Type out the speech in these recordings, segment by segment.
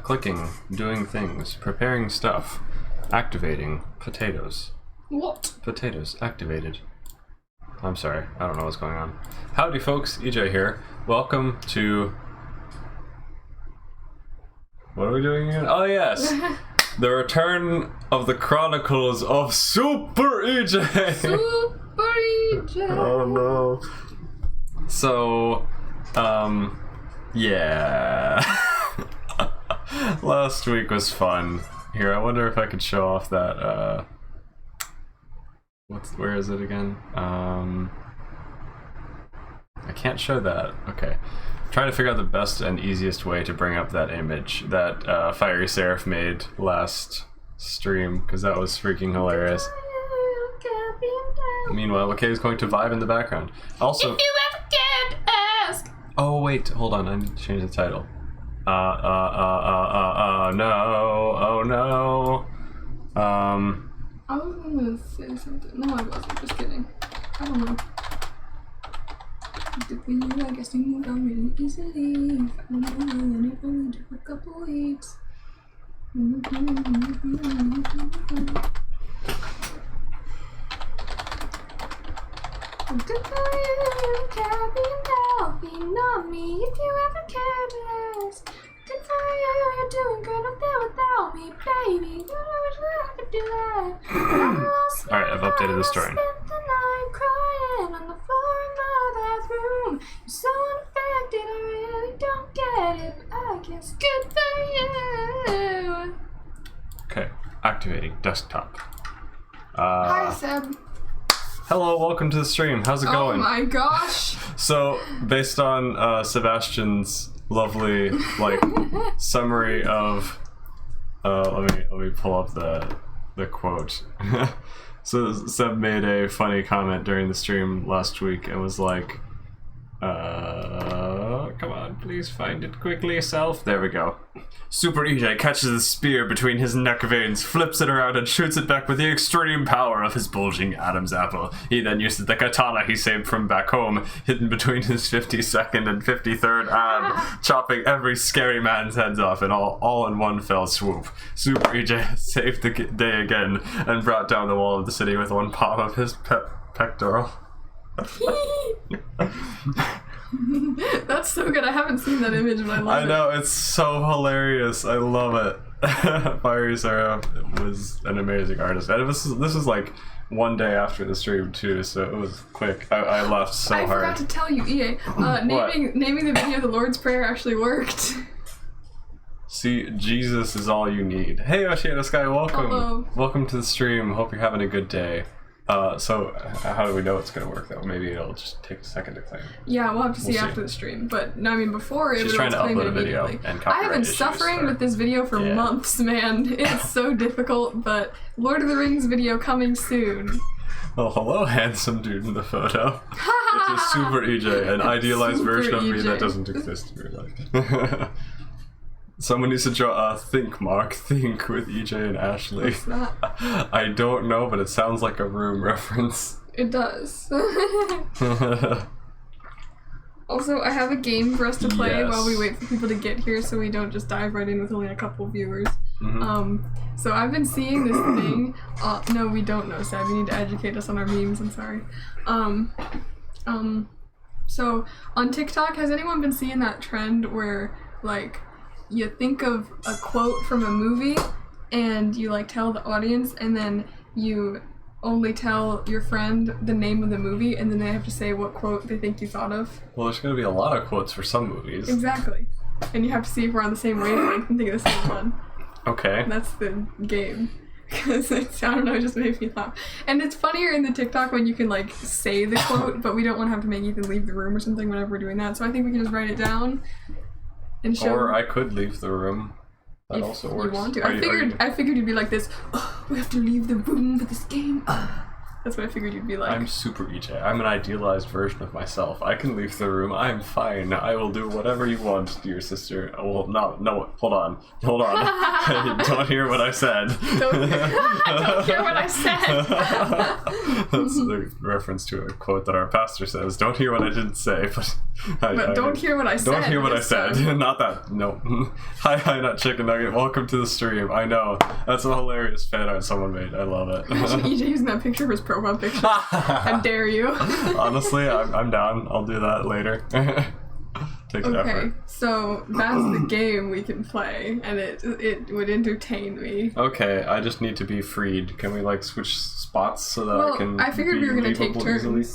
clicking, doing things, preparing stuff, activating potatoes. What? Potatoes activated. I'm sorry, I don't know what's going on. Howdy folks, EJ here. Welcome to... What are we doing again? Oh yes! The return of the Chronicles of Super EJ! Super EJ! Oh no. So, yeah. Last week was fun. Here, I wonder if I could show off that, where is it again? I can't show that. Okay. I'm trying to figure out the best and easiest way to bring up that image that Fiery Seraph made last stream, because that was freaking hilarious. Meanwhile, McKay is going to vibe in the background. Also, if you ever get asked. Oh wait, hold on, I need to change the title. No, oh no. I was gonna say something. No, I wasn't. Just kidding. I don't know. I guess you move on really easily. If I don't know, then it only took a couple weeks. Good for you, carrying helping on me if you ever cared to ask. Good for you, you're doing good up there without me, baby. You know I could do that. Alright, I've updated the story. I spent the night crying on the floor in my bathroom. You're so unaffected, I really don't get it, but I guess good for you. Okay, activating desktop. Hi, Seb. Hello, welcome to the stream. How's it going? Oh my gosh. So, based on Sebastian's lovely summary of let me pull up the quote. So Seb made a funny comment during the stream last week and was like, come on, please find it quickly, self. There we go. Super EJ catches the spear between his neck veins, flips it around, and shoots it back with the extreme power of his bulging Adam's apple. He then uses the katana he saved from back home, hidden between his 52nd and 53rd ab, chopping every scary man's heads off, and all in one fell swoop. Super EJ saved the day again, and brought down the wall of the city with one palm of his pectoral. That's so good. I haven't seen that image, but I love it. I know, it's so hilarious. I love it. Fiery Sarah was an amazing artist. And this was like one day after the stream too, so it was quick. I laughed so hard. I forgot to tell you, EA, naming the video the Lord's Prayer actually worked. See, Jesus is all you need. Hey Oceana Sky, welcome. Hello. Welcome to the stream. Hope you're having a good day. So how do we know it's gonna work though? Maybe it'll just take a second to claim. Yeah, we'll have to see after the stream. But no, I mean before it She's would trying to claim upload it a video immediately. and I copyright have been issues suffering with this video for months, man. It's so difficult, but Lord of the Rings video coming soon. Well, hello, handsome dude in the photo. It's a Super EJ, an idealized version of me that doesn't exist in real life. Someone needs to draw a think, Mark. Think with EJ and Ashley. What's that? I don't know, but it sounds like a Room reference. It does. Also, I have a game for us to play while we wait for people to get here so we don't just dive right in with only a couple viewers. So I've been seeing this thing. No, we don't know, Seb. You need to educate us on our memes. I'm sorry. So on TikTok, has anyone been seeing that trend where, like, you think of a quote from a movie and you like tell the audience and then you only tell your friend the name of the movie and then they have to say what quote they think you thought of? Well, there's going to be a lot of quotes for some movies. Exactly. And you have to see if we're on the same wavelength and think of the same one. Okay. That's the game. Because I don't know, it just made me laugh. And it's funnier in the TikTok when you can like say the quote, but we don't want to have to make Ethan leave the room or something whenever we're doing that. So I think we can just write it down and show. Or I could leave the room. That if also works. You want to. I figured you'd be like this. Oh, we have to leave the room for this game. That's what I figured you'd be like. I'm super EJ. I'm an idealized version of myself. I can leave the room. I'm fine. I will do whatever you want, dear sister. Well, no, hold on. Don't hear what I said. Don't hear what I said. That's the reference to a quote that our pastor says. Don't hear what I didn't say, but don't hear what I said. Don't hear what I said. Not that. No. Hi, Nut Chicken Nugget. Welcome to the stream. I know. That's a hilarious fan art someone made. I love it. EJ using that picture of his profile picture. I dare you. Honestly, I'm down. I'll do that later. Takes effort. Okay, so that's the game we can play, and it would entertain me. Okay, I just need to be freed. Can we like switch spots so that I can? I figured we were gonna take turns. Easily?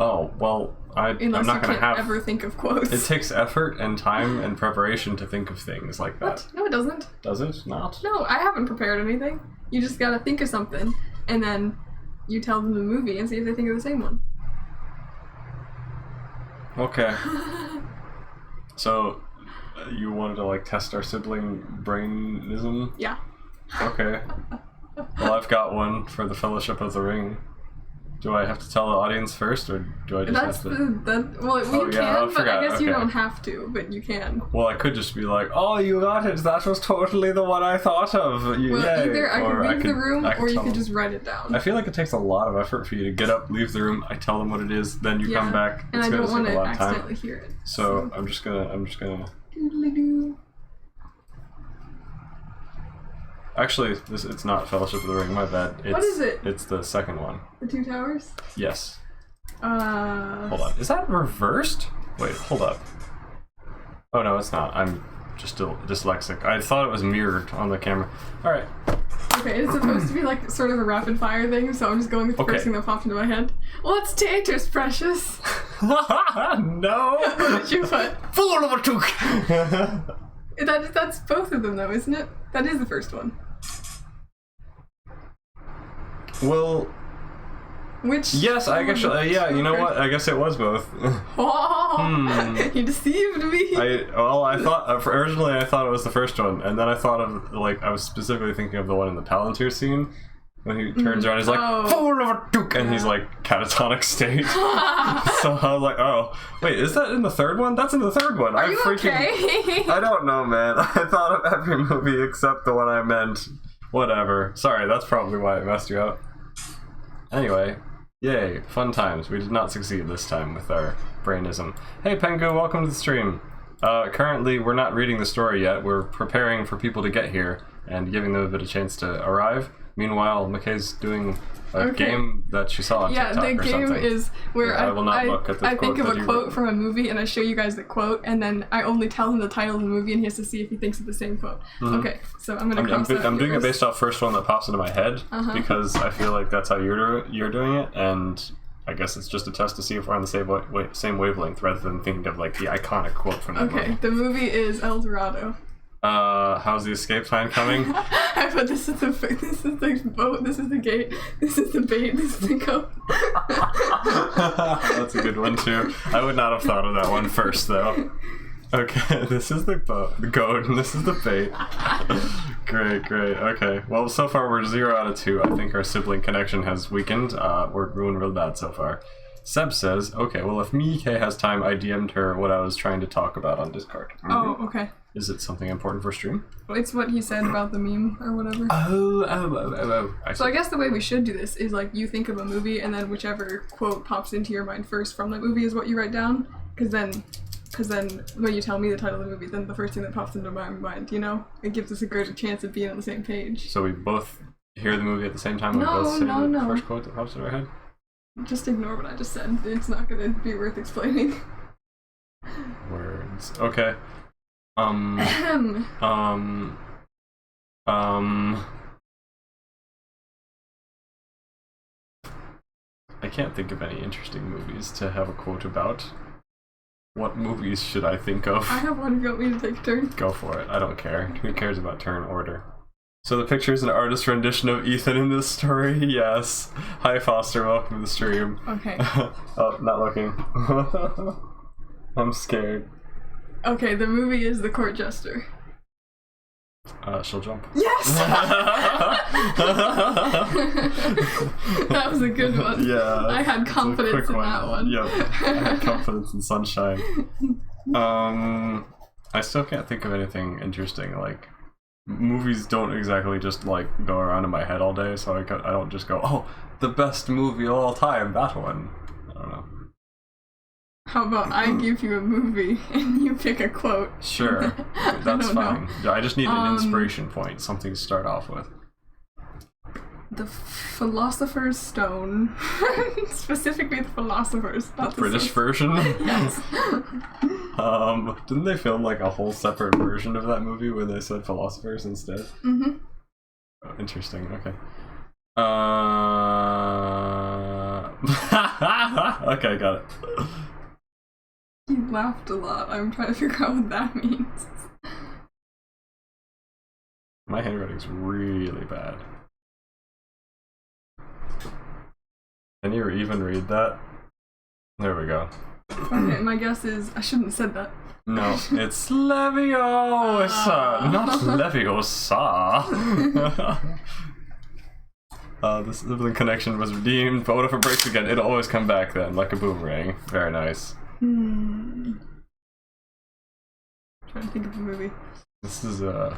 Oh well, I'm not gonna have. Ever think of quotes. It takes effort and time and preparation to think of things like that. What? No, it doesn't. Does it not? No, I haven't prepared anything. You just gotta think of something, and then you tell them the movie and see if they think of the same one. Okay. So, you wanted to like test our sibling brainism? Yeah. Okay. Well, I've got one for the Fellowship of the Ring. Do I have to tell the audience first, or do I just have to? You can, but I guess you don't have to, but you can. Well, I could just be like, "Oh, you got it! That was totally the one I thought of." Either I could leave the room, or you could just write it down. I feel like it takes a lot of effort for you to get up, leave the room. I tell them what it is, then you come back. And I don't want to accidentally hear it. So I'm just gonna. Doodly-doo. Actually, it's not Fellowship of the Ring, my bad. What is it? It's the second one. The Two Towers? Yes. Hold on. Is that reversed? Wait, hold up. Oh no, it's not. I'm just dyslexic. I thought it was mirrored on the camera. Alright. Okay, it's supposed to be like sort of a rapid fire thing, so I'm just going with the first thing that popped into my head. What's taters, precious? No! What did you put? Fool of a took! That's both of them though, isn't it? That is the first one. Well, which? Yes, I guess. Yeah, you know what? I guess it was both. You deceived me. I thought originally I thought it was the first one, and then I thought of I was specifically thinking of the one in the Palantir scene when he turns around. He's like, "Fool of a duke," and he's like catatonic state. So I was like, "Oh, wait, is that in the third one? That's in the third one." Are you okay? I don't know, man. I thought of every movie except the one I meant. Whatever. Sorry, that's probably why it messed you up. Anyway, yay, fun times. We did not succeed this time with our brainism. Hey Pengu, welcome to the stream. Currently, we're not reading the story yet. We're preparing for people to get here and giving them a bit of chance to arrive. Meanwhile, McKay's doing a game that she saw on TikTok or something. Yeah, the game is where I think of a quote from a movie and I show you guys the quote, and then I only tell him the title of the movie and he has to see if he thinks of the same quote. Okay, so I'm doing it based off first one that pops into my head because I feel like that's how you're doing it, and I guess it's just a test to see if we're on the same wavelength rather than thinking of like the iconic quote from that movie. Okay, the movie is El Dorado. How's the escape plan coming? I put this is the boat, this is the gate, this is the bait, this is the goat. That's a good one too. I would not have thought of that one first though. Okay, this is the goat, and this is the bait. Great. Okay, well so far we're 0 out of 2. I think our sibling connection has weakened. We're doing real bad so far. Seb says, okay, well if Mike has time, I DM'd her what I was trying to talk about on Discord. Oh, okay. Is it something important for stream? It's what he said about the meme or whatever. So I guess the way we should do this is like you think of a movie and then whichever quote pops into your mind first from that movie is what you write down. Because then when you tell me the title of the movie, then the first thing that pops into my mind, you know? It gives us a greater chance of being on the same page. So we both hear the movie at the same time? We both say the first quote that pops into our head? Just ignore what I just said. It's not going to be worth explaining. Words. Okay. I can't think of any interesting movies to have a quote about. What movies should I think of? I have one if you want me to take a turn. Go for it. I don't care. Who cares about turn order? So the picture is an artist rendition of Ethan in this story? Yes. Hi Foster, welcome to the stream. Okay. Oh, not looking. I'm scared. Okay, the movie is The Court Jester. She'll jump. Yes! That was a good one. Yeah. I had confidence in that one. Yep. I had confidence in Sunshine. I still can't think of anything interesting. Like, movies don't exactly just like go around in my head all day, so I don't just go, oh, the best movie of all time, that one. I don't know. How about I give you a movie and you pick a quote? Sure, that's fine. Know. I just need an inspiration point, something to start off with. The Philosopher's Stone. Specifically the Philosopher's, not the British version? Yes. Didn't they film like a whole separate version of that movie where they said philosophers instead? Mm-hmm. Oh, interesting, okay. Okay, got it. You laughed a lot. I'm trying to figure out what that means. My handwriting's really bad. Can you even read that? There we go. Okay, my guess is I shouldn't have said that. No, it's Leviosa, not Leviosa. The sibling connection was redeemed, but what if it breaks again? It'll always come back then, like a boomerang. Very nice. Trying to think of a movie. This is a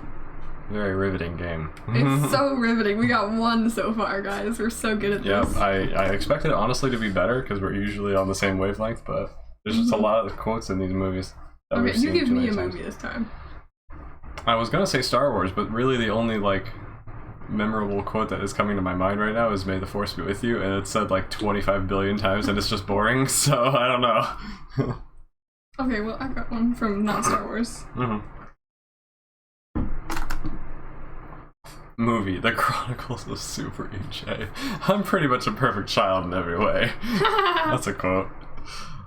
very riveting game. It's so riveting. We got one so far, guys. We're so good at this. Yeah, I expected it honestly to be better because we're usually on the same wavelength, but there's just a lot of quotes in these movies. Okay, you give me a movie this time. I was gonna say Star Wars, but really the only like memorable quote that is coming to my mind right now is "May the Force be with you," and it's said like 25 billion times, and it's just boring. So I don't know. Okay, well I got one from not Star Wars. Movie: The Chronicles of Super EJ. I'm pretty much a perfect child in every way. That's a quote.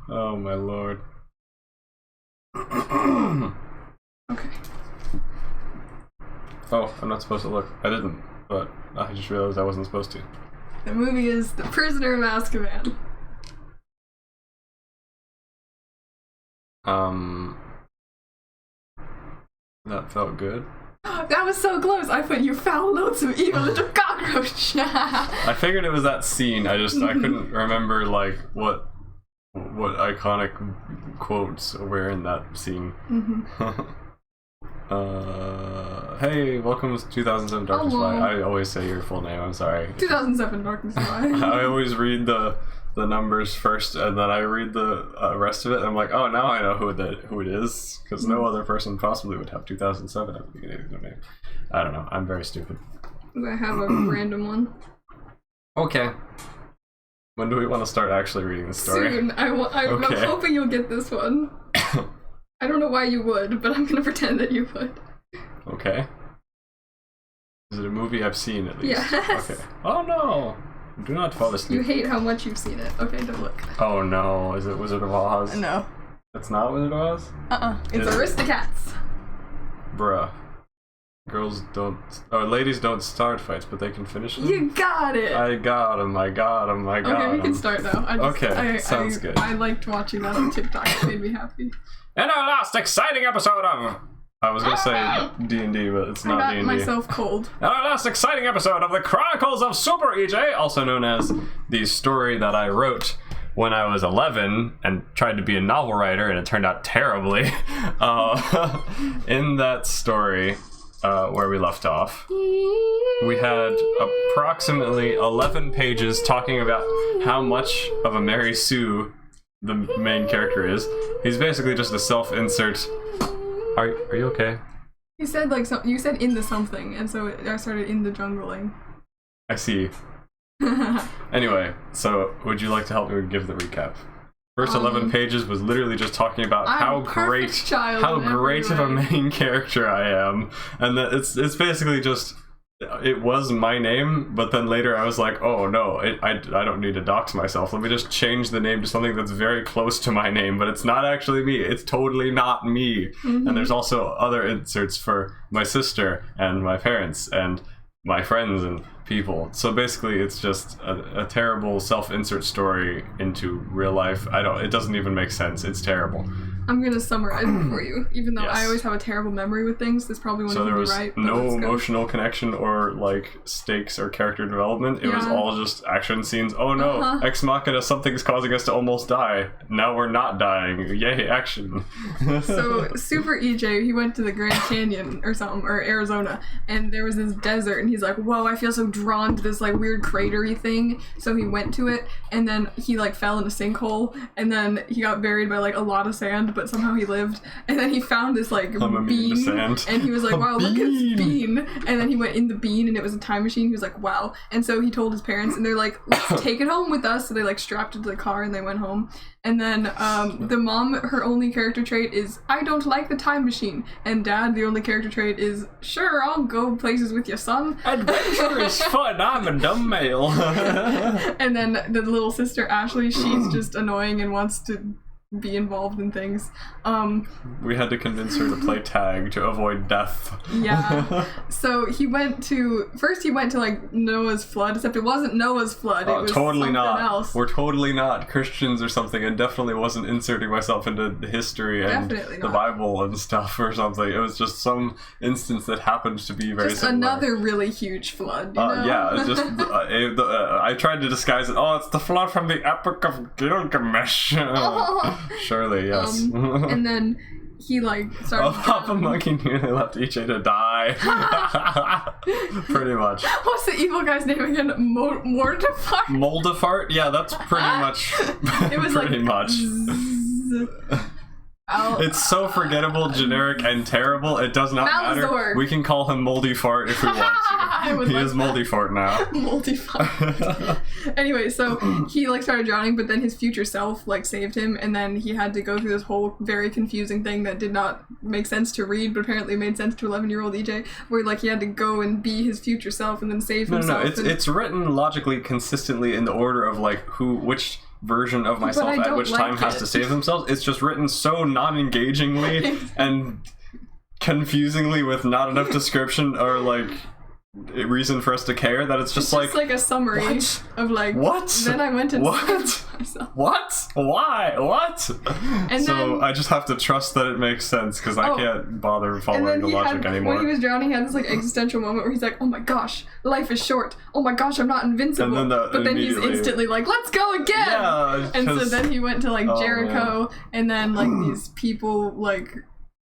Oh my lord. Okay. Oh, I'm not supposed to look. I didn't, but I just realized I wasn't supposed to. The movie is The Prisoner of Azkaban. That felt good. That was so close! I put you foul notes of evil little cockroach! I figured it was that scene. I couldn't remember like what iconic quotes were in that scene. Hey, welcome to 2007 Darkness Why. I always say your full name, I'm sorry. 2007 Darkness Why. I always read the numbers first and then I read the rest of it and I'm like, oh, now I know who it is, because no other person possibly would have 2007 at the beginning of their name. I don't know, I'm very stupid. I have a random one. Okay. When do we want to start actually reading the story? Soon. I'm hoping you'll get this one. I don't know why you would, but I'm gonna pretend that you would. Okay. Is it a movie I've seen at least? Yes. Okay. Oh no! Do not fall asleep. You hate how much you've seen it. Okay, don't look. Oh no, is it Wizard of Oz? No. It's not Wizard of Oz? It's Aristocats. Bruh. Ladies don't start fights, but they can finish them? You got it! I got him. Okay, we can start now. Sounds good. I liked watching that on TikTok. It made me happy. In our last exciting episode of... I was gonna say D&D, but it's not D&D. I got myself cold. In our last exciting episode of the Chronicles of Super EJ, also known as the story that I wrote when I was 11 and tried to be a novel writer, and it turned out terribly. In that story, where we left off, we had approximately 11 pages talking about how much of a Mary Sue the main character is. He's basically just a self-insert. Are you okay? You said you said in the something, and so I started in the jungling. I see. Anyway, so would you like to help me give the recap? First 11 pages was literally just talking about how great of a main character I am, and that it's basically just, it was my name, but then later I was like, oh no, I don't need to dox myself. Let me just change the name to something that's very close to my name, but it's not actually me. It's totally not me. And there's also other inserts for my sister and my parents and my friends and people. So basically it's just a terrible self-insert story into real life. It doesn't even make sense. It's terrible. I'm gonna summarize it for you. Even though Yes. I always have a terrible memory with things, this probably won't So there even was be right. but no let's go. emotional connection or like stakes or character development. It was Yeah. all just action scenes. Oh no, Uh-huh. Ex Machina, something's causing us to almost die. Now we're not dying. Yay, action. So Super EJ, he went to the Grand Canyon or something, or Arizona, and there was this desert, and he's like, whoa, I feel so drawn to this like weird cratery thing. So he went to it, and then he like fell in a sinkhole, and then he got buried by like a lot of sand, but somehow he lived. And then he found this like I'm immune bean, to sand. and he was like, A wow, look at bean. this bean. And then he went in the bean, and it was a time machine. He was like, wow. And so he told his parents, and they're like, let's take it home with us. So they like strapped it to the car, and they went home. And then the mom, her only character trait is, I don't like the time machine. And dad, the only character trait is, sure, I'll go places with your son. Adventure is fun. I'm a dumb male. And then the little sister, Ashley, she's just annoying and wants to be involved in things. We had to convince her to play tag to avoid death. Yeah. So he went to like Noah's flood, except it wasn't Noah's flood. It was Totally something not. else. We're totally not Christians or something, and definitely wasn't inserting myself into history and Definitely the not. Bible and stuff or something. It was just some instance that happened to be very Just similar. another really huge flood. You know? Yeah, it's just I tried to disguise it. Oh, it's the flood from the Epic of Gilgamesh. Surely, yes. And then he like started. Oh, Papa Monkey nearly left EJ to die. Pretty much. What's the evil guy's name again? Mortifar? Moldafart? Yeah, that's pretty much. It was pretty like much. It's so forgettable, generic, and terrible. It does not matter. Malazor. We can call him Moldy Fart if we want I to. would He like is Moldy Fart now. Multi-fire. Anyway, so he like started drowning, but then his future self like saved him, and then he had to go through this whole very confusing thing that did not make sense to read, but apparently made sense to 11-year-old EJ, where like he had to go and be his future self and then save himself. It's written logically consistently in the order of like which version of myself I at don't which like time has it. to save themselves. It's just written so non-engagingly and confusingly with not enough description or like reason for us to care that it's just It's like a summary what? of like What? Then I went and What? saved myself. What? Why? What? And so then- I just have to trust that it makes sense because I Oh. can't bother And following then the he logic had, anymore. when he was drowning, he had this like existential moment where he's like, "Oh my gosh, life is short. Oh my gosh, I'm not invincible." And then but then he's immediately- instantly like, "Let's go again!" Yeah, And so 'cause- then he went to like Oh, Jericho, and then like these people like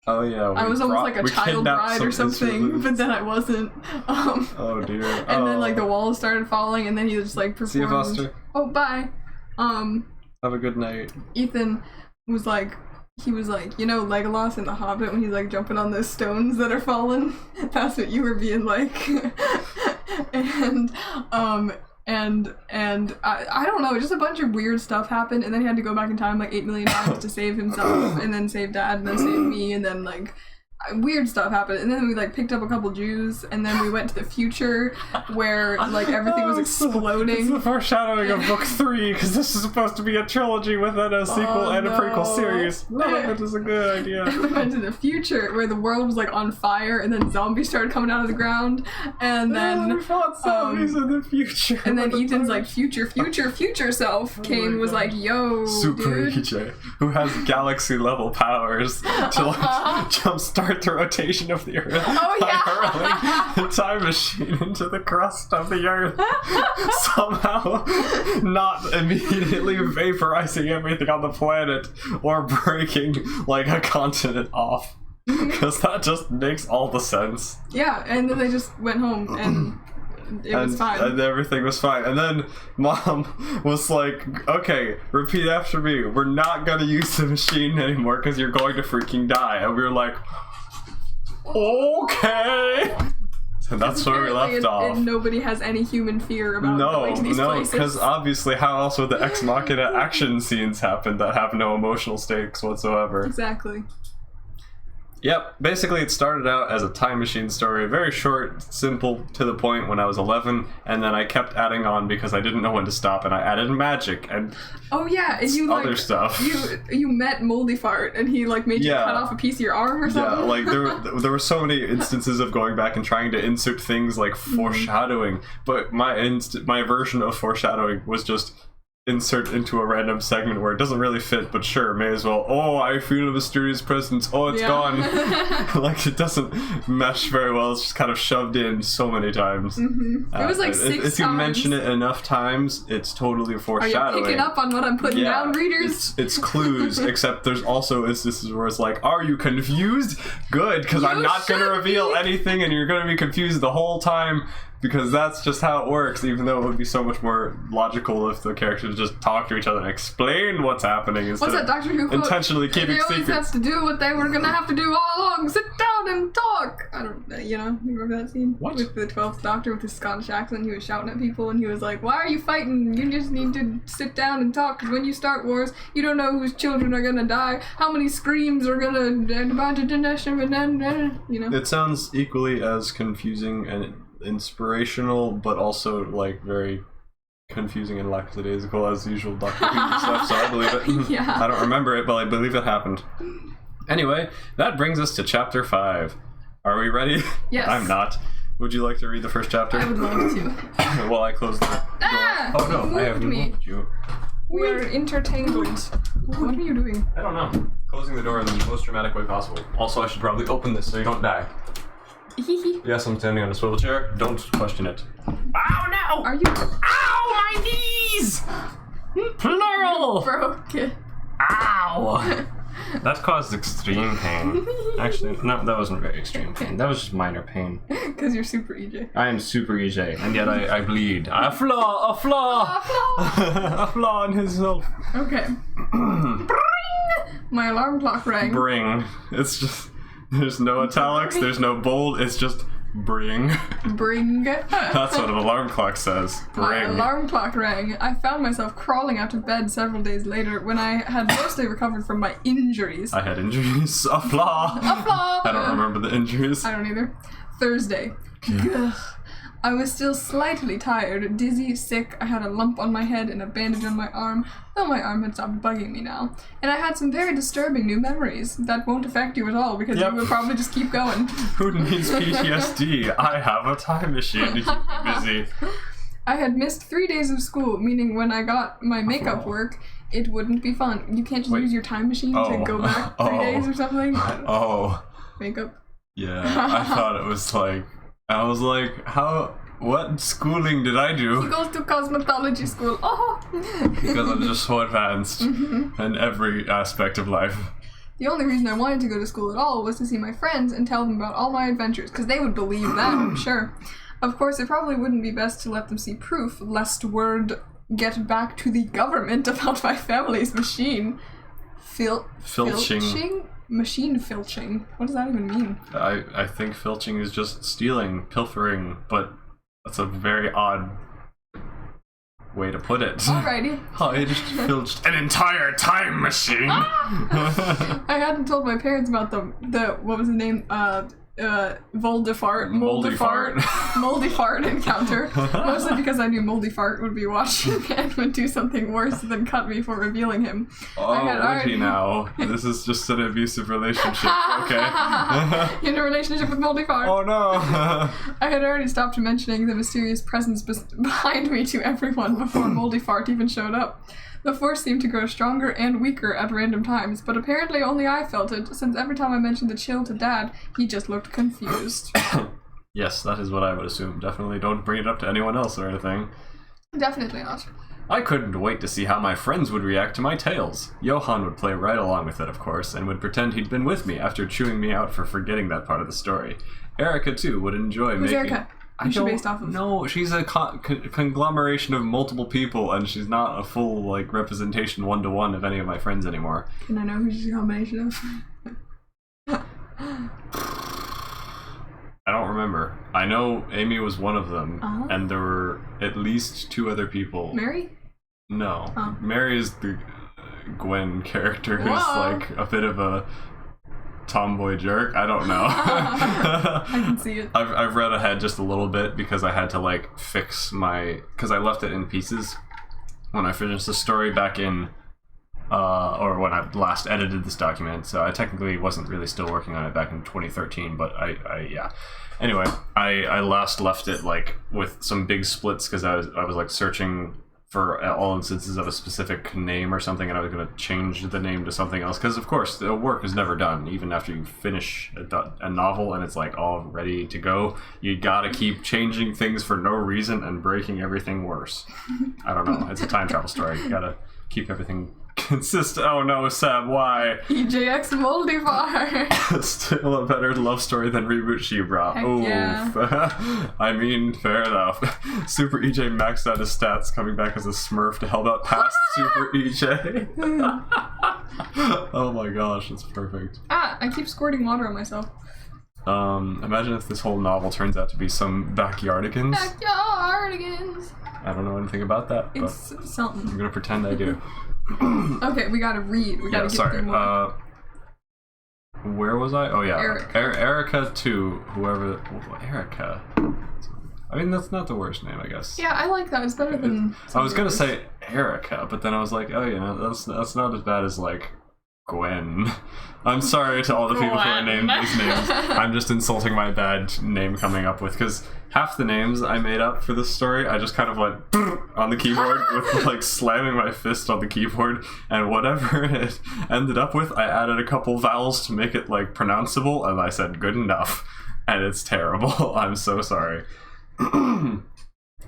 Oh yeah, I was almost like a child bride or something, but then I wasn't. Oh dear. And then like the walls started falling, and then he just like performed. See you, Foster. Oh, bye. Have a good night. Ethan was like, he was like, you know, Legolas in The Hobbit when he's like jumping on those stones that are falling. That's what you were being like. and I don't know, just a bunch of weird stuff happened, and then he had to go back in time like 8 million times to save himself, and then save Dad, and then save me, and then like weird stuff happened, and then we like picked up a couple Jews, and then we went to the future where like everything was It's exploding. the foreshadowing of book 3 because this is supposed to be a trilogy within a sequel and a prequel no. series. None of it is a good idea. We went to the future where the world was like on fire, and then zombies started coming out of the ground, and then we fought zombies in the future. and then Ethan's like future self came and was like, yo, Super dude. EJ, who has galaxy level powers to like jumpstart the rotation of the Earth Oh, by yeah. hurling the time machine into the crust of the Earth, somehow not immediately vaporizing everything on the planet or breaking like a continent off. Because that just makes all the sense. Yeah, and then they just went home, and it was fine. And everything was fine. And then Mom was like, okay, repeat after me. We're not going to use the machine anymore because you're going to freaking die. And we were like, okay. And that's where we Apparently left off. And nobody has any human fear about going to these places. Because obviously how else would the Ex Machina action scenes happen that have no emotional stakes whatsoever? Exactly. Yep, basically it started out as a time machine story, very short, simple, to the point when I was 11, and then I kept adding on because I didn't know when to stop, and I added magic and Oh yeah, and you other like stuff. you met Moldy Fart, and he like made you Yeah. cut off a piece of your arm or Yeah, something. like there were so many instances of going back and trying to insert things like foreshadowing, but my version of foreshadowing was just insert into a random segment where it doesn't really fit, but sure, may as well. Oh, I feel a mysterious presence. Oh, it's gone. Like, it doesn't mesh very well. It's just kind of shoved in so many times. It was like 6 times. If you mention it enough times, it's totally foreshadowing. Are you picking up on what I'm putting down, readers? It's clues, except there's also instances where it's like, are you confused? Good, because I'm not going to reveal anything and you're going to be confused the whole time. Because that's just how it works, even though it would be so much more logical if the characters just talk to each other and explain what's happening instead What's that Doctor Who quote? Intentionally keeping secrets. They always have to do what they were gonna have to do all along. Sit down and talk. I don't, you remember that scene? What? With the 12th Doctor with his Scottish accent, he was shouting at people and he was like, "Why are you fighting? You just need to sit down and talk. Because when you start wars, you don't know whose children are gonna die, how many screams are gonna, It sounds equally as confusing and inspirational, but also like very confusing and lackadaisical as usual Doctor Who stuff, so I believe it. Yeah. I don't remember it, but I believe it happened. Anyway, that brings us to chapter 5. Are we ready? Yes. I'm not. Would you like to read the first chapter? I would love to. While I close the door. Oh no, I have moved you. We are intertangled. What are you doing? I don't know. Closing the door in the most dramatic way possible. Also, I should probably open this so you don't die. Yes, I'm standing on a swivel chair. Don't question it. Oh no! Are you? Ow, my knees! Plural! Broke it. Ow! That caused extreme pain. Actually, no, that wasn't very extreme pain. That was just minor pain. Because you're super EJ. I am super EJ, and yet I bleed. A flaw! A flaw! A flaw in his self. Okay. My alarm clock rang. Bring. It's just... There's no italics, there's no bold, it's just bring. Bring. That's what an alarm clock says. Bring. My alarm clock rang. I found myself crawling out of bed several days later when I had mostly recovered from my injuries. I had injuries. A flaw. A flaw. I don't remember the injuries. I don't either. Thursday. Ugh. I was still slightly tired, dizzy, sick. I had a lump on my head and a bandage on my arm, though my arm had stopped bugging me now. And I had some very disturbing new memories. That won't affect you at all because you would probably just keep going. Who needs PTSD? I have a time machine to keep me busy. I had missed 3 days of school, meaning when I got my makeup work, it wouldn't be fun. You can't just use your time machine to go back 3 days or something? Oh. Makeup? Yeah, I thought it was like... I was like, what schooling did I do? He goes to cosmetology school. Oh! Because I'm just so advanced in every aspect of life. The only reason I wanted to go to school at all was to see my friends and tell them about all my adventures, because they would believe that, I'm sure. Of course, it probably wouldn't be best to let them see proof, lest word get back to the government about my family's machine. Filching? Machine filching. What does that even mean? I think filching is just stealing, pilfering, but that's a very odd way to put it. Alrighty. I just filched an entire time machine. I hadn't told my parents about the what was the name? Moldy fart encounter. Mostly because I knew Moldy Fart would be watching and would do something worse than cut me for revealing him. Oh, would he now? This is just an abusive relationship, okay? In a relationship with Moldy Fart. Oh no! I had already stopped mentioning the mysterious presence behind me to everyone before Moldy Fart even showed up. The force seemed to grow stronger and weaker at random times, but apparently only I felt it, since every time I mentioned the chill to Dad, he just looked confused. Yes, that is what I would assume. Definitely don't bring it up to anyone else or anything. Definitely not. I couldn't wait to see how my friends would react to my tales. Johan would play right along with it, of course, and would pretend he'd been with me after chewing me out for forgetting that part of the story. Erica, too, would enjoy Who's making... Erica? I don't based off of? No, she's a conglomeration of multiple people, and she's not a full like representation one-to-one of any of my friends anymore. Can I know who she's a combination of? I don't remember. I know Amy was one of them, and there were at least 2 other people. Mary? No. Oh. Mary is the Gwen character who's Whoa. like a bit of a tomboy jerk. I don't know. I can see it. I've read ahead just a little bit because I had to like fix my... Because I left it in pieces when I finished the story back in... or when I last edited this document, so I technically wasn't really still working on it back in 2013, but yeah. Anyway, I last left it like with some big splits because I was like searching for all instances of a specific name or something, and I was going to change the name to something else, because of course the work is never done. Even after you finish a novel and it's like all ready to go, you gotta keep changing things for no reason and breaking everything worse. I don't know, it's a time travel story. You gotta keep everything consistent. Oh no, Sam, why? EJX Moldivar. Still a better love story than Reboot She Brought. Oof. Yeah. I mean, fair enough. Super EJ maxed out his stats, coming back as a Smurf to help out past Super EJ. Oh my gosh, it's perfect. I keep squirting water on myself. Imagine if this whole novel turns out to be some backyardigans. Backyardigans. I don't know anything about that, but It's something. I'm gonna pretend I do. Okay, we gotta read. We gotta get through more. Where was I? Oh yeah, Erica. Erica to whoever. Erica. I mean, that's not the worst name, I guess. Yeah, I like that. It's better than. I was gonna say Erica, but then I was like, oh, you know, that's not as bad as like Gwen. I'm sorry to all the people who are named these names. I'm just insulting my bad name coming up with, because half the names I made up for this story, I just kind of went on the keyboard with like slamming my fist on the keyboard, and whatever it ended up with, I added a couple vowels to make it like pronounceable, and I said good enough, and it's terrible. I'm so sorry.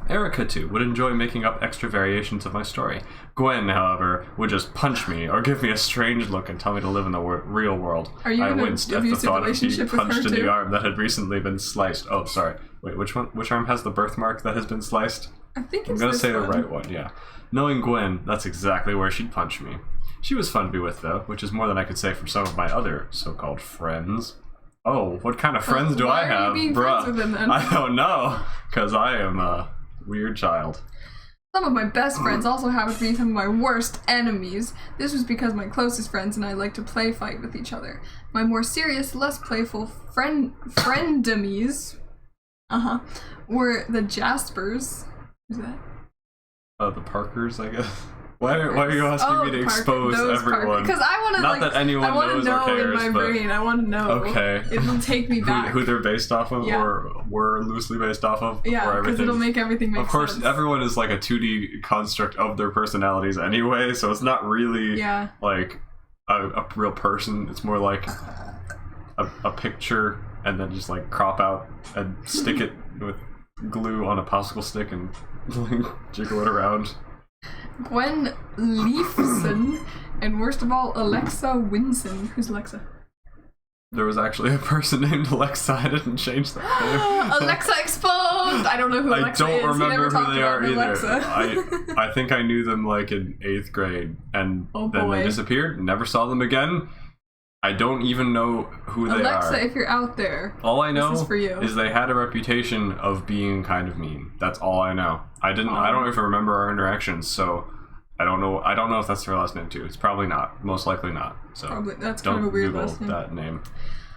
Erica, too, would enjoy making up extra variations of my story. Gwen, however, would just punch me or give me a strange look and tell me to live in the real world. Are you I in winced an at the abusive thought of being relationship with punched her, in the too? arm that had recently been sliced. Oh, sorry. Wait, which one? Which arm has the birthmark that has been sliced? I think it's I'm gonna this say one. the right one, yeah. Knowing Gwen, that's exactly where she'd punch me. She was fun to be with, though, which is more than I could say for some of my other so-called friends. Oh, what kind of friends do I Why are have? you being Bruh, friends with them, then? I don't know, because I am a weird child. Some of my best friends also happen to be some of my worst enemies. This was because my closest friends and I like to play fight with each other. My more serious, less playful friendemies, were the Jaspers. Who's that? The Parkers, I guess. Why are you asking me to expose everyone? Because I want to, Not that anyone knows or cares, in my but brain. I want to know. Okay. It'll take me back. Who they're based off of, Yeah. or were loosely based off of. Yeah, because it'll make everything make sense. Of course, everyone is like a 2D construct of their personalities anyway, so it's not really like a real person. It's more like a picture, and then just like crop out and stick it with glue on a popsicle stick and like jiggle it around. Gwen Leifson, and worst of all, Alexa Winson. Who's Alexa? There was actually a person named Alexa. I didn't change that. Alexa exposed! I don't know who Alexa is. I don't remember who they are either. Alexa. I think I knew them like in 8th grade, and then they disappeared. Never saw them again. I don't even know who they are. Alexa, if you're out there, all I know this is for you. Is they had a reputation of being kind of mean. That's all I know. I don't even remember our interactions, so I don't know. I don't know if that's her last name too. It's probably not. Most likely not. So probably that's don't kind of a weird Google last name. that name.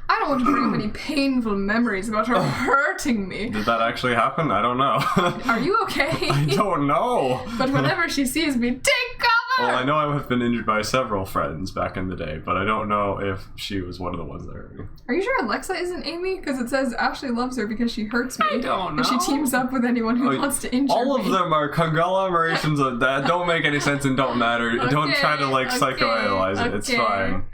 I don't want to bring up any painful memories about her hurting me. Did that actually happen? I don't know. Are you okay? I don't know. But whenever she sees me, take cover! Well, I know I have been injured by several friends back in the day, but I don't know if she was one of the ones that hurt me. Are you sure Alexa isn't Amy? Because it says Ashley loves her because she hurts me. I don't know. And she teams up with anyone who wants to injure me. All of them are conglomerations of that don't make any sense and don't matter. Don't try to psychoanalyze it. It's fine.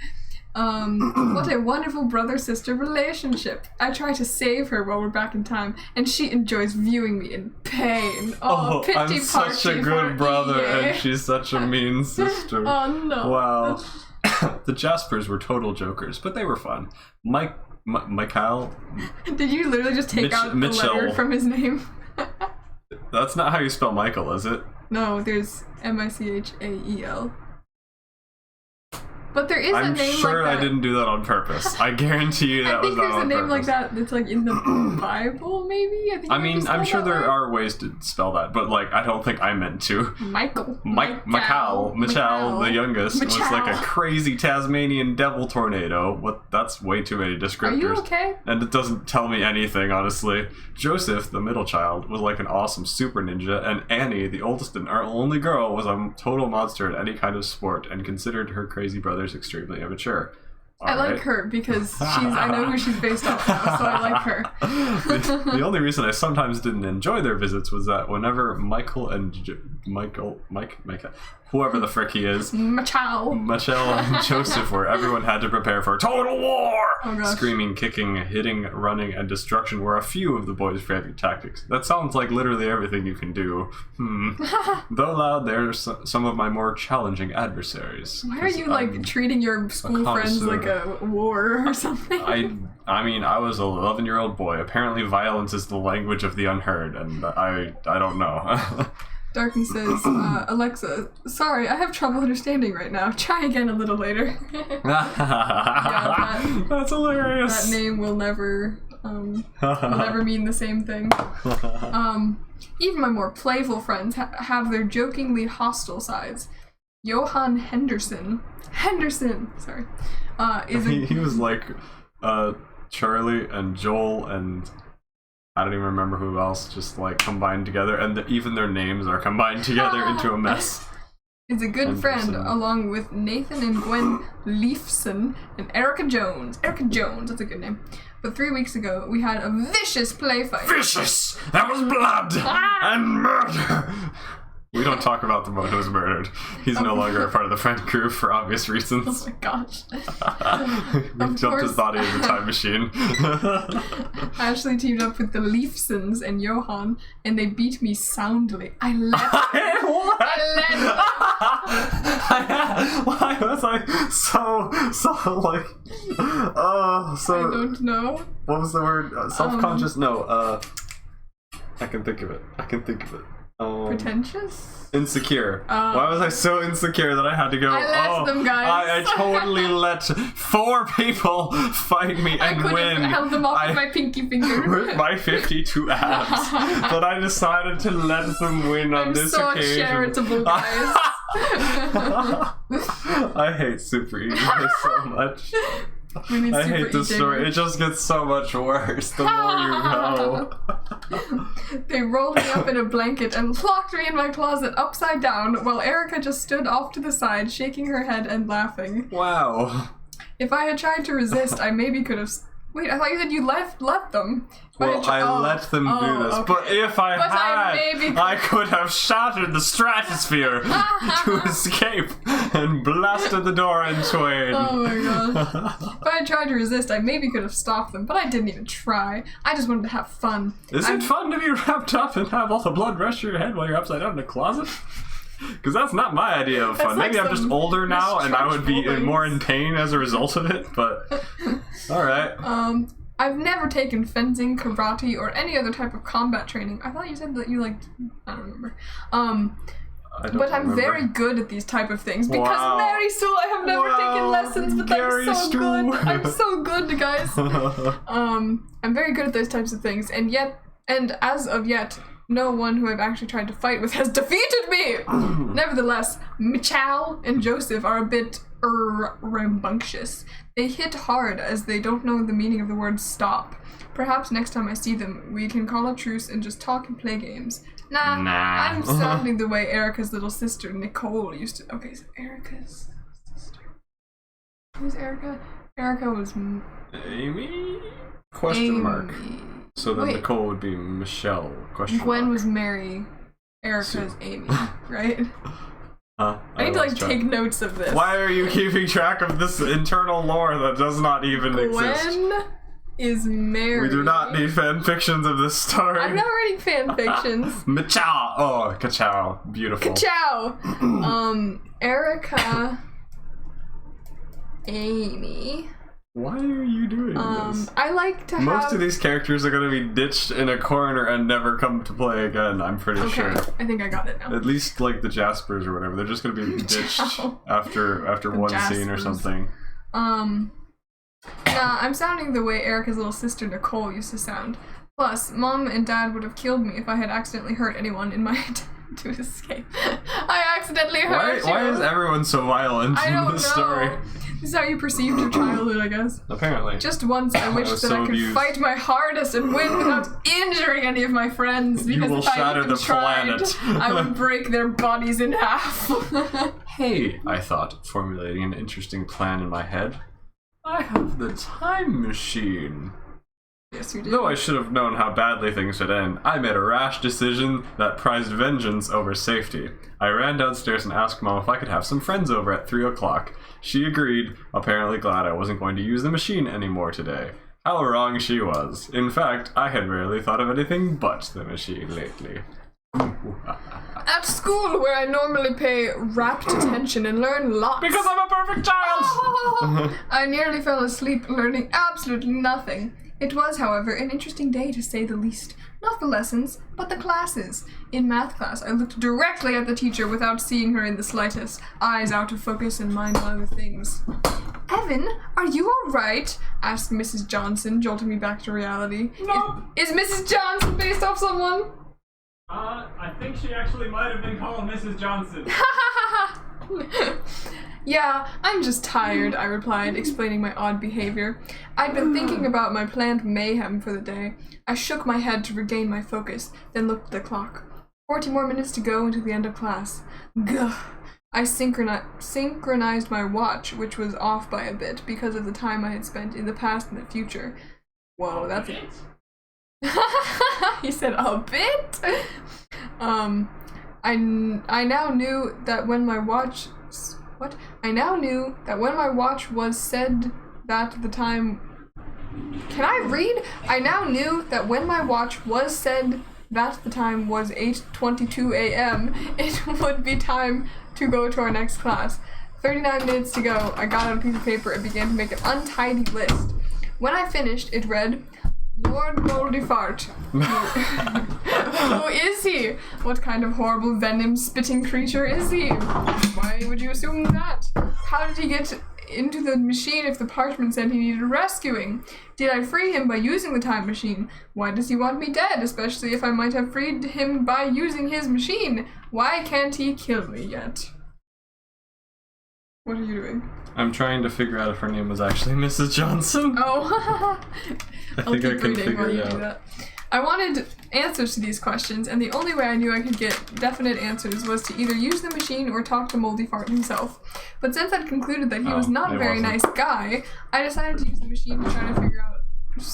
What a wonderful brother-sister relationship. I try to save her while we're back in time, and she enjoys viewing me in pain. Oh, pity I'm such a good brother, and she's such a mean sister. Oh no. Wow. The Jaspers were total jokers, but they were fun. Michael. Did you literally just take out the letter from his name? That's not how you spell Michael, is it? No, there's Michael. But there is a name like that. I'm sure I didn't do that on purpose. I guarantee you that was not on purpose. I think there's a name like that that's like in the Bible, maybe? I'm sure there are ways to spell that, but like I don't think I meant to. Michael, the youngest, was like a crazy Tasmanian devil tornado. That's way too many descriptors. Are you okay? And it doesn't tell me anything, honestly. Joseph, the middle child, was like an awesome super ninja, and Annie, the oldest and our only girl, was a total monster at any kind of sport and considered her crazy brothers extremely immature. I like her because I know who she's based off of, so I like her. The only reason I sometimes didn't enjoy their visits was that whenever Michael and Mike, whoever the frick he is. Michelle and Joseph, where everyone had to prepare for total war. Oh, gosh. Screaming, kicking, hitting, running, and destruction were a few of the boys' favorite tactics. That sounds like literally everything you can do. Though loud, they're some of my more challenging adversaries. Why are you like treating your school friends like a war or something? I mean, I was an 11-year-old boy. Apparently, violence is the language of the unheard, and I don't know. Darkin says, Alexa, sorry, I have trouble understanding right now. Try again a little later. That's hilarious. That name will never mean the same thing. Even my more playful friends have their jokingly hostile sides. Johan Henderson, sorry, he was like Charlie and Joel and I don't even remember who else, just like combined together, and even their names are combined together into a mess. Is a good friend, along with Nathan and Gwen Leifson and Erica Jones. Erica Jones, that's a good name. But 3 weeks ago, we had a vicious play fight. Vicious! That was blood and murder! We don't talk about the one who was murdered. He's no longer a part of the friend group for obvious reasons. Oh my gosh. We jumped his body in the time machine. I actually teamed up with the Leifsons and Johan, and they beat me soundly. I let Why was I so like, so... I don't know. What was the word? Self-conscious? No, I can think of it. Pretentious? Insecure. Why was I so insecure that I had to go, I let them, guys. I totally let 4 people fight me and win. I could have held them off with my pinky finger. With my 52 abs. But I decided to let them win on this occasion. I'm so charitable, guys. I hate Super Ego so much. I hate this story. It just gets so much worse the more you go. They rolled me up in a blanket and locked me in my closet upside down while Erica just stood off to the side, shaking her head and laughing. Wow. If I had tried to resist, I maybe could have... Wait, I thought you said you left them. Well, I let them do this, okay. But if I I could have shattered the stratosphere to escape and blasted the door in twain. Oh my god. If I had tried to resist, I maybe could have stopped them, but I didn't even try. I just wanted to have fun. Is it fun to be wrapped up and have all the blood rush to your head while you're upside down in a closet? Because that's not my idea of fun. Maybe I'm just older now and I would be more in pain as a result of it, but alright. I've never taken fencing, karate, or any other type of combat training. I thought you said that you liked... I don't remember. But I'm very good at these type of things because Mary Sue, I have never taken lessons, but I'm so good. I'm so good, guys. I'm very good at those types of things, and as of yet, no one who I've actually tried to fight with has defeated me! Nevertheless, Michal and Joseph are a bit rambunctious. They hit hard as they don't know the meaning of the word stop. Perhaps next time I see them, we can call a truce and just talk and play games. Nah. I'm sounding the way Erica's little sister, Nicole, used to... Okay, so Erica's sister... Who's Erica? Erica was... Amy? Question mark. So then Nicole would be Michelle. Question Gwen mark. was Mary. Erica's Amy, right? I need to take notes of this. Why are you keeping track of this internal lore that does not even exist? Gwen is Mary. We do not need fan fictions of this story. I'm not writing fan fictions. Michal. Oh, ka-chow. Beautiful. Ka-chow. Erica. Amy. Why are you doing this? I like to Most of these characters are going to be ditched in a corner and never come to play again, I'm pretty sure. I think I got it now. At least like the Jaspers or whatever. They're just going to be ditched after one scene or something. Nah, I'm sounding the way Erica's little sister Nicole used to sound. Plus, Mom and Dad would have killed me if I had accidentally hurt anyone in my attempt to escape. I accidentally hurt you. Why is everyone so violent in this story? This is how you perceived your childhood, I guess. Apparently. Just once, I wished that I could fight my hardest and win without injuring any of my friends. Because you will shatter the planet. I would break their bodies in half. Hey, I thought, formulating an interesting plan in my head. I have the time machine. Yes, you did. Though I should have known how badly things would end, I made a rash decision that prized vengeance over safety. I ran downstairs and asked Mom if I could have some friends over at 3 o'clock. She agreed, apparently glad I wasn't going to use the machine anymore today. How wrong she was. In fact, I had rarely thought of anything but the machine lately. At school, where I normally pay rapt attention and learn lots. Because I'm a perfect child! I nearly fell asleep learning absolutely nothing. It was, however, an interesting day to say the least. Not the lessons, but the classes. In math class, I looked directly at the teacher without seeing her in the slightest, eyes out of focus and mind on other things. Evan, are you alright? Asked Mrs. Johnson, jolting me back to reality. No. Is Mrs. Johnson based off someone? I think she actually might have been called Mrs. Johnson. Yeah, I'm just tired, I replied, explaining my odd behavior. I'd been thinking about my planned mayhem for the day. I shook my head to regain my focus, then looked at the clock. 40 more minutes to go until the end of class. Gah. I synchronized my watch, which was off by a bit because of the time I had spent in the past and the future. Whoa, that's it. He said a bit? I now knew that when my watch... What? I now knew that when my watch was said that the time... Can I read? I now knew that when my watch was said that the time was 8:22 a.m., it would be time to go to our next class. 39 minutes to go, I got out a piece of paper and began to make an untidy list. When I finished, it read, Lord Moldy Fart. Who is he? What kind of horrible venom-spitting creature is he? Why would you assume that? How did he get into the machine if the parchment said he needed rescuing? Did I free him by using the time machine? Why does he want me dead, especially if I might have freed him by using his machine? Why can't he kill me yet? What are you doing? I'm trying to figure out if her name was actually Mrs. Johnson. Oh, I think I can figure it out. That. I wanted answers to these questions, and the only way I knew I could get definite answers was to either use the machine or talk to Moldy Fart himself. But since I'd concluded that he was not a very nice guy, I decided to use the machine to try to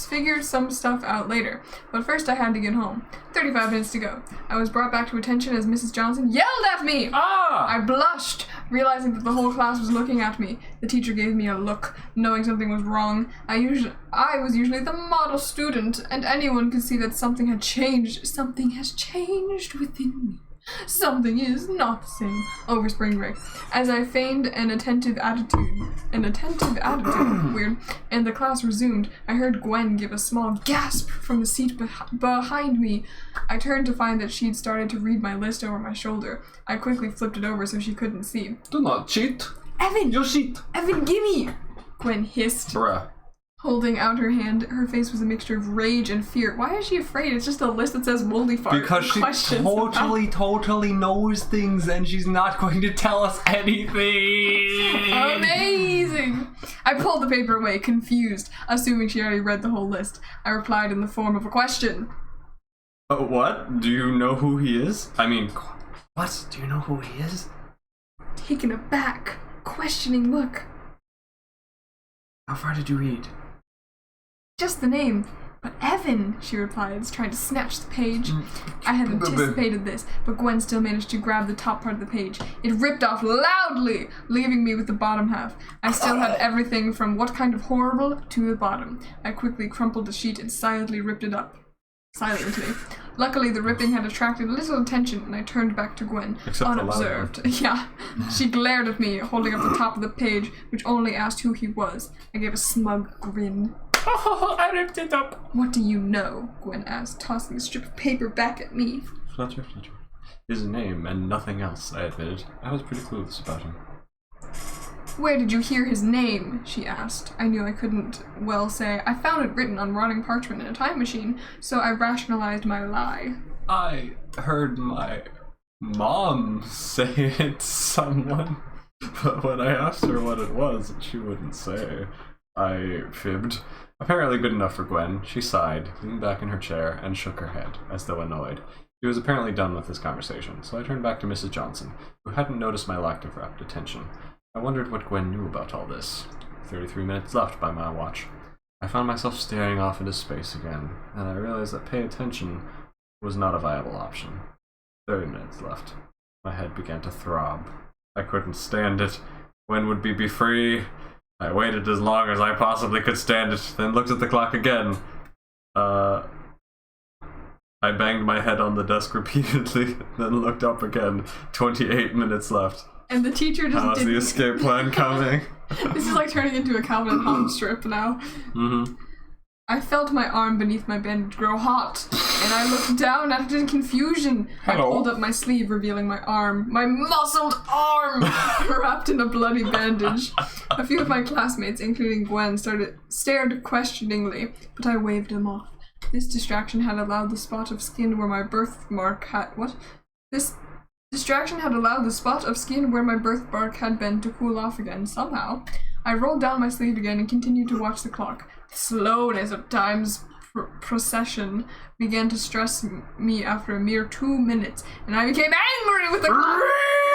figure some stuff out later. But first I had to get home. 35 minutes to go. I was brought back to attention as Mrs. Johnson yelled at me! Ah! I blushed, realizing that the whole class was looking at me. The teacher gave me a look, knowing something was wrong. I was usually the model student, and anyone could see that something had changed. Something has changed within me. Something is not the same over spring break. As I feigned an attentive attitude, weird, and the class resumed, I heard Gwen give a small gasp from the seat behind me. I turned to find that she'd started to read my list over my shoulder. I quickly flipped it over so she couldn't see. Do not cheat. Evan! You cheat. Evan, gimme! Gwen hissed. Bruh. Holding out her hand, her face was a mixture of rage and fear. Why is she afraid? It's just a list that says Moldy Fart. Because she totally knows things and she's not going to tell us anything. Amazing! I pulled the paper away, confused, assuming she already read the whole list. I replied in the form of a question. What? Do you know who he is? I mean, what? Do you know who he is? Taken aback, questioning look. How far did you read? Just the name. But Evan, she replied, trying to snatch the page. I had anticipated this, but Gwen still managed to grab the top part of the page. It ripped off loudly, leaving me with the bottom half. I still had everything from what kind of horrible to the bottom. I quickly crumpled the sheet and silently ripped it up. Silently. Luckily, the ripping had attracted little attention, and I turned back to Gwen, unobserved. Yeah. She glared at me, holding up the top of the page, which only asked who he was. I gave a smug grin. Oh, I ripped it up. What do you know? Gwen asked, tossing the strip of paper back at me. Flutter. His name and nothing else, I admitted. I was pretty clueless about him. Where did you hear his name? She asked. I knew I couldn't well say. I found it written on rotting parchment in a time machine, so I rationalized my lie. I heard my mom say it to someone, but when I asked her what it was, she wouldn't say. I fibbed. Apparently good enough for Gwen. She sighed, leaned back in her chair, and shook her head, as though annoyed. She was apparently done with this conversation, so I turned back to Mrs. Johnson, who hadn't noticed my lack of rapt attention. I wondered what Gwen knew about all this. 33 minutes left by my watch. I found myself staring off into space again, and I realized that pay attention was not a viable option. 30 minutes left. My head began to throb. I couldn't stand it. When would we be free? I waited as long as I possibly could stand it, then looked at the clock again. I banged my head on the desk repeatedly, then looked up again. 28 minutes left. And the teacher just How's the escape plan coming? This is like turning into a Calvin and Hobbes strip now. Mm-hmm. I felt my arm beneath my bandage grow hot, and I looked down at it in confusion. Hello. I pulled up my sleeve, revealing my arm. My muscled arm! Wrapped in a bloody bandage. A few of my classmates, including Gwen, stared questioningly, but I waved them off. This distraction had allowed the spot of skin where my birthmark had... What? This distraction had allowed the spot of skin where my birthmark had been to cool off again, somehow. I rolled down my sleeve again and continued to watch the clock. The slowness of time's procession began to stress me after a mere 2 minutes, and I became angry with the clock,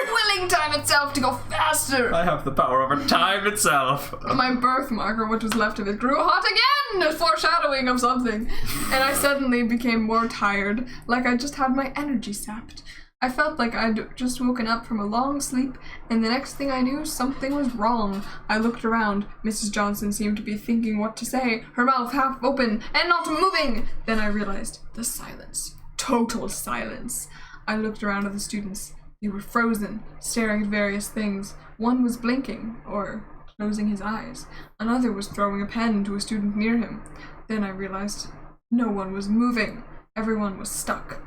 willing time itself to go faster. I have the power over time itself. My birthmark, or what was left of it, grew hot again, a foreshadowing of something, and I suddenly became more tired, like I just had my energy sapped. I felt like I'd just woken up from a long sleep, and the next thing I knew, something was wrong. I looked around. Mrs. Johnson seemed to be thinking what to say, her mouth half open and not moving. Then I realized the silence. Total silence. I looked around at the students. They were frozen, staring at various things. One was blinking, or closing his eyes. Another was throwing a pen to a student near him. Then I realized no one was moving. Everyone was stuck.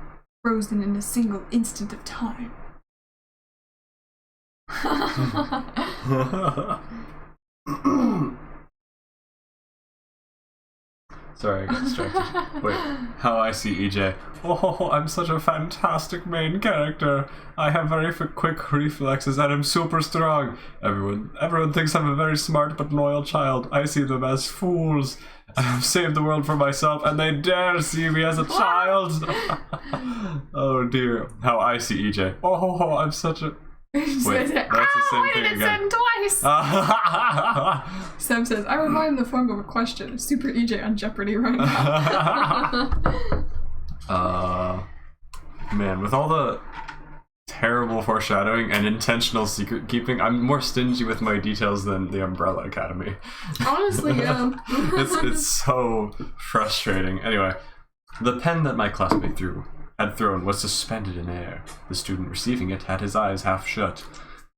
Frozen in a single instant of time. Sorry, I got distracted. Wait, how I see EJ. Oh, I'm such a fantastic main character. I have very quick reflexes and I'm super strong. Everyone thinks I'm a very smart but loyal child. I see them as fools. I have saved the world for myself and they dare see me as a child. Oh dear. How I see EJ. Oh, I'm such a... Wait, that's the same thing again. Twice. Sam says, I remind in the form of a question. Super EJ on Jeopardy right now. Man, with all the terrible foreshadowing and intentional secret keeping, I'm more stingy with my details than the Umbrella Academy. Honestly, yeah. It's so frustrating. Anyway, the pen that my classmate had thrown was suspended in air. The student receiving it had his eyes half shut.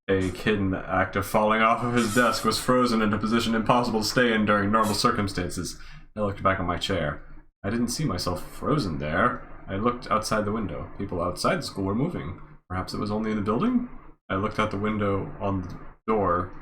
A kid in the act of falling off of his desk was frozen in a position impossible to stay in during normal circumstances. I looked back on my chair. I didn't see myself frozen there. I looked outside the window. People outside the school were moving. Perhaps it was only in the building? I looked out the window on the door,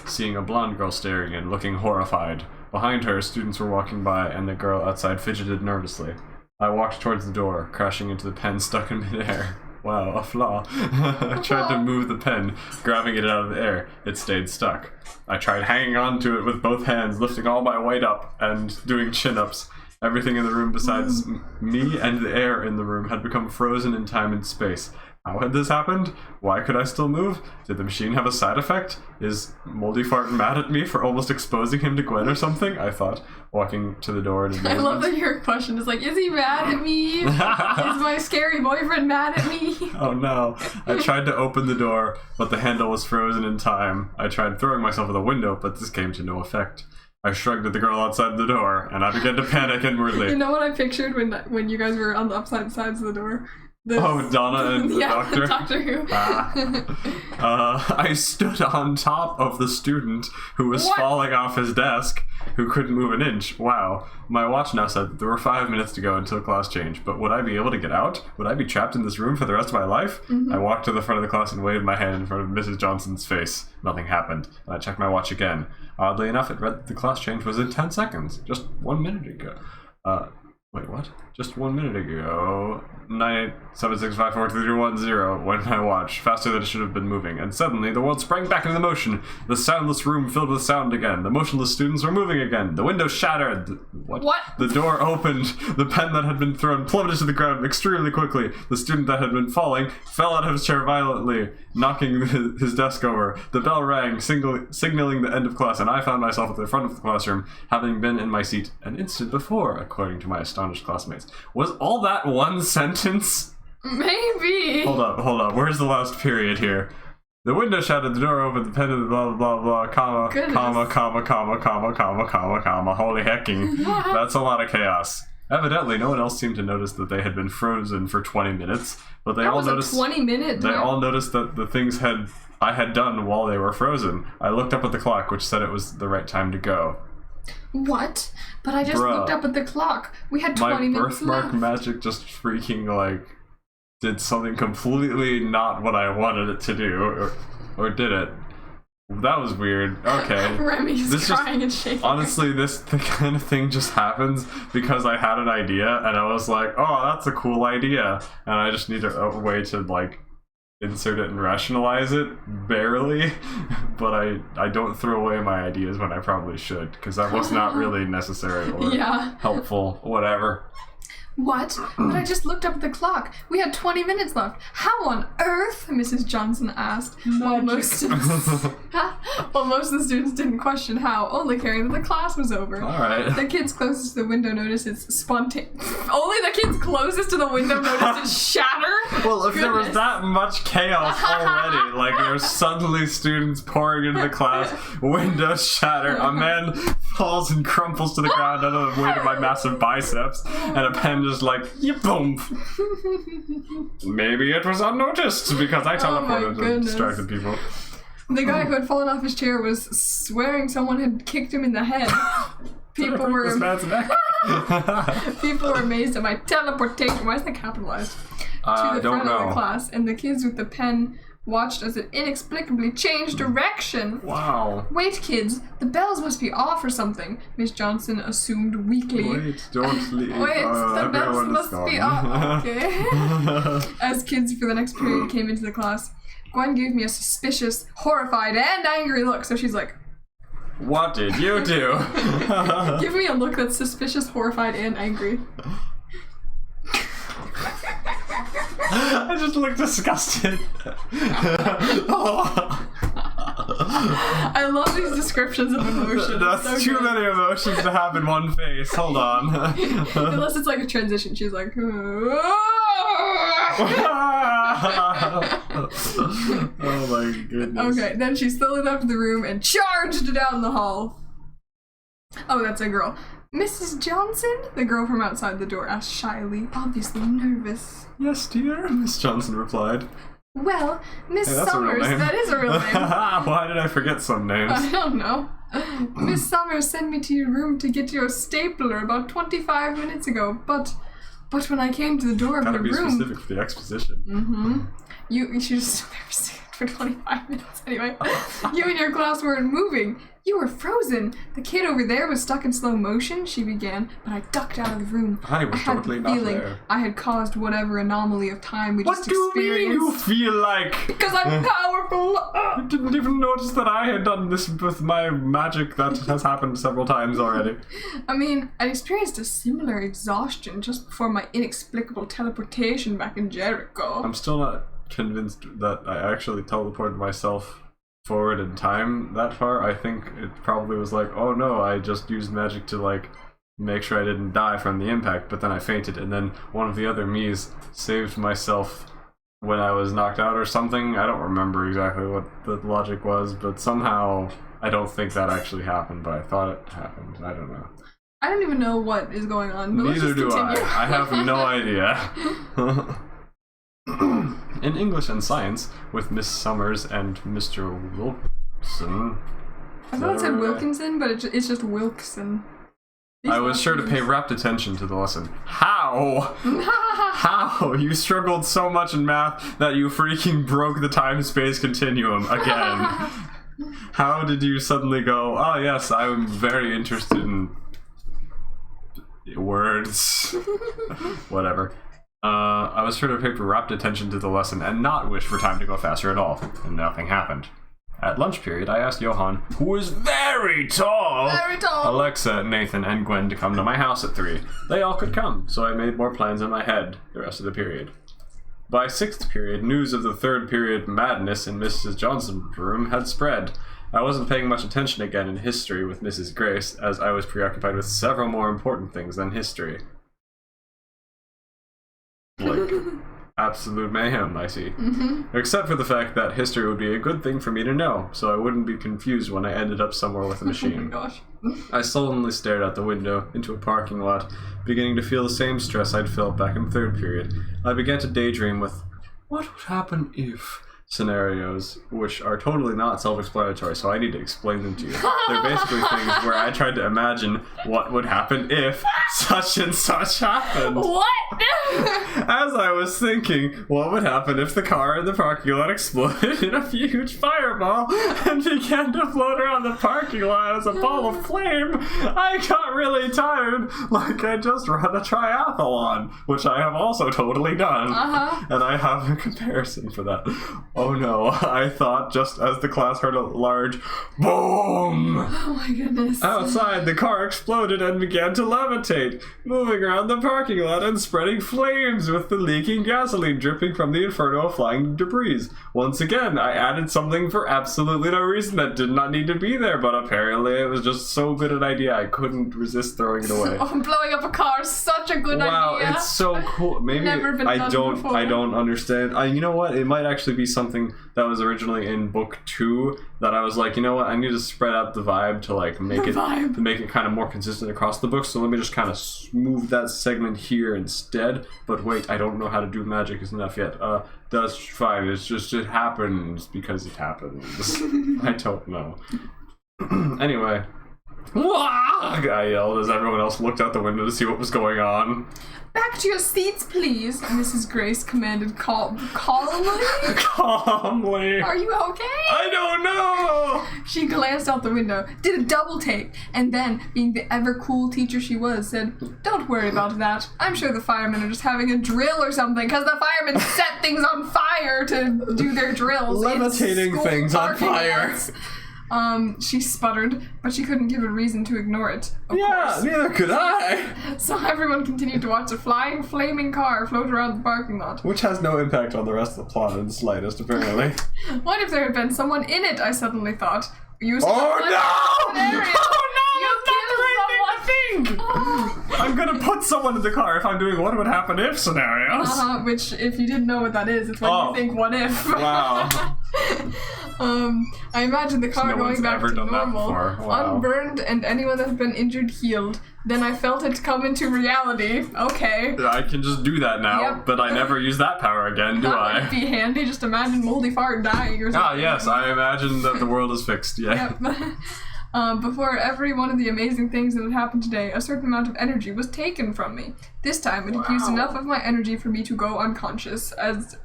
seeing a blonde girl staring in, looking horrified. Behind her, students were walking by, and the girl outside fidgeted nervously. I walked towards the door, crashing into the pen stuck in midair. Wow, a flaw. I tried to move the pen, grabbing it out of the air. It stayed stuck. I tried hanging on to it with both hands, lifting all my weight up, and doing chin-ups. Everything in the room besides me and the air in the room had become frozen in time and space. How had this happened? Why could I still move? Did the machine have a side effect? Is Moldy Fart mad at me for almost exposing him to Gwen or something? I thought, walking to the door in I love that your question is like, is he mad at me? Is my scary boyfriend mad at me? Oh no. I tried to open the door, but the handle was frozen in time. I tried throwing myself at the window, but this came to no effect. I shrugged at the girl outside the door, and I began to panic inwardly. You know what I pictured when you guys were on the upside sides of the door? Donna and the doctor? The Doctor Who. I stood on top of the student who was falling off his desk, who couldn't move an inch. Wow. My watch now said that there were 5 minutes to go until class change, but would I be able to get out? Would I be trapped in this room for the rest of my life? Mm-hmm. I walked to the front of the class and waved my hand in front of Mrs. Johnson's face. Nothing happened, and I checked my watch again. Oddly enough, it read that the class change was in 10 seconds, just 1 minute ago. Wait, what? Just 1 minute ago, 987654310 went my watch, faster than it should have been moving, and suddenly the world sprang back into motion. The soundless room filled with sound again. The motionless students were moving again. The window shattered. What? The door opened. The pen that had been thrown plummeted to the ground extremely quickly. The student that had been falling fell out of his chair violently, knocking his desk over. The bell rang, signaling the end of class, and I found myself at the front of the classroom, having been in my seat an instant before, according to my astonished classmates. Was all that one sentence? Maybe. Hold up. Where's the last period here? The window shattered, the door opened, the pen of the blah blah blah, comma, comma, holy hecking. That's a lot of chaos. Evidently, no one else seemed to notice that they had been frozen for 20 minutes, but they all noticed 20-minute. They all noticed that the things I had done while they were frozen. I looked up at the clock, which said it was the right time to go. What? But I just looked up at the clock. We had 20 minutes left. My birthmark magic just freaking, like, did something completely not what I wanted it to do. Or did it? That was weird. Okay. Remy's crying and shaking. Honestly, the kind of thing just happens because I had an idea, and I was like, oh, that's a cool idea. And I just need a way to, like, insert it and rationalize it, barely, but I don't throw away my ideas when I probably should, because that was not really necessary or helpful, whatever. What? But I just looked up at the clock. We had 20 minutes left. How on earth? Mrs. Johnson asked. While most of the students didn't question how, only caring that the class was over. Alright. The kids closest to the window noticed its Only the kids closest to the window noticed it shatter? Well, if there was that much chaos already, like there's suddenly students pouring into the class, windows shatter, a man falls and crumples to the ground under the weight of my massive biceps, and a pen just like, boom. Maybe it was unnoticed because I teleported and distracted people. The guy who had fallen off his chair was swearing someone had kicked him in the head. People were amazed at my teleportation. Why is that capitalized? To the front of the class, and the kids with the pen watched as it inexplicably changed direction. Wow. Wait, kids, the bells must be off or something, Miss Johnson assumed weakly. Wait, don't leave. Wait, the bells must be off. Okay. As kids for the next period came into the class, Gwen gave me a suspicious, horrified, and angry look, so she's like, what did you do? Give me a look that's suspicious, horrified, and angry. I just look disgusted. I love these descriptions of emotions. That's so too many emotions to have in one face. Hold on. Unless it's like a transition. She's like, oh my goodness. Okay, then she slowly left the room and charged down the hall. Oh, that's a girl. Mrs. Johnson? The girl from outside the door asked shyly, obviously nervous. Yes, dear, Miss Johnson replied. Well, Miss Summers, that is a real name. Why did I forget some names? I don't know. Miss Summers sent me to your room to get your stapler about 25 minutes ago, but when I came to the door of your room... Gotta be specific for the exposition. Mm-hmm. You should just stood there for 25 minutes anyway. You and your class weren't moving. You were frozen. The kid over there was stuck in slow motion, she began, but I ducked out of the room. I was totally not there. I had caused whatever anomaly of time we just experienced. What do you mean you feel like? Because I'm powerful! You didn't even notice that I had done this with my magic that has happened several times already. I mean, I experienced a similar exhaustion just before my inexplicable teleportation back in Jericho. I'm still not convinced that I actually teleported myself forward in time that far. I think it probably was like, oh no, I just used magic to like make sure I didn't die from the impact, but then I fainted, and then one of the other me's saved myself when I was knocked out or something. I don't remember exactly what the logic was, but somehow I don't think that actually happened, but I thought it happened. I don't know. I don't even know what is going on, but Neither let's just continue. I have no idea. In English and Science, with Miss Summers and Mr. Wilson. I thought it said Wilkinson, but it's just Wilkson. I was sure to pay rapt attention to the lesson. How? How? You struggled so much in math that you freaking broke the time-space continuum again. How did you suddenly go, oh yes, I'm very interested in Words. Whatever. I was trying to pay rapt attention to the lesson and not wish for time to go faster at all, and nothing happened. At lunch period, I asked Johan, who was very tall, Alexa, Nathan, and Gwen to come to my house at 3. They all could come, so I made more plans in my head the rest of the period. By 6th period, news of the 3rd period madness in Mrs. Johnson's room had spread. I wasn't paying much attention again in history with Mrs. Grace, as I was preoccupied with several more important things than history. Like, absolute mayhem, I see. Except for the fact that history would be a good thing for me to know, so I wouldn't be confused when I ended up somewhere with a machine. Oh my gosh. I sullenly stared out the window into a parking lot, beginning to feel the same stress I'd felt back in 3rd period. I began to daydream with what would happen if scenarios, which are totally not self-explanatory, so I need to explain them to you. They're basically things where I tried to imagine what would happen if such and such happened. What? As I was thinking, what would happen if the car in the parking lot exploded in a huge fireball and began to float around the parking lot as a ball of flame, I got really tired, like I just run a triathlon, which I have also totally done. And I have a comparison for that. Oh no, I thought just as the class heard a large boom. Oh my goodness. Outside, the car exploded and began to levitate, moving around the parking lot and spreading flames with the leaking gasoline dripping from the inferno of flying debris. Once again, I added something for absolutely no reason that did not need to be there, but apparently it was just so good an idea I couldn't resist throwing it away. Oh, blowing up a car is such a good idea. Wow, it's so cool. Maybe Never been done before. I don't understand. You know what? It might actually be something that was originally in book 2 that I was like, you know what? I need to spread out the vibe to like make it kind of more consistent across the book. So let me just kind of move that segment here instead. But wait, I don't know how to do magic enough yet. That's fine. It's just it happens because it happens. I don't know. Anyway. I yelled as everyone else looked out the window to see what was going on. Back to your seats, please, Mrs. Grace commanded calmly. Calmly. Are you okay? I don't know. She glanced out the window, did a double take, and then, being the ever-cool teacher she was, said, "Don't worry about that. I'm sure the firemen are just having a drill or something, because the firemen set things on fire to do their drills. Levitating things on fire." She sputtered, but she couldn't give a reason to ignore it. Of course. Neither could I. So everyone continued to watch a flying, flaming car float around the parking lot. Which has no impact on the rest of the plot in the slightest, apparently. What if there had been someone in it, I suddenly thought. Oh no! I'm gonna put someone in the car if I'm doing what would happen if scenarios. Which, if you didn't know what that is, it's when you think what if. Wow. I imagine the car going back to normal, unburned, and anyone that had been injured healed. Then I felt it come into reality. Okay. I can just do that now, but I never use that power again, do I? That would be handy. Just imagine Moldy Fart dying or something. Yes, I imagine that the world is fixed, yeah. Yep. Before every one of the amazing things that had happened today, a certain amount of energy was taken from me. This time, it had used enough of my energy for me to go unconscious,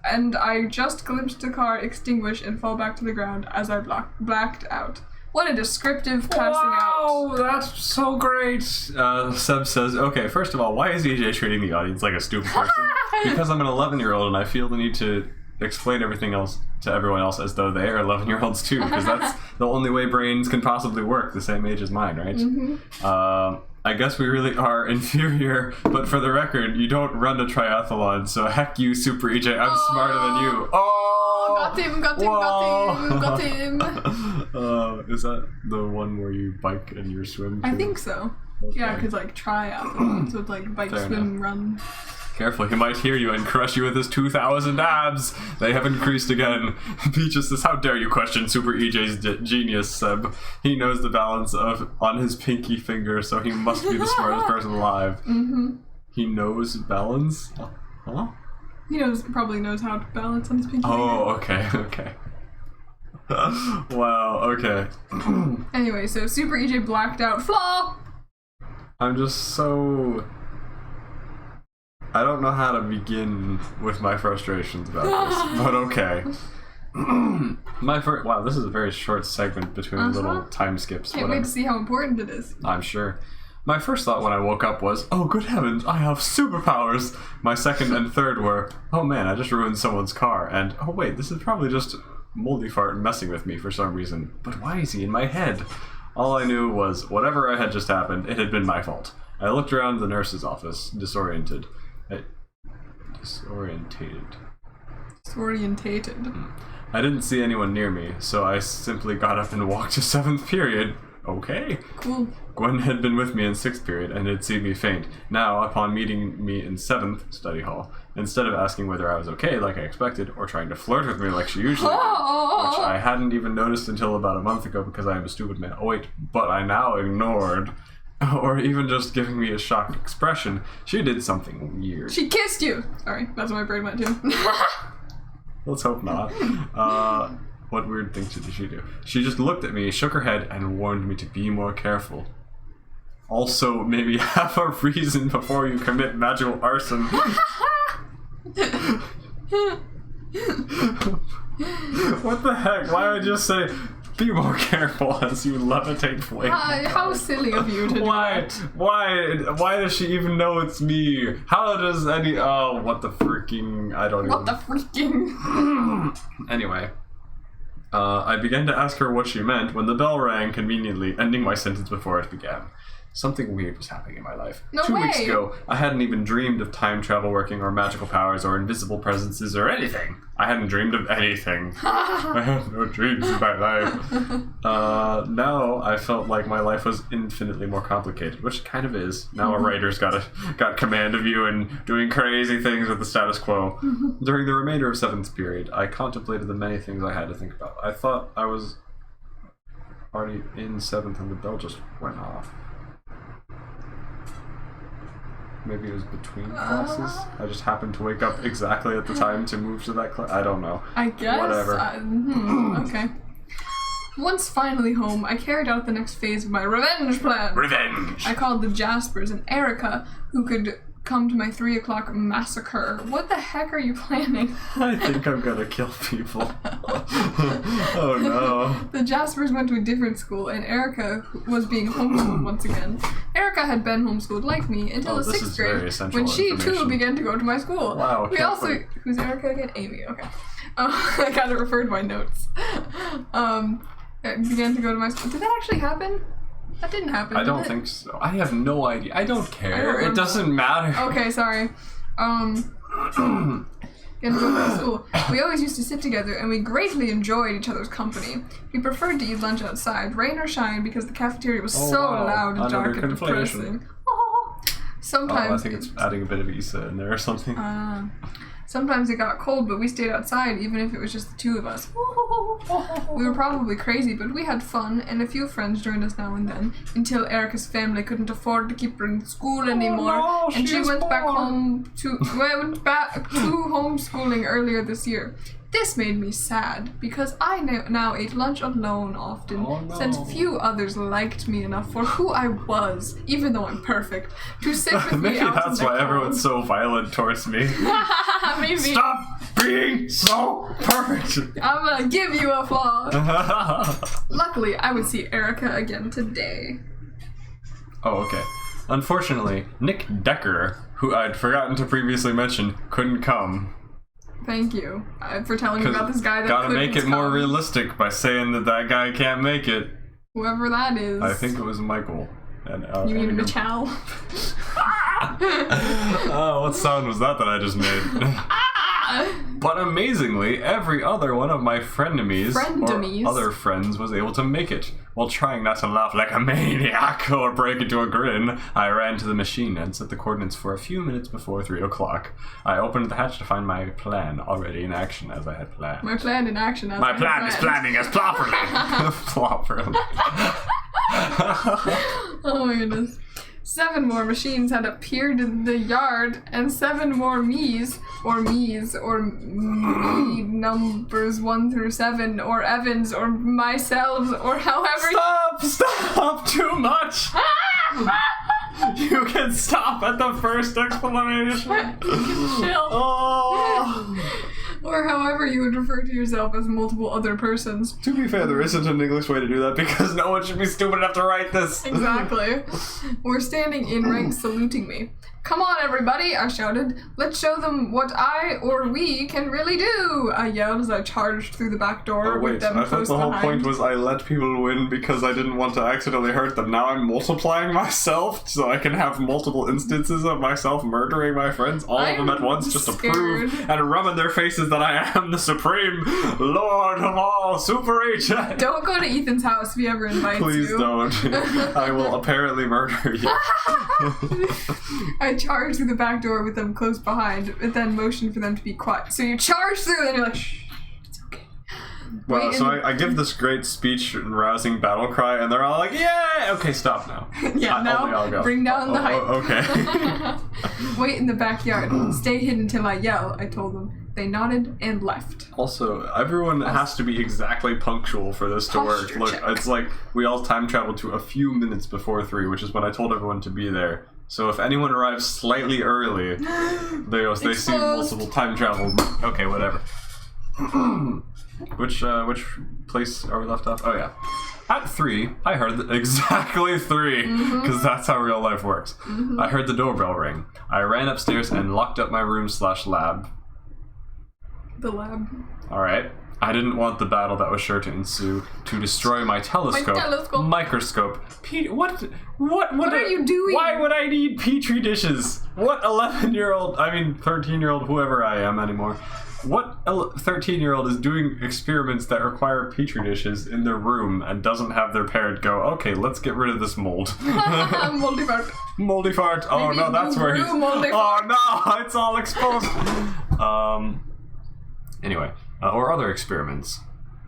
and I just glimpsed the car extinguish and fall back to the ground as I blacked out. What a descriptive passing out. Wow, that's so great. Seb says, okay, first of all, why is EJ treating the audience like a stupid person? Because I'm an 11-year-old and I feel the need to explain everything else to everyone else as though they are 11-year-olds too, because that's the only way brains can possibly work, the same age as mine, right? I guess we really are inferior, but for the record, you don't run a triathlon, so heck you, Super EJ, I'm smarter than you. Got him. Is that the one where you bike and you swim too? I think so. Okay. Yeah, because like triathlon, so it's like bike, swim, run. Careful, he might hear you and crush you with his 2,000 abs. They have increased again. Peaches says, how dare you question Super EJ's genius, Seb. He knows the balance on his pinky finger, so he must be the smartest person alive. He knows balance? Huh? He probably knows how to balance on his pinky finger. Oh, okay. Wow, okay. Anyway, so Super EJ blacked out. Flaw! I'm just so... I don't know how to begin with my frustrations about this, but okay. Wow, this is a very short segment between little time skips. Can't wait to see how important it is. I'm sure. My first thought when I woke up was, oh, good heavens, I have superpowers. My second and third were, oh man, I just ruined someone's car. And, oh wait, this is probably just Moldy Fart messing with me for some reason. But why is he in my head? All I knew was, whatever had just happened, it had been my fault. I looked around the nurse's office, disoriented. Disorientated. I didn't see anyone near me, so I simply got up and walked to 7th period. Okay. Cool. Gwen had been with me in 6th period and had seen me faint. Now, upon meeting me in 7th study hall, instead of asking whether I was okay like I expected, or trying to flirt with me like she usually did, which I hadn't even noticed until about a month ago because I am a stupid man. Oh wait, but I now ignored, or even just giving me a shocked expression, she did something weird. She kissed you! Sorry, that's what my brain went to. Let's hope not. What weird thing did she do? She just looked at me, shook her head, and warned me to be more careful. Also, maybe have a reason before you commit magical arson. What the heck? Why would I just say, be more careful as you levitate flames? How silly of you to do that. Why does she even know it's me? How does any... Oh, what the freaking... I don't What even... the freaking... Anyway. I began to ask her what she meant when the bell rang conveniently, ending my sentence before it began. Something weird was happening in my life. No 2 weeks way. ago, I hadn't even dreamed of time travel working or magical powers or invisible presences or anything. I hadn't dreamed of anything. I had no dreams in my life. Now I felt like my life was infinitely more complicated, which it kind of is. Now a writer's got command of you and doing crazy things with the status quo. During the remainder of 7th period, I contemplated the many things I had to think about. I thought I was already in 7th and the bell just went off. Maybe it was between classes. I just happened to wake up exactly at the time to move to that class. I don't know. I guess. Whatever. Okay. Once finally home, I carried out the next phase of my revenge plan. Revenge! I called the Jaspers and Erica, who could come to my 3 o'clock massacre. What the heck are you planning? I think I'm gonna kill people. Oh no. The Jaspers went to a different school, and Erica was being homeschooled once again. Erica had been homeschooled like me until the 6th grade, when she too began to go to my school. Wow. We also... Wait. Who's Erica again? Amy. Okay. I gotta refer to my notes. Began to go to my school. Did that actually happen? That didn't happen. I don't think so. I have no idea. I don't care. It doesn't matter. Okay, sorry. Gonna go to school. We always used to sit together, and we greatly enjoyed each other's company. We preferred to eat lunch outside, rain or shine, because the cafeteria was so loud and dark and depressing. Sometimes. I think it's adding a bit of Issa in there or something. Sometimes it got cold, but we stayed outside, even if it was just the two of us. We were probably crazy, but we had fun, and a few friends joined us now and then, until Erica's family couldn't afford to keep her in school anymore, and she went back to homeschooling earlier this year. This made me sad, because I now ate lunch alone often, since few others liked me enough for who I was, even though I'm perfect, to sit with me out that's why everyone's so violent towards me. Maybe. Stop being so perfect! I'm gonna give you applause. Luckily, I would see Erica again today. Oh, okay. Unfortunately, Nick Decker, who I'd forgotten to previously mention, couldn't come. Thank you for telling me about this guy that gotta couldn't make it more realistic by saying that guy can't make it. Whoever that is. I think it was Michael. And, you mean Michelle? Oh, what sound was that I just made? But amazingly, every other one of my frenemies or other friends was able to make it. While trying not to laugh like a maniac or break into a grin, I ran to the machine and set the coordinates for a few minutes before 3 o'clock. I opened the hatch to find my plan already in action as I had planned. My plan in action as My plan is planning as properly. Properly. Oh my goodness. 7 more machines had appeared in the yard, and 7 more me's, or me numbers 1 through 7, or Evans, or myself, or however. Stop! Too much! You can stop at the first explanation. Chill. Oh. Or however you would refer to yourself as multiple other persons. To be fair, there isn't an English way to do that because no one should be stupid enough to write this. Exactly. We're standing in rank saluting me. Come on, everybody, I shouted. Let's show them what I or we can really do, I yelled as I charged through the back door with them I thought close the whole behind. point was I let people win because I didn't want to accidentally hurt them. Now I'm multiplying myself so I can have multiple instances of myself murdering my friends, all of them at once, just to prove and rub in their faces that I am the supreme lord of all, Super AJ. Don't go to Ethan's house if he ever invites Please you. don't. I will apparently murder you. I charged through the back door with them close behind, but then motioned for them to be quiet. So you charge through and you're like, shh, it's okay. Well, Wait so I give this great speech and rousing battle cry, and they're all like, "Yeah, okay, stop now." Yeah, I'll now go. bring down the hype. Okay. Wait in the backyard. Stay hidden till I yell, I told them. They nodded and left. Also, everyone has to be exactly punctual for this to work. Posture Look, check. it's like we all time traveled to a few minutes before 3, which is when I told everyone to be there. So if anyone arrives slightly early, they see Exposed. multiple time travel. Okay, whatever. Which place are we left off? Oh yeah. At 3, I heard exactly 3, because that's how real life works. I heard the doorbell ring. I ran upstairs and locked up my room/lab. The lab. Alright. I didn't want the battle that was sure to ensue to destroy my telescope, microscope. What are you doing? Why would I need petri dishes? What 13-year-old, whoever I am anymore. What 13-year-old is doing experiments that require petri dishes in their room and doesn't have their parent go, okay, let's get rid of this mold. Moldy fart. Moldy fart. Oh Maybe no, that's where he's... moldy Oh fart. no, it's all exposed. Anyway, or other experiments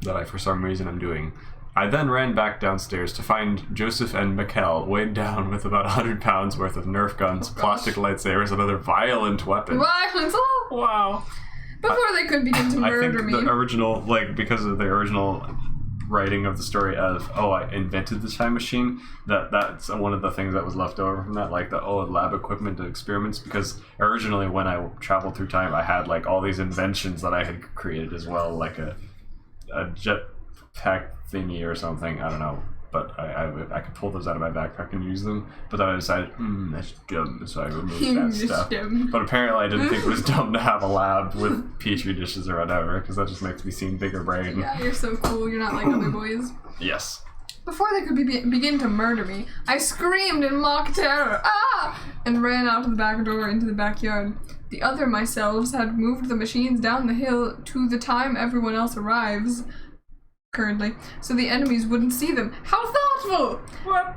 that I, for some reason, am doing. I then ran back downstairs to find Joseph and Mikkel weighed down with about 100 pounds worth of Nerf guns, plastic lightsabers, and other violent weapons. Violence. Oh, Wow. before they could begin to I murder think me. the original, because of the original writing of the story of, I invented the time machine, that's one of the things that was left over from that, lab equipment and experiments, because originally when I traveled through time, I had, all these inventions that I had created as well, like a jetpack thingy or something, I don't know, but I could pull those out of my backpack and use them, but then I decided, that's dumb, so I removed that stuff. Dumb. But apparently I didn't think it was dumb to have a lab with petri dishes or whatever, because that just makes me seem bigger brain. Yeah, you're so cool. You're not like other boys. Yes. Before they could begin to murder me, I screamed in mock terror, ah! And ran out of the back door into the backyard. The other myselves had moved the machines down the hill to the time everyone else arrives. Currently, so the enemies wouldn't see them. How thoughtful! What?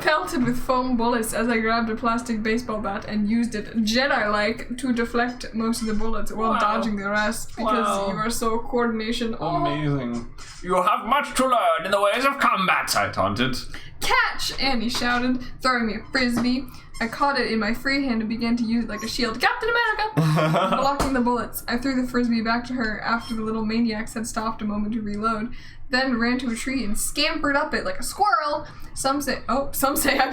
Pelted with foam bullets as I grabbed a plastic baseball bat and used it Jedi-like to deflect most of the bullets while dodging the rest because you are so coordination. Amazing. You have much to learn in the ways of combat, I taunted. Catch! Annie shouted, throwing me a frisbee. I caught it in my free hand and began to use it like a shield. Captain America! Blocking the bullets. I threw the frisbee back to her after the little maniacs had stopped a moment to reload, then ran to a tree and scampered up it like a squirrel. Some say I'm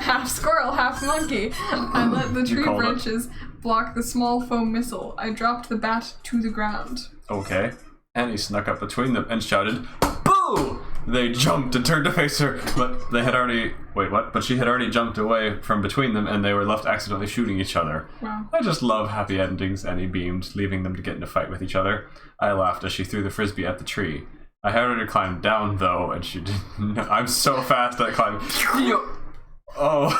half squirrel, half monkey. I let the tree branches block the small foam missile. I dropped the bat to the ground. Okay. Annie snuck up between them and shouted, "Boo!" They jumped and turned to face her, but they had already... Wait, what? But she had already jumped away from between them, and they were left accidentally shooting each other. Wow. I just love happy endings, Annie beamed, leaving them to get in a fight with each other. I laughed as she threw the frisbee at the tree. I had her to climb down, though, and she didn't... I'm so fast at climbing. Oh.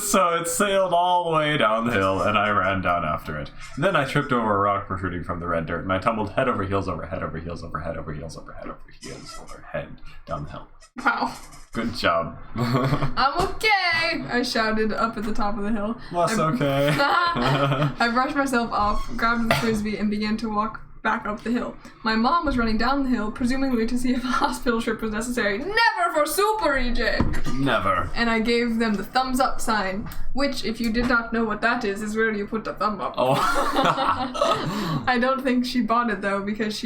So it sailed all the way down the hill, and I ran down after it. Then I tripped over a rock protruding from the red dirt, and I tumbled head over heels over head over heels over head over heels over head over heels over head down the hill. Wow. Good job. I'm okay! I shouted up at the top of the hill. That's okay. I brushed myself off, grabbed the frisbee, and began to walk back up the hill. My mom was running down the hill, presumably to see if a hospital trip was necessary. Never for Super EJ! Never. And I gave them the thumbs up sign, which, if you did not know what that is where you put the thumb up. Oh. I don't think she bought it though, because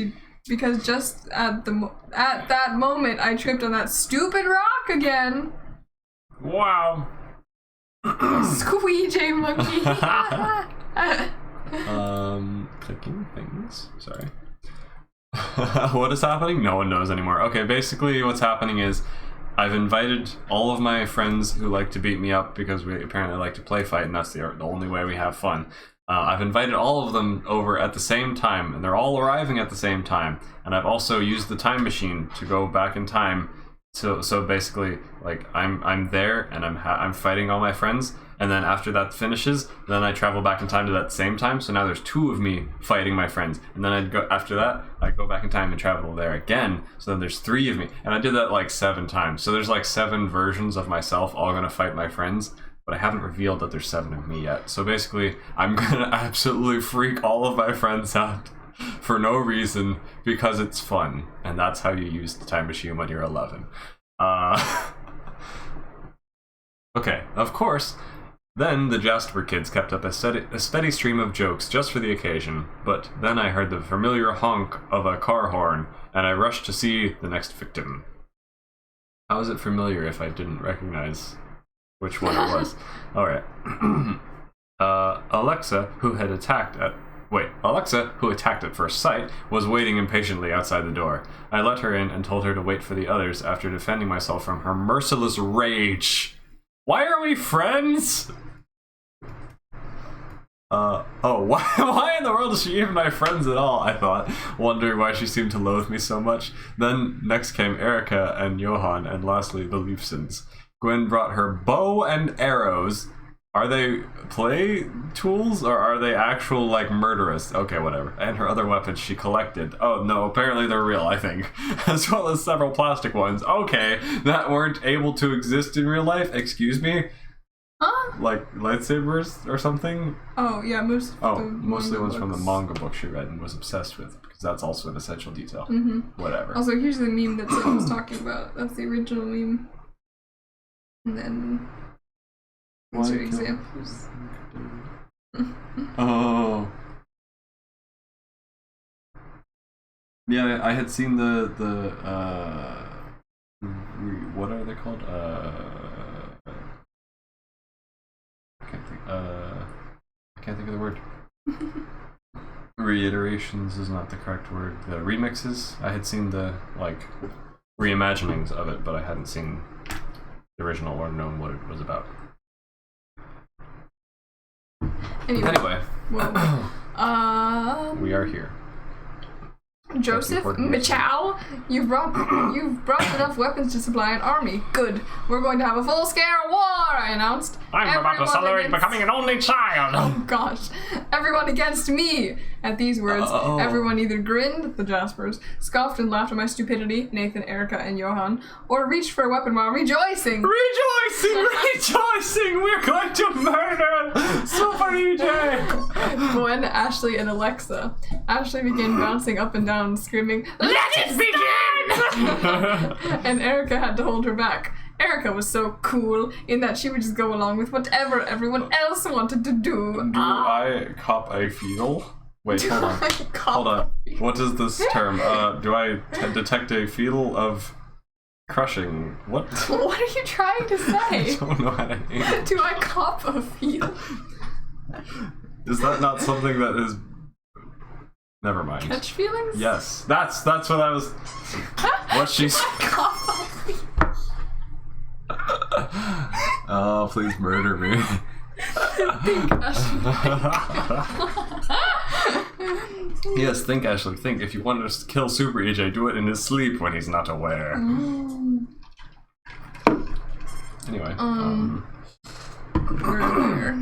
just at that moment I tripped on that stupid rock again. Wow. Squeegee monkey. Clicking things. Sorry. What is happening? No one knows anymore. Okay, basically what's happening is I've invited all of my friends who like to beat me up because we apparently like to play fight, and that's the only way we have fun. I've invited all of them over at the same time, and they're all arriving at the same time. And I've also used the time machine to go back in time. So basically, like I'm there and I'm fighting all my friends, and then after that finishes, then I travel back in time to that same time. So now there's 2 of me fighting my friends, and then after that I go back in time and travel there again. So then there's 3 of me, and I did that like 7 times. So there's like 7 versions of myself all gonna fight my friends, but I haven't revealed that there's 7 of me yet. So basically, I'm gonna absolutely freak all of my friends out for no reason because it's fun, and that's how you use the time machine when you're 11. Okay, of course. Then the Jasper kids kept up a steady stream of jokes just for the occasion, but then I heard the familiar honk of a car horn, and I rushed to see the next victim. How is it familiar if I didn't recognize which one it was? Alright. Alexa, who attacked at first sight, was waiting impatiently outside the door. I let her in and told her to wait for the others after defending myself from her merciless rage. Why are we friends? Why in the world is she even my friends at all? I thought, wondering why she seemed to loathe me so much. Then next came Erica and Johan, and lastly the Leafsons. Gwen brought her bow and arrows. Are they play tools or are they actual, like, murderous? Okay, whatever. And her other weapons she collected. Oh, no, apparently they're real, I think. As well as several plastic ones. Okay, that weren't able to exist in real life? Excuse me? Huh? Like, lightsabers or something? Oh, yeah, mostly ones from the manga book she read and was obsessed with, because that's also an essential detail. Mm-hmm. Whatever. Also, here's the meme that someone was talking about. That's the original meme. And then... these are examples. Oh. Yeah, I had seen the what are they called? I can't think of the word. Reiterations is not the correct word. The remixes. I had seen the, like, reimaginings of it, but I hadn't seen the original or known what it was about. Anyway. Well, we are here. Joseph Michow, you've brought enough weapons to supply an army. Good. We're going to have a full-scale war, I announced. I'm about to celebrate becoming an only child. Oh gosh. Everyone against me. At these words, everyone either grinned, the Jaspers, scoffed and laughed at my stupidity, Nathan, Erica, and Johan, or reached for a weapon while rejoicing. Rejoicing! We're going to murder Super EJ! Gwen, Ashley, and Alexa. Ashley began bouncing up and down, screaming, "Let it begin!" And Erica had to hold her back. Erica was so cool in that she would just go along with whatever everyone else wanted to do. Do I cop a fetal? Wait, hold on. What is this term? Do I detect a fetal of crushing? What? What are you trying to say? I don't know how to aim. Do I cop a fetal? Is that not something that is... Never mind. Catch feelings? Yes. That's what I was... What she's... Cop a fetal. Oh, please murder me. Think, Ashley. Yes, think, Ashley. Think. If you want to kill Super EJ, do it in his sleep when he's not aware. Anyway. Where?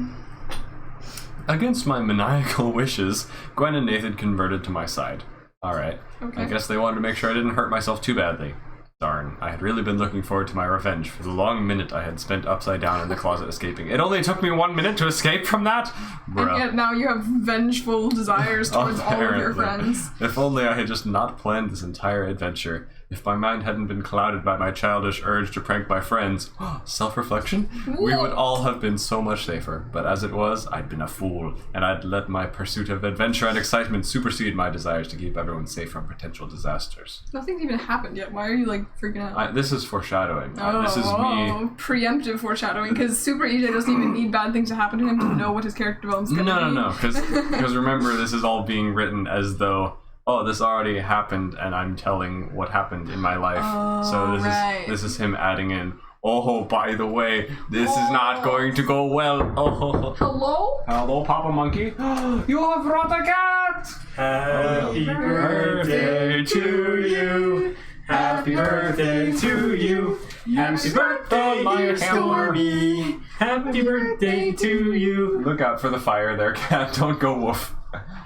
Against my maniacal wishes, Gwen and Nathan converted to my side. Alright. Okay. I guess they wanted to make sure I didn't hurt myself too badly. Darn, I had really been looking forward to my revenge for the long minute I had spent upside down in the closet escaping. It only took me 1 minute to escape from that? Bruh. And yet now you have vengeful desires towards all of your friends. If only I had just not planned this entire adventure. If my mind hadn't been clouded by my childish urge to prank my friends, self-reflection, we would all have been so much safer. But as it was, I'd been a fool, and I'd let my pursuit of adventure and excitement supersede my desires to keep everyone safe from potential disasters. Nothing's even happened yet. Why are you like freaking out? This is foreshadowing. This is me. Preemptive foreshadowing, because Super EJ doesn't even need bad things to happen to him to know what his character development's gonna be. No, because remember, this is all being written as though, this already happened, and I'm telling what happened in my life. So this is him adding in, by the way, this is not going to go well. Hello, Papa Monkey. You have brought a cat. Happy birthday to you. Happy birthday to you. Happy birthday, my Stormy. Happy birthday to you. Look out for the fire there, cat. Don't go woof.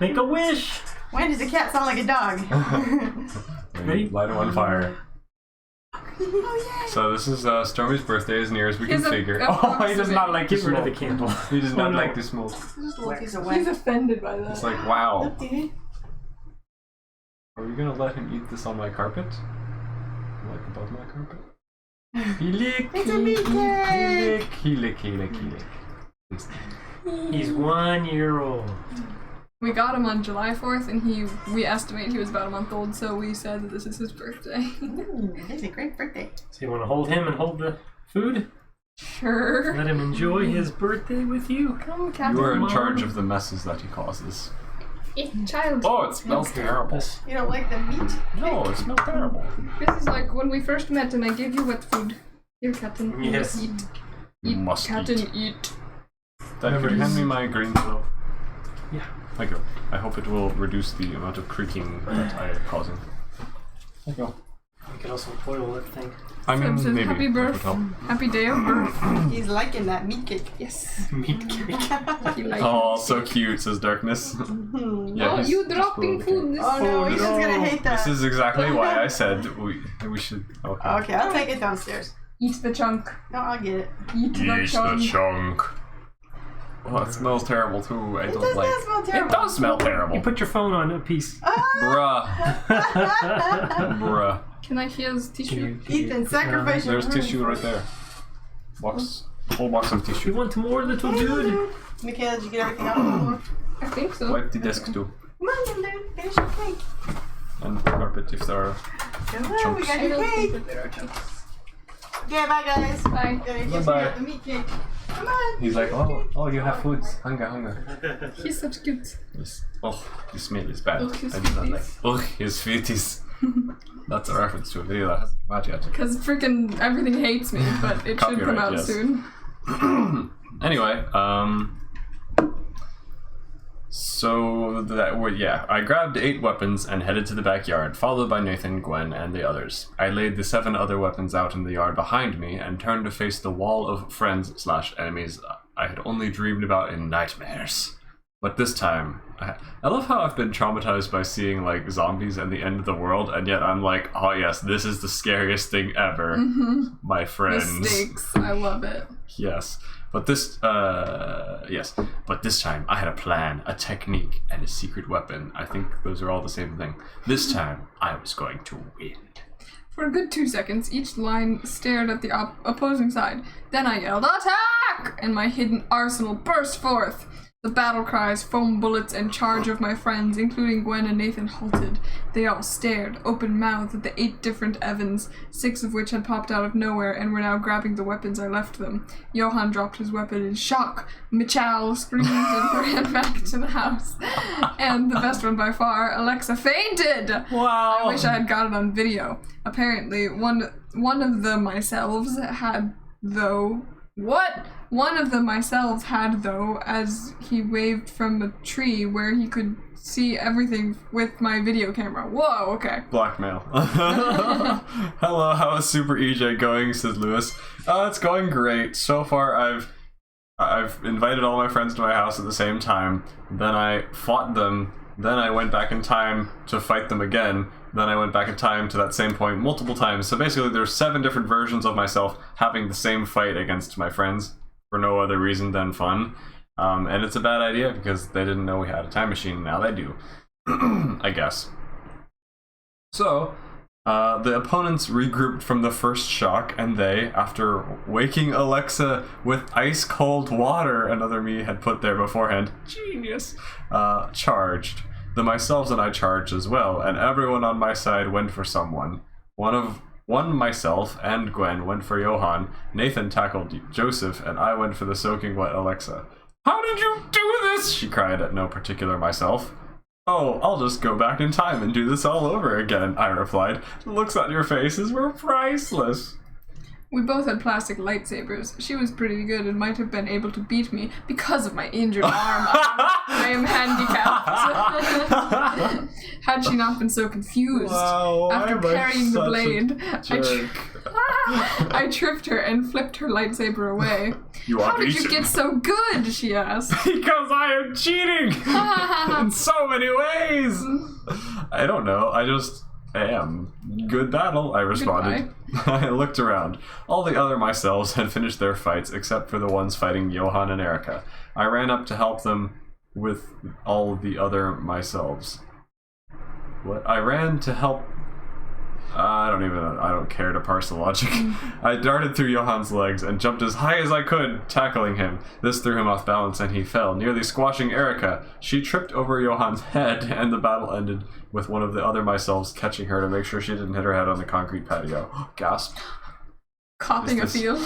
Make a wish. When does a cat sound like a dog? Ready? Light him on fire. Oh, yay. So this is Stormy's birthday, as near as we can figure. He does not like to Get rid of the smoke. candle. He does not like to smoke. Just a little piece of He's wax. offended by that. It's like, wow. Look, dude. Are we gonna let him eat this on my carpet? Like above my carpet? He lick, It's a meat cake. he lick. He's 1 year old. We got him on July 4th, and we estimate he was about a month old, so we said that this is his birthday. Ooh, it's a great birthday. So you want to hold him and hold the food? Sure. Let him enjoy his birthday with you. Come, Captain. You are in Mom. charge of the messes that he causes. Child. Oh, it smells terrible. You don't like the meat? No, it smells terrible. This is like when we first met and I gave you wet food. Here, Captain. You Yes. Eat. You Eat, must Captain, eat. eat. Dad, could you hand me my green pillow? Yeah. Thank you. I hope it will reduce the amount of creaking that I am causing. Thank you. You could also boil that thing. I mean, Says, maybe. happy that would birth. help. Happy day of birth. He's liking that meat cake. Yes. Meat cake. He likes Oh, it. so cute, says Darkness. Oh, he's you just dropping spoiled. food. This Oh no, he's just gonna hate that. This is exactly why I said we should. Okay. Okay, I'll take it downstairs. Eat the chunk. No, I'll get it. Eat the chunk. chunk. Oh, it smells terrible too. I It don't does like. not smell It terrible. does smell terrible. You put your phone on a piece. Ah! Bruh. Can I hear his tissue? Ethan, sacrifice your There's room. tissue right there. Whole box of You tissue. want more, little dude? Michaela, did you get everything out on the floor? I think so. Wipe the desk too. Come on, little dude. Finish your cake. And the carpet if there are. Come on, we Chunks. got I your don't think cake. that there are chunks. Okay, bye guys. Bye. Yes, we Bye-bye. got the meat cake. Come on. He's like, oh, you have foods. Hunger. He's such cute. Yes. Oh, the smell is bad. Ugh, his I do not like. feeties. Ugh, his feeties. That's a reference to a video that hasn't come out yet. Because freaking everything hates me, but it should come Copyright, out yes. soon. Anyway, so I grabbed 8 weapons and headed to the backyard, followed by Nathan, Gwen, and the others. I laid the 7 other weapons out in the yard behind me and turned to face the wall of friends/enemies I had only dreamed about in nightmares. But this time, I love how I've been traumatized by seeing like zombies and the end of the world, and yet I'm like, oh yes, this is the scariest thing ever, my friends. Mistakes. I love it. Yes, but this time I had a plan, a technique, and a secret weapon. I think those are all the same thing. This time I was going to win. For a good 2 seconds, each line stared at the opposing side. Then I yelled, "Attack!" and my hidden arsenal burst forth. The battle cries, foam bullets, and charge of my friends, including Gwen and Nathan, halted. They all stared, open-mouthed, at the 8 different Evans, 6 of which had popped out of nowhere and were now grabbing the weapons I left them. Johan dropped his weapon in shock. Michal screamed and ran back to the house. And the best one by far, Alexa fainted! Wow! I wish I had got it on video. Apparently, one of the myselves had, though... What? One of the myselves had, though, as he waved from a tree where he could see everything with my video camera. Whoa, okay. Blackmail. Hello, how is Super EJ going? Says Lewis. It's going great. So far, I've invited all my friends to my house at the same time. Then I fought them. Then I went back in time to fight them again. Then I went back in time to that same point multiple times. So basically there's 7 different versions of myself having the same fight against my friends for no other reason than fun. And it's a bad idea because they didn't know we had a time machine. Now they do. I guess. So, The opponents regrouped from the first shock, and they, after waking Alexa with ice-cold water another me had put there beforehand, genius, charged. The myselves and I charged as well, and everyone on my side went for someone. One myself and Gwen went for Johan, Nathan tackled Joseph, and I went for the soaking wet Alexa. How did you do this? She cried at no particular myself. Oh, I'll just go back in time and do this all over again, I replied. The looks on your faces were priceless. We both had plastic lightsabers. She was pretty good and might have been able to beat me because of my injured arm. I am handicapped. Had she not been so confused, after carrying the blade, I tripped her and flipped her lightsaber away. How did you get so good? She asked. Because I am cheating in so many ways. I don't know. I am. Good battle, I responded. I looked around. All the other myselves had finished their fights except for the ones fighting Johan and Erica. I ran up to help them with all the other myselves. What? I ran to help... I don't care to parse the logic. I darted through Johan's legs and jumped as high as I could, tackling him. This threw him off balance and he fell, nearly squashing Erica. She tripped over Johan's head and the battle ended with one of the other myselves catching her to make sure she didn't hit her head on the concrete patio. Gasp. Copping a field.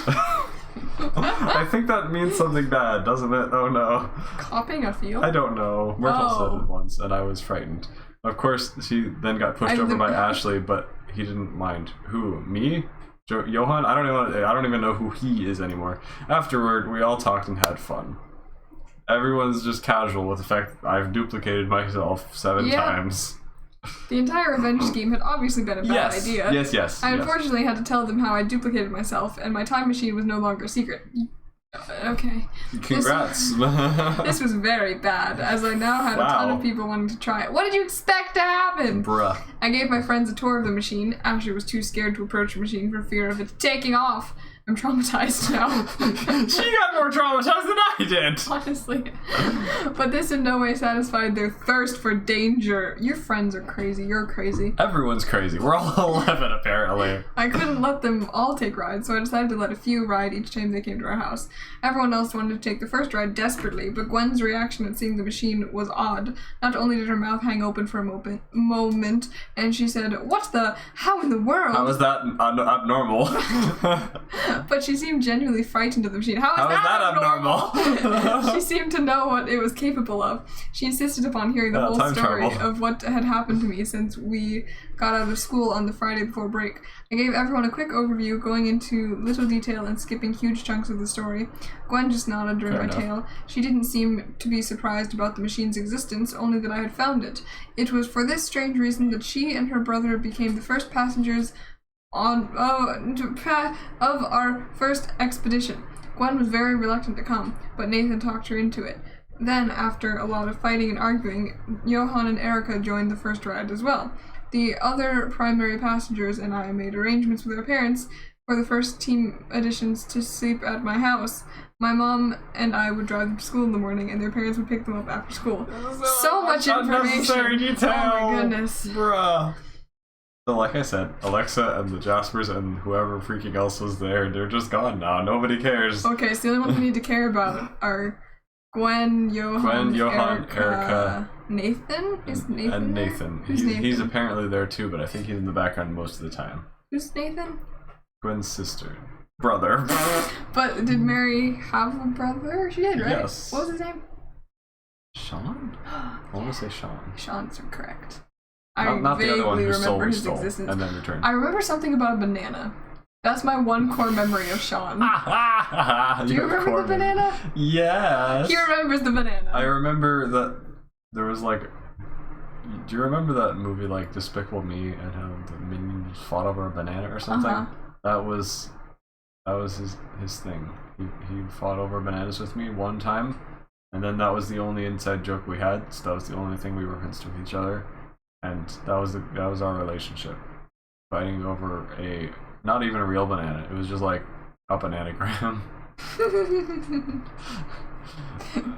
I think that means something bad, doesn't it? Oh no. Copping a field? I don't know. Myrtle said it once and I was frightened. Of course, she then got pushed over by Ashley, but he didn't mind. Who? Me? Johan? I don't even know who he is anymore. Afterward, we all talked and had fun. Everyone's just casual with the fact that I've duplicated myself 7 times. The entire revenge scheme had obviously been a bad idea. Yes. I unfortunately had to tell them how I duplicated myself, and my time machine was no longer a secret. Okay. Congrats. This was very bad, as I now had a ton of people wanting to try it. What did you expect to happen? Bruh. I gave my friends a tour of the machine. Ashley was too scared to approach the machine for fear of it taking off. I'm traumatized now. She got more traumatized than I did. Honestly. But this in no way satisfied their thirst for danger. Your friends are crazy. You're crazy. Everyone's crazy. We're all 11 apparently. I couldn't let them all take rides, so I decided to let a few ride each time they came to our house. Everyone else wanted to take the first ride desperately, but Gwen's reaction at seeing the machine was odd. Not only did her mouth hang open for a moment, and she said, "What the? How in the world?" How is that abnormal? But she seemed genuinely frightened of the machine. How is that abnormal? She seemed to know what it was capable of. She insisted upon hearing the whole story of what had happened to me since we got out of school on the Friday before break. I gave everyone a quick overview, going into little detail and skipping huge chunks of the story. Gwen just nodded during my tale. She didn't seem to be surprised about the machine's existence, only that I had found it. It was for this strange reason that she and her brother became the first passengers of our first expedition. Gwen was very reluctant to come, but Nathan talked her into it. Then, after a lot of fighting and arguing, Johan and Erica joined the first ride as well. The other primary passengers and I made arrangements with their parents for the first team additions to sleep at my house. My mom and I would drive them to school in the morning, and their parents would pick them up after school. So much information! Detail. Oh my goodness. Bruh. So like I said, Alexa and the Jaspers and whoever freaking else was there, they're just gone now. Nobody cares. Okay, so the only ones we need to care about are Gwen, Johan, Erica. Nathan? Is Nathan And there? Nathan. Who's Nathan? He's apparently there too, but I think he's in the background most of the time. Who's Nathan? Gwen's sister. Brother. But did Mary have a brother? She did, right? Yes. What was his name? Sean? I want to say Sean. Sean's correct. Not the other one whose soul remember we his stole existence. and then returned. I remember something about a banana. That's my one core memory of Sean. Do you remember the banana? Yes. He remembers the banana. I remember that there was like... Do you remember that movie like Despicable Me and how the minions fought over a banana or something? That was his thing. He fought over bananas with me one time, and then that was the only inside joke we had, so that was the only thing we referenced with each other. And that was our relationship. Fighting over not even a real banana. It was just like a bananagram.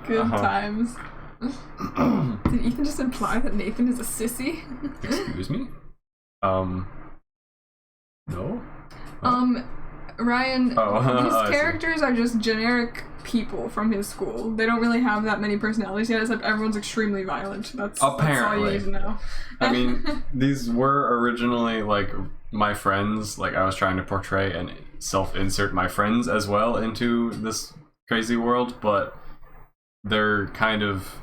Good times. Did Ethan just imply that Nathan is a sissy? Excuse me? No? Ryan, Oh, these I see. characters are just generic people from his school. They don't really have that many personalities yet, except everyone's extremely violent. That's all you need to know. I mean, these were originally, like, my friends. Like, I was trying to portray and self-insert my friends as well into this crazy world, but they're kind of,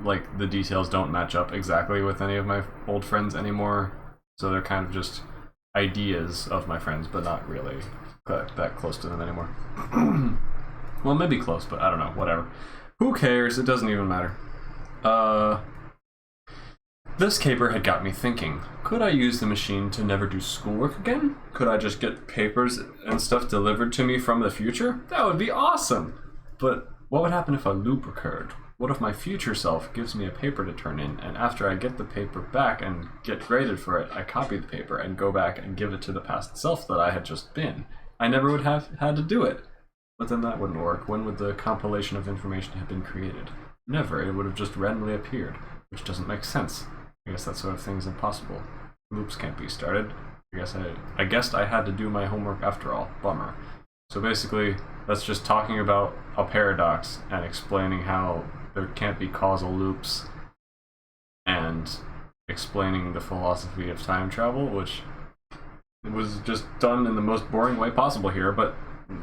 like, the details don't match up exactly with any of my old friends anymore. So they're kind of just ideas of my friends, but not really that close to them anymore. Well, maybe close, but I don't know, whatever. Who cares? It doesn't even matter. This caper had got me thinking, could I use the machine to never do schoolwork again? Could I just get papers and stuff delivered to me from the future? That would be awesome! But what would happen if a loop occurred? What if my future self gives me a paper to turn in, and after I get the paper back and get graded for it, I copy the paper and go back and give it to the past self that I had just been? I never would have had to do it. But then that wouldn't work. When would the compilation of information have been created? Never. It would have just randomly appeared, which doesn't make sense. I guess that sort of thing is impossible. Loops can't be started. I guessed I had to do my homework after all. Bummer. So basically, that's just talking about a paradox and explaining how there can't be causal loops and explaining the philosophy of time travel, which was just done in the most boring way possible here, but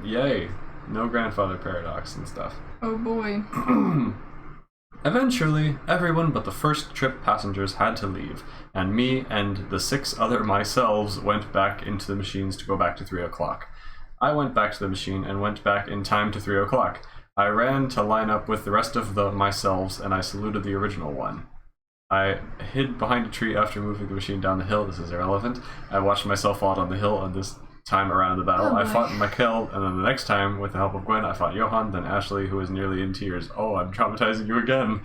yay. No grandfather paradox and stuff. Oh boy. Eventually, everyone but the first trip passengers had to leave, and me and the 6 other myselves went back into the machines to go back to 3 o'clock. I went back to the machine and went back in time to 3 o'clock. I ran to line up with the rest of the myselves, and I saluted the original one. I hid behind a tree after moving the machine down the hill. This is irrelevant. I watched myself fall down the hill, and this time around the battle, I fought Mikkel, and then the next time, with the help of Gwen, I fought Johan, then Ashley, who was nearly in tears. Oh, I'm traumatizing you again.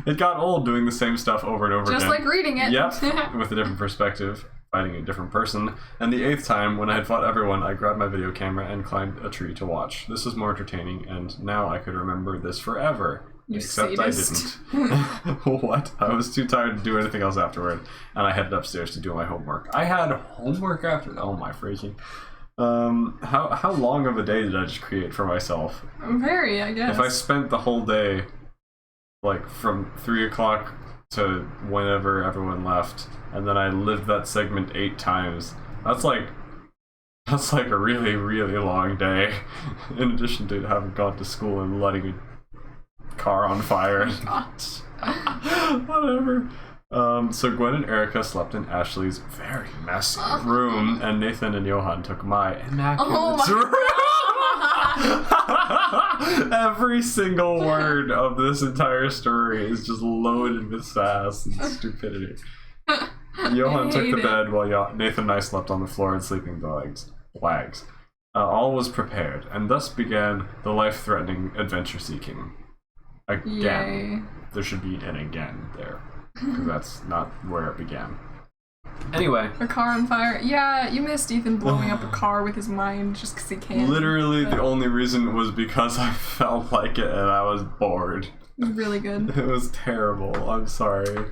It got old doing the same stuff over and over again. Just like reading it. Yep, with a different perspective, fighting a different person. And the 8th time, when I had fought everyone, I grabbed my video camera and climbed a tree to watch. This was more entertaining, and now I could remember this forever. You Except sadist. I didn't. What? I was too tired to do anything else afterward, and I headed upstairs to do my homework. I had homework after. Oh my freaking! How long of a day did I just create for myself? Very, I guess. If I spent the whole day, like from 3 o'clock to whenever everyone left, and then I lived that segment 8 times, that's like a really, really long day. In addition to having gone to school and letting a car on fire. Whatever. So Gwen and Erica slept in Ashley's very messy room, and Nathan and Johan took my immaculate room. Every single word of this entire story is just loaded with sass and stupidity. Johan took the bed while Nathan and I slept on the floor in sleeping bags. All was prepared, and thus began the life-threatening adventure-seeking. Again. Yay. There should be an again there, because that's not where it began. Anyway. A car on fire. Yeah, you missed Ethan blowing up a car with his mind just because he can. Literally, the only reason was because I felt like it and I was bored. It was really good. It was terrible. I'm sorry.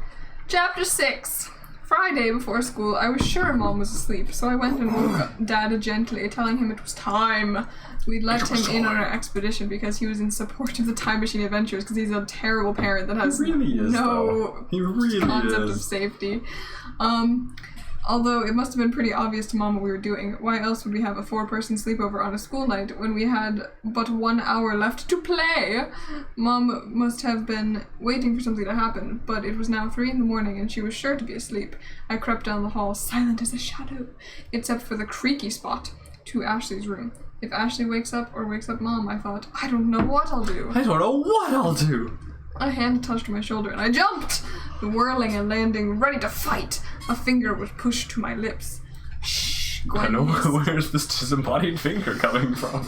Chapter 6. Friday before school, I was sure Mom was asleep, so I went and woke up Dad gently, telling him it was time. We'd let him in on our expedition because he was in support of the Time Machine Adventures, because he's a terrible parent that has He really is, no He really concept is. of safety. Although it must have been pretty obvious to Mom what we were doing. Why else would we have a 4-person sleepover on a school night when we had but 1 hour left to play? Mom must have been waiting for something to happen, but it was now 3 a.m. and she was sure to be asleep. I crept down the hall, silent as a shadow, except for the creaky spot, to Ashley's room. If Ashley wakes up or wakes up Mom, I thought, I don't know what I'll do. I don't know what I'll do. A hand touched my shoulder and I jumped, whirling and landing, ready to fight. A finger was pushed to my lips. Shh, Gwen. I know where's this disembodied finger coming from.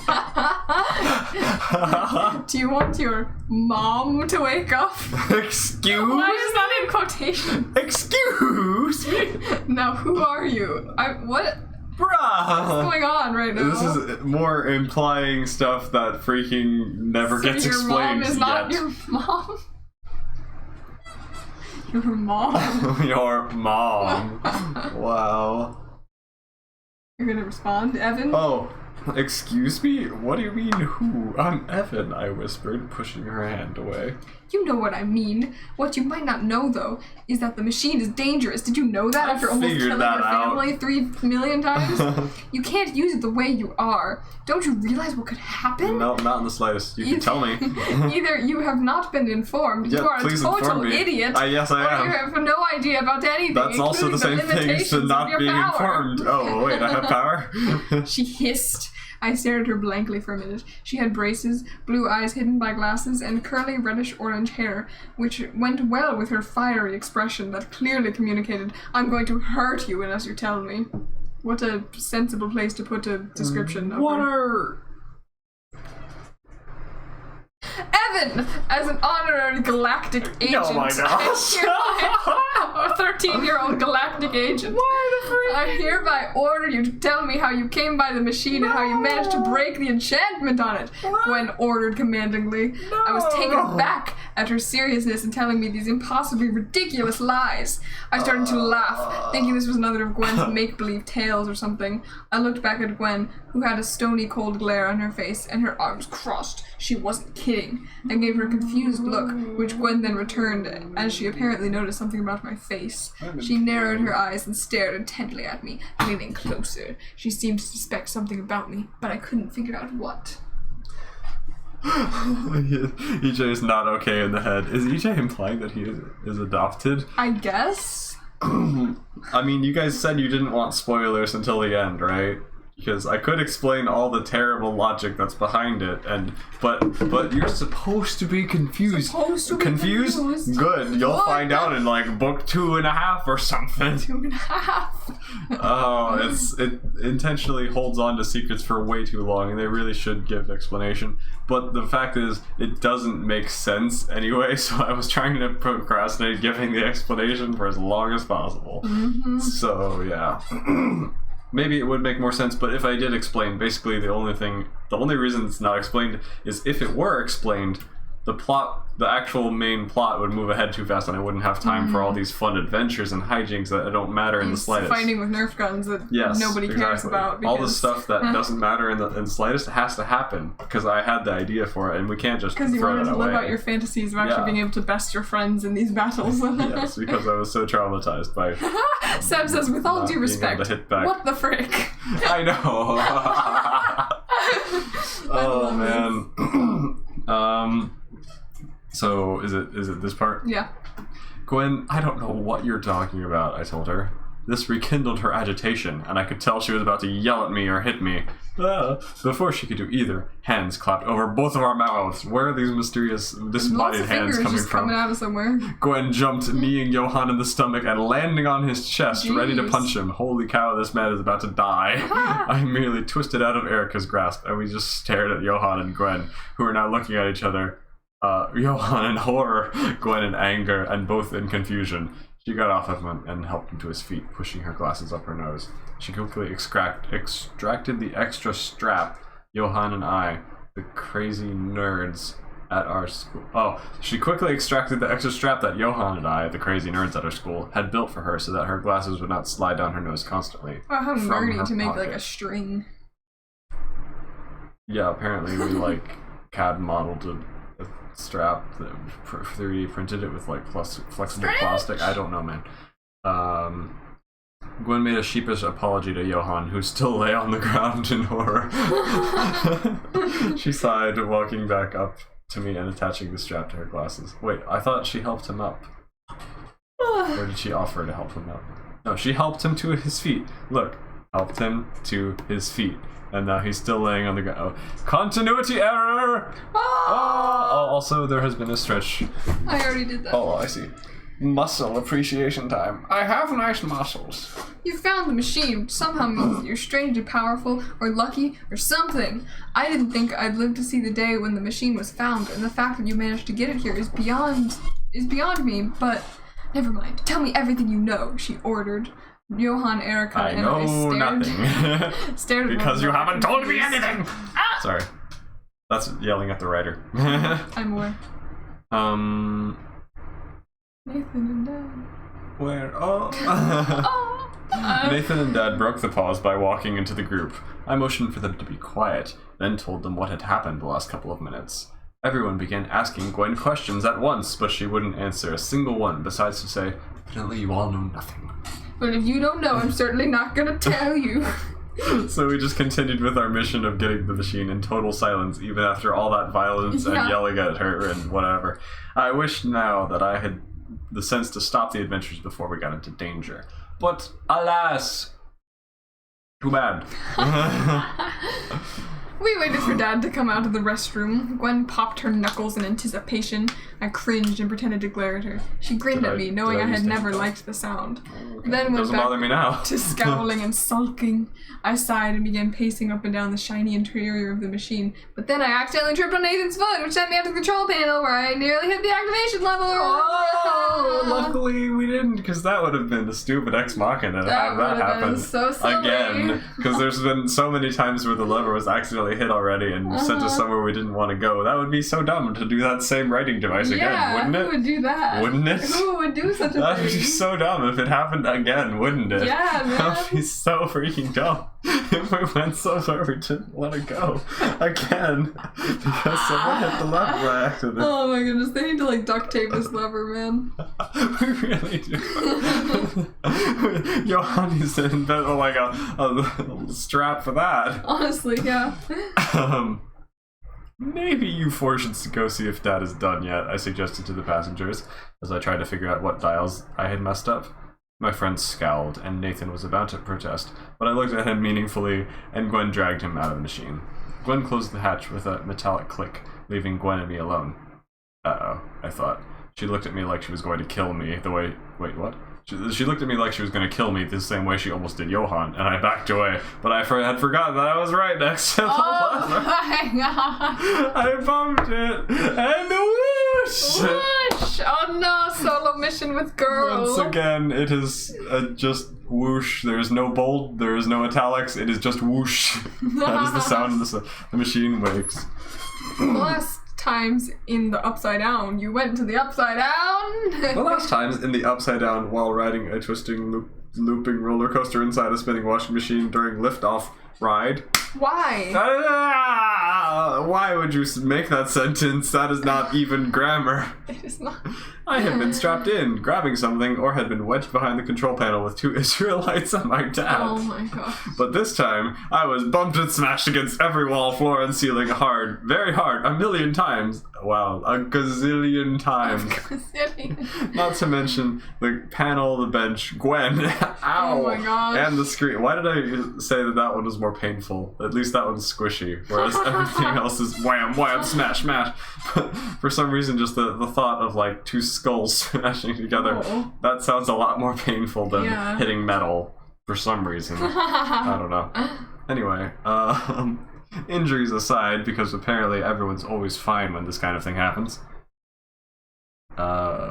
Do you want your mom to wake up? Excuse Why is that in quotation? Excuse me? Now, who are you? What? Bruh! What's going on right now? This is more implying stuff that freaking never gets your explained mom is yet. not your mom? Your mom? Your mom. Wow. You're gonna respond, Evan? Oh, excuse me? What do you mean, who? I'm Evan, I whispered, pushing her hand away. You know what I mean. What you might not know, though, is that the machine is dangerous. Did you know that I after almost figured killing that your out. family 3 million times? You can't use it the way you are. Don't you realize what could happen? No, not in the slightest. You can tell me. Either you have not been informed, Yeah, you are a please total inform me. idiot, Yes, I or am. you have no idea about anything. That's also the same including thing as to limitations of not your being power. informed. Oh, wait, I have power? She hissed. I stared at her blankly for a minute. She had braces, blue eyes hidden by glasses, and curly reddish-orange hair, which went well with her fiery expression that clearly communicated, "I'm going to hurt you unless you tell me." What a sensible place to put a description of What her. are... Evan, as an honorary galactic agent. Oh my gosh. A 13-year-old galactic agent. I hereby order you to tell me how you came by the machine and how you managed to break the enchantment on it, Gwen ordered commandingly. I was taken aback at her seriousness in telling me these impossibly ridiculous lies. I started to laugh, thinking this was another of Gwen's make-believe tales or something. I looked back at Gwen, who had a stony cold glare on her face and her arms crossed. She wasn't kidding. I gave her a confused look, which Gwen then returned as she apparently noticed something about my face. She narrowed her eyes and stared intently at me, leaning closer. She seemed to suspect something about me, but I couldn't figure out what. EJ is not okay in the head. Is EJ implying that he is adopted? I guess? I mean, you guys said you didn't want spoilers until the end, right? Because I could explain all the terrible logic that's behind it, but you're supposed to be confused. Confused? Good. You'll What? find out in like book 2.5 or something. 2.5. Oh, it intentionally holds on to secrets for way too long, and they really should give explanation. But the fact is, it doesn't make sense anyway. So I was trying to procrastinate giving the explanation for as long as possible. Mm-hmm. So yeah. Maybe it would make more sense, but if I did explain, basically the only reason it's not explained is if it were explained, the actual main plot would move ahead too fast and I wouldn't have time for all these fun adventures and hijinks that don't matter in the slightest. Fighting with Nerf guns that nobody cares about. All the because- stuff that doesn't matter in the slightest has to happen because I had the idea for it and we can't just throw Because you wanted that to away. live out your fantasies of actually being able to best your friends in these battles. Yes, because I was so traumatized by Sam says, with all not due being respect, able to hit back. what the frick? I know. Oh man. So is it this part? Yeah. Gwen, I don't know what you're talking about, I told her. This rekindled her agitation, and I could tell she was about to yell at me or hit me. Before she could do either, hands clapped over both of our mouths. Where are these mysterious, Lots disembodied of hands fingers coming just from? coming out of somewhere. Gwen jumped, kneeing Johann in the stomach and landing on his chest, ready to Jeez. punch him. Holy cow, this man is about to die. I merely twisted out of Erica's grasp, and we just stared at Johann and Gwen, who were now looking at each other. Johann in horror, Gwen in anger, and both in confusion. She got off of him and helped him to his feet, pushing her glasses up her nose. She quickly extracted the extra strap Johann and I, the crazy nerds at our school. Oh, she quickly extracted the extra strap that Johann and I, the crazy nerds at our school, had built for her so that her glasses would not slide down her nose constantly. Wow, how from nerdy her to make pocket. like a string. Yeah, apparently we like CAD modeled a strap that 3D printed it with like flexible plastic. I don't know, man. Gwen made a sheepish apology to Johann, who still lay on the ground in horror. She sighed, walking back up to me and attaching the strap to her glasses. Wait, I thought she helped him up. Or did she offer to help him up? No, she helped him to his feet. Look, helped him to his feet. And now he's still laying on the ground. Oh, continuity error! Oh, also, there has been a stretch. I already did that. Oh, I see. Muscle appreciation time. I have nice muscles. You found the machine, which somehow means that you're strangely powerful, or lucky, or something. I didn't think I'd live to see the day when the machine was found, and the fact that you managed to get it here is beyond me, but never mind. Tell me everything you know, she ordered. Johann, Erica, I and know I stared. nothing. Stared at Because one you another, haven't told me confused. anything! Sorry. That's yelling at the writer. I'm aware. Nathan and Dan. Where? Oh. Oh! Nathan and Dad broke the pause by walking into the group. I motioned for them to be quiet, then told them what had happened the last couple of minutes. Everyone began asking Gwen questions at once, but she wouldn't answer a single one, besides to say, "Evidently you all know nothing." But if you don't know, I'm certainly not gonna tell you. So we just continued with our mission of getting the machine in total silence, even after all that violence and yelling at her and whatever. I wish now that I had the sense to stop the adventures before we got into danger. But alas, too bad. We waited for Dad to come out of the restroom. Gwen popped her knuckles in anticipation. I cringed and pretended to glare at her. She grinned at me, knowing I had never liked the sound. Okay. Then went Doesn't back bother me now. to scowling and sulking. I sighed and began pacing up and down the shiny interior of the machine. But then I accidentally tripped on Nathan's foot, which sent me up to the control panel where I nearly hit the activation level. Oh, luckily we didn't, because that would have been a stupid ex machina to have that happen so silly. again. Because there's been so many times where the lever was accidentally hit already and sent us somewhere we didn't want to go. That would be so dumb to do that same writing device again, wouldn't it? Who would do that? Wouldn't it? Who would do such a That would thing? be so dumb if it happened again, wouldn't it? Yeah, man. That would be so freaking dumb if we went somewhere we didn't want to go again because someone hit the lever by accident. Oh my goodness, they need to like duct tape this lever, man. We really do. Johan needs to invent like a strap for that. Honestly, yeah. Maybe you four should go see if Dad is done yet, I suggested to the passengers, as I tried to figure out what dials I had messed up. My friend scowled, and Nathan was about to protest, but I looked at him meaningfully, and Gwen dragged him out of the machine. Gwen closed the hatch with a metallic click, leaving Gwen and me alone. Uh-oh, I thought. She looked at me like she was going to kill me, the way... Wait, what? She looked at me like she was going to kill me the same way she almost did Johan, and I backed away. But I had forgotten that I was right next to the lever. My god. I bumped it, and whoosh! Whoosh! Oh no, solo mission with girls. Once again, it is just whoosh. There is no bold, there is no italics, it is just whoosh. That is the sound the machine makes. The last times in the Upside Down, you went to the Upside Down. The last times in the Upside Down while riding a twisting, looping roller coaster inside a spinning washing machine during liftoff ride. Why? Why would you make that sentence? That is not even grammar. It is not. I had been strapped in, grabbing something, or had been wedged behind the control panel with two Israelites on my dad. Oh my god. But this time, I was bumped and smashed against every wall, floor, and ceiling hard. Very hard. 1,000,000 times. Wow. A gazillion times. Not to mention the panel, the bench, Gwen. Ow. Oh my gosh. And the screen. Why did I say that one was more painful? At least that one's squishy, whereas everything else is wham, wham, smash, smash. For some reason, just the thought of like two skulls smashing together, that sounds a lot more painful than hitting metal for some reason. I don't know. Anyway, injuries aside, because apparently everyone's always fine when this kind of thing happens.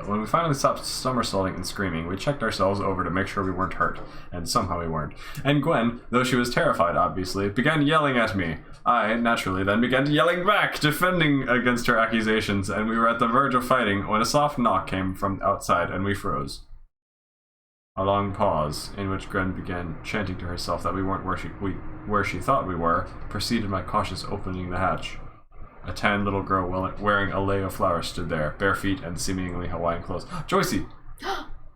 When we finally stopped somersaulting and screaming, we checked ourselves over to make sure we weren't hurt, and somehow we weren't. And Gwen, though she was terrified obviously, began yelling at me. I, naturally, then began yelling back, defending against her accusations, and we were at the verge of fighting when a soft knock came from outside and we froze. A long pause, in which Gwen began chanting to herself that we weren't where she thought we were, preceded my cautious opening the hatch. A tan little girl wearing a lei of flowers stood there, bare feet and seemingly Hawaiian clothes. Joycey!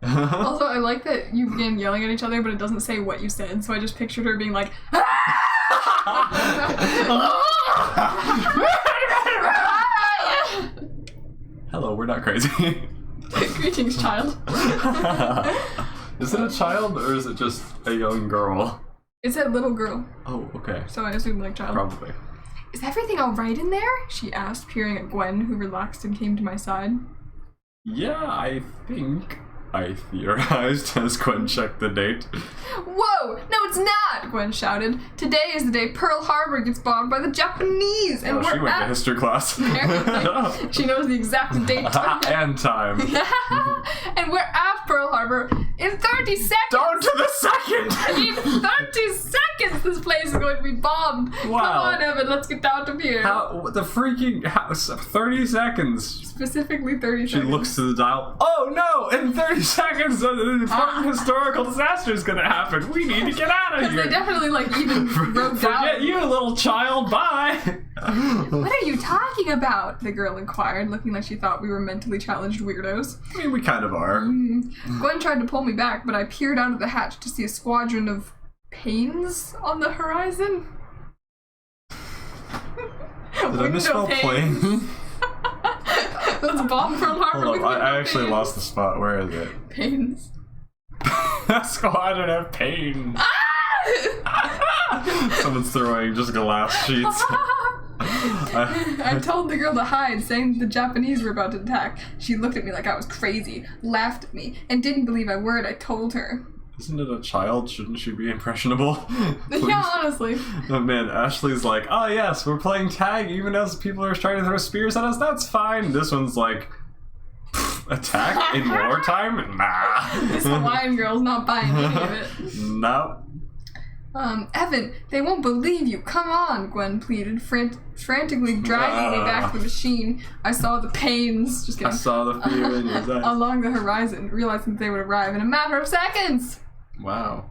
Also, I like that you began yelling at each other, but it doesn't say what you said, so I just pictured her being like, Hello, we're not crazy. Greetings, child. Is it a child or is it just a young girl? It said little girl, Oh, okay. so I assumed like child. Probably. Is everything alright in there? She asked, peering at Gwen, who relaxed and came to my side. Yeah, I think, I theorized as Gwen checked the date. Whoa! No, it's not! Gwen shouted. Today is the day Pearl Harbor gets bombed by the Japanese, and Oh, she went to history class. Apparently, she knows the exact date. And time. And we're at Pearl Harbor in 30 seconds! Down to the second! In 30 seconds! This place is going to be bombed. Wow. Come on, Evan, let's get out of here. How the freaking house? 30 seconds. Specifically 30 She seconds. looks to the dial. Oh no! In 30 seconds, an important historical disaster is gonna happen. We need to get out of Because here. they definitely, like, even wrote down. Forget you, little child. Bye. What are you talking about? The girl inquired, looking like she thought we were mentally challenged weirdos. I mean, we kind of are. Gwen tried to pull me back, but I peered out of the hatch to see a squadron of panes on the horizon. Did I misspell plane? That's bomb Pearl Harbor. Hold with on, I window actually panes. lost the spot. Where is it? Panes. Squadron of pain. Ah! Someone's throwing just glass sheets. I told the girl to hide, saying the Japanese were about to attack. She looked at me like I was crazy, laughed at me, and didn't believe a word I told her. Isn't it a child? Shouldn't she be impressionable? Yeah, honestly. Oh man, Ashley's like, oh yes, we're playing tag even as people are trying to throw spears at us, that's fine. This one's like, attack in wartime? Nah. This Hawaiian girl's not buying any of it. Nope. Evan, they won't believe you. Come on, Gwen pleaded, frantically dragging me back to the machine. I saw the pains, just I kidding, saw the fear in your eyes. along the horizon, realizing they would arrive in a matter of seconds. Wow.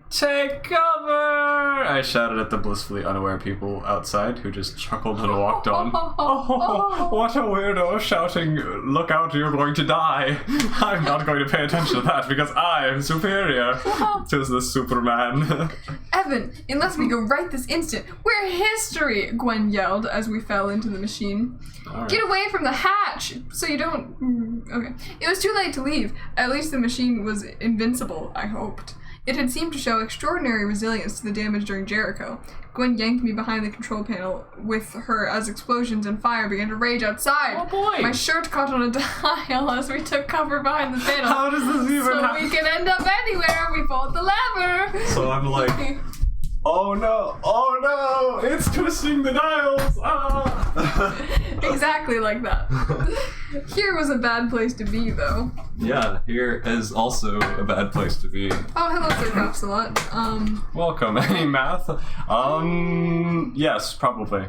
Take cover! I shouted at the blissfully unaware people outside who just chuckled and walked on. Oh, what a weirdo shouting, look out, you're going to die. I'm not going to pay attention to that because I'm superior. Tis the Superman. Evan, unless we go right this instant, we're history, Gwen yelled as we fell into the machine. All right. Get away from the hatch so you don't... Okay. It was too late to leave. At least the machine was invincible, I hoped. It had seemed to show extraordinary resilience to the damage during Jericho. Gwen yanked me behind the control panel with her as explosions and fire began to rage outside. Oh boy! My shirt caught on a dial as we took cover behind the panel. How does this even So happen? we can end up anywhere. We pulled the lever. So I'm like, oh no, it's twisting the dials. Ah. Exactly like that. Here was a bad place to be, though. Yeah, here is also a bad place to be. Oh, hello, Sir Copsalot. Welcome. Any math? Yes, probably.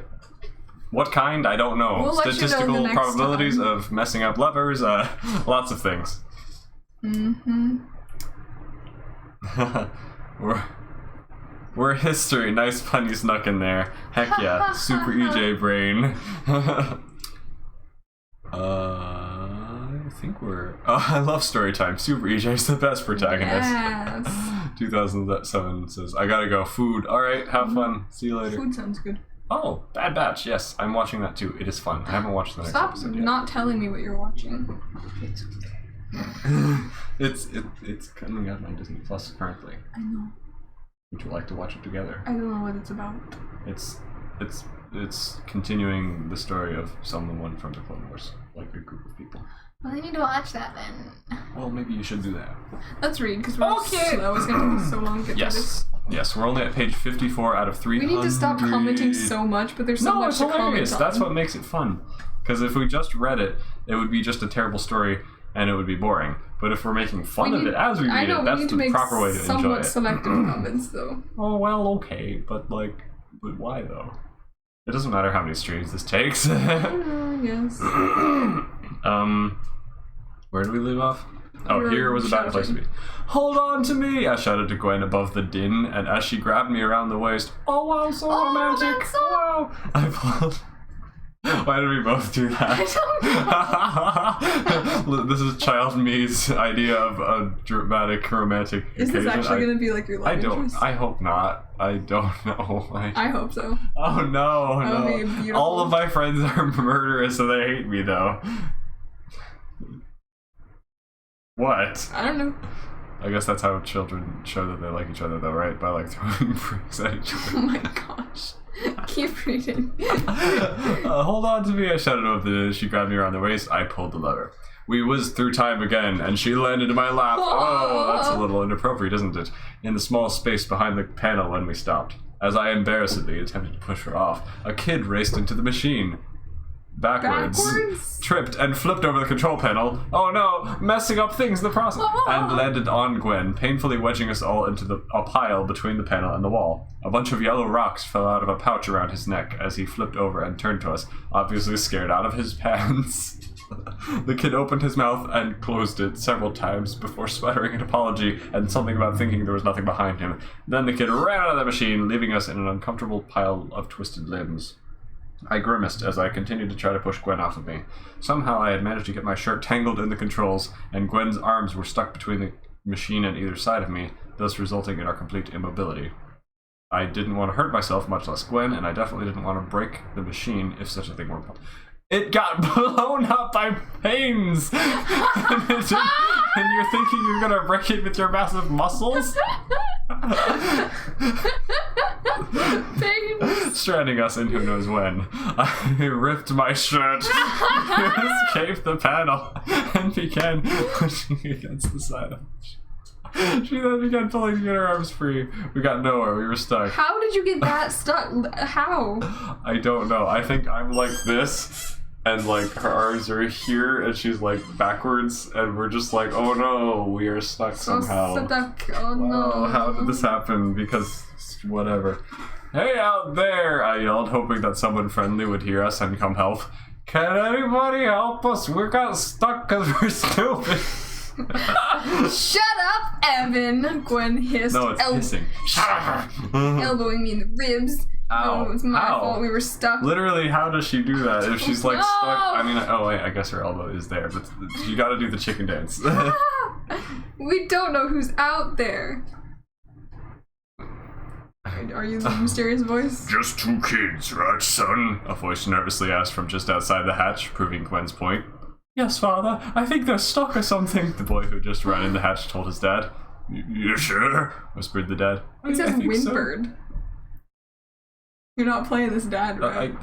What kind? I don't know. We'll let you know Statistical the next probabilities time. of messing up levers, lots of things. Mm-hmm. We're history. Nice pun you snuck in there. Heck yeah. Super EJ brain. I think we're... Oh, I love story time. Super EJ's the best protagonist. Yes. 2007 says, I gotta go. Food. Alright, have fun. See you later. Food sounds good. Oh, Bad Batch. Yes, I'm watching that too. It is fun. I haven't watched the next Stop episode yet. not telling me what you're watching. It's coming out on Disney Plus currently. I know. Would you like to watch it together? I don't know what it's about. It's continuing the story of someone from the Clone Wars, like a group of people. Well, I need to watch that then. Well, maybe you should do that. Let's read, because we're Okay. slow. It's going to take us so long to get through this. Yes, we're only at page 54 out of 300. We need to stop commenting so much, but there's so No, much it's to hilarious. comment on. That's what makes it fun. Because if we just read it, it would be just a terrible story and it would be boring. But if we're making fun of it as we read it, that's the proper way to enjoy somewhat it. selective comments, though. Oh, well, okay, but why though? It doesn't matter how many streams this takes. Yes. Where did we leave off? Oh, We were here was a bad place to be. Hold on to me! I shouted to Gwen above the din, and as she grabbed me around the waist, oh wow, so romantic! that's so- Wow! I pulled. Why did we both do that? This is child me's idea of a dramatic romantic Is occasion. this actually going to be like your love I don't. interest? I hope not. I don't know. I hope so. Oh no, That would be no. beautiful. All of my friends are murderous, so they hate me though. What? I don't know. I guess that's how children show that they like each other though, right? By like throwing bricks at each Oh other. my gosh. Keep reading. Hold on to me, I shouted over the she grabbed me around the waist, I pulled the lever. We whizzed through time again, and she landed in my lap. Oh, that's a little inappropriate, isn't it? In the small space behind the panel when we stopped. As I embarrassedly attempted to push her off, a kid raced into the machine. Backwards? tripped and flipped over the control panel. Oh no, messing up things in the process. And landed on Gwen, painfully wedging us all into a pile between the panel and the wall. A bunch of yellow rocks fell out of a pouch around his neck as he flipped over and turned to us, obviously scared out of his pants. The kid opened his mouth and closed it several times before sputtering an apology and something about thinking there was nothing behind him. Then the kid ran out of the machine, leaving us in an uncomfortable pile of twisted limbs. I grimaced as I continued to try to push Gwen off of me. Somehow I had managed to get my shirt tangled in the controls, and Gwen's arms were stuck between the machine and either side of me, thus resulting in our complete immobility. I didn't want to hurt myself, much less Gwen, and I definitely didn't want to break the machine if such a thing were possible. It got blown up by pains! And you're thinking you're gonna break it with your massive muscles? Pains. Stranding us in who knows when. I ripped my shirt, escaped the panel, and began pushing against the side of it. She then began pulling to get her arms free. We got nowhere, we were stuck. How did you get that stuck? How? I don't know. I think I'm like this, and like her arms are here, and she's like backwards, and we're just like, oh no, we are stuck somehow. Stuck. Oh no. How did this happen? Because whatever. Hey out there, I yelled, hoping that someone friendly would hear us and come help. Can anybody help us? We got stuck because we're stupid. Shut up, Evan! Gwen hissed. No, it's hissing. Shut up. Elbowing me in the ribs. Ow. No, it was my Ow. fault. We were stuck. Literally, how does she do that? If she's like No. stuck, I mean, oh wait, I guess her elbow is there, but you gotta do the chicken dance. We don't know who's out there. Are you the mysterious voice? Just 2 kids, right, son? A voice nervously asked from just outside the hatch, proving Gwen's point. Yes, father. I think they're stuck or something, the boy who just ran in the hatch told his dad. You sure? Whispered the dad. It says I think so. Windbird. You're not playing this dad, right?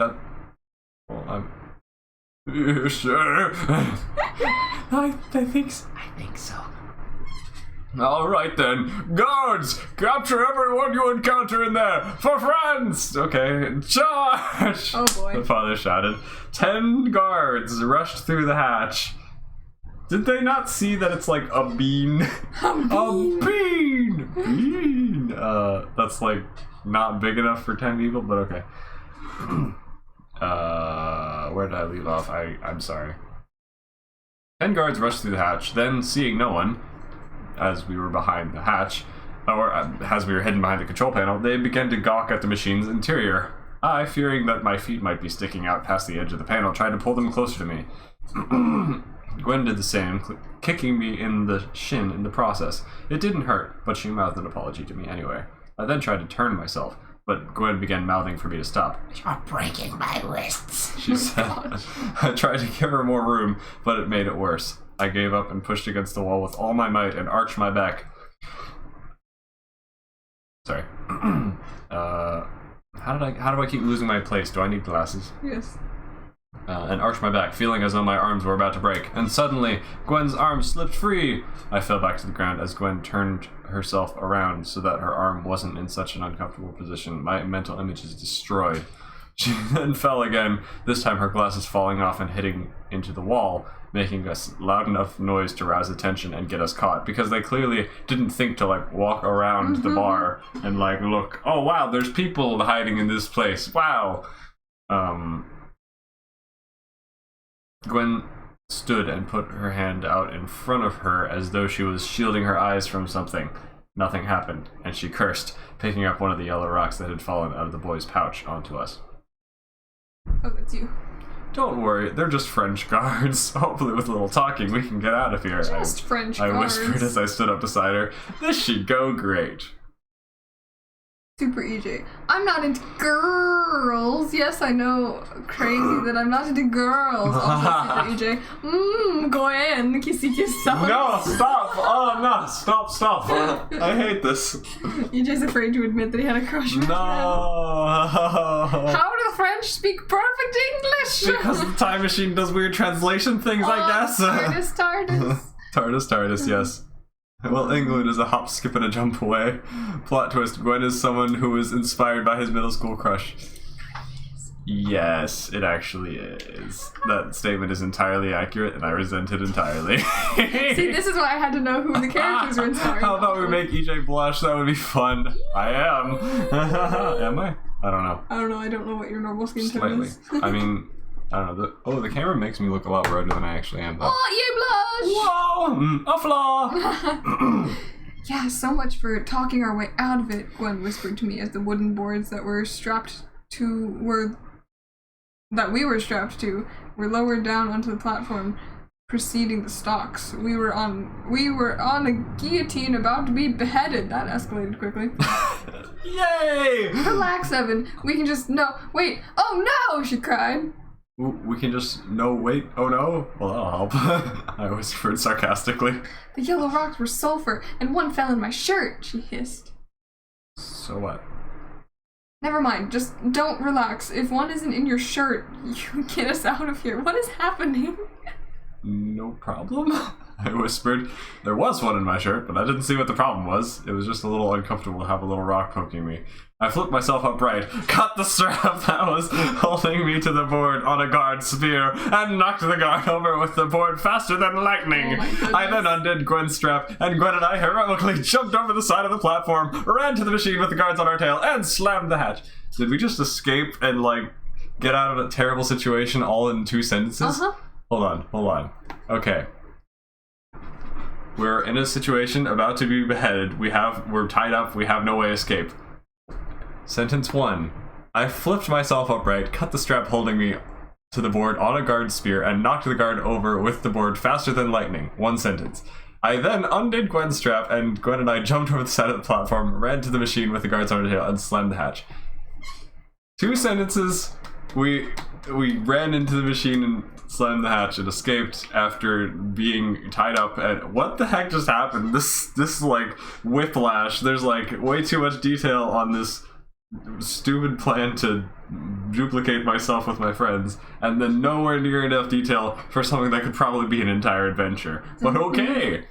You sure? I think so. Alright then, guards! Capture everyone you encounter in there! For friends! Okay, charge! Oh boy. The father shouted. 10 guards rushed through the hatch. Did they not see that it's like a bean? A bean! Bean! That's like not big enough for 10 people, but okay. Where did I leave off? I'm sorry. 10 guards rushed through the hatch, then seeing no one, as we were behind the hatch, or as we were hidden behind the control panel, they began to gawk at the machine's interior. I, fearing that my feet might be sticking out past the edge of the panel, tried to pull them closer to me. Gwen did the same, kicking me in the shin in the process. It didn't hurt, but she mouthed an apology to me anyway. I then tried to turn myself, but Gwen began mouthing for me to stop. You're breaking my wrists, she said. I tried to give her more room, but it made it worse. I gave up and pushed against the wall with all my might and arched my back. Sorry. How do I keep losing my place? Do I need glasses? Yes. And arched my back, feeling as though my arms were about to break. And suddenly, Gwen's arm slipped free. I fell back to the ground as Gwen turned herself around so that her arm wasn't in such an uncomfortable position. My mental image is destroyed. She then fell again, this time her glasses falling off and hitting into the wall, making us loud enough noise to rouse attention and get us caught, because they clearly didn't think to like walk around the bar and like look, oh wow, there's people hiding in this place, wow. Gwen stood and put her hand out in front of her as though she was shielding her eyes from something. Nothing happened, and she cursed, picking up one of the yellow rocks that had fallen out of the boy's pouch onto us. Oh, it's you. Don't worry, they're just French guards. Hopefully with a little talking we can get out of here. Just French I guards. whispered as I stood up beside her. This should go great. Super EJ. I'm not into girls. Yes, I know, crazy that I'm not into girls. Also super EJ. Gwen, kissy kiss song. No, stop! Oh no, stop. I hate this. EJ's afraid to admit that he had a crush on No. How do the French speak perfect English? Because the time machine does weird translation things, I guess. TARDIS. TARDIS, yes. Well, England is a hop, skip, and a jump away. Plot twist, Gwen is someone who was inspired by his middle school crush. Yes, it actually is. That statement is entirely accurate, and I resent it entirely. See, this is why I had to know who the characters were inspired. How about we make EJ blush? That would be fun. I am. Am I? I don't know. I don't know. I don't know what your normal skin tone Slightly. is. I mean, I don't know. The camera makes me look a lot redder than I actually am, though. Oh, you blush! Whoa! A flaw! Yeah, so much for talking our way out of it, Gwen whispered to me as the wooden boards that were strapped to we were strapped to were lowered down onto the platform preceding the stocks. We were on a guillotine about to be beheaded. That escalated quickly. Yay! Relax, Evan. We can just wait. Oh no! She cried. We can just wait. Oh no. Well, that'll help. I whispered sarcastically. The yellow rocks were sulfur, and one fell in my shirt. She hissed. So what? Never mind, just don't relax. If one isn't in your shirt, you get us out of here. What is happening? No problem, I whispered. There was one in my shirt, but I didn't see what the problem was. It was just a little uncomfortable to have a little rock poking me. I flipped myself upright, cut the strap that was holding me to the board on a guard spear, and knocked the guard over with the board faster than lightning. Oh I then undid Gwen's strap, and Gwen and I heroically jumped over the side of the platform, ran to the machine with the guards on our tail, and slammed the hatch. Did we just escape and, get out of a terrible situation all in 2 sentences? Uh-huh. Hold on. Okay. We're in a situation about to be beheaded. We're tied up. We have no way to escape. Sentence 1. I flipped myself upright, cut the strap holding me to the board on a guard spear, and knocked the guard over with the board faster than lightning. 1 sentence. I then undid Gwen's strap, and Gwen and I jumped over the side of the platform, ran to the machine with the guards on our tail, and slammed the hatch. 2 sentences. We ran into the machine and slammed the hatch and escaped after being tied up. And what the heck just happened? This whiplash. There's way too much detail on this stupid plan to duplicate myself with my friends, and then nowhere near enough detail for something that could probably be an entire adventure. But okay.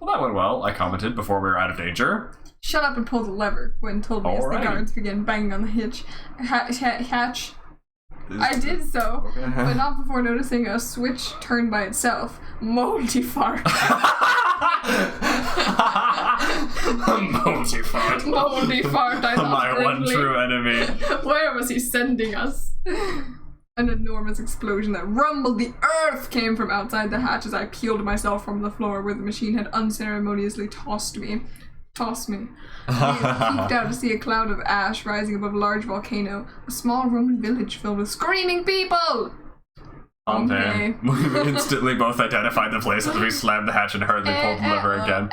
Well, that went well, I commented before we were out of danger. Shut up and pull the lever, Gwen told me as the Alrighty. guards began banging on the hatch. I did so, but not before noticing a switch turn by itself. Moldy fart. Moldy fart. Moldy fart, I thought My one grimly. true enemy. Where was he sending us? An enormous explosion that rumbled the earth came from outside the hatch as I peeled myself from the floor where the machine had unceremoniously tossed me. I peeked out to see a cloud of ash rising above a large volcano, a small Roman village filled with screaming people. Okay. We instantly both identified the place as we slammed the hatch and hurriedly pulled the lever again.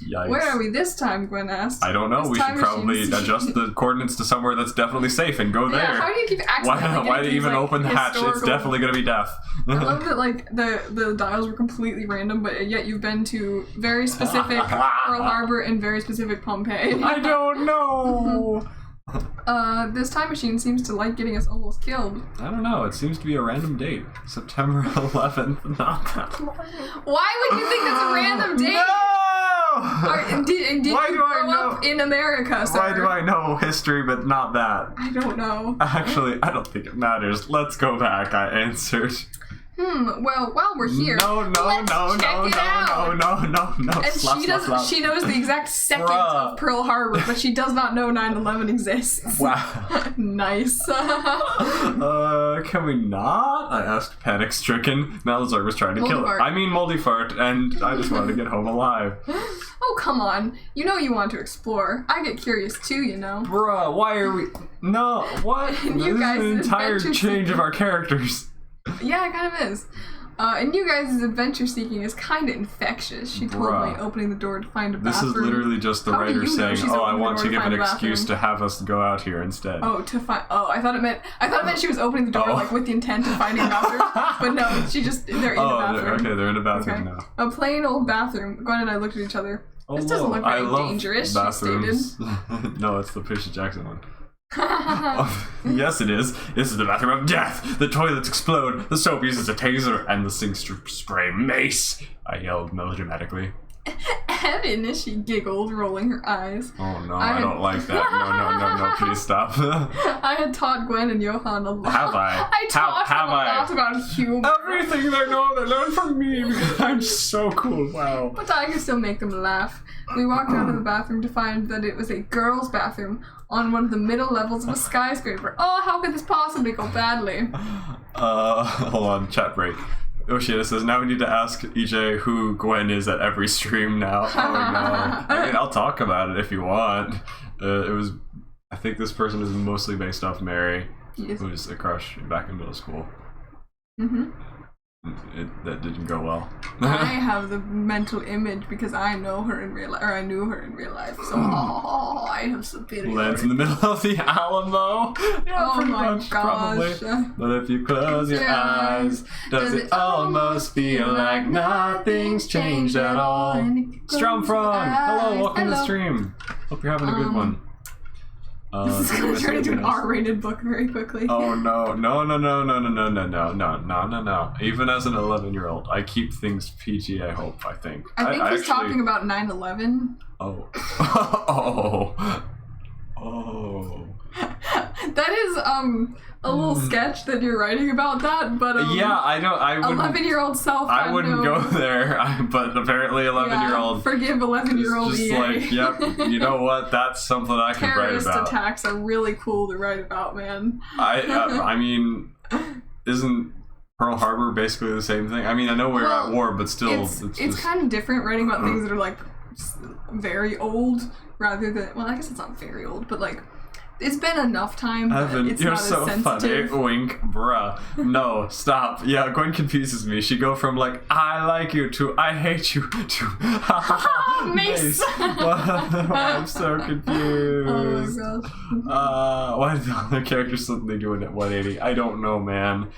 Yikes. Where are we this time? Gwen asked. I don't know. This We should time probably machine's- adjust the coordinates to somewhere that's definitely safe and go there. Yeah, how do you keep accidentally Why getting to even these, open the hatch? It's historical- definitely going to be death. I love that the dials were completely random, but yet you've been to very specific Pearl Harbor and very specific Pompeii. I don't know. This time machine seems to like getting us almost killed. I don't know. It seems to be a random date. September 11th. Not that. Why would you think that's a random date? No! Did Why you do I grow up know? in America, sir? Why do I know history but not that? I don't know. Actually, I don't think it matters. Let's go back, I answered. Well, while we're here, No. And Slap. she knows the exact second Bruh. of Pearl Harbor, but she does not know 9/11 exists. Wow. Nice. Can we not? I asked, panic-stricken. Malazar was trying to kill Moldifart. it. I mean Moldifart, and I just wanted to get home alive. Oh, come on. You know you want to explore. I get curious too, you know. Bruh, why are we... No, what? You This is guys an entire adventure change of our characters. Yeah, it kind of is. And you guys' adventure seeking is kind of infectious, she told Bruh. me, opening the door to find a This bathroom. is literally just the How do writer you know saying, she's oh, I opening the want door to to give an find a excuse bathroom? to have us go out here instead. Oh, to find. Oh, I thought it meant she was opening the door Oh. with the intent of finding a bathroom. But no, they're in the bathroom. They're in a bathroom Okay. now. A plain old bathroom. Gwen and I looked at each other. Oh, This doesn't whoa. look I very love dangerous, she bathrooms. No, it's the Percy Jackson one. Oh, yes, it is. This is the bathroom of death. The toilets explode. The soap uses a taser, and the sink spray mace. I yelled melodramatically. Evan, she giggled, rolling her eyes. Oh no, I don't like that. No, please stop. I had taught Gwen and Johan a lot. Have I? I taught Have them a I? lot about humor. Everything they know, they learn from me because I'm so cool. Wow. But I could still make them laugh. We walked out of the bathroom to find that it was a girl's bathroom on one of the middle levels of a skyscraper. Oh, how could this possibly go badly? Hold on, chat break. Oh shit, it says now we need to ask EJ who Gwen is at every stream now. Oh no. I mean, I'll talk about it if you want. I think this person is mostly based off Mary, Yes. who was a crush back in middle school. Mm-hmm. That didn't go well. I have the mental image because I know her in real life, or I knew her in real life, so I have superiority. Lands in the middle of the Alamo. Yeah, Oh pretty my much, gosh. probably. But if you close your eyes, does it almost feel like nothing's changed at all? Stromfrog! Hello, welcome to the stream. Hope you're having a good one. This is gonna turn into an R-rated book very quickly. Oh no. Even as an 11-year-old, I keep things PG, I hope, I think. I think he's actually... talking about 9/11. Oh. Oh. That is a little sketch that you're writing about that, but Yeah, I wouldn't... 11-year-old self. I wouldn't go there, but apparently 11-year-old... Forgive 11-year-old just EA. like, yep, you know what? That's something I can write Terrorist about. attacks are really cool to write about, man. I mean, isn't Pearl Harbor basically the same thing? I mean, I know we're at war, but still, it's just... kind of different writing about things that are like very old rather than, well, I guess it's not very old, but like it's been enough time that Evan, it's you're not so as sensitive. funny. Wink, bruh. No, stop. Yeah, Gwen confuses me. She go from like I like you to I hate you to Mace. I'm so confused. Oh my gosh. Why did the other characters suddenly do it at 180? I don't know, man.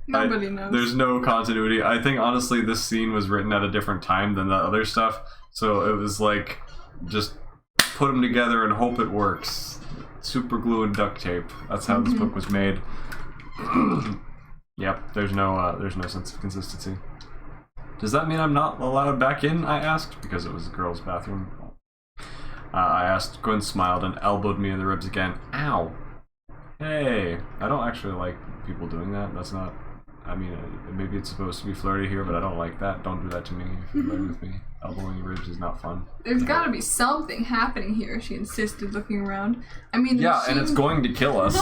Nobody knows. There's no continuity. I think honestly this scene was written at a different time than the other stuff, so it was like just put them together and hope it works. Super glue and duct tape. That's how this book was made. Yep, there's no sense of consistency. Does that mean I'm not allowed back in? I asked, because it was a girl's bathroom. I asked. Gwen smiled and elbowed me in the ribs again. Ow. Hey, I don't actually like people doing that. That's not... I mean, maybe it's supposed to be flirty here, but I don't like that. Don't do that to me if you're flirting with me. Elbowing your ribs is not fun. There's gotta be something happening here, she insisted, looking around. I mean, yeah, and it's going to kill us.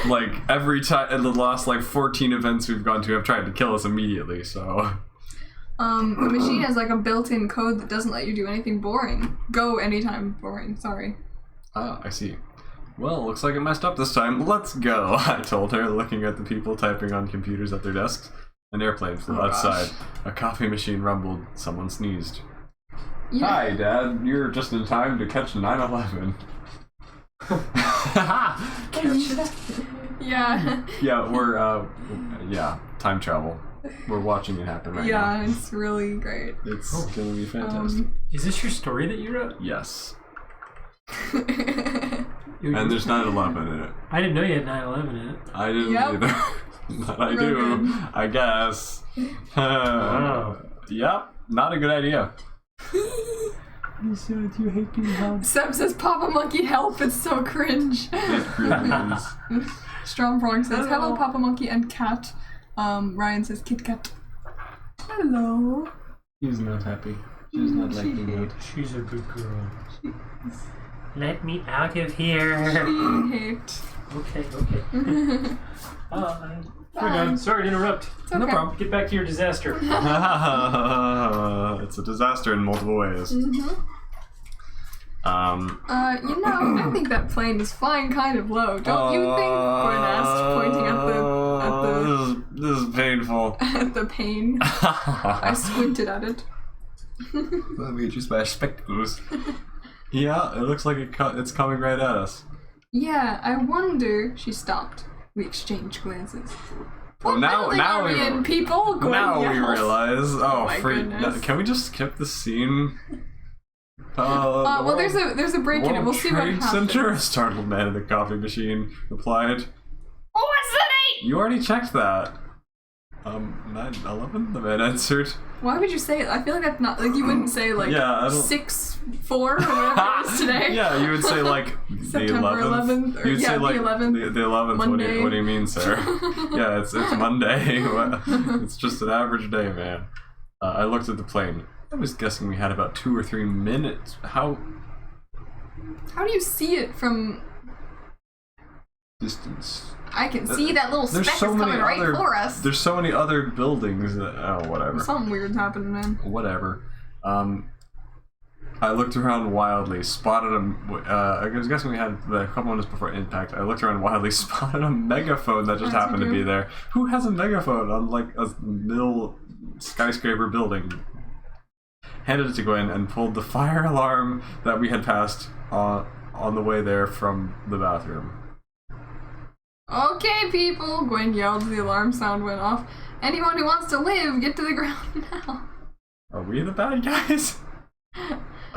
Like, every time, in the last, like, 14 events we've gone to have tried to kill us immediately, so... The machine has, like, a built-in code that doesn't let you do anything boring. Go anytime boring, sorry. Ah, I see. Well, looks like it messed up this time. Let's go, I told her, looking at the people typing on computers at their desks. An airplane flew outside. A coffee machine rumbled. Someone sneezed. Yeah. Hi, Dad. You're just in time to catch 9/11. Yeah. Yeah, we're, time travel. We're watching it happen right now. Yeah, it's really great. It's gonna be fantastic. Is this your story that you wrote? Yes. And there's 9/11 in it. I didn't know you had 9/11 in it. I didn't Yep. either. But I Real do, good. I guess. Yep, not a good idea. You said you hate being held. Seb says, Papa Monkey, help, it's so cringe. It really is. Stromfrog says, hello, Papa Monkey and Cat. Ryan says, Kit Kat. Hello. He's not happy. She's not liking it. She's a good girl. Let me out of here. She hate. Okay. Bye. Sorry to interrupt. It's okay. No problem. Get back to your disaster. It's a disaster in multiple ways. I think that plane is flying kind of low. Don't you think? Gwen asked, pointing at This is painful. at the pane. I squinted at it. Let me adjust my spectacles. Yeah, it looks like it's coming right at us. Yeah, I wonder. She stopped. We exchanged glances. Well, now we people. Gwen now we yells. realize. Oh, my freak! goodness. Can we just skip the scene? Well, there's a break in it. We'll see what Trade happens. Center. A startled man in the coffee machine replied. What's the name? You already checked that. 9/11, the man answered. Why would you say it? I feel like that's not, like, you wouldn't say, like, Yeah, I don't- 6/4 or whatever it is today. Yeah, you would say, like, the September 11th, or, You'd yeah, say, the like, 11th. The 11th. Monday. What do you mean, sir? Yeah, it's Monday. It's just an average day, man. I looked at the plane. I was guessing we had about 2 or 3 minutes. How How do you see it from... distance? I can see that little speck There's is so many coming right other. for us. There's so many other buildings. Whatever. Something weird's happening, man. Whatever. I looked around wildly, spotted a. I was guessing we had a couple minutes before impact. I looked around wildly, spotted a megaphone that just As happened you to do. be there. Who has a megaphone on like a middle skyscraper building? Handed it to Gwen and pulled the fire alarm that we had passed on the way there from the bathroom. Okay, people, Gwen yelled as the alarm sound went off. Anyone who wants to live, get to the ground now. Are we the bad guys?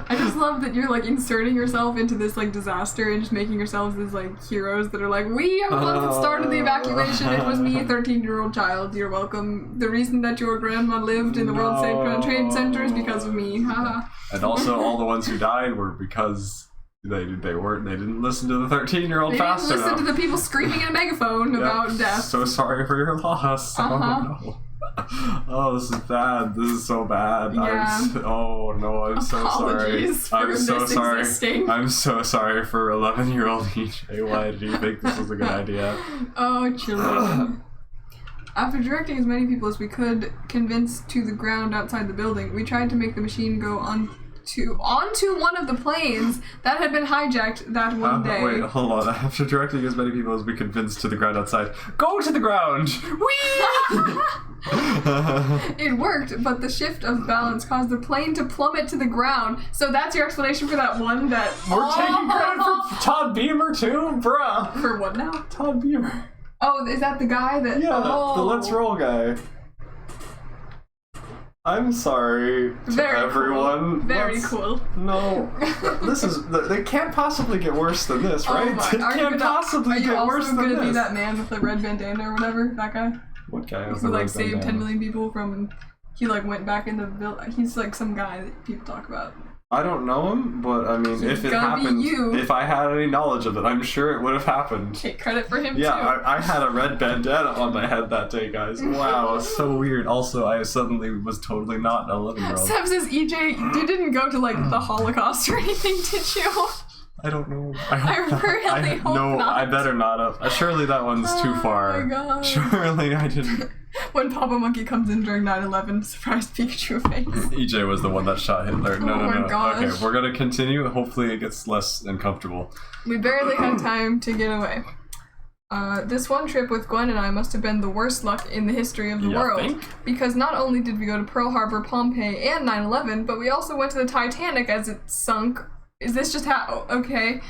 I just love that you're, like, inserting yourself into this, like, disaster and just making yourselves as, like, heroes that are like, we are the ones that started the evacuation. It was me, a 13-year-old child. You're welcome. The reason that your grandma lived in the World Trade Center is because of me. Haha. And also, all the ones who died were because they didn't listen to the 13-year-old They didn't fast listen enough. to the people screaming in a megaphone about death. So sorry for your loss. Uh-huh. Oh no. Oh, this is bad. This is so bad. Yeah. Oh no, I'm so sorry. Apologies for I'm so this sorry. existing. I'm so sorry for 11-year-old EJ. Why did you think this was a good idea? Oh, children. After directing as many people as we could convince to the ground outside the building, we tried to make the machine go onto one of the planes that had been hijacked that one day. Wait, hold on. After directing as many people as we convinced to the ground outside, go to the ground! Whee! It worked, but the shift of balance caused the plane to plummet to the ground. So that's your explanation for that one that... We're taking credit for Todd Beamer too? Bruh! For what now? Todd Beamer. Oh, is that the guy that... Yeah, oh. the Let's Roll guy. I'm sorry to Very everyone. Cool. Very cool. No, they can't possibly get worse than this, right? Oh my, It can't possibly get worse than Are you also gonna be this. that man with the red bandana or whatever? That guy? What guy has Who, the like, red saved bandana? 10 million people from... He, like, went back in the village. He's, like, some guy that people talk about. I don't know him, but I mean, if it gonna be happened, you. if I had any knowledge of it, I'm sure it would have happened. Take credit for him, Yeah, too. I had a red bandana on my head that day, guys. Wow, it's so weird. Also, I suddenly was totally not an 11-year-old. Seb says, EJ, you didn't go to, like, the Holocaust or anything, did you? I don't know. I really hope no, not. I better not have. Surely that one's too far. Oh my god. Surely I didn't. When Papa Monkey comes in during 9/11, surprise Pikachu face. EJ was the one that shot Hitler. No, Oh no, my no. gosh. Okay, we're gonna continue. Hopefully it gets less uncomfortable. We barely had time to get away. This one trip with Gwen and I must have been the worst luck in the history of the You world. think? Because not only did we go to Pearl Harbor, Pompeii, and 9/11, but we also went to the Titanic as it sunk. Is this just how... Okay.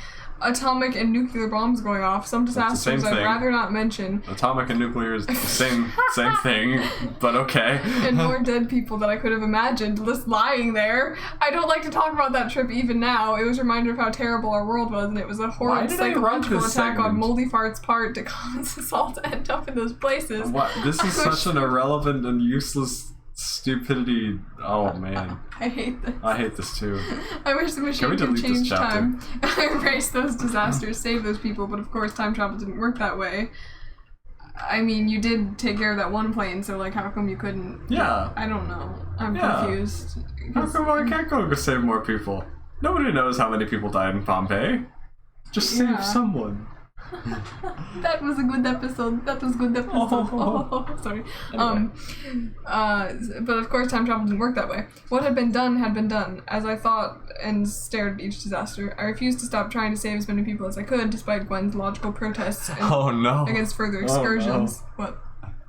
Atomic and nuclear bombs going off. Some disasters same I'd thing. rather not mention. Atomic and nuclear is the same thing, but okay. And more dead people than I could have imagined just lying there. I don't like to talk about that trip even now. It was a reminder of how terrible our world was, and it was a Why horrid did I run psychological this attack on segment? Moldy Fart's part to cause us all to end up in those places. What? This is such an irrelevant and useless stupidity. Oh man, I hate this. I hate this too. I wish the machine we could delete this change chapter? time, erase those disasters, save those people, but of course time travel didn't work that way. I mean, you did take care of that one plane, so like how come you couldn't... Yeah. I don't know. I'm Yeah. confused. How come I can't go save more people? Nobody knows how many people died in Pompeii. Just save Yeah. someone. That was a good episode. That was a good episode. Oh. Sorry. Anyway. But of course, time travel didn't work that way. What had been done had been done. As I thought and stared at each disaster, I refused to stop trying to save as many people as I could, despite Gwen's logical protests and Oh no. against further Oh, no. excursions. What?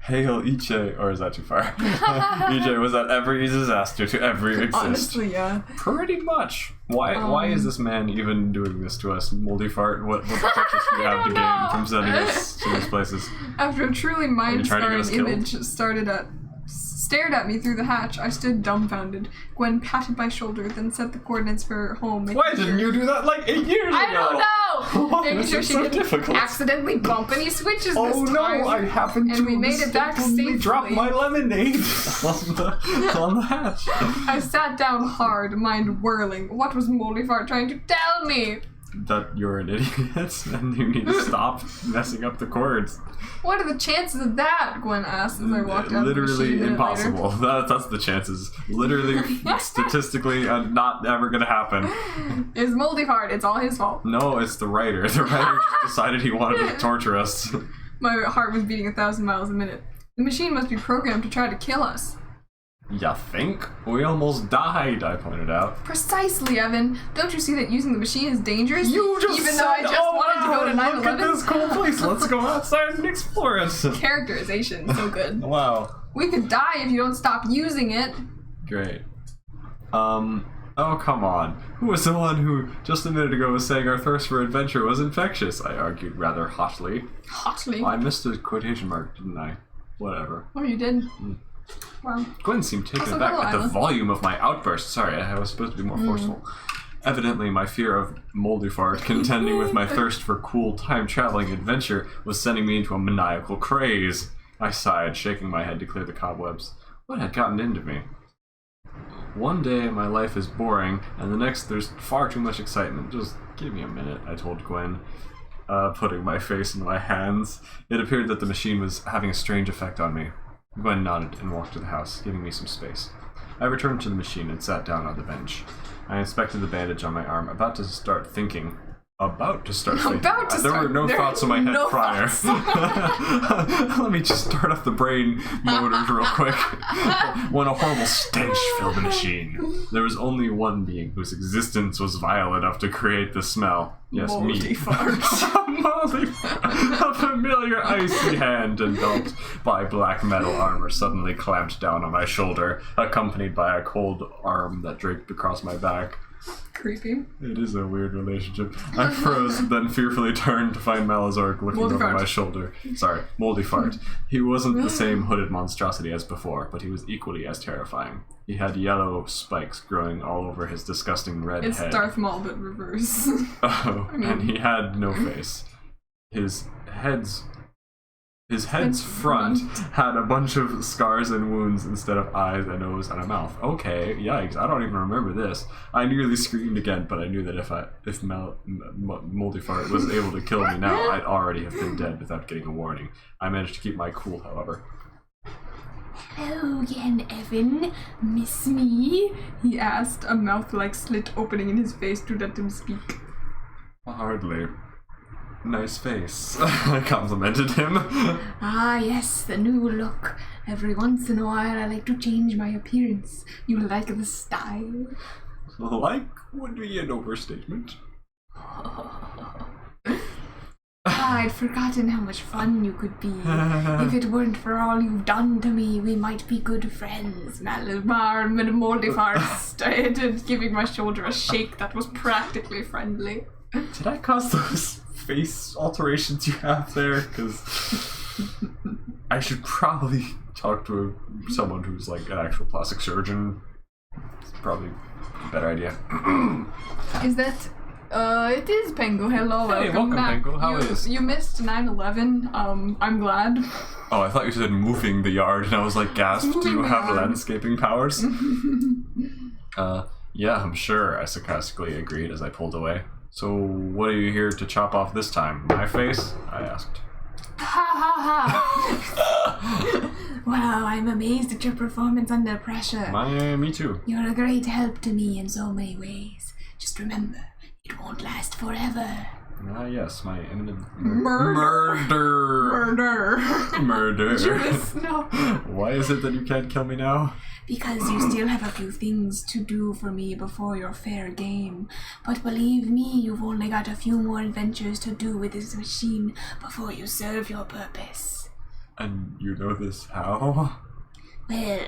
Hail EJ, or is that too far? EJ was at every disaster to every exist. Honestly, yeah. Pretty much. Why is this man even doing this to us? Moldy Fart, what protections do you have to don't gain know. from sending us to these places? After a truly trying to get mind-scarring us killed? image stared at me through the hatch, I stood dumbfounded. Gwen patted my shoulder, then set the coordinates for home. making Why didn't sure- you do that like 8 years ago? I don't know! Making this sure is she so didn't difficult. accidentally bump any switches Oh this time. no, I happened And to we made it back mistakenly drop safely. my lemonade on the hatch. I sat down hard, mind whirling. What was Moldy Fart trying to tell me? That you're an idiot and you need to stop messing up the chords. What are the chances of that? Gwen asked as I walked out of the machine Literally a minute impossible. later. That's the chances. Literally, statistically, not ever gonna happen. It's Moldy Fart. It's all his fault. No, it's the writer. The writer just decided he wanted to torture us. My heart was beating 1,000 miles a minute. The machine must be programmed to try to kill us. Ya think? We almost died, I pointed out. Precisely, Evan. Don't you see that using the machine is dangerous? You just Even said, though I just wanted to go to look at 9/11? this cool place. Let's go outside and explore it. Characterization, so good. Wow. We could die if you don't stop using it. Great. Oh, come on. Who was the one who just a minute ago was saying our thirst for adventure was infectious? I argued rather hotly. Hotly. I missed a quotation mark, didn't I? Whatever. Oh, you did? Wow. Gwen seemed taken Also, aback hello, at the Isla. volume of my outburst. Sorry, I was supposed to be more forceful. Evidently, my fear of moldy fart contending with my thirst for cool time-traveling adventure was sending me into a maniacal craze. I sighed, shaking my head to clear the cobwebs. What had gotten into me? One day my life is boring, and the next there's far too much excitement. Just give me a minute, I told Gwen, putting my face in my hands. It appeared that the machine was having a strange effect on me. Gwen nodded and walked to the house, giving me some space. I returned to the machine and sat down on the bench. I inspected the bandage on my arm, about to start thinking. There were no thoughts in my head prior. Let me just start off the brain motors real quick. When a horrible stench filled the machine. There was only one being whose existence was vile enough to create the smell. Yes, Moldy me. fart. Moldy fart. A familiar icy hand enveloped by black metal armor suddenly clamped down on my shoulder, accompanied by a cold arm that draped across my back. Creepy. It is a weird relationship. I froze, then fearfully turned to find Malazork looking Moldy over fart. my shoulder. Sorry, Moldy Fart. He wasn't the same hooded monstrosity as before, but he was equally as terrifying. He had yellow spikes growing all over his disgusting red It's head. Darth Maul, but reverse. Oh, and he had no face. His head's front had a bunch of scars and wounds instead of eyes, a nose, and a mouth. Okay, yikes, I don't even remember this. I nearly screamed again, but I knew that if Moldy Fart was able to kill me now, I'd already have been dead without getting a warning. I managed to keep my cool, however. Hello again, Evan. Miss me? He asked, a mouth-like slit opening in his face to let him speak. Hardly. Nice face, I complimented him. Ah, yes, the new look. Every once in a while I like to change my appearance. You like the style? Like would be an overstatement. I'd forgotten how much fun you could be. If it weren't for all you've done to me, we might be good friends. Malamar and Moldy Fart started giving my shoulder a shake that was practically friendly. Did I cause those face alterations you have there? Because I should probably talk to someone who's like an actual plastic surgeon. It's probably a better idea. Is that... it is Pengu. Hello, Hey, welcome, back. Pengu. How is? You missed 9/11. I'm glad. Oh, I thought you said moving the yard, and I was like, gasp, do you Moving the have yard. landscaping powers? Yeah, I'm sure, I sarcastically agreed as I pulled away. So, what are you here to chop off this time? My face? I asked. Ha ha ha! Wow, I'm amazed at your performance under pressure. Me too. You're a great help to me in so many ways. Just remember, it won't last forever. Yes, my imminent Murder. Murder. Judas, no. Why is it that you can't kill me now? Because you still have a few things to do for me before you're fair game. But believe me, you've only got a few more adventures to do with this machine before you serve your purpose. And you know this how? Well,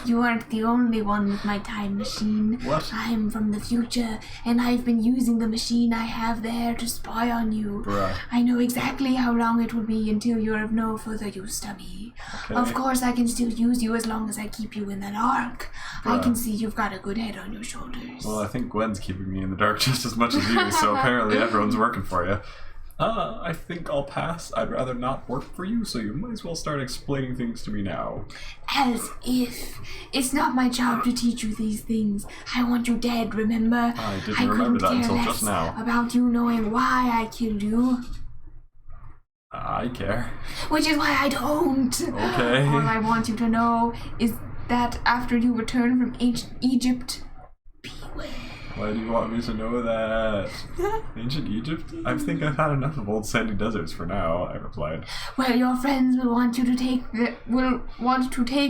you aren't the only one with my time machine. What? I'm from the future, and I've been using the machine I have there to spy on you. Bruh. I know exactly how long it will be until you're of no further use to me. Okay. Of course, I can still use you as long as I keep you in an ark. I can see you've got a good head on your shoulders. Well, I think Gwen's keeping me in the dark just as much as you, so apparently everyone's working for you. I think I'll pass. I'd rather not work for you, so you might as well start explaining things to me now. As if. It's not my job to teach you these things. I want you dead, remember? I didn't remember that until just now. About you knowing why I killed you. I care. Which is why I don't. Okay. All I want you to know is that after you return from ancient Egypt, beware. Why do you want me to know that? Ancient Egypt? I think I've had enough of old sandy deserts for now, I replied. Well, your friends will want you to take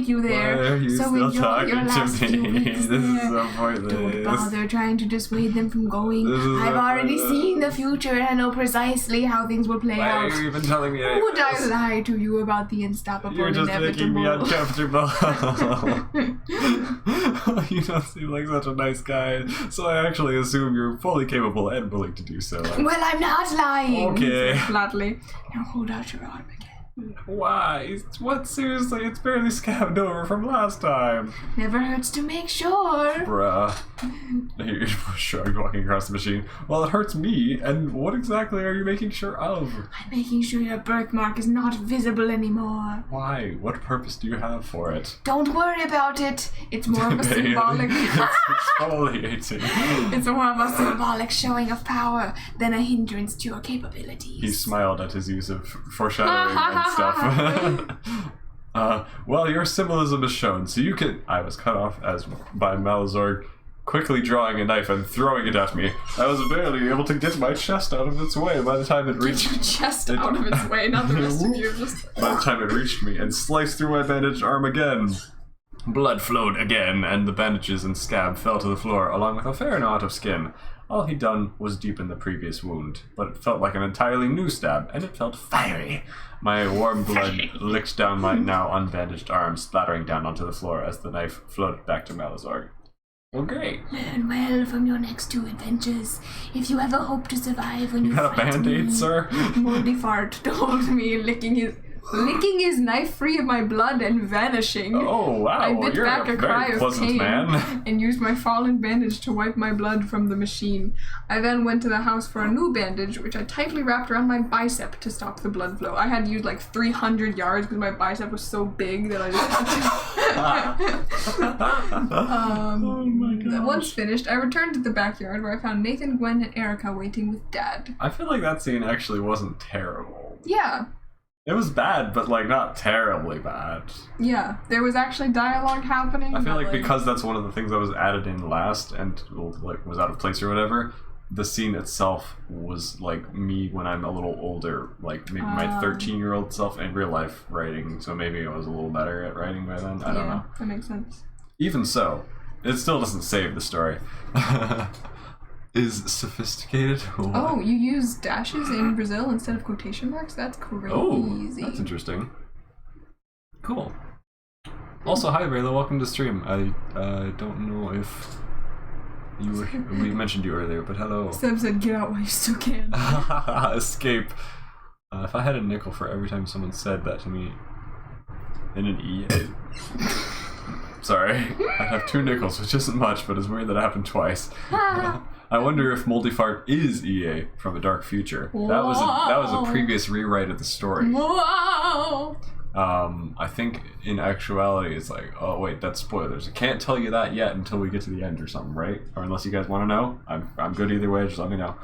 you there. Why are you so still enjoy talking your last to few me? weeks This is there. so pointless. Don't bother trying to dissuade them from going. This is I've so already pointless. seen the future and I know precisely how things will play Why out. are you even telling me anything? Would I lie to you about the unstoppable You're just making me inevitable? uncomfortable. You don't seem like such a nice guy, so I actually assume you're fully capable and willing to do so. Well, I'm not lying. Okay. He said flatly. Now hold out your arm again. Why? What? Seriously? It's barely scabbed over from last time. Never hurts to make sure. Bruh. He shrugged, walking across the machine. Well, it hurts me, and what exactly are you making sure of? I'm making sure your birthmark is not visible anymore. Why? What purpose do you have for it? Don't worry about it. It's more of a Bailey, symbolic. it's exfoliating. It's more of a symbolic showing of power than a hindrance to your capabilities. He smiled at his use of foreshadowing and stuff. Well, your symbolism is shown, so you can... I was cut off as by Malazor quickly drawing a knife and throwing it at me. I was barely able to get my chest out of its way by the time it reached... Your chest out of its way, not the rest of you. Just By the time it reached me, and sliced through my bandaged arm again. Blood flowed again, and the bandages and scab fell to the floor, along with a fair amount of skin. All he'd done was deepen the previous wound, but it felt like an entirely new stab, and it felt fiery. My warm blood licked down my now unbandaged arm, splattering down onto the floor as the knife floated back to Malazar. Well, great. Learn well from your next two adventures. If you ever hope to survive when you Got a fight band-aid, me. sir? Moldy Fart told me, licking his knife free of my blood and vanishing. Oh, wow. I bit You're back a very cry of pleasant pain man. and used my fallen bandage to wipe my blood from the machine. I then went to the house for a new bandage, which I tightly wrapped around my bicep to stop the blood flow. I had to use like 300 yards because my bicep was so big that I just had to... Oh my god. Once finished, I returned to the backyard where I found Nathan, Gwen, and Erica waiting with Dad. I feel like that scene actually wasn't terrible. Yeah, It was bad, but like not terribly bad. yeah. There was actually dialogue happening. I feel but, like because that's one of the things that was added in last and like was out of place or whatever, the scene itself was like me when I'm a little older, like maybe my 13-year-old self in real life writing, so maybe I was a little better at writing by then. I don't know. that makes sense. Even so, it still doesn't save the story. Is sophisticated? What? Oh, you use dashes in Brazil instead of quotation marks? That's crazy. Oh, that's interesting. Cool. Also, hi Rayla, welcome to stream. I don't know if you were... We mentioned you earlier, but hello. Seb said, get out while you still can. Escape. If I had a nickel for every time someone said that to me in an EA... Sorry, I'd have 2 nickels, which isn't much, but it's weird that it happened twice. I wonder if Moldy Fart is EA from a dark future. That was a previous rewrite of the story. Wow! I think in actuality it's like, oh wait, that's spoilers. I can't tell you that yet until we get to the end or something, right? Or unless you guys want to know, I'm good either way. Just let me know.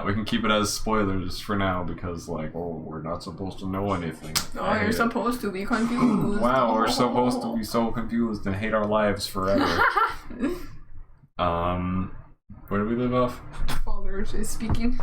We can keep it as spoilers for now because like, oh, we're not supposed to know anything. Oh, you're supposed to be confused. Wow, we're supposed to be so confused and hate our lives forever. Where do we leave off? Father is speaking.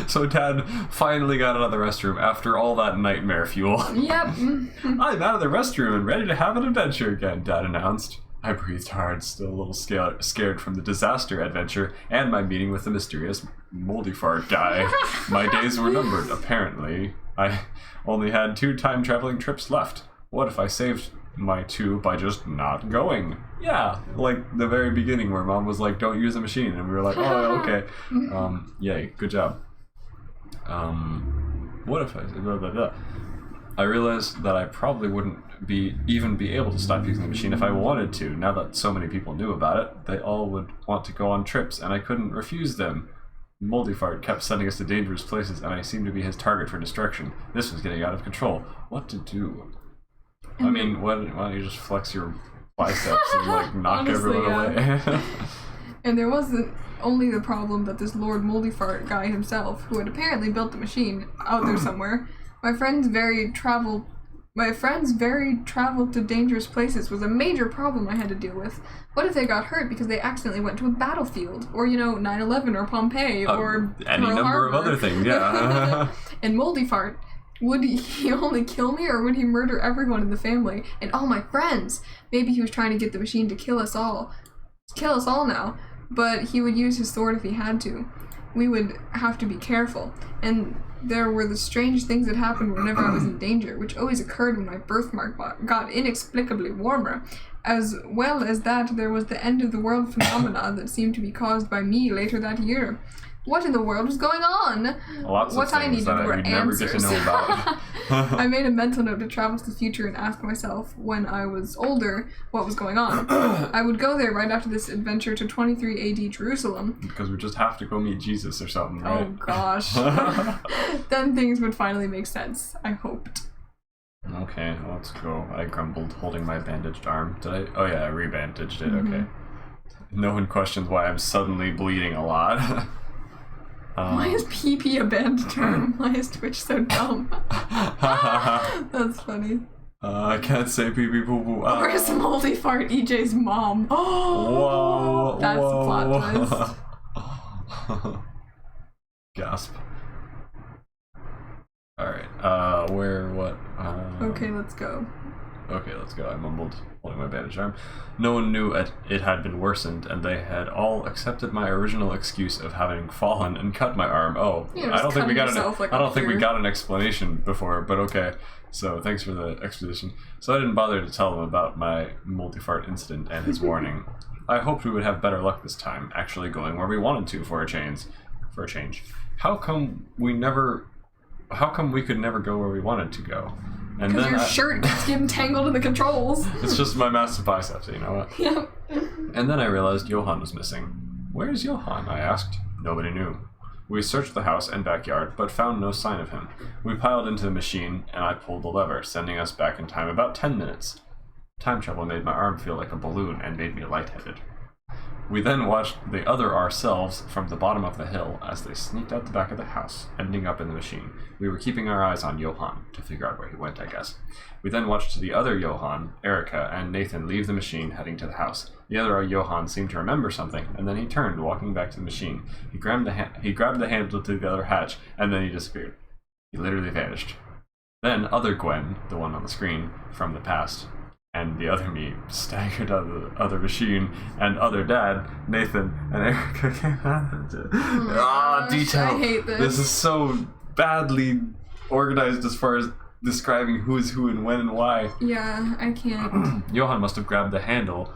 So Dad finally got out of the restroom after all that nightmare fuel. Yep. I'm out of the restroom and ready to have an adventure again, Dad announced. I breathed hard, still a little scared from the disaster adventure and my meeting with the mysterious Moldy Fart guy. My days were numbered, apparently. I only had 2 time-traveling trips left. What if I saved my 2 by just not going? Yeah, like the very beginning where Mom was like, don't use the machine, and we were like, oh, okay. Yay, good job. What if I... Blah, blah, blah. I realized that I probably wouldn't even be able to stop using the machine if I wanted to. Now that so many people knew about it, they all would want to go on trips, and I couldn't refuse them. Moldy Fart kept sending us to dangerous places, and I seemed to be his target for destruction. This was getting out of control. What to do? I mean, why don't you just flex your biceps and like knock Honestly, everyone yeah. away? And there wasn't only the problem that this Lord Moldy Fart guy himself, who had apparently built the machine out there somewhere, my friend's very traveled to dangerous places was a major problem I had to deal with. What if they got hurt because they accidentally went to a battlefield? Or, 9/11 or Pompeii or any Pearl number Harbor. of other things, yeah. And Moldy Fart, would he only kill me or would he murder everyone in the family and all my friends? Maybe he was trying to get the machine to kill us all. Kill us all now. But he would use his sword if he had to. We would have to be careful. And there were the strange things that happened whenever I was in danger, which always occurred when my birthmark got inexplicably warmer. As well as that, there was the end of the world phenomena that seemed to be caused by me later that year. What in the world was going on? Lots of what I things needed that were you'd never answers. get to know about. I made a mental note to travel to the future and ask myself, when I was older, what was going on. I would go there right after this adventure to 23 AD Jerusalem. Because we just have to go meet Jesus or something, Oh right? gosh. Then things would finally make sense, I hoped. Okay, let's go. I grumbled, holding my bandaged arm. Did I? Oh yeah, I rebandaged it, Mm-hmm. okay. No one questions why I'm suddenly bleeding a lot. Why is PP a banned term? Why is Twitch so dumb? That's funny. I can't say pee pee poo poo. Where's Moldy Fart EJ's mom? Whoa! That's a plot twist. Gasp. Alright, what? Okay, let's go. Okay, let's go. I mumbled, holding my bandaged arm. No one knew it had been worsened, and they had all accepted my original excuse of having fallen and cut my arm. Oh, You know, I don't think we got an got an explanation before, but okay. So thanks for the exposition. So I didn't bother to tell them about my multi-fart incident and his warning. I hoped we would have better luck this time, actually going where we wanted to for a change. How come we could never go where we wanted to go? And Because then your shirt gets getting tangled in the controls. it's just my massive biceps, you know what? Yep. And then I realized Johann was missing. Where's Johann? I asked. Nobody knew. We searched the house and backyard, but found no sign of him. We piled into the machine, and I pulled the lever, sending us back in time about 10 minutes. Time travel made my arm feel like a balloon and made me lightheaded. We then watched the other ourselves from the bottom of the hill as they sneaked out the back of the house, ending up in the machine. We were keeping our eyes on Johann, to figure out where he went, I guess. We then watched the other Johann, Erica, and Nathan leave the machine, heading to the house. The other Johann seemed to remember something, and then he turned, walking back to the machine. He grabbed the handle to the other hatch, and then he disappeared. He literally vanished. Then other Gwen, the one on the screen, from the past, and the other me staggered out of the other machine, and other dad, Nathan, and Erica came out of it. Detail. I hate this. This is so badly organized as far as describing who is who and when and why. Yeah, I can't. Johann must have grabbed the handle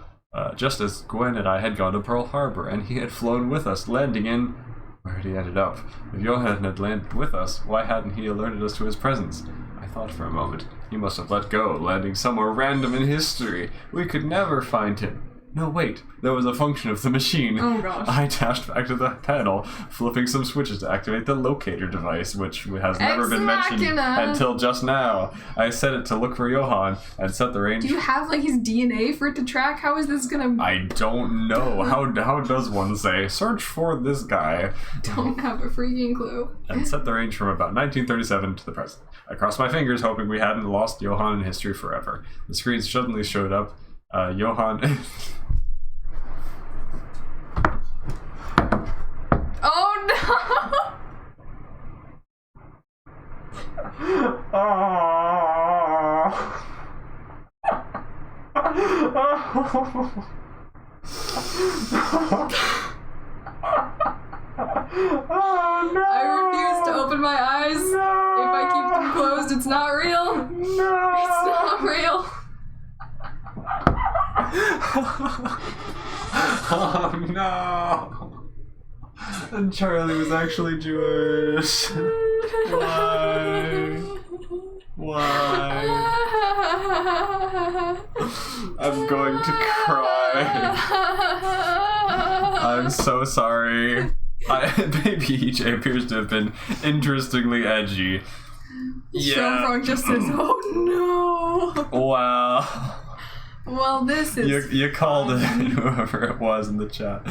just as Gwen and I had gone to Pearl Harbor, and he had flown with us, landing in where had he ended up. If Johann had landed with us, why hadn't he alerted us to his presence? I thought for a moment. He must have let go, landing somewhere random in history. We could never find him. No, wait. There was a function of the machine. Oh, gosh. I dashed back to the panel, flipping some switches to activate the locator device, which has never been mentioned machina. until just now. I set it to look for Johann and set the range. Do you have, like, his DNA for it to track? How is this gonna... I don't know. How does one say, search for this guy? Don't have a freaking clue. And set the range from about 1937 to the present. I crossed my fingers, hoping we hadn't lost Johann in history forever. The screen suddenly showed up. Johann... Oh, no! Oh no! I refuse to open my eyes. No! If I keep them closed, it's not real. No! It's not real. Oh no! And Charlie was actually Jewish. Why? Why? I'm going to cry. I'm so sorry. Baby EJ appears to have been interestingly edgy. Frog just says, "Oh no." Wow. Well, this is You called it, whoever it was in the chat.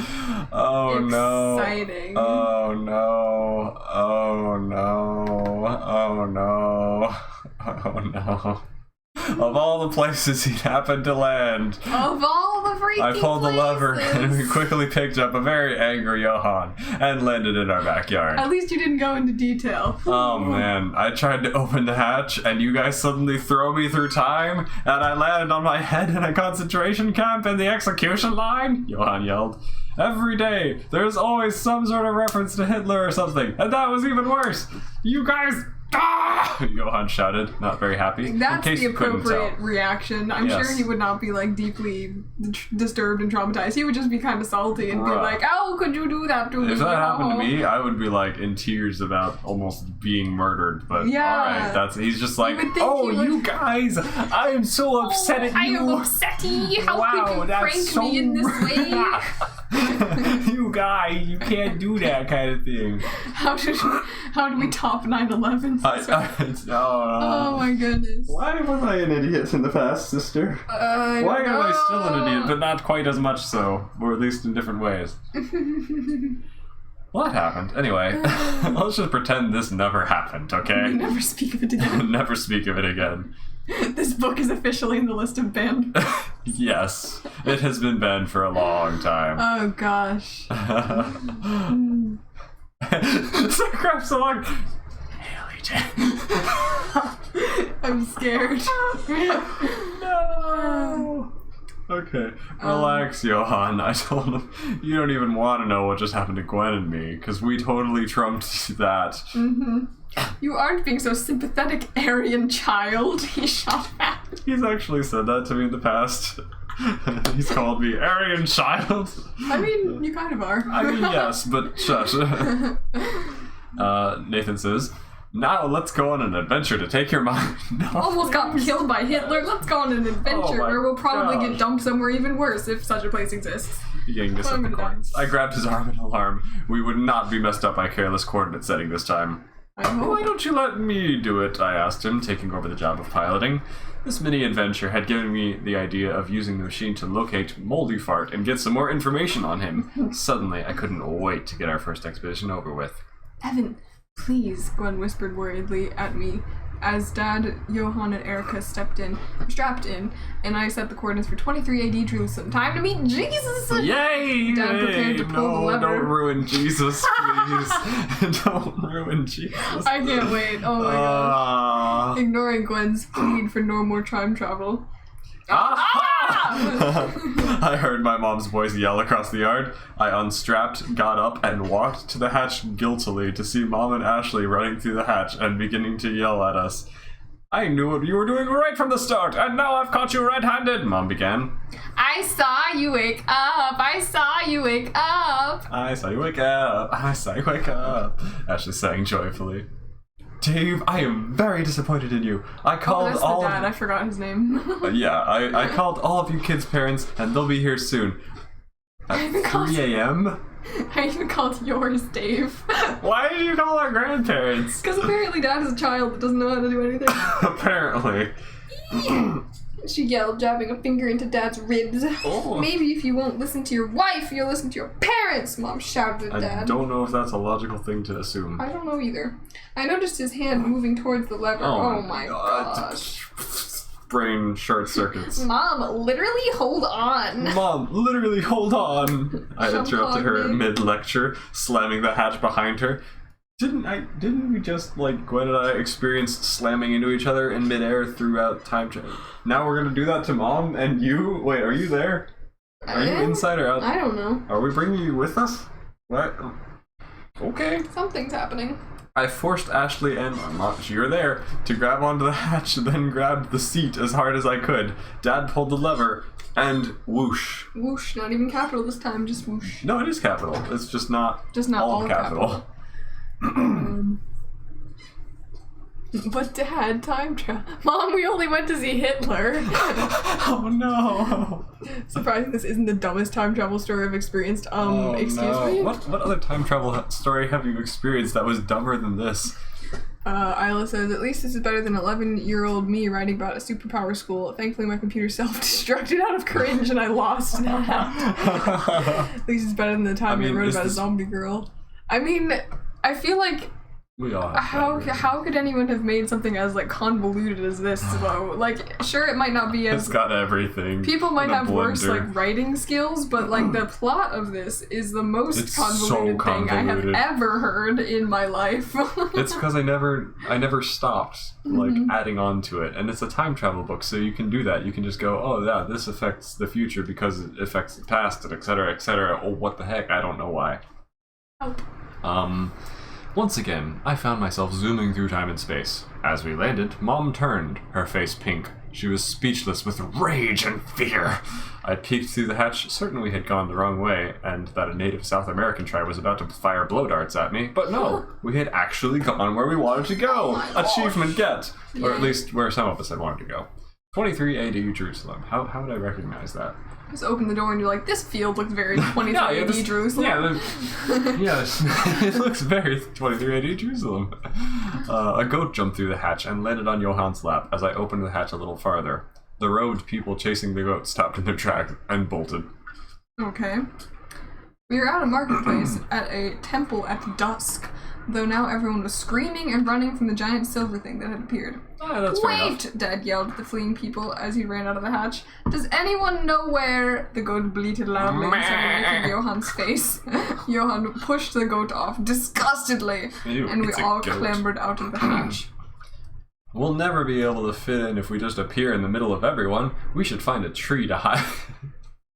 Oh exciting. no. Oh no. Oh no. Oh no. Oh no. Of all the places he'd happened to land, Of all the freaking I pulled the lever places. and we quickly picked up a very angry Johan and landed in our backyard. At least you didn't go into detail. Oh man, I tried to open the hatch and you guys suddenly throw me through time and I landed on my head in a concentration camp in the execution line? Johan yelled. Every day, there's always some sort of reference to Hitler or something, and that was even worse. You guys... Ah! Johan shouted, not very happy. That's in case the you couldn't appropriate tell. reaction. I'm Yes. sure he would not be like deeply disturbed and traumatized. He would just be kind of salty and be Bruh. like, "Oh, could you do that to me?" If that happened to Oh." me, I would be like in tears about almost being murdered. But Yeah. alright, he's just like, would think oh, he would- you guys, I am so upset at I you. am upsetty. How Wow, could you that's prank so me in this way? You guys, you can't do that kind of thing. How do we top 9/11? Oh my goodness. Why was I an idiot in the past, sister? I Why don't am I still an know. idiot, but not quite as much so, or at least in different ways? What happened? Anyway, let's just pretend this never happened, We okay? never speak of it again. Never speak of it again. This book is officially in the list of banned. Yes, it has been banned for a long time. Oh gosh. So grab so long. I'm scared. No. Okay, relax, Johan. I told him you don't even want to know what just happened to Gwen and me, because we totally trumped that. You aren't being so sympathetic, Aryan child. He shot back. He's actually said that to me in the past. He's called me Aryan child. I mean, you kind of are. I mean, yes, but shush. Nathan says, now let's go on an adventure to take your mind. Almost got killed by Hitler. Let's go on an adventure Oh my where we'll probably gosh. get dumped somewhere even worse if such a place exists. Beginning to set I'm the gonna die. coins. I grabbed his arm in alarm. We would not be messed up by careless coordinate setting this time. I hope. Why don't you let me do it? I asked him, taking over the job of piloting. This mini adventure had given me the idea of using the machine to locate Moldy Fart and get some more information on him. Suddenly, I couldn't wait to get our first expedition over with. Evan, please, Gwen whispered worriedly at me as Dad, Johan, and Erica strapped in, and I set the coordinates for 23 AD Jerusalem. Time to meet Jesus! Yay! Dad prepared to pull the No, lever. don't ruin Jesus, please. Don't ruin Jesus. I can't wait. Oh my gosh. Ignoring Gwen's plead for no more time travel. I heard my mom's voice yell across the yard. I unstrapped, got up, and walked to the hatch guiltily to see Mom and Ashley running through the hatch and beginning to yell at us. I knew what you were doing right from the start, and now I've caught you red-handed, Mom began. I saw you wake up! I saw you wake up! I saw you wake up, I saw you wake up, Ashley sang joyfully. Dave, I am very disappointed in you. I called That's the all dad. I forgot his name. Yeah, I called all of you kids' parents, and they'll be here soon. At 3 a.m.? I even called yours Dave. Why did you call our grandparents? Because apparently Dad is a child that doesn't know how to do anything. Apparently. She yelled, jabbing a finger into Dad's ribs. Oh. Maybe if you won't listen to your wife, you'll listen to your parents, Mom shouted at Dad. I don't know if that's a logical thing to assume. I don't know either. I noticed his hand moving towards the lever. Oh my gosh. Brain short circuits. Mom, literally hold on. Mom, literally hold on. I Jump interrupted on her me. mid-lecture, slamming the hatch behind her. Didn't we just, like, Gwen and I experienced slamming into each other in midair throughout time travel? Now we're gonna do that to Mom and you? Wait, are you there? Are you inside or out? I don't know. Are we bringing you with us? What? Okay. Something's happening. I forced Ashley and you're there to grab onto the hatch, then grabbed the seat as hard as I could. Dad pulled the lever, and whoosh. Whoosh, not even capital this time, just whoosh. No, it is capital. It's just not Just not all capital. But Dad, time travel. Mom, we only went to see Hitler. Oh no! Surprising this isn't the dumbest time travel story I've experienced. Excuse me? What other time travel story have you experienced that was dumber than this? Isla says, at least this is better than 11-year-old me writing about a superpower school. Thankfully, my computer self-destructed out of cringe and I lost that. At least it's better than the time I wrote about a zombie girl. I mean, I feel like We all how could anyone have made something as like convoluted as this though? Like, sure, it might not be as It's got everything. people might in a have worse blender. like writing skills, but like the plot of this is the most It's so convoluted thing I have convoluted. ever heard in my life. It's because I never stopped like adding on to it, and it's a time travel book, so you can do that. You can just go, oh yeah, this affects the future because it affects the past, and etc. etc. Oh, what the heck? I don't know why. Oh. Once again, I found myself zooming through time and space. As we landed, Mom turned, her face pink. She was speechless with rage and fear. I peeked through the hatch, certain we had gone the wrong way, and that a native South American tribe was about to fire blow darts at me. But no, we had actually gone where we wanted to go. Achievement get! Or at least where some of us had wanted to go. 23 AD Jerusalem. How would I recognize that? Just open the door and you're like, this field looks very 23 AD Jerusalem. It looks very 23 AD Jerusalem. A goat jumped through the hatch and landed on Johann's lap as I opened the hatch a little farther. The road people chasing the goat stopped in their tracks and bolted. Okay. We were at a marketplace at a temple at dusk, though now everyone was screaming and running from the giant silver thing that had appeared. Ah, that's fair enough. Wait! Dad yelled at the fleeing people as he ran out of the hatch. Does anyone know where? The goat bleated loudly inside making Johann's face. Johann pushed the goat off disgustedly, Ew, and we it's a all goat. clambered out of the hatch. We'll never be able to fit in if we just appear in the middle of everyone. We should find a tree to hide.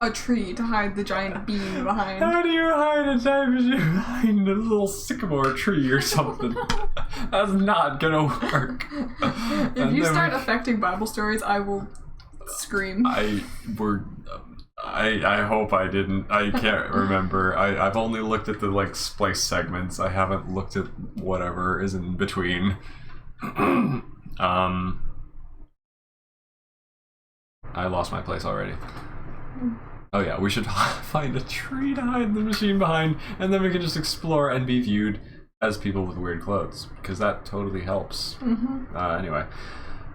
A tree to hide the giant beam behind. How do you hide a time machine behind a little sycamore tree or something? That's not gonna work. If you start affecting Bible stories, I will scream. I hope I didn't. I can't remember. I've only looked at the like splice segments. I haven't looked at whatever is in between. I lost my place already. Oh yeah, we should find a tree to hide the machine behind, and then we can just explore and be viewed as people with weird clothes, because that totally helps. Anyway,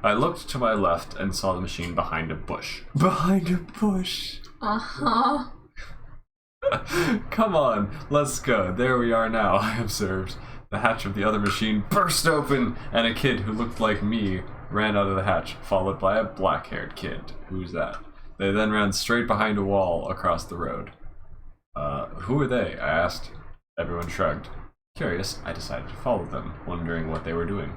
I looked to my left and saw the machine behind a bush. Behind a bush? Uh-huh. Come on, let's go. There we are now, I observed. The hatch of the other machine burst open, and a kid who looked like me ran out of the hatch, followed by a black-haired kid. Who's that? They then ran straight behind a wall across the road. Who are they? I asked. Everyone shrugged. Curious, I decided to follow them, wondering what they were doing.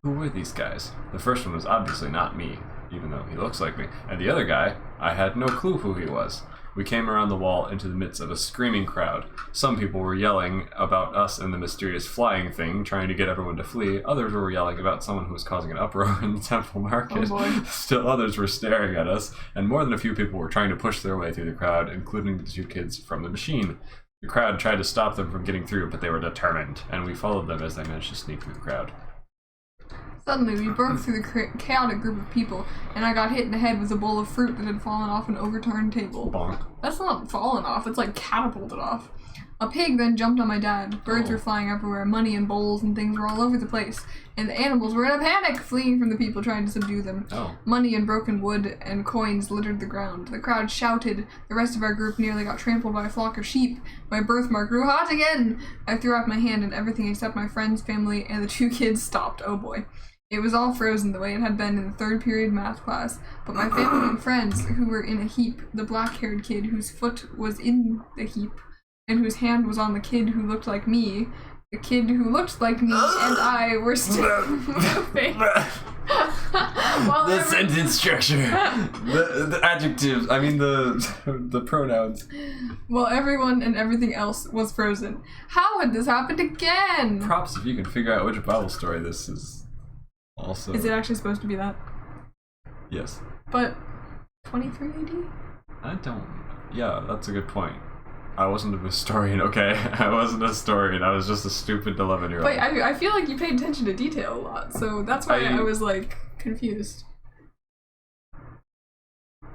Who were these guys? The first one was obviously not me, even though he looks like me. And the other guy, I had no clue who he was. We came around the wall into the midst of a screaming crowd. Some people were yelling about us and the mysterious flying thing, trying to get everyone to flee. Others were yelling about someone who was causing an uproar in the temple market. Oh boy. Still others were staring at us, and more than a few people were trying to push their way through the crowd, including the two kids from the machine. The crowd tried to stop them from getting through, but they were determined, and we followed them as they managed to sneak through the crowd. Suddenly, we broke through the chaotic group of people, and I got hit in the head with a bowl of fruit that had fallen off an overturned table. Bonk. That's not fallen off, it's like catapulted off. A pig then jumped on my dad. Birds were flying everywhere, money and bowls and things were all over the place. And the animals were in a panic, fleeing from the people trying to subdue them. Oh. Money and broken wood and coins littered the ground. The crowd shouted. The rest of our group nearly got trampled by a flock of sheep. My birthmark grew hot again! I threw out my hand and everything except my friends, family, and the two kids stopped. Oh boy. It was all frozen the way it had been in the third period math class, but my family and friends, who were in a heap, the black-haired kid whose foot was in the heap, and whose hand was on the kid who looked like me, the kid who looked like me, and I were still moving. The sentence structure, the adjectives, I mean the pronouns. While everyone and everything else was frozen. How had this happened again? Props if you can figure out which Bible story this is. Also, Is it actually supposed to be that? yes. But 23 AD? I don't. Yeah, that's a good point. I wasn't a historian, okay? I wasn't a historian. I was just a stupid 11-year-old. But I feel like you paid attention to detail a lot, so that's why I was like confused.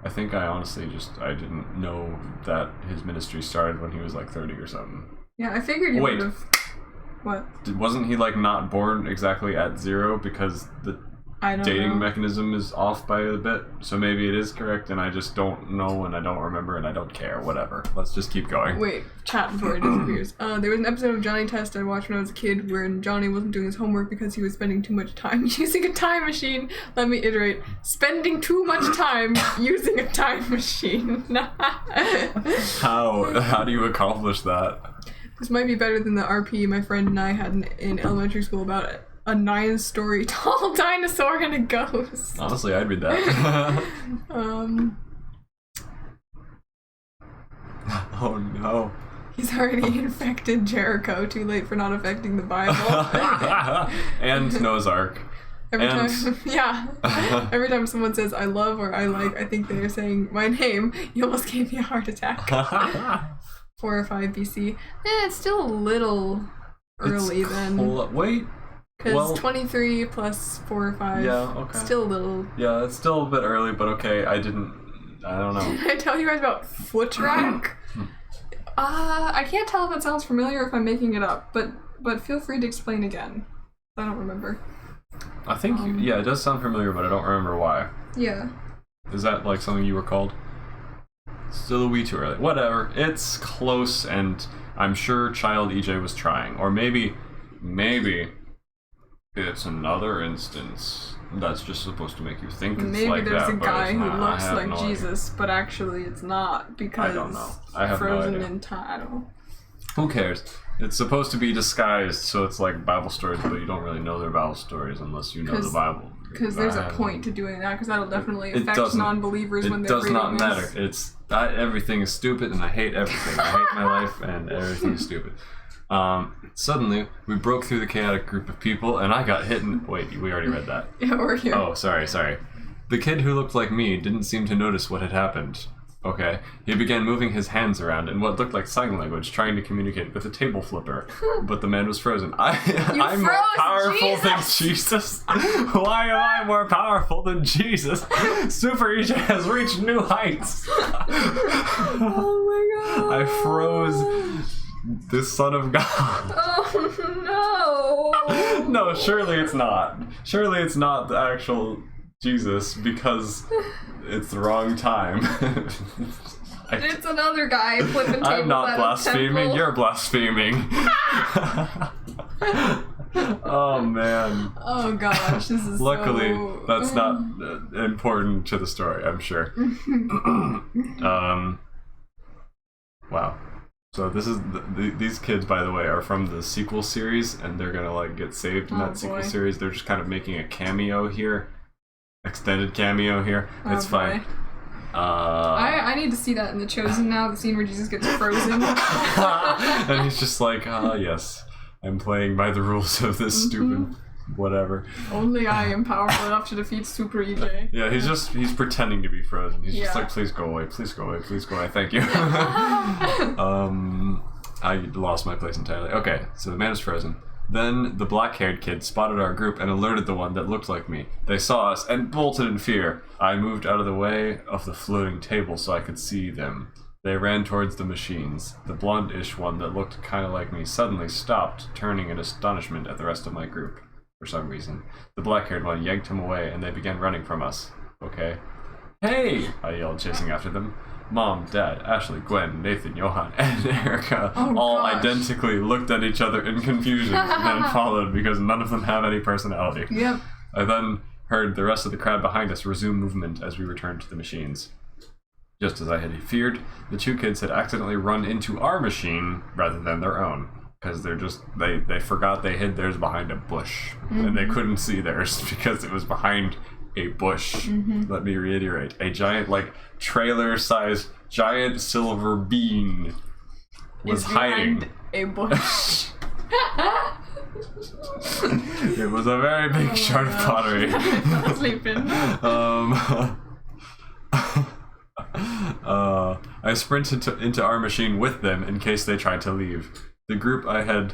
I think I honestly I didn't know that his ministry started when he was like 30 or something. Yeah, I figured you Wait. would have. What? Wasn't he like not born exactly at 0 because the I don't dating know. mechanism is off by a bit? So maybe it is correct and I just don't know and I don't remember and I don't care. Whatever. Let's just keep going. Wait, chat before it disappears. There was an episode of Johnny Test I watched when I was a kid where Johnny wasn't doing his homework because he was spending too much time using a time machine. Let me iterate. Spending too much time using a time machine. How do you accomplish that? This might be better than the RP my friend and I had in elementary school about a 9-story tall dinosaur and a ghost. Honestly, I'd read that. Oh no. He's already infected Jericho. Too late for not affecting the Bible. And Noah's Ark. Every And- time, yeah. Every time someone says I love or I like, I think they're saying my name. You almost gave me a heart attack. 4 or 5 BC. It's still a little early then. Wait. Because well- 23 plus 4 or 5. Yeah, okay. Still a little. Yeah, it's still a bit early, but okay, I don't know. Did I tell you guys about foot rack? I can't tell if it sounds familiar or if I'm making it up, but feel free to explain again. I don't remember. I think, yeah, it does sound familiar, but I don't remember why. Yeah. Is that like something you were called? Still a wee too early. Whatever, it's close, and I'm sure Child EJ was trying. Or maybe it's another instance that's just supposed to make you think it's Maybe like there's that, a but guy it's who not. I looks have like no idea. Jesus, but actually it's not because I don't know. I have no frozen idea. in time. I don't know. Who cares? It's supposed to be disguised, so it's like Bible stories, but you don't really know they're Bible stories unless you know the 'Cause- Bible. Because there's a I- point to doing that, because that'll definitely It affect doesn't. non-believers when It they're does reading not matter. this. Everything is stupid, and I hate everything. I hate my life, and everything is stupid. Suddenly, we broke through the chaotic group of people, and I got hit in... Wait, we already read that. Yeah, we're here. Oh, sorry. The kid who looked like me didn't seem to notice what had happened. Okay. He began moving his hands around in what looked like sign language, trying to communicate with a table flipper. But the man was frozen. I'm more froze powerful than Jesus! Jesus. Why am I more powerful than Jesus? Super EJ has reached new heights. Oh my god. I froze the Son of God. Oh no. No, surely it's not. Surely it's not the actual Jesus because it's the wrong time. It's another guy flipping tables I'm not at a blaspheming, temple. you're blaspheming. Oh man. Oh gosh, this is Luckily, so... that's not important to the story, I'm sure. Wow. So this is these kids, by the way, are from the sequel series, and they're gonna like get saved in Oh, that sequel boy. series. They're just kind of making a cameo here, extended cameo here. It's Oh, fine. boy. I need to see that in The Chosen now, the scene where Jesus gets frozen. And he's just like, yes, I'm playing by the rules of this stupid whatever. Only I am powerful enough to defeat Super EJ. Yeah, he's pretending to be frozen. He's just Yeah. like, please go away, please go away, please go away, thank you. I lost my place entirely. Okay, so the man is frozen. Then the black-haired kid spotted our group and alerted the one that looked like me. They saw us and bolted in fear. I moved out of the way of the floating table so I could see them. They ran towards the machines. The blonde-ish one that looked kind of like me suddenly stopped, turning in astonishment at the rest of my group. For some reason. The black-haired one yanked him away and they began running from us. Okay. Hey! I yelled, chasing after them. Mom, Dad, Ashley, Gwen, Nathan, Johan, and Erica all gosh. identically looked at each other in confusion and then followed because none of them have any personality. Yep. I then heard the rest of the crowd behind us resume movement as we returned to the machines. Just as I had feared, the two kids had accidentally run into our machine rather than their own. Because they forgot they hid theirs behind a bush. And they couldn't see theirs because it was behind a bush. Let me reiterate. A giant, like, trailer-sized, giant silver bean was It's hiding. behind a bush. It was a very big shard of pottery. Sleeping. I sprinted into our machine with them in case they tried to leave. The group I had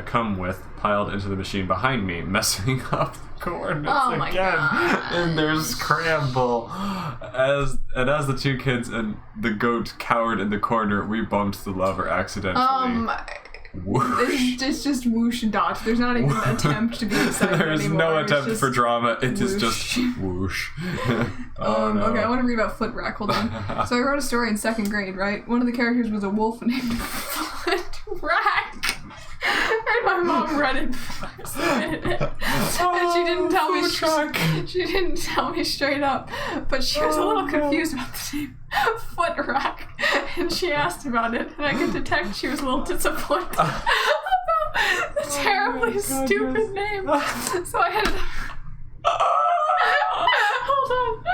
come with piled into the machine behind me, messing up the coordinates my again God. in their scramble. As the two kids and the goat cowered in the corner, we bumped the lever accidentally. Whoosh. It's just whoosh dot. There's not even an attempt to be excited There is anymore. no It's attempt just for drama. It is whoosh. just whoosh. Oh, no. Okay, I want to read about foot rack. Hold on. So I wrote a story in 2nd grade, right? One of the characters was a wolf named Foot Rack. And my mom read it before I submitted it. And she didn't tell me she didn't tell me straight up. But she was a little confused about the name Foot Rack. And she asked about it, and I could detect she was a little disappointed about the terribly stupid name. So I had hold on.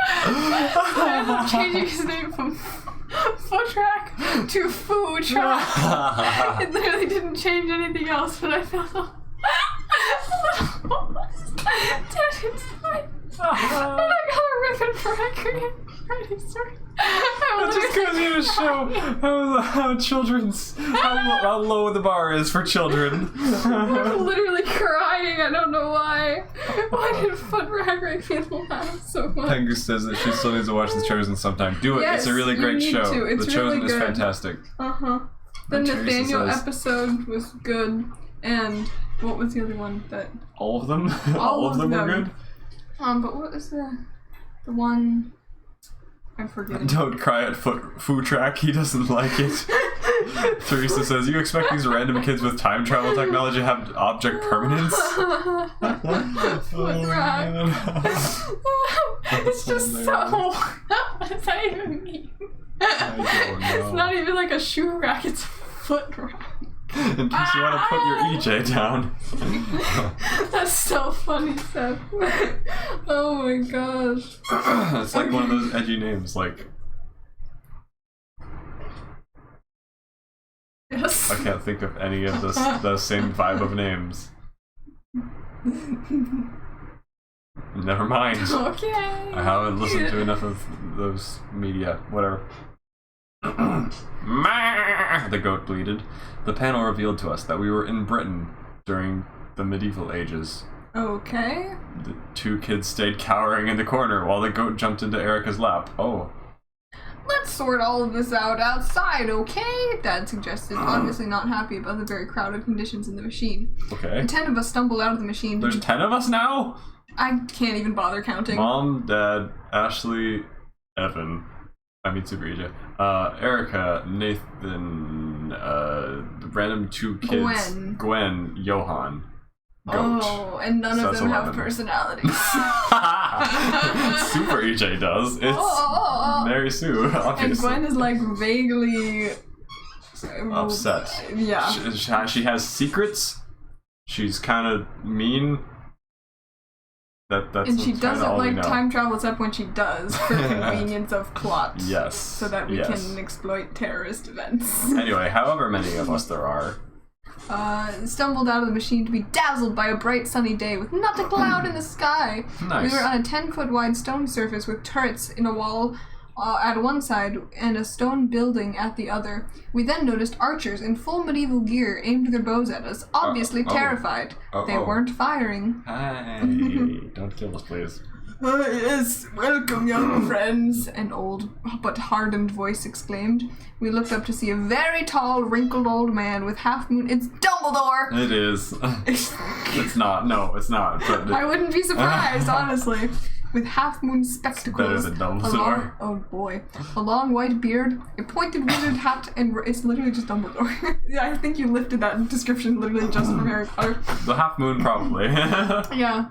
So I ended up changing his name from Foot Track to Food Track. It literally didn't change anything else, but I felt a little dead inside. And I got a ribbon for writing story. That just goes to show how how low the bar is for children. I'm literally crying. I don't know why. Why did Foot Rack make me laugh so much? Pengu says that she still needs to watch The Chosen sometime. Do it. Yes, it's a really you great need show. to. It's The Chosen really is good. fantastic. The And Teresa Nathaniel says- episode was good, and what was the other one that? All of them? All of of them were them. good? But what was the one? I'm forgetting. Don't cry at Food Track. He doesn't like it. Teresa says, you expect these random kids with time travel technology to have object permanence? Foot Rack. It's just so. What does that even mean? I don't know. It's not even like a shoe rack. It's a foot rack. In case you want to put your EJ down. That's so funny, Seth. Oh my gosh. It's like one of those edgy names, like... Yes. I can't think of any of the same vibe of names. Never mind. Okay. I haven't listened to enough of those media. Whatever. The goat bleated. The panel revealed to us that we were in Britain during the medieval ages. Okay. The two kids stayed cowering in the corner while the goat jumped into Erica's lap. Oh. Let's sort all of this out outside, okay? Dad suggested, obviously not happy about the very crowded conditions in the machine. Okay. The 10 of us stumbled out of the machine. There's 10 of us now? I can't even bother counting. Mom, Dad, Ashley, Evan. I mean Super EJ. Erica, Nathan, random two kids. Gwen, Johan. Goat. Oh, and none So of that's them have 11. personalities. Super EJ does. It's Oh. Mary Sue, And obviously. Gwen is like vaguely Upset. Yeah. She has secrets. She's kind of mean. That's And she kinda doesn't all we like know. time travel except when she does, for convenience of plot. Yes. So that we Yes. can exploit terrorist events. Anyway, however many of us there are. Stumbled out of the machine to be dazzled by a bright sunny day with not a cloud in the sky. Nice. We were on a 10-foot wide stone surface with turrets in a wall at one side and a stone building at the other. We then noticed archers in full medieval gear aimed their bows at us, obviously terrified. They weren't firing. Hi. Don't kill us, please. Yes, welcome, young friends, an old but hardened voice exclaimed. We looked up to see a very tall, wrinkled old man with half-moon. It's Dumbledore! It is. It's not. No, it's not. But I wouldn't be surprised, honestly. With half-moon spectacles. better than Dumbledore. Oh boy. A long white beard, a pointed wizard hat, and it's literally just Dumbledore. Yeah, I think you lifted that description literally just from Harry Potter. The half moon, probably. Yeah.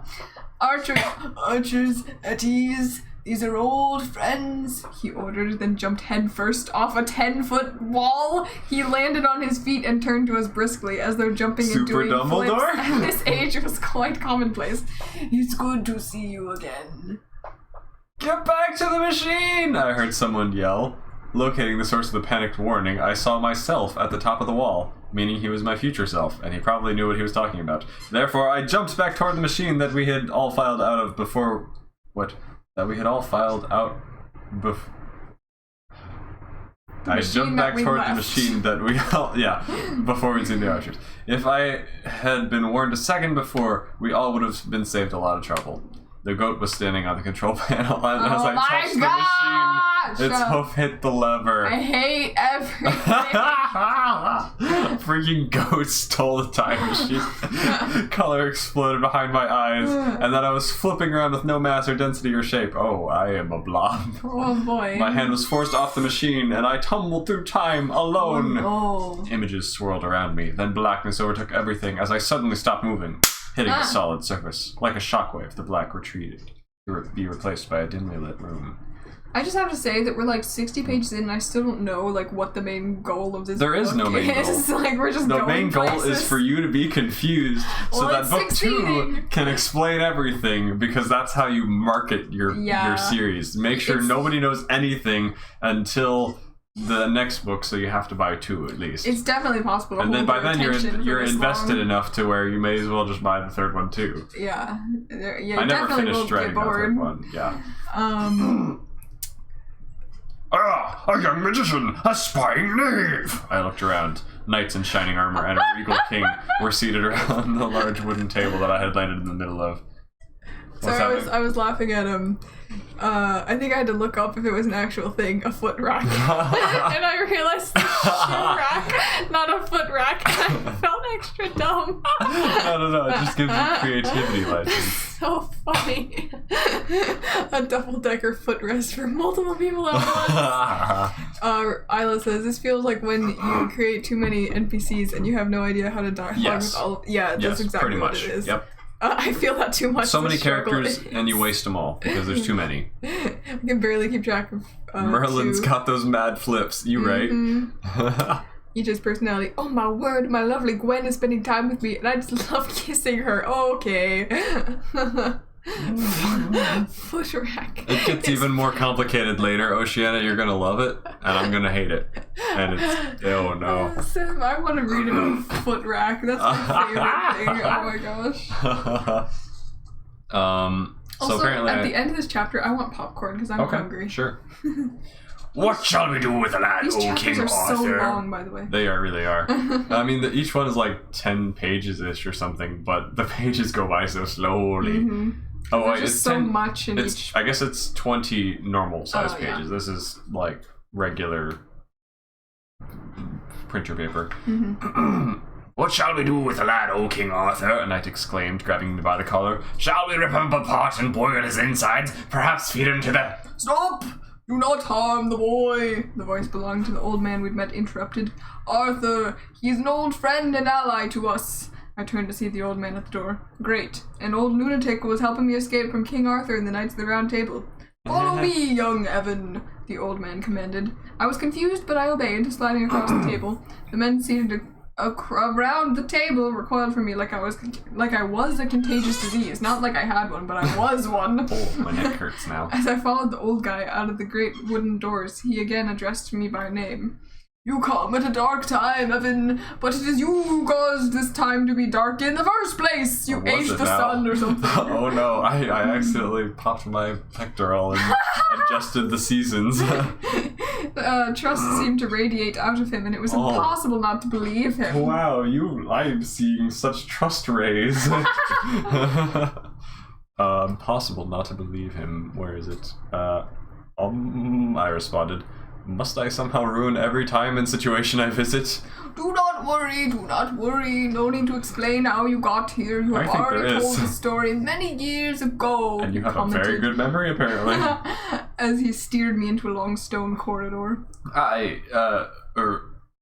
Archers at ease. These are old friends, he ordered, then jumped headfirst off a 10-foot wall. He landed on his feet and turned to us briskly, as though jumping and Super doing Dumbledore? flips at this age was quite commonplace. It's good to see you again. Get back to the machine! I heard someone yell. Locating the source of the panicked warning, I saw myself at the top of the wall, meaning he was my future self, and he probably knew what he was talking about. Therefore, I jumped back toward the machine that we had all filed out of before... What? That we had all filed out I jumped back toward the machine that we all, before we'd seen the archers. If I had been warned a second before, we all would have been saved a lot of trouble. The goat was standing on the control panel, and as I touched the machine, its hoof hit the lever. I hate everything. Freaking goat stole the time machine. Color exploded behind my eyes, and then I was flipping around with no mass or density or shape. Oh, I am a blob. Oh boy. My hand was forced off the machine, and I tumbled through time alone. Oh. Images swirled around me, then blackness overtook everything as I suddenly stopped moving, hitting a solid surface. Like a shockwave, the black retreated, to be replaced by a dimly lit room. I just have to say that we're like 60 pages in and I still don't know like what the main goal of this There is no main goal. Like we're just The going main goal places. is for you to be confused so Well, that it's book 2 succeeding. can explain everything, because that's how you market your series. Make sure nobody knows anything until the next book, so you have to buy 2 at least. It's definitely possible to and then hold by their then attention you're for this invested long. enough to where you may as well just buy the third one too. Yeah. I never definitely finished will writing get that bored. third one. Yeah. A young magician, a spying knave! I looked around. Knights in shining armor and a regal king were seated around the large wooden table that I had landed in the middle of. So I was laughing at him. I think I had to look up if it was an actual thing, a foot rack. And I realized it's a shoe rack, not a foot rack. And I felt extra dumb. No, it just gives you creativity license. So funny. A double-decker footrest for multiple people at once. Isla says, this feels like when you create too many NPCs and you have no idea how to dialogue with all. Yeah, that's exactly pretty what much. it is. Yep. I feel that too much. So to many struggle. characters, and you waste them all because there's too many. I can barely keep track of. Merlin's 2. got those mad flips. You right? Each his personality. Oh my word, my lovely Gwen is spending time with me, and I just love kissing her. Okay. Foot rack. It gets even more complicated later. Oceana, you're gonna love it, and I'm gonna hate it. And it's oh no. Sam, I want to read about foot rack. That's my favorite thing. Oh my gosh. So Also, apparently at the end of this chapter, I want popcorn because I'm hungry. Sure. What shall we do with the lad, These O chapters King are so Arthur? long, by the way. They really are. I mean, each one is like 10 pages-ish or something, but the pages go by so slowly. Oh, There's it's just so 10, much in each. I guess it's 20 normal-size yeah. pages. This is like regular printer paper. What shall we do with the lad, O King Arthur? A knight exclaimed, grabbing me by the collar. Shall we rip him apart and boil his insides? Perhaps feed him to the... Stop! Do not harm the boy! The voice belonged to the old man we'd met interrupted. Arthur, he's an old friend and ally to us. I turned to see the old man at the door. Great. An old lunatic was helping me escape from King Arthur and the Knights of the Round Table. Follow me, young Evan, the old man commanded. I was confused, but I obeyed, sliding across the table. The men seated around the table recoiled from me like I was a contagious disease. Not like I had one, but I was one. Oh, my neck hurts now. As I followed the old guy out of the great wooden doors, he again addressed me by name. You come at a dark time, Evan, but it is you who caused this time to be dark in the first place. You ate the sun or something. Oh no, I accidentally popped my pectoral and adjusted the seasons. Trust seemed to radiate out of him, and it was impossible not to believe him. Wow, I'm seeing such trust rays. Impossible not to believe him. Where is it? I responded. Must I somehow ruin every time and situation I visit? Do not worry, do not worry. No need to explain how you got here. You have already told the story many years ago. And you have a very good memory, apparently. As he steered me into a long stone corridor.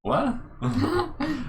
What?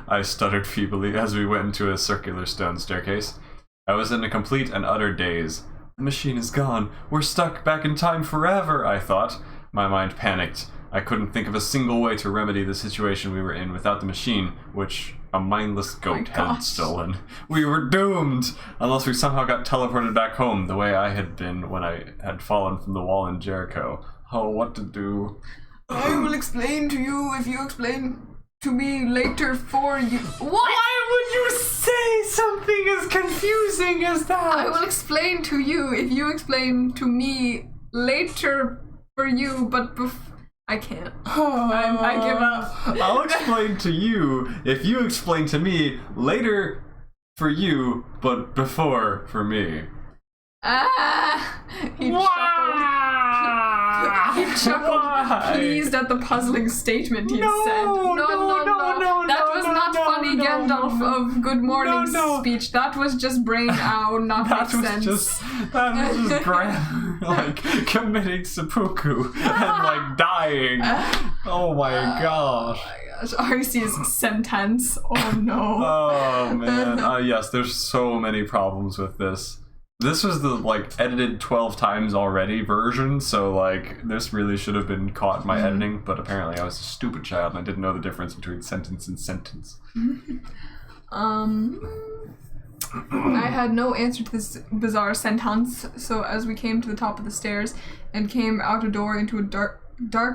I stuttered feebly as we went into a circular stone staircase. I was in a complete and utter daze. The machine is gone. We're stuck back in time forever, I thought. My mind panicked. I couldn't think of a single way to remedy the situation we were in without the machine, which a mindless goat had stolen. We were doomed! Unless we somehow got teleported back home, the way I had been when I had fallen from the wall in Jericho. Oh, what to do? I will explain to you if you explain to me later for you. What? Why would you say something as confusing as that? I will explain to you if you explain to me later for you, but I can't. I give up. I'll explain to you if you explain to me later for you, but before for me. He chuckled, pleased at the puzzling statement he had said. No. That was not funny, Gandalf of Good Morning speech. That was just brain ow, not make sense. That was just grammar, like committing seppuku and like dying. Oh my gosh. RC's sentence. Oh no. Oh man. Yes, there's so many problems with this. This was the like edited 12 times already version, so like this really should have been caught in my editing, but apparently I was a stupid child and I didn't know the difference between sentence and sentence. I had no answer to this bizarre sentence, so as we came to the top of the stairs and came out a door into a dark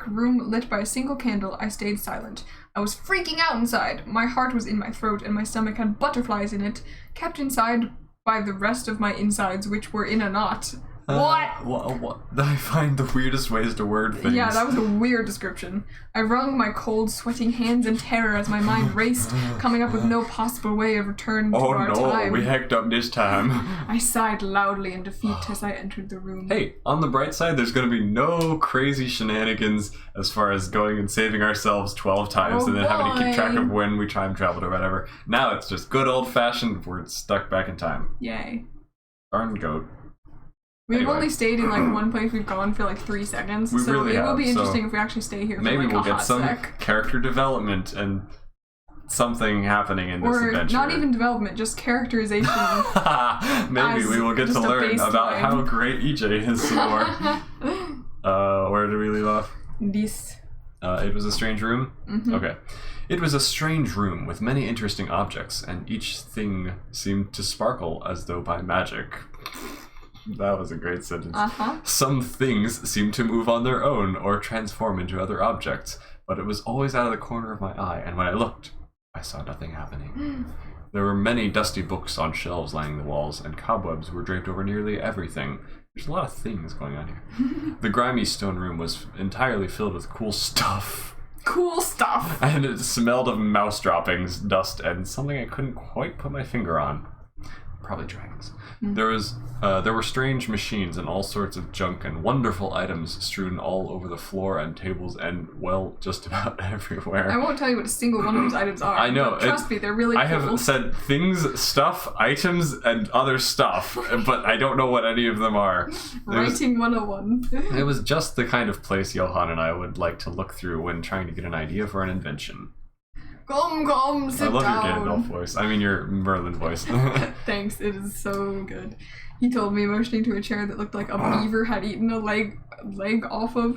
room lit by a single candle, I stayed silent. I was freaking out inside. My heart was in my throat and my stomach had butterflies in it, kept inside by the rest of my insides, which were in a knot. What? I find the weirdest ways to word things. Yeah, that was a weird description. I wrung my cold, sweating hands in terror as my mind raced, coming up with no possible way of return to our time. Oh no, we hecked up this time. I sighed loudly in defeat as I entered the room. Hey, on the bright side, there's gonna be no crazy shenanigans as far as going and saving ourselves 12 times and then having to keep track of when we time traveled or whatever. Now it's just good old-fashioned, we're stuck back in time. Yay. Darn goat. We've only stayed in like one place we've gone for like 3 seconds, so really it will be have, interesting if we actually stay here for maybe like we'll a get hot some sec. character development and something happening in this adventure. Not even development, just characterization. Maybe we will get to learn about how great EJ is some more. Where did we leave off? This. It was a strange room? Mm-hmm. Okay. It was a strange room with many interesting objects, and each thing seemed to sparkle as though by magic. That was a great sentence. Some things seemed to move on their own or transform into other objects, but it was always out of the corner of my eye, and when I looked, I saw nothing happening. There were many dusty books on shelves lining the walls, and cobwebs were draped over nearly everything. There's a lot of things going on here. The grimy stone room was entirely filled with cool stuff. Cool stuff! And it smelled of mouse droppings, dust, and something I couldn't quite put my finger on. Probably dragons. There were strange machines and all sorts of junk and wonderful items strewn all over the floor and tables and, well, just about everywhere. I won't tell you what a single one of those items are. I know. But trust me, they're really cool. I have said things, stuff, items, and other stuff, but I don't know what any of them are. Writing 101. It was just the kind of place Johan and I would like to look through when trying to get an idea for an invention. Come, sit down. I love your Gandalf voice. I mean, your Merlin voice. Thanks, it is so good. He told me, motioning to a chair that looked like a beaver had eaten a leg off of.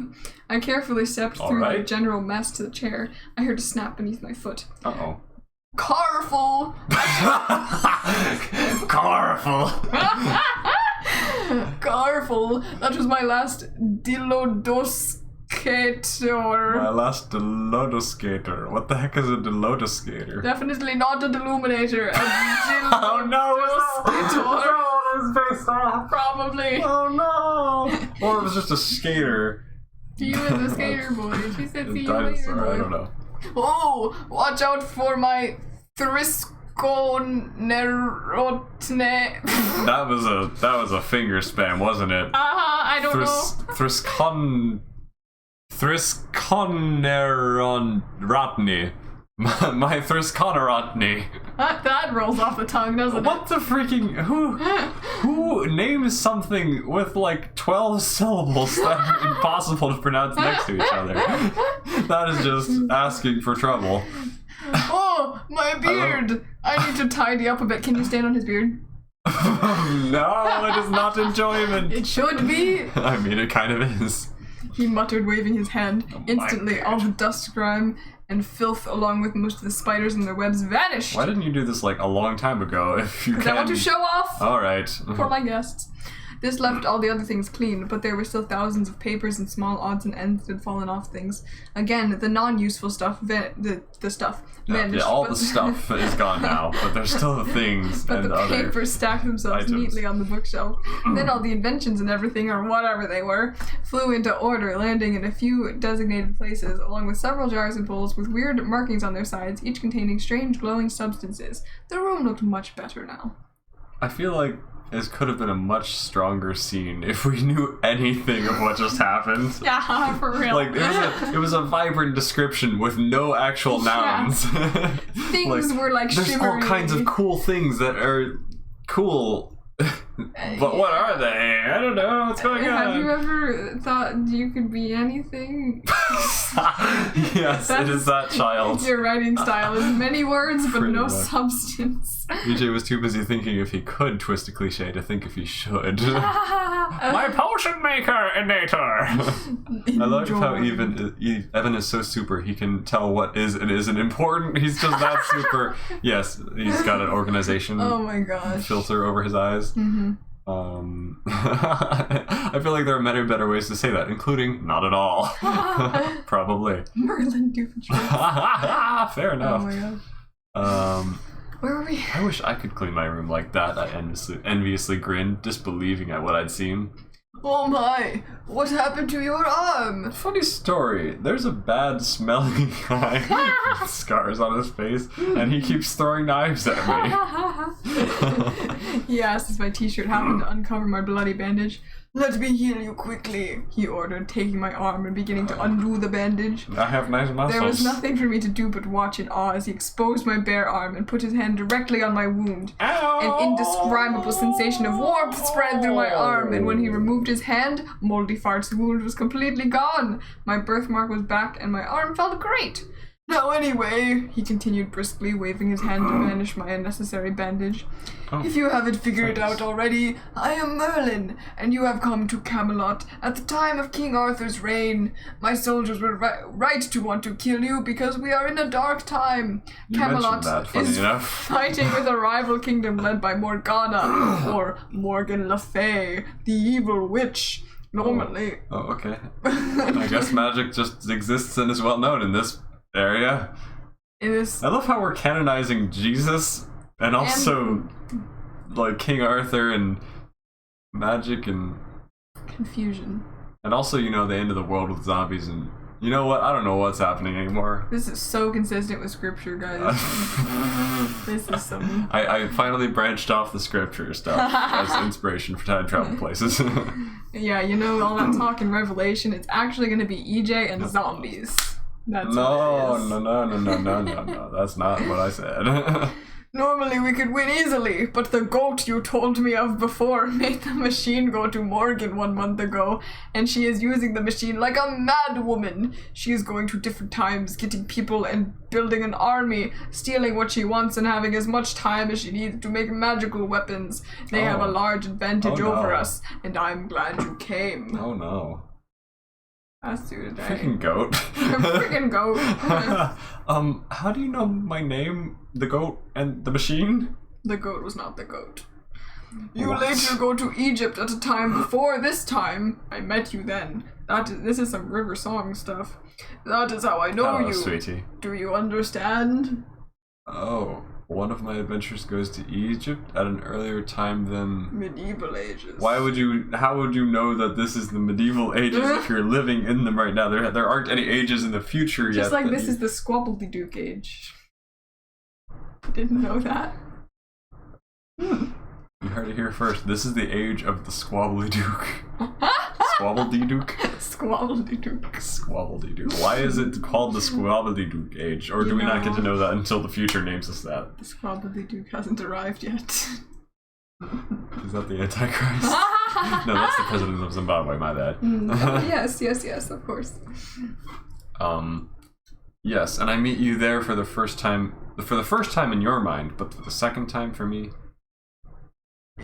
I carefully stepped through the general mess to the chair. I heard a snap beneath my foot. Uh-oh. Carful! Carful! Carful! That was my last Dilodoscator. My last Dilodoscator. What the heck is a Dilodoscator? Definitely not a Deluminator. Oh no! It's based off. Probably. Oh no! Or it was just a skater. See you in the skater boy. She said see you Dinosaur, later boy. I don't know. Oh! Watch out for my Thrisconerotne. That was a finger spam, wasn't it? I don't know. Thrisconerotny. My Thrisconerotny. That rolls off the tongue, doesn't it? What the freaking who names something with like 12 syllables that are impossible to pronounce next to each other? That is just asking for trouble. Oh, my beard! I need to tidy up a bit. Can you stand on his beard? No, it is not enjoyment. It should be. I mean, it kind of is. He muttered, waving his hand. Instantly, all the dust, grime, and filth, along with most of the spiders and their webs, vanished. Why didn't you do this like a long time ago? If you can. I want to show off All right. for my guests. This left all the other things clean, but there were still thousands of papers and small odds and ends that had fallen off things. Again, the non-useful stuff, the stuff vanished. Yeah, all but the stuff is gone now, but there's still the things but and the other papers stacked themselves items. neatly on the bookshelf. Then all the inventions and everything, or whatever they were, flew into order, landing in a few designated places, along with several jars and bowls with weird markings on their sides, each containing strange glowing substances. The room looked much better now. I feel like this could have been a much stronger scene if we knew anything of what just happened. Yeah, for real. Like it was a vibrant description with no actual nouns. Things were like there's shimmery. all kinds of cool things that are cool. But what are they? I don't know what's going on. Have you ever thought you could be anything? Yes, it is that child. Your writing style is many words but Pretty no much. substance. EJ was too busy thinking if he could twist a cliche to think if he should. My potion maker innator. I love how Evan is so super. He can tell what is and isn't important. He's just that super. Yes, he's got an organization Oh my gosh. filter over his eyes. Mm-hmm. I feel like there are many better ways to say that, including not at all. Probably. Merlin Doofenshmirtz. Fair Oh enough. my god. Where were we? I wish I could clean my room like that. I enviously grinned, disbelieving at what I'd seen. Oh my! What happened to your arm? Funny story. There's a bad smelling guy with scars on his face, and he keeps throwing knives at me. He asked as my t-shirt happened to uncover my bloody bandage. Let me heal you quickly, he ordered, taking my arm and beginning to undo the bandage. I have nice muscles. There was nothing for me to do but watch in awe as he exposed my bare arm and put his hand directly on my wound. Ow! An indescribable sensation of warmth spread through my arm, and when he removed his hand, Moldy Fart's wound was completely gone. My birthmark was back, and my arm felt great. Now anyway, he continued briskly, waving his hand to vanish my unnecessary bandage. If you haven't figured it out already, I am Merlin, and you have come to Camelot at the time of King Arthur's reign. My soldiers were right to want to kill you because we are in a dark time. You Camelot mentioned that, funny is enough. fighting with a rival kingdom led by Morgana, or Morgan Le Fay, the evil witch. Normally. Oh, okay. I guess magic just exists and is well known in this area. In this I love how we're canonizing Jesus and also like King Arthur and magic and confusion. also, you know, the end of the world with zombies and you know what? I don't know what's happening anymore. This is so consistent with scripture, guys. This is some... I finally branched off the scripture stuff as inspiration for time travel places. Yeah, you know, all that talk in Revelation, it's actually going to be EJ and zombies. That's what it is. No. That's not what I said. Normally we could win easily, but the goat you told me of before made the machine go to Morgan 1 month ago, and she is using the machine like a mad woman. She is going to different times, getting people and building an army, stealing what she wants and having as much time as she needs to make magical weapons. They have a large advantage over us, and I'm glad you came. Oh no. That's you today. Freaking goat. Freaking goat. How do you know my name, the goat, and the machine? The goat was not the goat. You What? later go to Egypt at a time before this time. I met you then. This is some River Song stuff. That is how I know Oh, you. sweetie. Do you understand? Oh, one of my adventures goes to Egypt at an earlier time than... Medieval ages. How would you know that this is the medieval ages if you're living in them right now? There aren't any ages in the future yet. Just like that this you- is the Squabbledygook age. Didn't know that. You heard it here first. This is the age of the Squabbledygook. Squabbledygook? Squabbledygook. Squabbledygook. Why is it called the Squabbledygook age? Or do You we not get to know. know that until the future names us that? The Squabbledygook hasn't arrived yet. Is that the Antichrist? No, that's the president of Zimbabwe, my bad. Yes, of course. Yes, and I meet you there for the first time in your mind, but for the second time for me.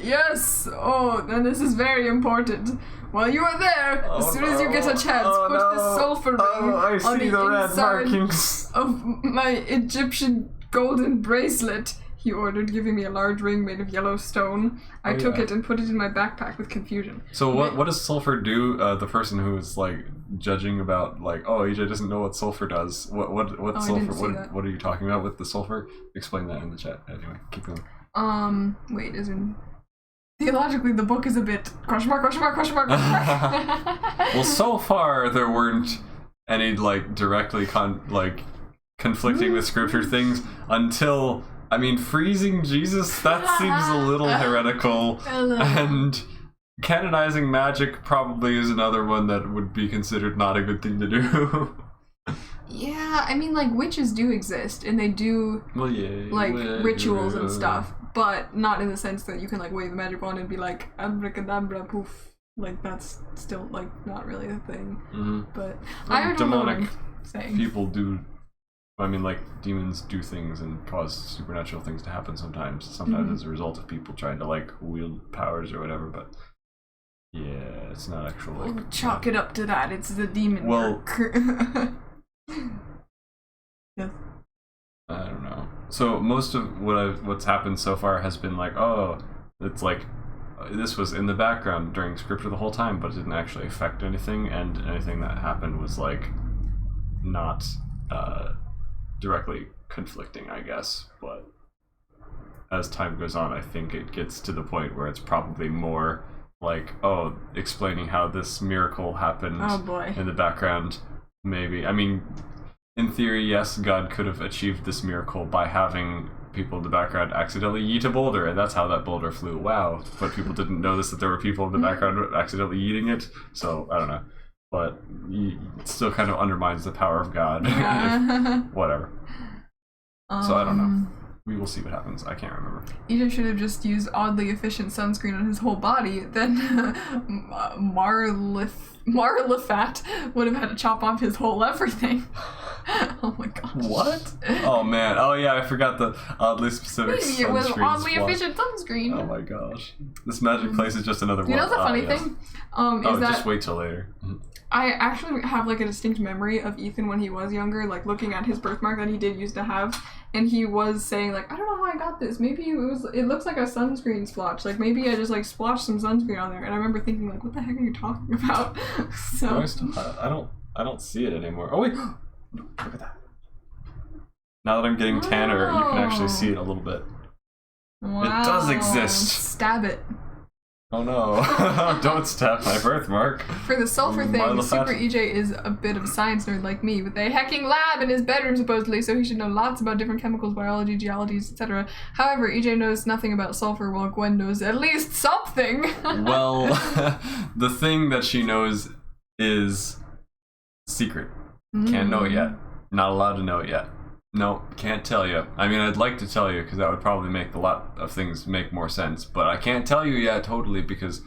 Yes! Oh, then this is very important. While you are there, as soon as you get a chance, put the sulfur ring on the inside markings. of my Egyptian golden bracelet. he ordered, giving me a large ring made of yellow stone. I took it and put it in my backpack with confusion. So what does sulfur do? The person who is like judging about like, oh, EJ doesn't know what sulfur does. What sulfur? What are you talking about with the sulfur? Explain that in the chat. Anyway, keep going. Wait, theologically the book is a bit question mark. Well, so far there weren't any like directly conflicting with scripture things until, I mean, freezing Jesus, that seems a little heretical, and canonizing magic probably is another one that would be considered not a good thing to do. Yeah, I mean, like, witches do exist, and they do, rituals and stuff, but not in the sense that you can, like, wave a magic wand and be like, abracadabra, poof. Like, that's still, like, not really a thing. Mm-hmm. But I don't know what I'm saying. People do, I mean, like, demons do things and cause supernatural things to happen sometimes. Sometimes as a result of people trying to, like, wield powers or whatever, but yeah, it's not actual, like... We'll chalk it up to that. It's the demon work. Yes. I don't know. So most of what's happened so far has been like, oh, it's like this was in the background during scripture the whole time, but it didn't actually affect anything, and anything that happened was like not directly conflicting, I guess. But as time goes on, I think it gets to the point where it's probably more like, oh, explaining how this miracle happened in the background. Maybe. I mean, in theory, yes, God could have achieved this miracle by having people in the background accidentally yeet a boulder, and that's how that boulder flew. Wow. But people didn't notice that there were people in the background accidentally yeeting it, so I don't know. But it still kind of undermines the power of God. Whatever. So I don't know. We will see what happens. I can't remember. EJ should have just used oddly efficient sunscreen on his whole body. Then Marlifat would have had to chop off his whole everything. Oh my gosh. What? Oh man. Oh yeah, I forgot the oddly specific sunscreen. It was oddly efficient sunscreen. Oh my gosh. This magic place is just another one. You know the funny thing? Is that just wait till later. I actually have like a distinct memory of Ethan when he was younger, like looking at his birthmark that he did used to have, and he was saying like, I don't know how I got this. Maybe it looks like a sunscreen splotch. Like maybe I just like splotched some sunscreen on there. And I remember thinking like, what the heck are you talking about? So I don't see it anymore. Oh wait, look at that. Now that I'm getting tanner, you can actually see it a little bit. Wow. It does exist. Stab it. Oh no, don't stab my birthmark. For the sulfur thing, Super EJ is a bit of a science nerd like me, with a hecking lab in his bedroom supposedly, so he should know lots about different chemicals, biology, geologies, etc. However, EJ knows nothing about sulfur, while Gwen knows at least something. Well, the thing that she knows is secret. Can't know it yet. Not allowed to know it yet. No, can't tell you. I mean, I'd like to tell you because that would probably make a lot of things make more sense, but I can't tell you yet totally because,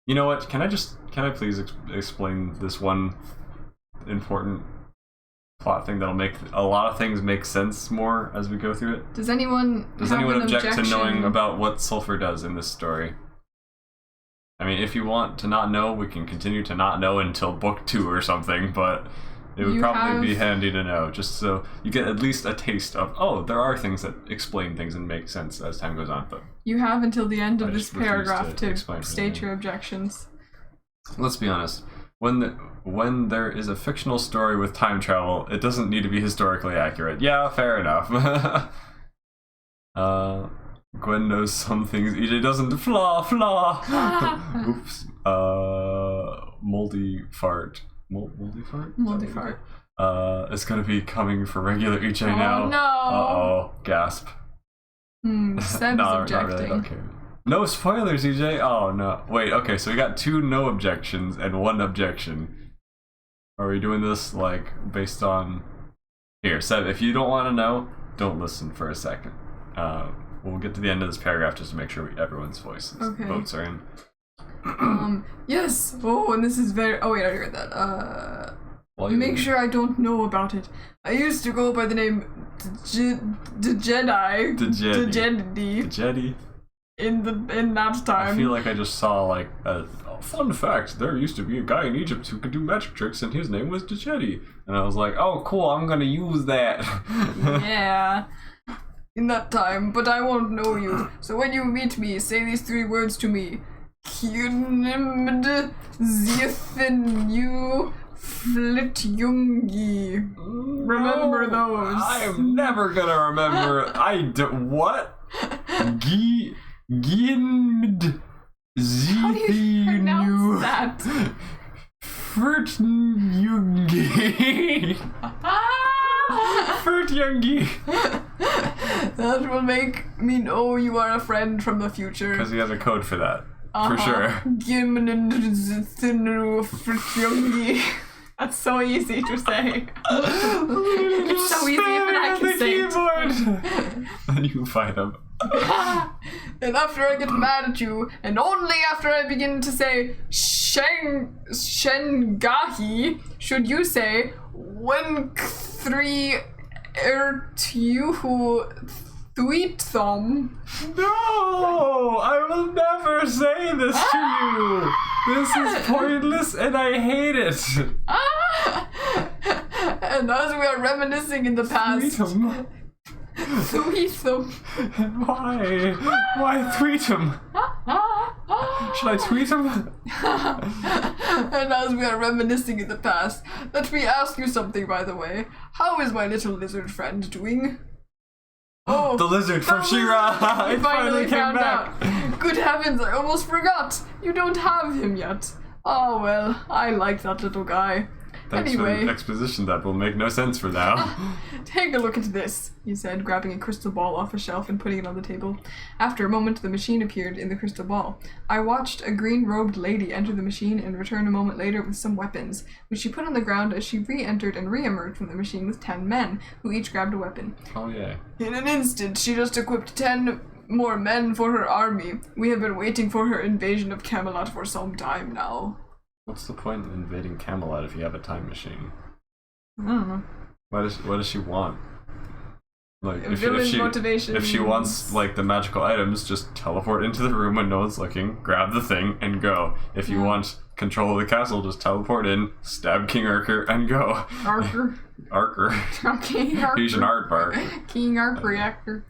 you know what? Can I please explain this one important plot thing that'll make a lot of things make sense more as we go through it? Does anyone object to knowing about what sulfur does in this story? I mean, if you want to not know, we can continue to not know until book 2 or something, but it would probably be handy to know, just so you get at least a taste of, oh, there are things that explain things and make sense as time goes on. But you have until the end of this paragraph to state your objections. Let's be honest. When there is a fictional story with time travel, it doesn't need to be historically accurate. Yeah, fair enough. Gwen knows some things. EJ doesn't. Flaw. Oops. Moldy fart. Moldy fart? Moldy fart. It's gonna be coming for regular EJ now. Oh no! Uh-oh. Gasp. Seb is objecting. Not really, okay. No spoilers, EJ! Oh no. Wait, okay, so we got 2 no objections and 1 objection. Are we doing this, like, based on... Here, Seb, if you don't want to know, don't listen for a second. We'll get to the end of this paragraph just to make sure everyone's voices votes are in. Yes! Oh, and this is very... Oh, wait, I heard that. Make sure I don't know about it. I used to go by the name Jedi. Jedi. In that time. I feel like I just saw, like, a fun fact. There used to be a guy in Egypt who could do magic tricks, and his name was Dejedi. And I was like, oh, cool, I'm gonna use that. Yeah. in that time, but I won't know you. So when you meet me, say these 3 words to me. Kynimd Ziethenu Flitjungi. Remember those. I'm never gonna remember. What? Gienmd How do you pronounce that? Frtjungi. Frtjungi. That will make me know you are a friend from the future. Because he has a code for that. For sure. Frtjungi. That's so easy to say. It's so easy even I can say it. Then you fight him. And after I get mad at you, and only after I begin to say Shengahi, should you say When3 Ertuhu Thuithom. No! I will never say this to you! This is pointless and I hate it! And as we are reminiscing in the past. Thuithom. Why? Why Tweetum? Should I tweet him? And as we are reminiscing in the past, let me ask you something, by the way. How is my little lizard friend doing? Oh, the lizard from She-Ra! We finally found out. Good heavens, I almost forgot. You don't have him yet. Oh well, I like that little guy. Thanks Anyway. for the exposition that will make no sense for now. Take a look at this, he said, grabbing a crystal ball off a shelf and putting it on the table. After a moment, the machine appeared in the crystal ball. I watched a green-robed lady enter the machine and return a moment later with some weapons, which she put on the ground as she re-entered and re-emerged from the machine with 10 men, who each grabbed a weapon. Oh yeah. In an instant, she just equipped 10 more men for her army. We have been waiting for her invasion of Camelot for some time now. What's the point in invading Camelot if you have a time machine? I don't know. What does she want? Like if Motivation. If she wants like the magical items, just teleport into the room when no one's looking, grab the thing, and go. If you want control of the castle, just teleport in, stab King Arthur, and go. Arthur. King Arthur. He's an aardvark. King Arthur reactor.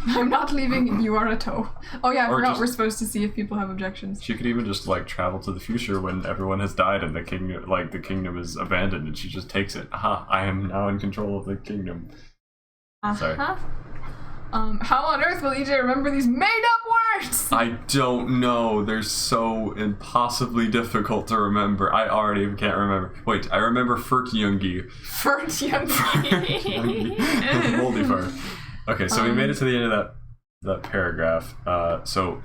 I'm not leaving, you are a toe. Oh yeah, I forgot we're supposed to see if people have objections. She could even just like travel to the future when everyone has died and the kingdom is abandoned, and she just takes it. Aha, I am now in control of the kingdom. Sorry. How on earth will EJ remember these made-up words? I don't know. They're so impossibly difficult to remember. I already can't remember. Wait, I remember Frtjungi. Frtjungi. Moldy fart. Okay, so we made it to the end of that paragraph. So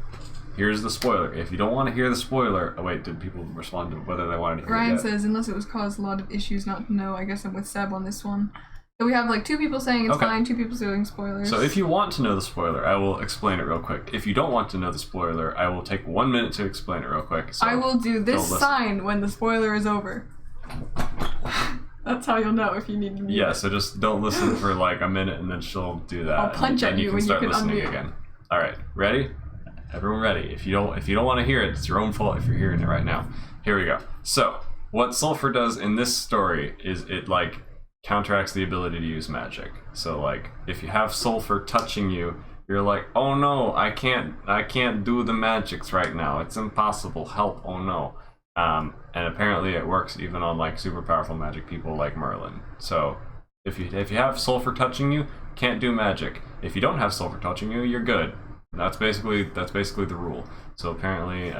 here's the spoiler. If you don't want to hear the spoiler, oh wait, did people respond to whether they wanted to hear it? Ryan says, unless it was caused a lot of issues not to know. I guess I'm with Seb on this one. So we have like 2 people saying it's fine, 2 people saying spoilers. So if you want to know the spoiler, I will explain it real quick. If you don't want to know the spoiler, I will take 1 minute to explain it real quick. So I will do this sign when the spoiler is over. That's how you'll know if you need to mute. Yeah, so just don't listen for like a minute and then she'll do that. I'll punch at you when you can unmute. Again. All right, ready? Everyone ready? If you don't want to hear it, it's your own fault if you're hearing it right now. Here we go. So what sulfur does in this story is it like counteracts the ability to use magic. So like if you have sulfur touching you, you're like, oh no, I can't do the magics right now. It's impossible. Help! Oh no. And apparently it works even on like super powerful magic people like Merlin. So if you have sulfur touching you, can't do magic. If you don't have sulfur touching you, you're good. That's basically the rule. So apparently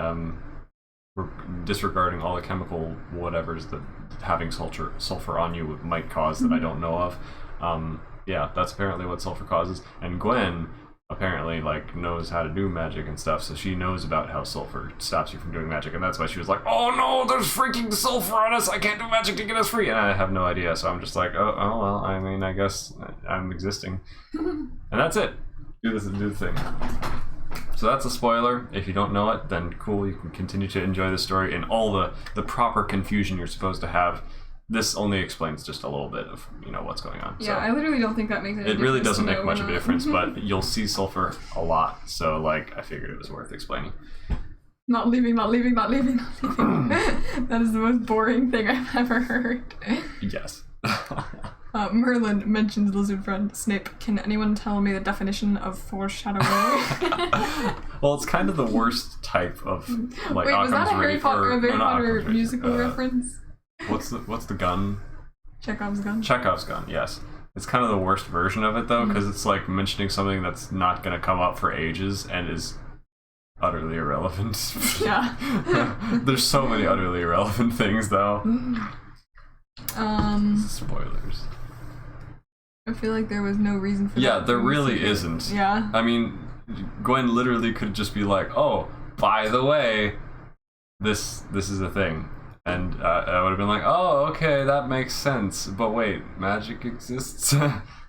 we're disregarding all the chemical whatevers that having sulfur on you might cause that I don't know of. Yeah, that's apparently what sulfur causes. And Gwen apparently like knows how to do magic and stuff, so she knows about how sulfur stops you from doing magic, and that's why she was like, oh no, there's freaking sulfur on us, I can't do magic to get us free, and I have no idea, so I'm just like, oh well, I mean, I guess I'm existing. And that's it. Do the thing. So that's a spoiler. If you don't know it, then cool, you can continue to enjoy the story in all the proper confusion you're supposed to have. This only explains just a little bit of, what's going on. Yeah, so I literally don't think that makes any difference. It really doesn't make much of a difference, but you'll see sulfur a lot, so like I figured it was worth explaining. Not leaving. That is the most boring thing I've ever heard. Yes. Merlin mentions lizard friend Snape. Can anyone tell me the definition of foreshadowing? Well, it's kind of the worst type of like Wait, was that Occam's a Harry Potter, Occam's musical razor. reference? What's the gun? Chekhov's gun. Chekhov's gun, yes. It's kind of the worst version of it though, because it's like mentioning something that's not going to come up for ages and is utterly irrelevant. Yeah. There's so many utterly irrelevant things though. Spoilers. I feel like there was no reason for Yeah, that. there really isn't. Yeah. I mean, Gwen literally could just be like, "Oh, by the way, this is a thing," and I would have been like, "Oh, okay, that makes sense." But wait, magic exists?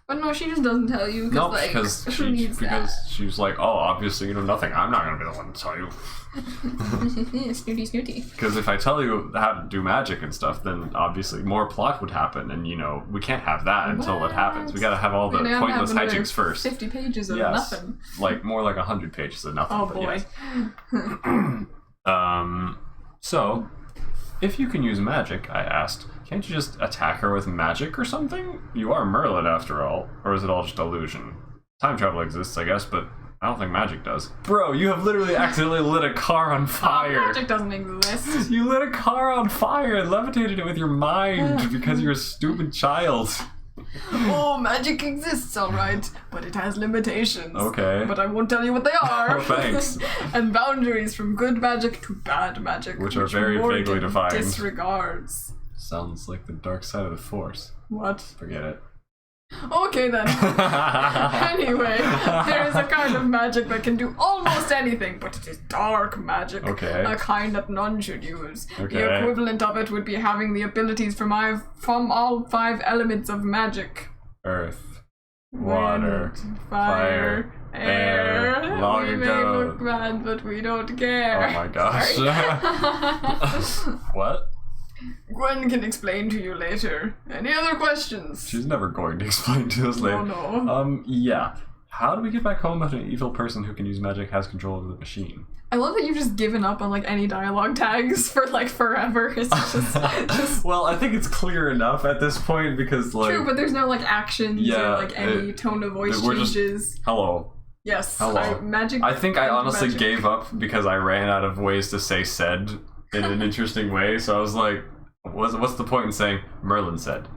But no, she just doesn't tell you. No, Like, because who needs she was like, "Oh, obviously you know nothing. I'm not gonna be the one to tell you." that? Snooty. Because if I tell you how to do magic and stuff, then obviously more plot would happen, and we can't have that until it happens. We gotta have all the We now pointless have another hijinks first. 50 pages of Yes. nothing. Like more like 100 pages of nothing. Oh but boy. yes. So, if you can use magic, I asked, can't you just attack her with magic or something? You are Merlin after all, or is it all just illusion? Time travel exists, I guess, but I don't think magic does. Bro, you have literally accidentally lit a car on fire. Magic doesn't exist. You lit a car on fire and levitated it with your mind because you're a stupid child. Oh, magic exists, alright, but it has limitations. Okay. But I won't tell you what they are. Oh, thanks. And boundaries from good magic to bad magic, Which are very vaguely Morgan defined. disregards. Sounds like the dark side of the Force. What? Forget it. Okay then. Anyway, there is a kind of magic that can do almost anything, but it is dark magic. Okay. A kind that none should use. Okay. The equivalent of it would be having the abilities from all 5 elements of magic. Earth, water, Wind, fire, air. long We may ago. look bad, but we don't care. Oh my gosh. What? Gwen can explain to you later. Any other questions? She's never going to explain to us later. no. Yeah. How do we get back home if an evil person who can use magic has control over the machine? I love that you've just given up on like any dialogue tags for like forever. It's just Well, I think it's clear enough at this point because like true, but there's no like actions Yeah, or like any tone of voice we're just- changes. hello. Yes, Hello. magic. I think I honestly magic. gave up because I ran out of ways to say said in an interesting way. So I was like, what's the point in saying Merlin said,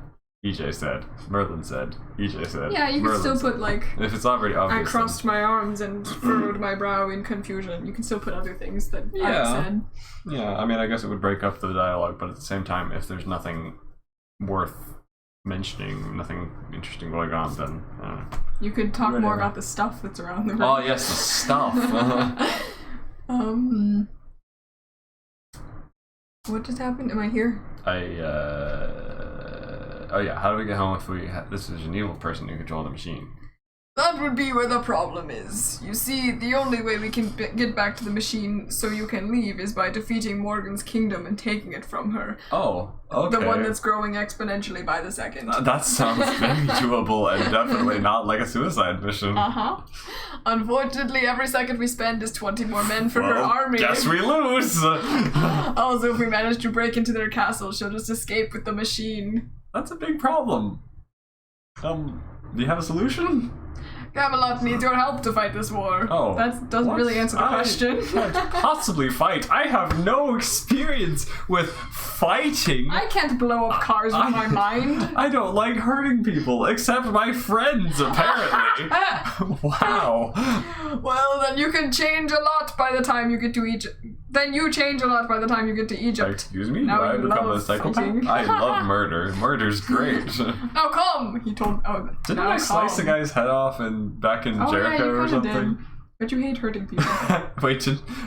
EJ said, Merlin said, EJ said. Yeah, you can Merlin still said. put like If it's already I obvious. crossed my arms and furrowed my brow in confusion. You can still put other things that Yeah. I've said. Yeah, I mean, I guess it would break up the dialogue, but at the same time, if there's nothing worth mentioning, nothing interesting going on, then I don't know. You could talk more Whatever. about the stuff that's around the room. Oh yes, the stuff. What just happened? Am I here? Oh yeah, how do we get home if this is an evil person who controls the machine? That would be where the problem is. You see, the only way we can get back to the machine so you can leave is by defeating Morgan's kingdom and taking it from her. Oh, okay. The one that's growing exponentially by the second. That sounds very doable and definitely not like a suicide mission. Uh-huh. Unfortunately, every second we spend is 20 more men for her Well, army. guess we lose. Also, if we manage to break into their castle, she'll just escape with the machine. That's a big problem. Do you have a solution? Camelot needs your help to fight this war. Oh. That doesn't What? really answer the question. Can't possibly fight. I have no experience with fighting. I can't blow up cars with my mind. I don't like hurting people, except my friends, apparently. Wow. Well, then you can change a lot by the time you get to Egypt. Then you change a lot by the time you get to Egypt. Excuse me? Now Do I you become a love psychopath? fighting. I love murder. Murder's great. Now come, he told. Oh, Didn't now I slice a come. guy's head off back in Oh yeah, Jericho you or kind of something? did. But you hate hurting people.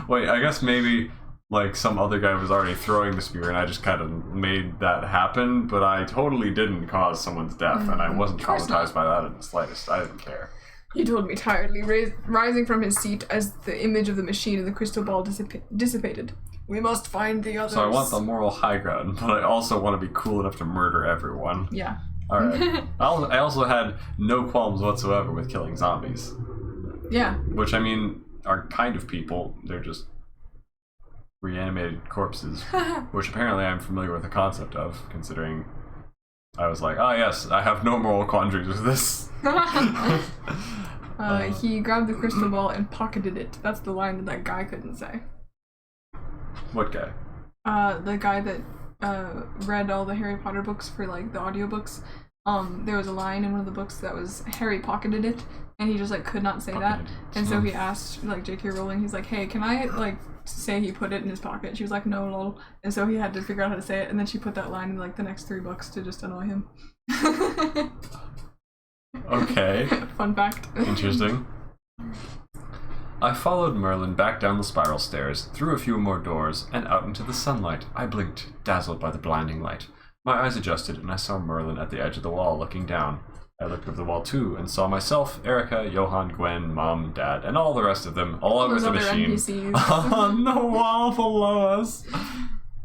Wait, I guess maybe like some other guy was already throwing the spear and I just kind of made that happen, but I totally didn't cause someone's death and I wasn't of course traumatized by that in the slightest. I didn't care. He told me tiredly, rising from his seat as the image of the machine in the crystal ball dissipated. We must find the others. So I want the moral high ground, but I also want to be cool enough to murder everyone. Yeah. Alright. I also had no qualms whatsoever with killing zombies. Yeah. Which, I mean, are kind of people. They're just reanimated corpses. Which apparently I'm familiar with the concept of, considering I was like, ah, yes, I have no moral quandaries with this. He grabbed the crystal ball and pocketed it. That's the line that guy couldn't say. What guy? The guy that read all the Harry Potter books for like the audiobooks. There was a line in one of the books that was Harry pocketed it, and he just like could not say that. And so he asked like J.K. Rowling, he's like, hey, can I like say he put it in his pocket? She was like, no, lol. And so he had to figure out how to say it, and then she put that line in like the next 3 books to just annoy him. Okay. Fun fact. Interesting. I followed Merlin back down the spiral stairs, through a few more doors, and out into the sunlight. I blinked, dazzled by the blinding light. My eyes adjusted, and I saw Merlin at the edge of the wall, looking down. I looked over the wall too, and saw myself, Erica, Johan, Gwen, Mom, Dad, and all the rest of them, along with the machine, on the wall below us.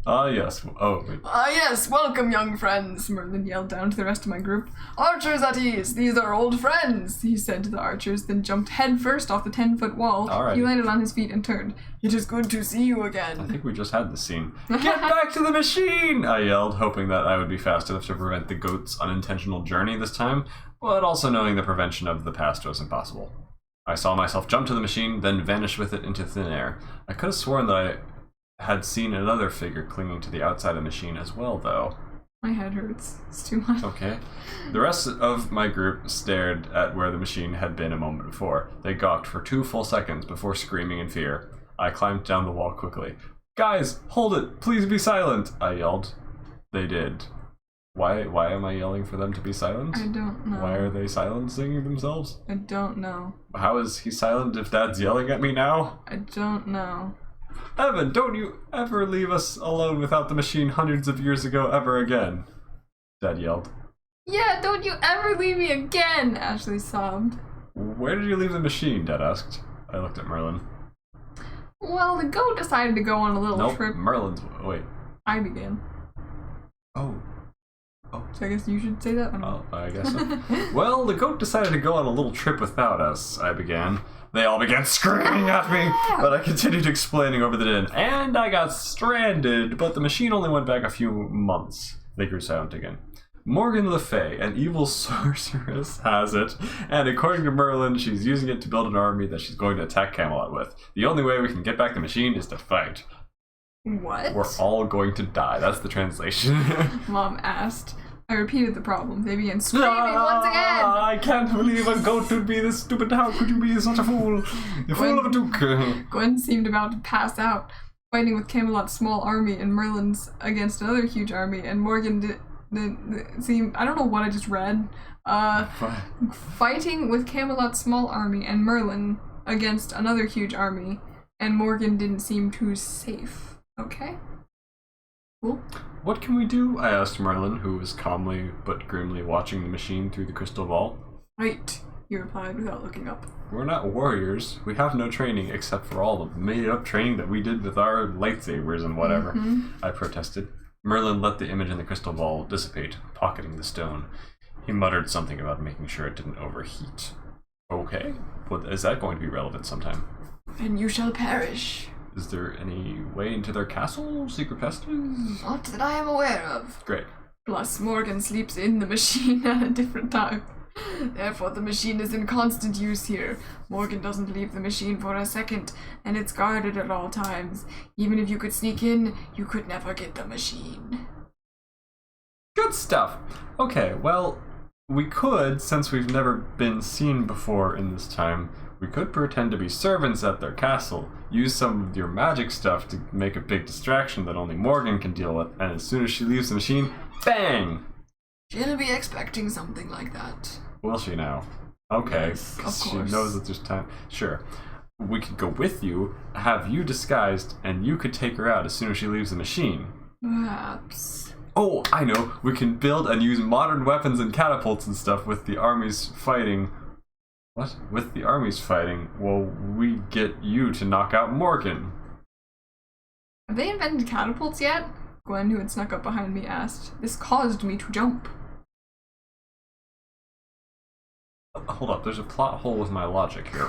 Yes. Oh, wait. Yes, welcome, young friends, Merlin yelled down to the rest of my group. Archers at ease, these are old friends, he said to the archers, then jumped head first off the 10-foot wall. All right. He landed on his feet and turned. It is good to see you again. I think we just had this scene. Get back to the machine! I yelled, hoping that I would be fast enough to prevent the goat's unintentional journey this time, but also knowing the prevention of the past was impossible. I saw myself jump to the machine, then vanish with it into thin air. I could have sworn that I had seen another figure clinging to the outside of the machine as well, though. My head hurts. It's too much. Okay. The rest of my group stared at where the machine had been a moment before. They gawked for 2 full seconds before screaming in fear. I climbed down the wall quickly. Guys, hold it! Please be silent! I yelled. They did. Why am I yelling for them to be silent? I don't know. Why are they silencing themselves? I don't know. How is he silent if Dad's yelling at me now? I don't know. Evan, don't you ever leave us alone without the machine hundreds of years ago ever again. Dad yelled. Yeah, don't you ever leave me again, Ashley sobbed. Where did you leave the machine? Dad asked. I looked at Merlin. Well, the goat decided to go on a little trip. Merlin's... Wait. I began. Oh. So I guess you should say that? I guess so. Well, the goat decided to go on a little trip without us, I began. They all began screaming at me, but I continued explaining over the din. And I got stranded, but the machine only went back a few months. They grew silent again. Morgan Le Fay, an evil sorceress, has it, and according to Merlin, she's using it to build an army that she's going to attack Camelot with. The only way we can get back the machine is to fight. What? We're all going to die. That's the translation. Mom asked. I repeated the problem. They began screaming once again. I can't believe a goat would be this stupid. How could you be such a fool? The fool of a duke. Gwen seemed about to pass out, fighting with Camelot's small army and Merlin's against another huge army, and Morgan seemed... I don't know what I just read. Fighting with Camelot's small army and Merlin against another huge army, and Morgan didn't seem too safe. Okay. Cool. What can we do? I asked Merlin, who was calmly but grimly watching the machine through the crystal ball. Fight, he replied without looking up. We're not warriors. We have no training except for all the made-up training that we did with our lightsabers and whatever. I protested. Merlin let the image in the crystal ball dissipate, pocketing the stone. He muttered something about making sure it didn't overheat. Okay. Well, is that going to be relevant sometime? And you shall perish. Is there any way into their castle? Secret passages? Not that I am aware of. Great. Plus, Morgan sleeps in the machine at a different time. Therefore, the machine is in constant use here. Morgan doesn't leave the machine for a second, and it's guarded at all times. Even if you could sneak in, you could never get the machine. Good stuff. Okay, well, we could, since we've never been seen before in this time, we could pretend to be servants at their castle, use some of your magic stuff to make a big distraction that only Morgan can deal with, and as soon as she leaves the machine, bang! She'll be expecting something like that. Will she now? Okay, Yes, because of she course. knows that there's time. Sure. We could go with you, have you disguised, and you could take her out as soon as she leaves the machine. Perhaps. Oh, I know! We can build and use modern weapons and catapults and stuff with the armies fighting. What? With the armies fighting, well, we get you to knock out Morgan. Have they invented catapults yet? Gwen, who had snuck up behind me, asked. This caused me to jump. Hold up, there's a plot hole with my logic here.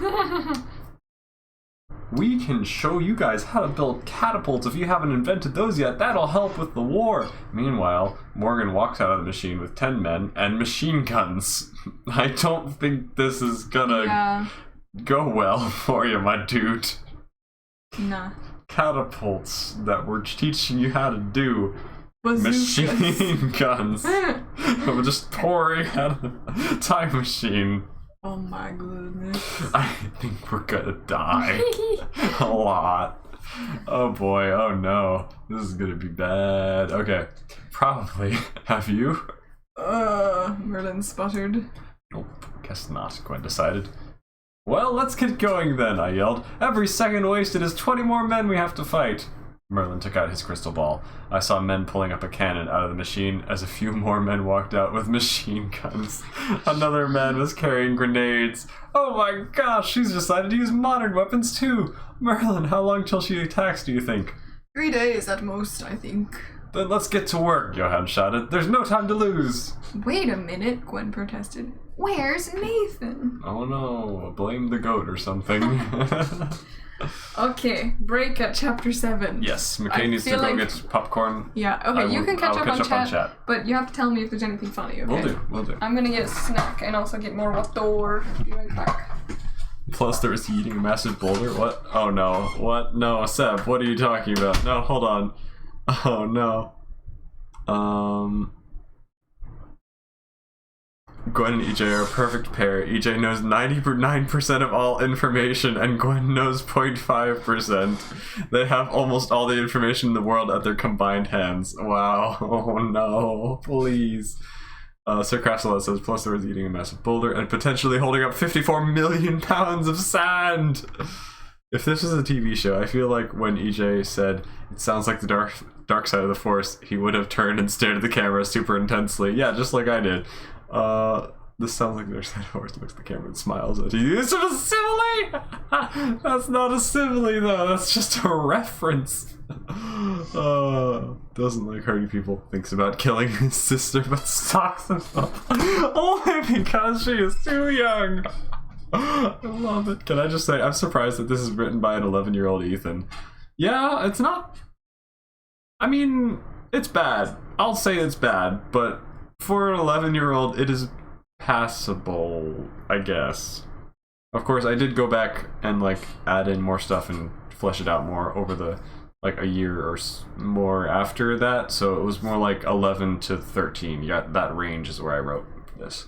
we can show you guys how to build catapults. If you haven't invented those yet, that'll help with the war. Meanwhile, Morgan walks out of the machine with 10 men and machine guns. I don't think this is gonna go well for you, my dude. Nah. Catapults that we're teaching you how to do. Bazookas. Machine guns. We're just pouring out of a time machine. Oh my goodness. I think we're gonna die. A lot. Oh boy, oh no. This is gonna be bad. Okay. Probably. Have you? Merlin sputtered. Nope, guess not, Gwen decided. Well, let's get going then, I yelled. Every second wasted is 20 more men we have to fight. Merlin took out his crystal ball. I saw men pulling up a cannon out of the machine as a few more men walked out with machine guns. Another man was carrying grenades. Oh my gosh, she's decided to use modern weapons too. Merlin, how long till she attacks, do you think? 3 days at most, I think. Then let's get to work, Johan shouted. There's no time to lose. Wait a minute, Gwen protested. Where's Nathan? Oh no, blame the goat or something. Okay, break at chapter 7. Yes, McKay needs to go get popcorn. Yeah, okay, you can catch up on chat, but you have to tell me if there's anything funny, okay? Will do. I'm gonna get a snack and also get more water. Be right back. Plus, there was he eating a massive boulder. What? Oh no. What? No, Seb, what are you talking about? No, hold on. Oh no. Gwen and EJ are a perfect pair. EJ knows 99% of all information, and Gwen knows 0.5%. They have almost all the information in the world at their combined hands. Wow. Oh no. Please. Sir Crassolet says, plus there was eating a massive boulder and potentially holding up 54 million pounds of sand. If this was a TV show, I feel like when EJ said, it sounds like the dark side of the Force, he would have turned and stared at the camera super intensely. Yeah, just like I did. This sounds like the dark side of the Force. Looks at the camera and smiles at you. It's a simile! That's not a simile, though. That's just a reference. Doesn't like hurting people. Thinks about killing his sister, but stalks himself. Only because she is too young. I love it. Can I just say, I'm surprised that this is written by an 11-year-old Ethan. Yeah, it's not... I mean, it's bad. I'll say it's bad, but for an 11-year-old, it is passable, I guess. Of course, I did go back and, like, add in more stuff and flesh it out more over the, like, a year or more after that, so it was more like 11 to 13. Yeah, that range is where I wrote this.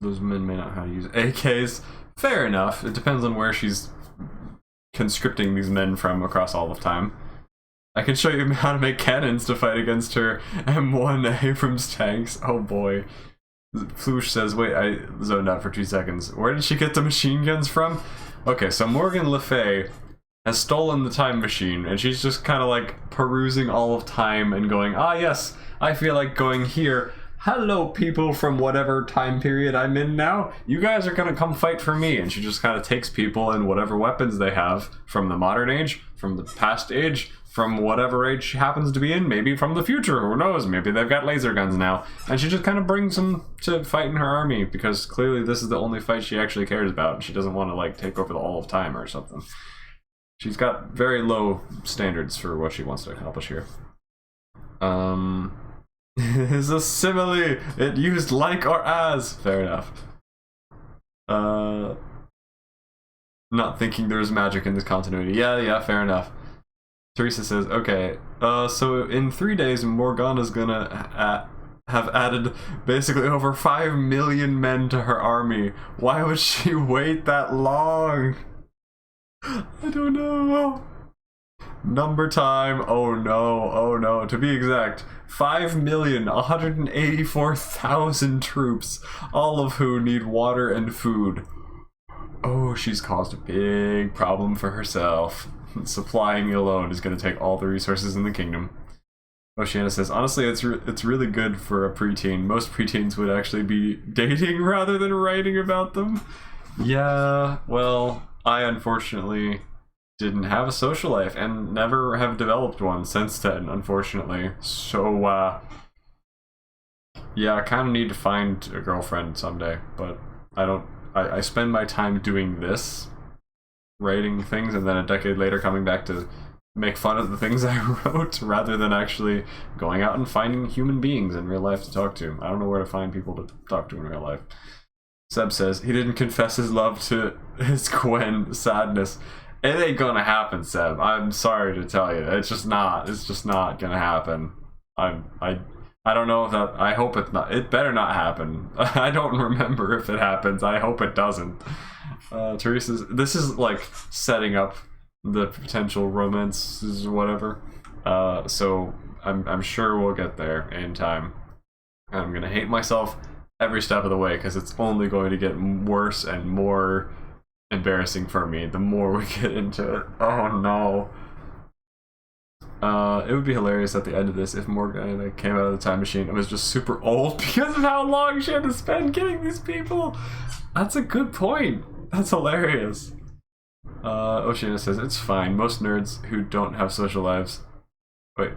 Those men may not know how to use AKs. Fair enough. It depends on where she's conscripting these men from across all of time. I can show you how to make cannons to fight against her M1 Abrams tanks. Oh boy. Floosh says, wait, I zoned out for 2 seconds. Where did she get the machine guns from? Okay, so Morgan Le Fay has stolen the time machine, and she's just kind of like perusing all of time and going, ah yes, I feel like going here. Hello, people from whatever time period I'm in now. You guys are gonna come fight for me. And she just kind of takes people and whatever weapons they have from the modern age, from the past age, from whatever age she happens to be in, maybe from the future, who knows, maybe they've got laser guns now. And she just kind of brings them to fight in her army, because clearly this is the only fight she actually cares about, and she doesn't want to, like, take over the all of time or something. She's got very low standards for what she wants to accomplish here. Is a simile. It used like or as. Fair enough. Not thinking there's magic in this continuity. Yeah, fair enough. Teresa says, okay, so in 3 days, Morgana's gonna have added basically over 5 million men to her army. Why would she wait that long? I don't know. Number time. Oh no. To be exact, 5,184,000 troops, all of who need water and food. Oh, she's caused a big problem for herself. Supplying me alone is going to take all the resources in the kingdom. Oceana says, honestly, it's really good for a preteen. Most preteens would actually be dating rather than writing about them. Yeah, well, I unfortunately didn't have a social life and never have developed one since then, unfortunately. So, yeah, I kind of need to find a girlfriend someday, but I spend my time doing this, writing things, and then a decade later coming back to make fun of the things I wrote rather than actually going out and finding human beings in real life to talk to. I don't know where to find people to talk to in real life. Seb says he didn't confess his love to his Gwen. Sadness. It ain't gonna happen, Seb. I'm sorry to tell you. It's just not gonna happen. I don't know if that. I hope it's not. It better not happen. I don't remember if it happens. I hope it doesn't. Teresa's. This is like setting up the potential romances or whatever. So I'm sure we'll get there in time. I'm gonna hate myself every step of the way because it's only going to get worse and more embarrassing for me the more we get into it. Oh no. It would be hilarious at the end of this if Morgana came out of the time machine and was just super old because of how long she had to spend getting these people. That's a good point. That's hilarious. Oceana says, it's fine. Most nerds who don't have social lives until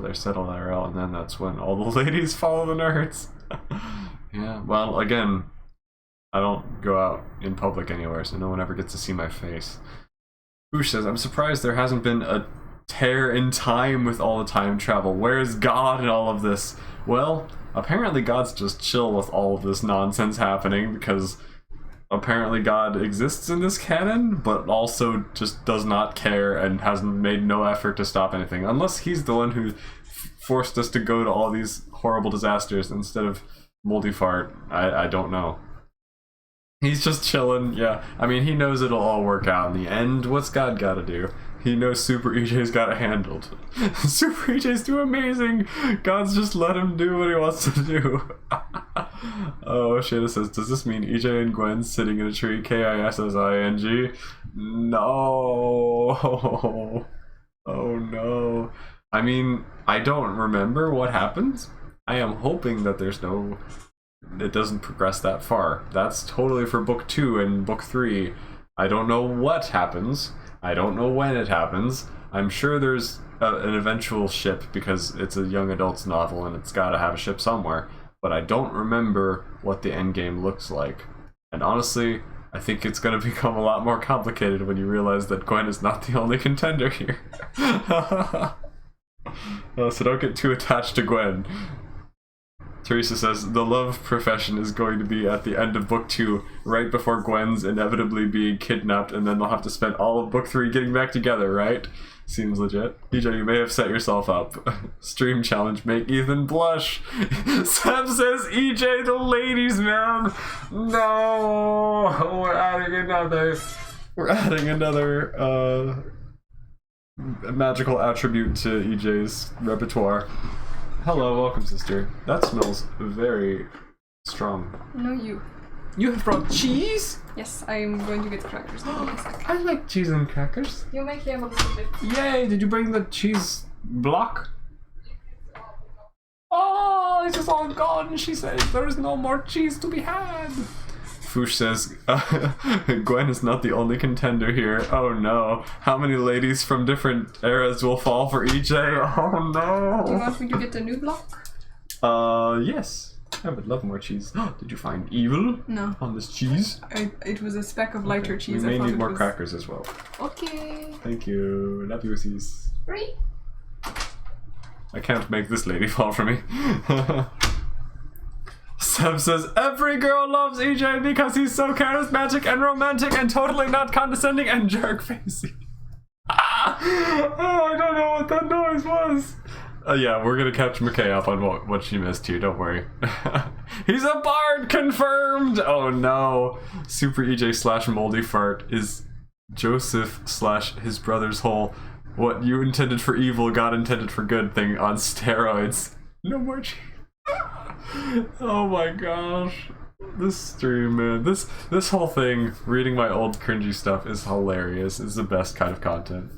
they're settled IRL, and then that's when all the ladies follow the nerds. Yeah, well, again, I don't go out in public anywhere, so no one ever gets to see my face. Boosh says, I'm surprised there hasn't been a tear in time with all the time travel. Where's God in all of this? Well, apparently God's just chill with all of this nonsense happening because apparently God exists in this canon, but also just does not care and hasn't made no effort to stop anything. Unless he's the one who forced us to go to all these horrible disasters instead of Moldy Fart. I don't know. He's just chilling, yeah. I mean, he knows it'll all work out in the end. What's God gotta do? He knows Super EJ's got it handled. Super EJ's too amazing. God's just let him do what he wants to do. Oh, Shada says, does this mean EJ and Gwen sitting in a tree? KISSING? No. Oh no. I mean, I don't remember what happens. I am hoping that it doesn't progress that far. That's totally for book 2 and book 3. I don't know what happens. I don't know when it happens. I'm sure there's an eventual ship because it's a young adult's novel and it's gotta have a ship somewhere. But I don't remember what the endgame looks like. And honestly, I think it's gonna become a lot more complicated when you realize that Gwen is not the only contender here. So don't get too attached to Gwen. Teresa says, the love profession is going to be at the end of book 2, right before Gwen's inevitably being kidnapped, and then they'll have to spend all of book 3 getting back together, right? Seems legit. EJ, you may have set yourself up. Stream challenge, make Ethan blush. Sam says, EJ, the ladies, man. No, we're adding another magical attribute to EJ's repertoire. Hello, welcome, sister. That smells very strong. No, you. You have brought cheese? Yes, I'm going to get crackers. Give me a sec. I like cheese and crackers. You make have a little bit. Yay, did you bring the cheese block? Oh, it's just all gone. She says there is no more cheese to be had. Foosh says, Gwen is not the only contender here. Oh no. How many ladies from different eras will fall for EJ? Oh no. Do you want me to get a new block? Yes. I would love more cheese. Did you find evil? No. On this cheese? It was a speck of lighter cheese. We may I need more was... crackers as well. Okay. Thank you. Love you, sis. Free. I can't make this lady fall for me. Seb says, every girl loves EJ because he's so charismatic and romantic and totally not condescending and jerk-facey. Oh, I don't know what that noise was. Yeah, we're gonna catch McKay up on what she missed here, don't worry. He's a bard, confirmed! Oh no. Super EJ / Moldy Fart is Joseph / his brother's whole what you intended for evil, God intended for good thing on steroids. No more cheese. Oh my gosh. This stream, man. This whole thing, reading my old cringy stuff is hilarious. It's the best kind of content.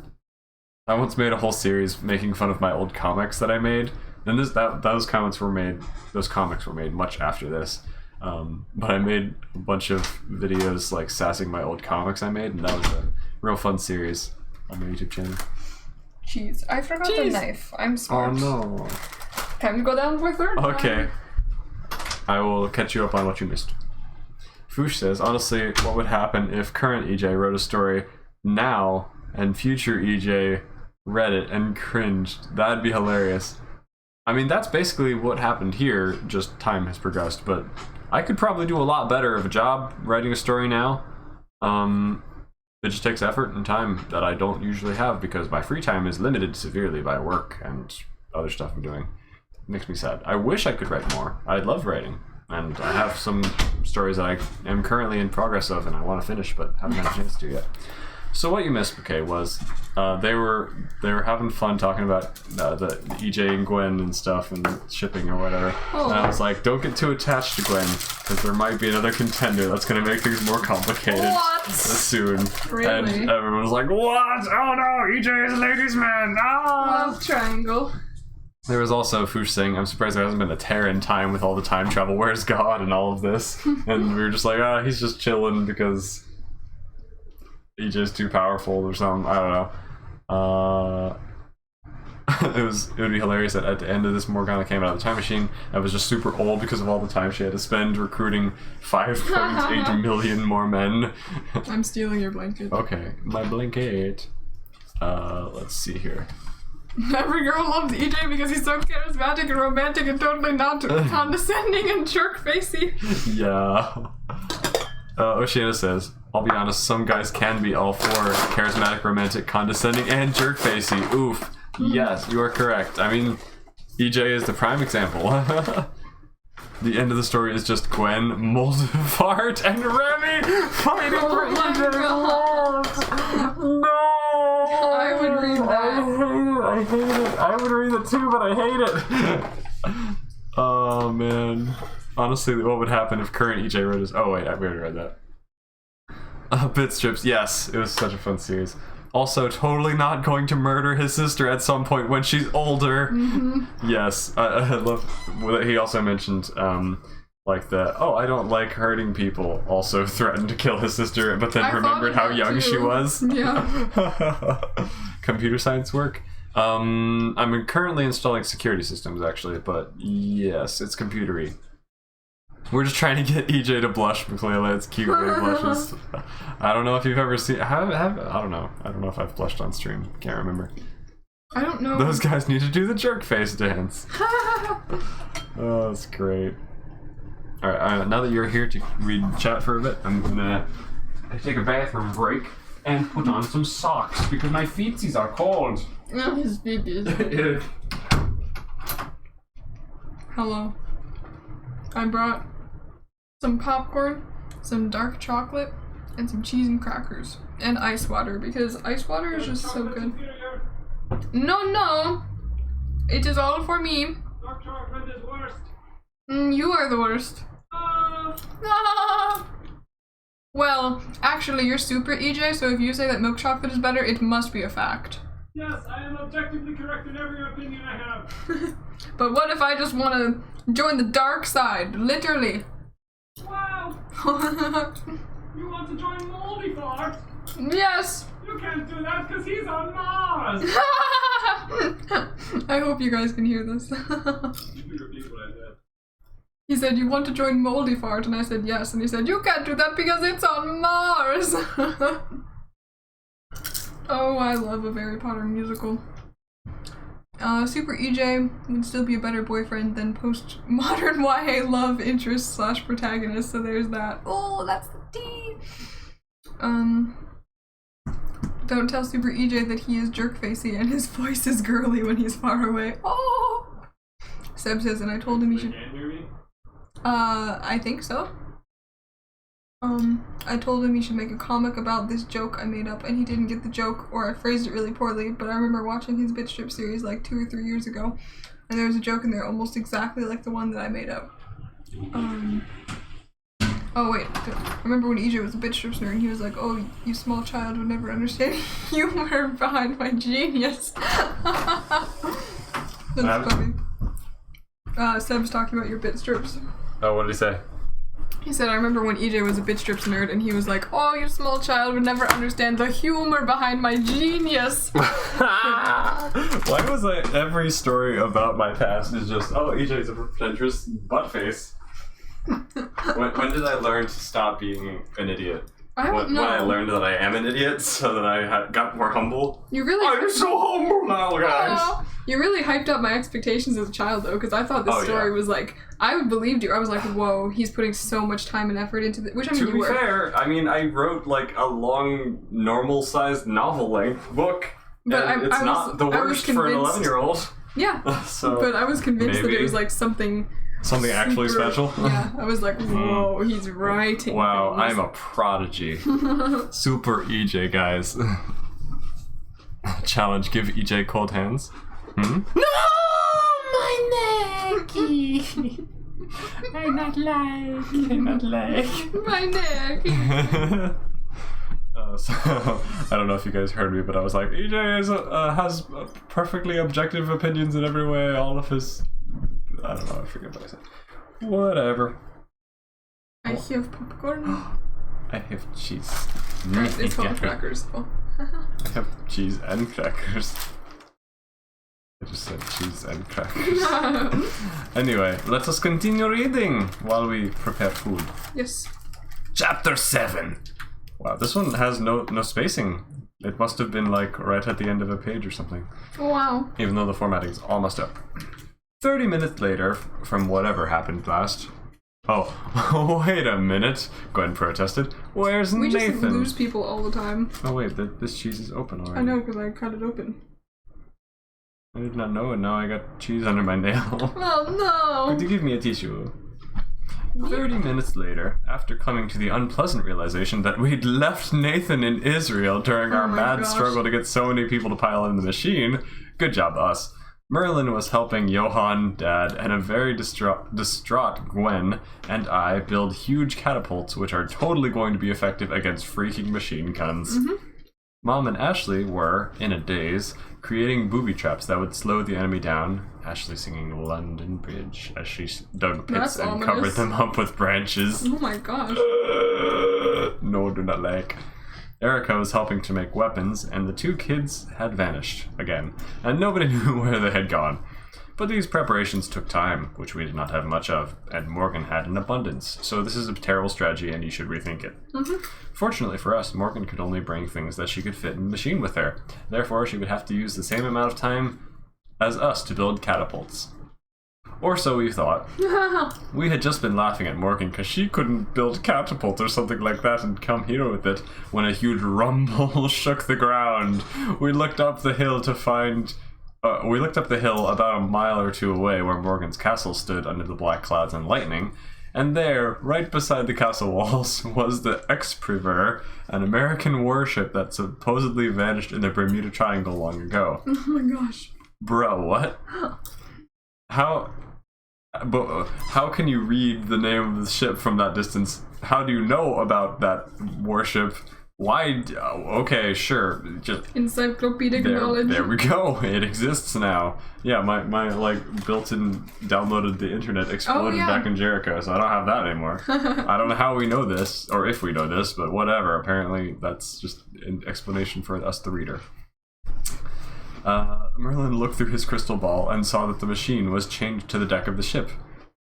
I once made a whole series making fun of my old comics that I made. And those comics were made much after this. But I made a bunch of videos like sassing my old comics I made, and that was a real fun series on my YouTube channel. Cheese. I forgot the knife. I'm smart. Oh no. Time to go down for third. Okay. I will catch you up on what you missed. Foosh says, honestly, what would happen if current EJ wrote a story now and future EJ read it and cringed? That'd be hilarious. I mean, that's basically what happened here, just time has progressed, but I could probably do a lot better of a job writing a story now. It just takes effort and time that I don't usually have because my free time is limited severely by work and other stuff I'm doing. It makes me sad. I wish I could write more. I love writing, and I have some stories that I am currently in progress of and I want to finish, but haven't had a chance to yet. So what you missed, okay, was they were having fun talking about the EJ and Gwen and stuff and shipping or whatever. Oh. And I was like, don't get too attached to Gwen because there might be another contender that's going to make things more complicated soon. Really? And everyone was like, what? Oh no, EJ is a ladies' man. Ah! Love triangle. There was also Foosh saying, I'm surprised there hasn't been a tear in time with all the time travel. Where's God and all of this? And we were just like, he's just chilling because EJ's too powerful or something. I don't know. It would be hilarious that at the end of this, Morgana came out of the time machine and was just super old because of all the time she had to spend recruiting 5.8 million more men. I'm stealing your blanket. Okay, my blanket. Let's see here. Every girl loves EJ because he's so charismatic and romantic and totally not condescending and jerk-facey. Yeah. Oceana says, I'll be honest, some guys can be all for charismatic, romantic, condescending, and jerk-facey. Oof. Yes, you are correct. I mean, EJ is the prime example. The end of the story is just Gwen, Moldavart, and Remy fighting for EJ's love. No! I would read that. I hate it. I would read it too, but I hate it. Oh, man. Honestly, what would happen if current EJ wrote his... Oh, wait, we already read that. Bit strips, yes. It was such a fun series. Also, totally not going to murder his sister at some point when she's older. Mm-hmm. Yes. I love... He also mentioned, like the, I don't like hurting people, also threatened to kill his sister, but then remembered how young she was. Yeah. Computer science work. I'm currently installing security systems, actually, but yes, it's computery. We're just trying to get EJ to blush, Michaela. It's cute when he blushes. I don't know if you've ever seen... I don't know. I don't know if I've blushed on stream. Can't remember. I don't know. Those guys need to do the jerk face dance. Oh, that's great. Alright, now that you're here to read chat for a bit, I'm gonna take a bathroom break and put on some socks because my feetsies are cold. Oh, his babies. Hello. I brought some popcorn, some dark chocolate, and some cheese and crackers. And ice water, because ice water is just so good. No. It is all for me. Dark chocolate is worst. You are the worst. Ah. Well, actually, you're super EJ, so if you say that milk chocolate is better, it must be a fact. Yes, I am objectively correct in every opinion I have. But what if I just want to join the dark side? Literally. Wow! You want to join Moldy Fart? Yes! You can't do that because he's on Mars! I hope you guys can hear this. He said, you want to join Moldy Fart? And I said, yes. And he said, you can't do that because it's on Mars! Oh, I love a Harry Potter musical. Super EJ would still be a better boyfriend than postmodern YA love interest / protagonist, so there's that. Oh, that's the D! Don't tell Super EJ that he is jerk-facey and his voice is girly when he's far away. Oh! Seb says, and I told him he should... I think so. I told him he should make a comic about this joke I made up, and he didn't get the joke, or I phrased it really poorly, but I remember watching his Bitch Strip series like 2 or 3 years ago, and there was a joke in there almost exactly like the one that I made up. Oh wait, I remember when EJ was a Bitch Strips nerd, and he was like, oh, you small child would never understand humor behind my genius. That's funny. Seb's talking about your Bit Strips. Oh, what did he say? He said, I remember when EJ was a Bitch Strips nerd, and he was like, oh, you small child would never understand the humor behind my genius. Why was every story about my past is just, oh, EJ's a pretentious butt face? When did I learn to stop being an idiot? I don't know. When I learned that I am an idiot, so that I got more humble. You really. I'm so humble now, guys. Aw. You really hyped up my expectations as a child, though, because I thought this story was like, I believed you. I was like, whoa, he's putting so much time and effort into this. Which I mean, To be fair, I mean, I wrote like a long, normal-sized novel-length book, But and it's not the worst for an 11-year-old. Yeah. So, but I was convinced that maybe. it was like something Something super- actually special. Yeah, I was like, whoa, he's writing. Wow, things. I'm a prodigy. Super EJ, guys. Challenge: give EJ cold hands. Hmm? My neck. I not like. My neck. So, I don't know if you guys heard me, but I was like, EJ has perfectly objective opinions in every way. All of his, I don't know, I forget what I said. Whatever. I have popcorn. I have cheese. It's called crackers. Oh. I have cheese and crackers. I just said cheese and crackers. Anyway, let us continue reading while we prepare food. Yes. Chapter 7. Wow, this one has no spacing. It must have been like right at the end of a page or something. Wow. Even though the formatting is almost up. 30 minutes later, from whatever happened last. Oh, wait a minute, Gwen protested. Where's We just Nathan? lose people all the time. Oh wait, this cheese is open already. I know, because I cut it open. I did not know, and now I got cheese under my nail. Oh Could you give me a tissue? 30 minutes later, after coming to the unpleasant realization that we'd left Nathan in Israel during our my mad gosh. struggle to get so many people to pile in the machine, good job us, Merlin was helping Johann, Dad, and a very distraught Gwen and I build huge catapults which are totally going to be effective against freaking machine guns. Mom and Ashley were, in a daze, creating booby traps that would slow the enemy down. Ashley singing London Bridge as she dug pits That's and ominous. covered them up with branches. Oh my gosh. No, do not like. Erica was helping to make weapons, and the two kids had vanished again, and nobody knew where they had gone. But these preparations took time, which we did not have much of, and Morgan had an abundance, so this is a terrible strategy and you should rethink it. Fortunately for us, Morgan could only bring things that she could fit in the machine with her. Therefore, she would have to use the same amount of time as us to build catapults. Or so we thought. We had just been laughing at Morgan because she couldn't build catapults or something like that and come here with it when a huge rumble shook the ground. We looked up the hill to find... we looked up the hill about a mile or two away where Morgan's castle stood under the black clouds and lightning, and there, right beside the castle walls, was the Expriver, an American warship that supposedly vanished in the Bermuda Triangle long ago. Oh my gosh. Bro, what? How can you read the name of the ship from that distance? How do you know about that warship? Why? Okay, sure. Just Encyclopedic knowledge. there we go. It exists now. Yeah, my like built-in downloaded the internet exploded yeah. back in Jericho, so I don't have that anymore. I don't know how we know this, or if we know this, but whatever. Apparently, that's just an explanation for us, the reader. Merlin looked through his crystal ball and saw that the machine was chained to the deck of the ship.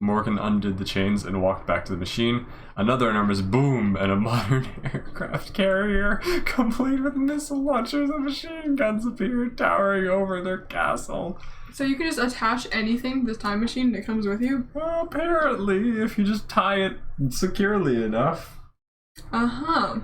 Morgan undid the chains and walked back to the machine. Another enormous boom and a modern aircraft carrier, complete with missile launchers and machine guns, appeared, towering over their castle. So you can just attach anything to this time machine and it comes with you? Well, apparently, if you just tie it securely enough. Uh-huh.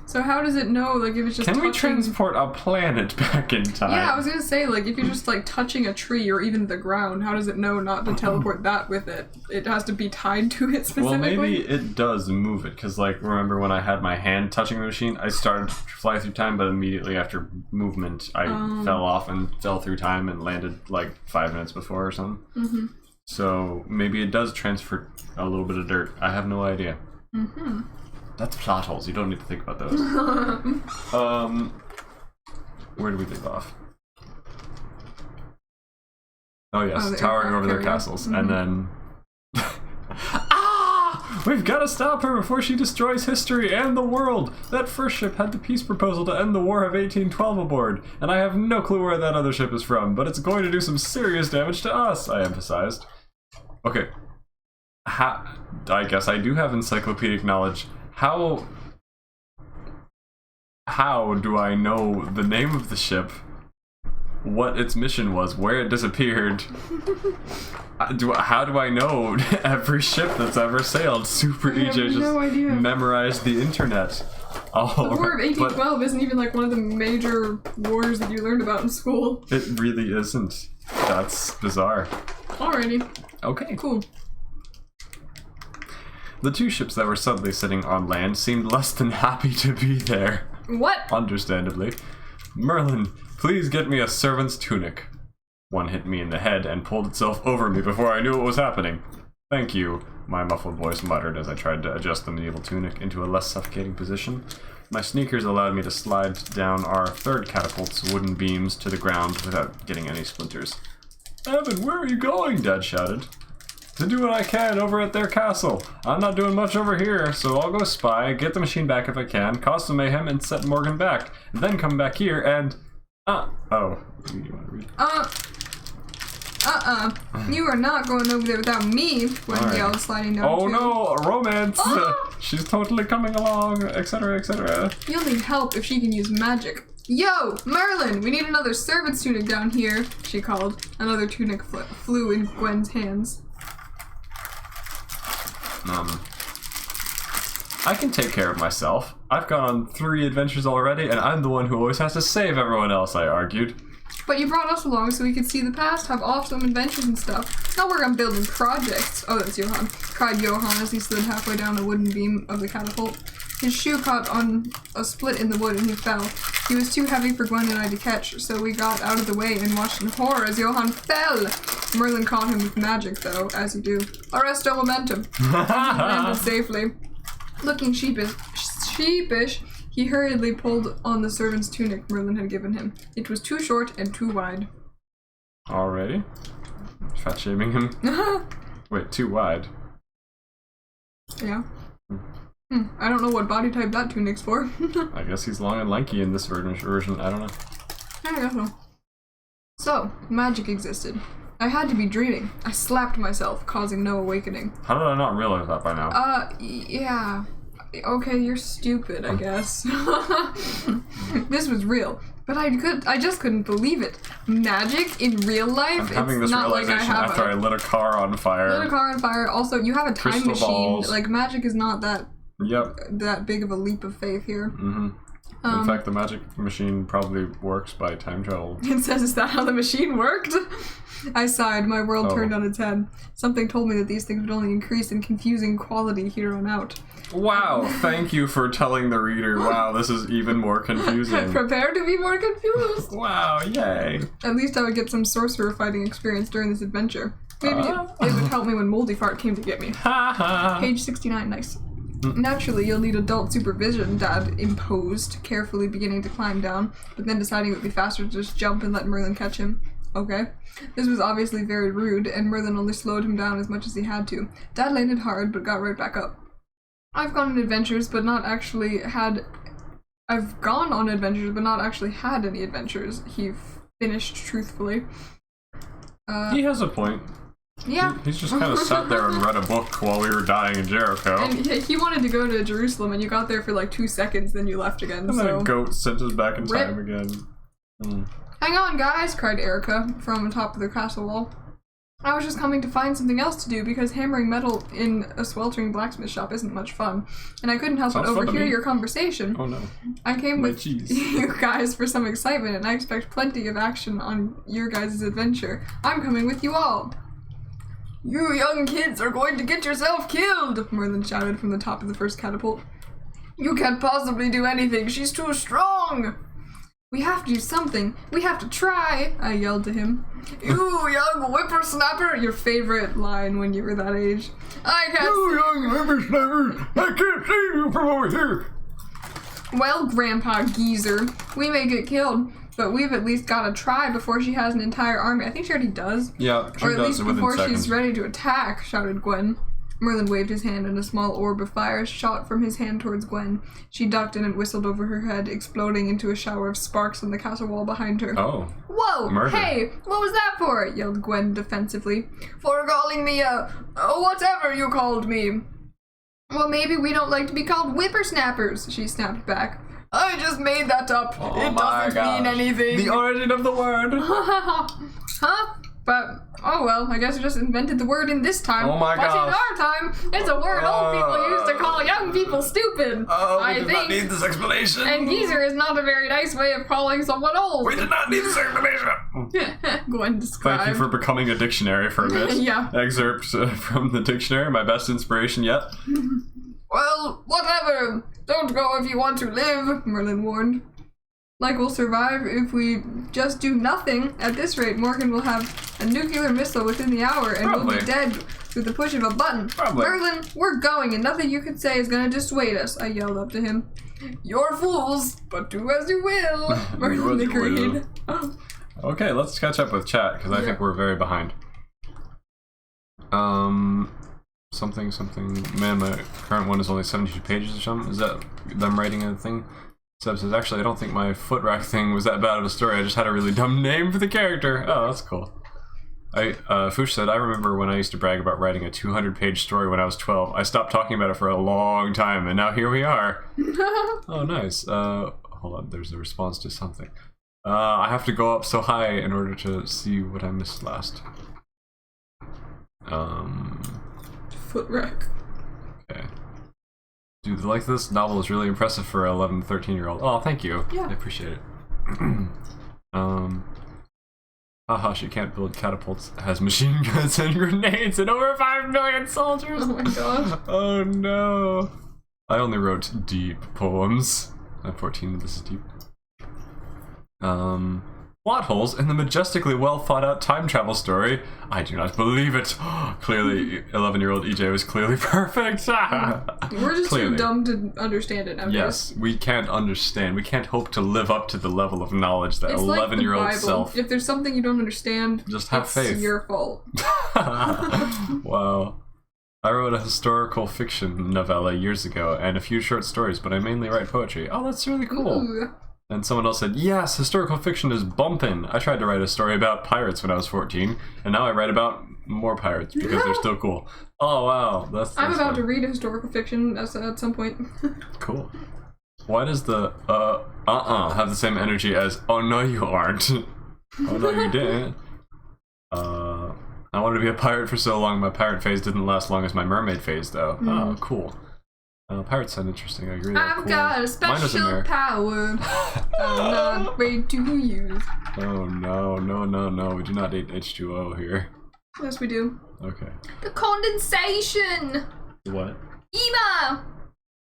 So how does it know, like, if it's just Can we touching... transport a planet back in time? Yeah, I was gonna say, like, if you're just, like, touching a tree or even the ground, how does it know not to teleport that with it? It has to be tied to it specifically? Well, maybe it does move it, because, like, remember when I had my hand touching the machine, I started to fly through time, but immediately after movement, I fell off and fell through time and landed, like, 5 minutes before or something. Mm-hmm. So maybe it does transfer a little bit of dirt. I have no idea. Mm-hmm. That's plot holes. You don't need to think about those. Where do we leave off? Oh yes, the towering aircraft over their carrier. castles, and then we've got to stop her before she destroys history and the world. That first ship had the peace proposal to end the War of 1812 aboard, and I have no clue where that other ship is from, but it's going to do some serious damage to us. I emphasized. Okay. I guess I do have encyclopedic knowledge. How do I know the name of the ship? What its mission was? Where it disappeared? How do I know every ship that's ever sailed? Super I have EJ just no idea. memorized the internet. The War of 1812 isn't even like one of the major wars that you learned about in school. It really isn't. That's bizarre. Alrighty. Okay. Cool. The two ships that were suddenly sitting on land seemed less than happy to be there. What? Understandably. Merlin, please get me a servant's tunic. One hit me in the head and pulled itself over me before I knew what was happening. Thank you, my muffled voice muttered as I tried to adjust the medieval tunic into a less suffocating position. My sneakers allowed me to slide down our third catapult's wooden beams to the ground without getting any splinters. Evan, where are you going? Dad shouted. To do what I can over at their castle. I'm not doing much over here, so I'll go spy, get the machine back if I can, cause some mayhem, and set Morgan back. And then come back here and... Oh. You want to read? You are not going over there without me, Gwen yelled, sliding down Oh too. no, a romance! She's totally coming along, etc., etc. You'll need help if she can use magic. Yo, Merlin, we need another servant's tunic down here, she called. Another tunic flew in Gwen's hands. I can take care of myself. I've gone on 3 adventures already, and I'm the one who always has to save everyone else, I argued. But you brought us along so we could see the past, have awesome adventures and stuff. It's not work on building projects. Oh, that's Johann, cried Johann as he slid halfway down the wooden beam of the catapult. His shoe caught on a split in the wood and he fell. He was too heavy for Gwen and I to catch, so we got out of the way and watched in horror as Johann fell. Merlin caught him with magic, though, as you do. Arresto momentum. He landed safely. Looking sheepish, he hurriedly pulled on the servant's tunic Merlin had given him. It was too short and too wide. Already? Fat shaming him? Wait, too wide. Yeah. I don't know what body type that tunic's for. I guess he's long and lanky in this version. I don't know. I guess so. So, magic existed. I had to be dreaming. I slapped myself, causing no awakening. How did I not realize that by now? Yeah. Okay, you're stupid, I guess. This was real. But I just couldn't believe it. Magic in real life? I'm having this not like I realization have after I lit a car on fire. lit a car on fire. Also, you have a time Crystal machine. balls. Like, magic is not that Yep. big of a leap of faith here. Mm-hmm. In fact, the magic machine probably works by time travel. It says, is that how the machine worked? I sighed, my world turned on its head. Something told me that these things would only increase in confusing quality here on out. Wow, thank you for telling the reader. Wow, this is even more confusing. Prepare to be more confused. Wow, yay. At least I would get some sorcerer fighting experience during this adventure. Maybe it would help me when Moldy Fart came to get me. Page 69, nice. Naturally, you'll need adult supervision, Dad imposed, carefully beginning to climb down, but then deciding it would be faster to just jump and let Merlin catch him. Okay. This was obviously very rude, and Merlin only slowed him down as much as he had to. Dad landed hard, but got right back up. I've gone on adventures, but not actually had... I've gone on adventures, but not actually had any adventures, he finished truthfully. He has a point. Yeah. He's just kind of sat there and read a book while we were dying in Jericho. And he wanted to go to Jerusalem, and you got there for like 2 seconds, then you left again, And so... then a goat sent us back in Rip. time again. Hang on, guys, cried Erica from atop of the castle wall. I was just coming to find something else to do because hammering metal in a sweltering blacksmith shop isn't much fun. And I couldn't help Sounds but fun to overhear me. your conversation. Oh no. I came My with cheese. you guys for some excitement, and I expect plenty of action on your guys' adventure. I'm coming with you all. You young kids are going to get yourself killed, Merlin shouted from the top of the first catapult. You can't possibly do anything. She's too strong. We have to do something. We have to try, I yelled to him. You young whippersnapper, your favorite line when you were that age. I can't You young whippersnapper! I can't see you from over here! Well, Grandpa Geezer, we may get killed, but we've at least got to try before she has an entire army. I think she already does. Yeah, she Or at does least within before seconds. she's ready to attack, shouted Gwen. Merlin waved his hand and a small orb of fire shot from his hand towards Gwen. She ducked and it whistled over her head, exploding into a shower of sparks on the castle wall behind her. Oh. Whoa! Murder. Hey! What was that for? Yelled Gwen defensively. For calling me whatever you called me. Well, maybe we don't like to be called whippersnappers, she snapped back. I just made that up. Oh It my doesn't mean gosh. anything. The origin of the word. Huh? But, oh well, I guess I just invented the word in this time. Oh my but gosh. in our time, it's a word old people used to call young people stupid. Oh, we I did think. not need this explanation. And geezer is not a very nice way of calling someone old. We did not need this explanation. Gwen described. Thank you for becoming a dictionary for this. Yeah. Excerpt from the dictionary, my best inspiration yet. Well, whatever. Don't go if you want to live, Merlin warned. Like we'll survive if we just do nothing. At this rate, Morgan will have a nuclear missile within the hour and we'll Probably. be dead with the push of a button. Probably. Merlin, we're going and nothing you can say is gonna dissuade us, I yelled up to him. You're fools, but do as you will, Merlin as you will. agreed. Okay, let's catch up with chat, because I think we're very behind. Something. Man, my current one is only 72 pages or something. Is that them writing a thing? Seb says, actually, I don't think my foot rack thing was that bad of a story. I just had a really dumb name for the character. Oh, that's cool. Foosh said, I remember when I used to brag about writing a 200-page story when I was 12. I stopped talking about it for a long time, and now here we are. Oh, nice. Hold on, there's a response to something. I have to go up so high in order to see what I missed last. Foot wreck. Okay. Dude, like this novel is really impressive for an 11, 13-year-old. Oh, thank you. Yeah. I appreciate it. Haha, she can't build catapults, has machine guns and grenades and over 5 million soldiers. Oh my gosh. Oh no. I only wrote deep poems. I'm 14, this is deep. Plot holes in the majestically well thought out time travel story. I do not believe it. Clearly, 11-year-old EJ was clearly perfect. We're just Clearly. too dumb to understand it nowadays. Yes, we can't understand. We can't hope to live up to the level of knowledge that It's like the 11-year-old Bible. self. If there's something you don't understand, Just have it's faith. your fault. Wow. I wrote a historical fiction novella years ago and a few short stories, but I mainly write poetry. Oh, that's really cool. Ooh. And someone else said, yes, historical fiction is bumpin'. I tried to write a story about pirates when I was 14, and now I write about more pirates because they're still cool. Oh, wow. That's I'm about fun. to read a historical fiction at some point. Cool. Why does the have the same energy as oh no you aren't? Oh no you didn't. I wanted to be a pirate for so long, my pirate phase didn't last long as my mermaid phase though. Oh, cool. Pirates sound interesting, I agree. I've Cool. got a Mine doesn't special matter. power I'm not afraid to use. Oh no, we do not eat H2O here. Yes, we do. Okay. The condensation! What? Ema!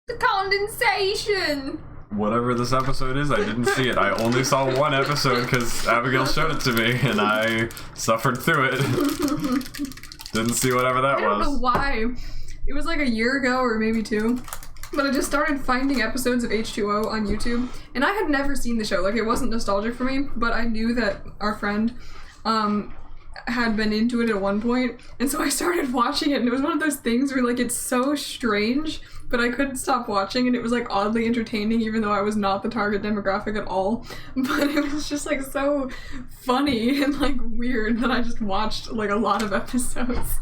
The condensation! Whatever this episode is, I didn't see it. I only saw one episode because Abigail showed it to me and I suffered through it. Didn't see whatever that I don't know was. why. It was like a year ago or maybe 2. But I just started finding episodes of H2O on YouTube. And I had never seen the show. Like, it wasn't nostalgic for me. But I knew that our friend had been into it at one point. And so I started watching it. And it was one of those things where, like, it's so strange. But I couldn't stop watching. And it was, like, oddly entertaining. Even though I was not the target demographic at all. But it was just, like, so funny and, like, weird that I just watched, like, a lot of episodes.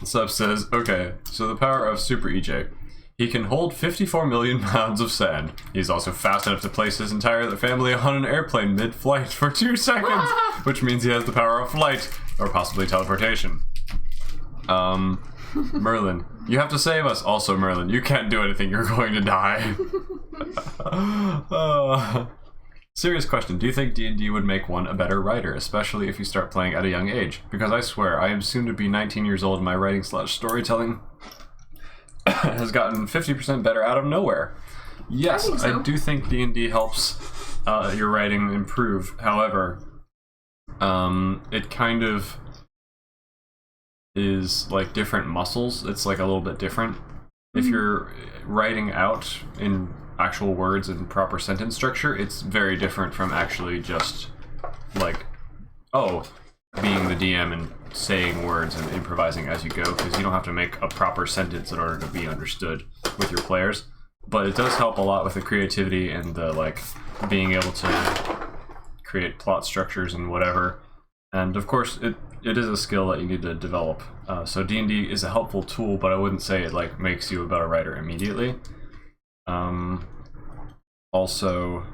Sub says, okay, so the power of Super EJ. He can hold 54 million pounds of sand. He's also fast enough to place his entire family on an airplane mid-flight for 2 seconds, which means he has the power of flight, or possibly teleportation. Merlin, you have to save us. Also, Merlin, you can't do anything, you're going to die. Serious question, do you think D&D would make one a better writer, especially if you start playing at a young age? Because I swear, I am soon to be 19 years old and my writing/storytelling has gotten 50% better out of nowhere. Yes, I think so. I do think D&D helps your writing improve. However, it kind of is like different muscles. It's like a little bit different. If you're writing out in actual words and proper sentence structure, it's very different from actually just like, oh, being the DM and saying words and improvising as you go, because you don't have to make a proper sentence in order to be understood with your players. But it does help a lot with the creativity and the like being able to create plot structures and whatever. And of course, it is a skill that you need to develop. So D&D is a helpful tool, but I wouldn't say it like makes you a better writer immediately. Also,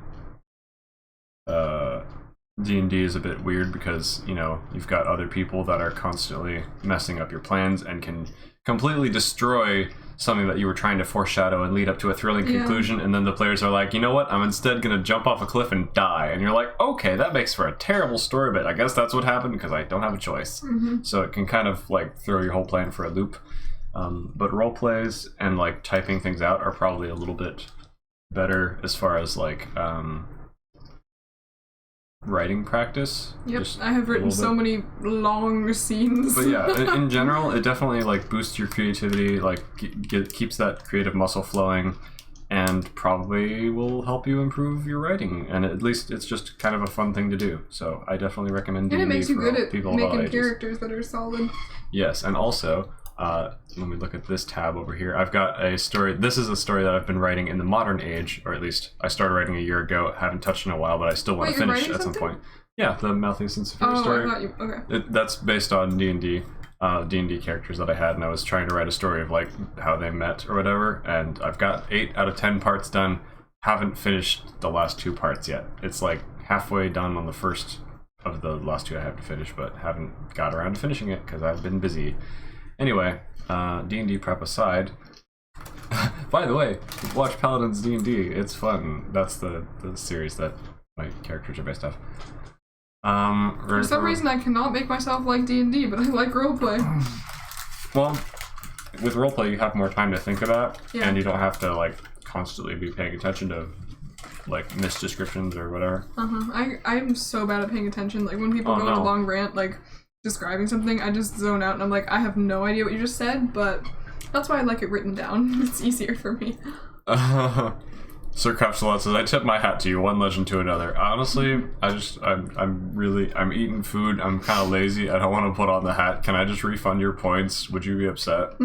D&D is a bit weird because, you know, you've got other people that are constantly messing up your plans and can completely destroy something that you were trying to foreshadow and lead up to a thrilling conclusion, and then the players are like, you know what, I'm instead gonna jump off a cliff and die. And you're like, okay, that makes for a terrible story, but I guess that's what happened because I don't have a choice. So it can kind of like throw your whole plan for a loop. But role plays and like typing things out are probably a little bit better as far as like writing practice. Yep, I have written so many long scenes. But yeah, in general, it definitely like boosts your creativity, like keeps that creative muscle flowing, and probably will help you improve your writing. And at least it's just kind of a fun thing to do. So I definitely recommend D&D. And it makes you good at making ages. characters that are solid. Yes, and also, let me look at this tab over here. I've got a story. This is a story that I've been writing in the modern age, or at least I started writing a year ago. Haven't touched in a while, but I still want to finish at some point. Yeah, the Malthus and Saphir story. I thought you... Okay. That's based on D&D characters that I had, and I was trying to write a story of like how they met or whatever. And I've got 8 out of 10 parts done. Haven't finished the last 2 parts yet. It's like halfway done on the first of the last 2 I have to finish, but haven't got around to finishing it because I've been busy. Anyway, D&D prep aside, by the way, watch Paladins D&D, it's fun. That's the series that my characters are based off. For some reason I cannot make myself like D&D, but I like roleplay. Well, with roleplay you have more time to think about, and you don't have to like constantly be paying attention to like misdescriptions or whatever. I'm so bad at paying attention. Like when people go on a long rant, like describing something, I just zone out and I'm like, I have no idea what you just said, but that's why I like it written down. It's easier for me. Sir Capsulot says, I tip my hat to you, one legend to another. Honestly, I'm eating food, I'm kind of lazy, I don't want to put on the hat. Can I just refund your points? Would you be upset?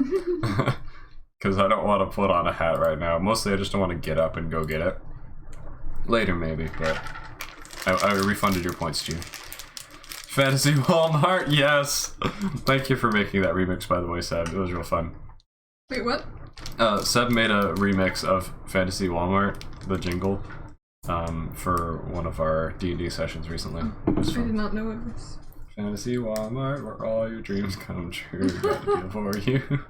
Because I don't want to put on a hat right now. Mostly I just don't want to get up and go get it. Later maybe, but I refunded your points to you. Fantasy Walmart, yes! Thank you for making that remix, by the way, Seb. It was real fun. Wait, what? Seb made a remix of Fantasy Walmart, the jingle, for one of our D&D sessions recently. I did not know it was. Fantasy Walmart, where all your dreams come true. Got a deal for you.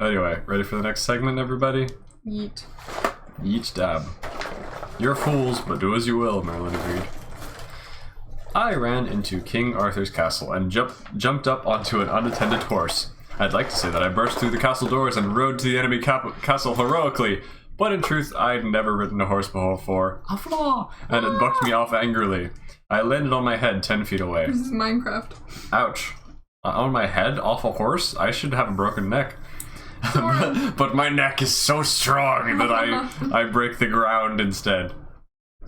Anyway, ready for the next segment, everybody? Yeet. Yeet dab. You're fools, but do as you will, Merlin agreed. I ran into King Arthur's castle and jumped up onto an unattended horse. I'd like to say that I burst through the castle doors and rode to the enemy castle heroically, but in truth, I'd never ridden a horse before. A flaw! And it bucked me off angrily. I landed on my head 10 feet away. This is Minecraft. Ouch. On my head? Off a horse? I should have a broken neck. But my neck is so strong that I break the ground instead.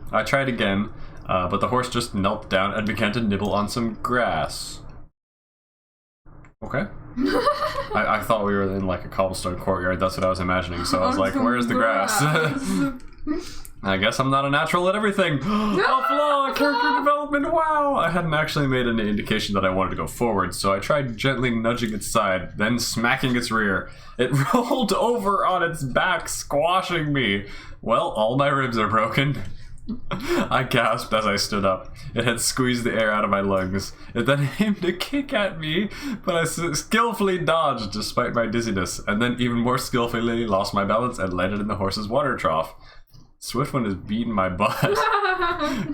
I tried again, but the horse just knelt down and began to nibble on some grass. Okay. I thought we were in like a cobblestone courtyard. That's what I was imagining. So I was like, where's the grass? I guess I'm not a natural at everything. A flaw, character development, wow! I hadn't actually made any indication that I wanted to go forward, so I tried gently nudging its side, then smacking its rear. It rolled over on its back, squashing me. Well, all my ribs are broken. I gasped as I stood up. It had squeezed the air out of my lungs. It then aimed a kick at me, but I skillfully dodged despite my dizziness, and then even more skillfully lost my balance and landed in the horse's water trough. Swiftwind has beaten my butt.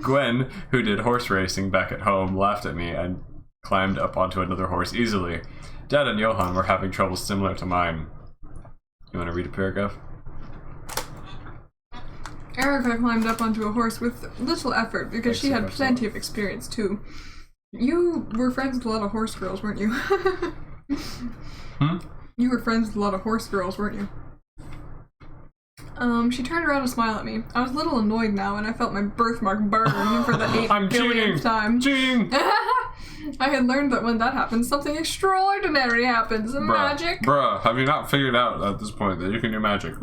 Gwen, who did horse racing back at home, laughed at me and climbed up onto another horse easily. Dad and Johan were having trouble similar to mine. You want to read a paragraph? Erica climbed up onto a horse with little effort because she had plenty of experience too. You were friends with a lot of horse girls, weren't you? Hmm? You were friends with a lot of horse girls, weren't you? She turned around to smile at me. I was a little annoyed now, and I felt my birthmark burn for the 8 I'm billionth cheating. time. Cheating! I had learned that when that happens, something extraordinary happens. Magic. Bruh, have you not figured out at this point that you can do magic?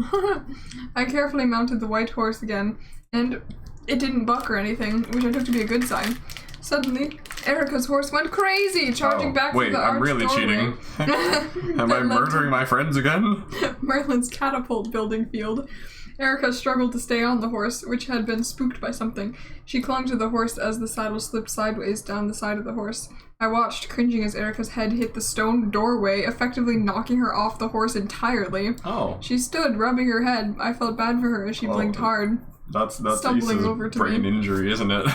I carefully mounted the white horse again, and it didn't buck or anything, which I took to be a good sign. Suddenly, Erica's horse went crazy, charging back through wait, the I'm arched really doorway. cheating. Am I murdering my friends again? Merlin's catapult building field. Erica struggled to stay on the horse, which had been spooked by something. She clung to the horse as the saddle slipped sideways down the side of the horse. I watched, cringing as Erica's head hit the stone doorway, effectively knocking her off the horse entirely. Oh. She stood, rubbing her head. I felt bad for her as she blinked hard. That's Stumbling Issa's over to brain me. injury, isn't it?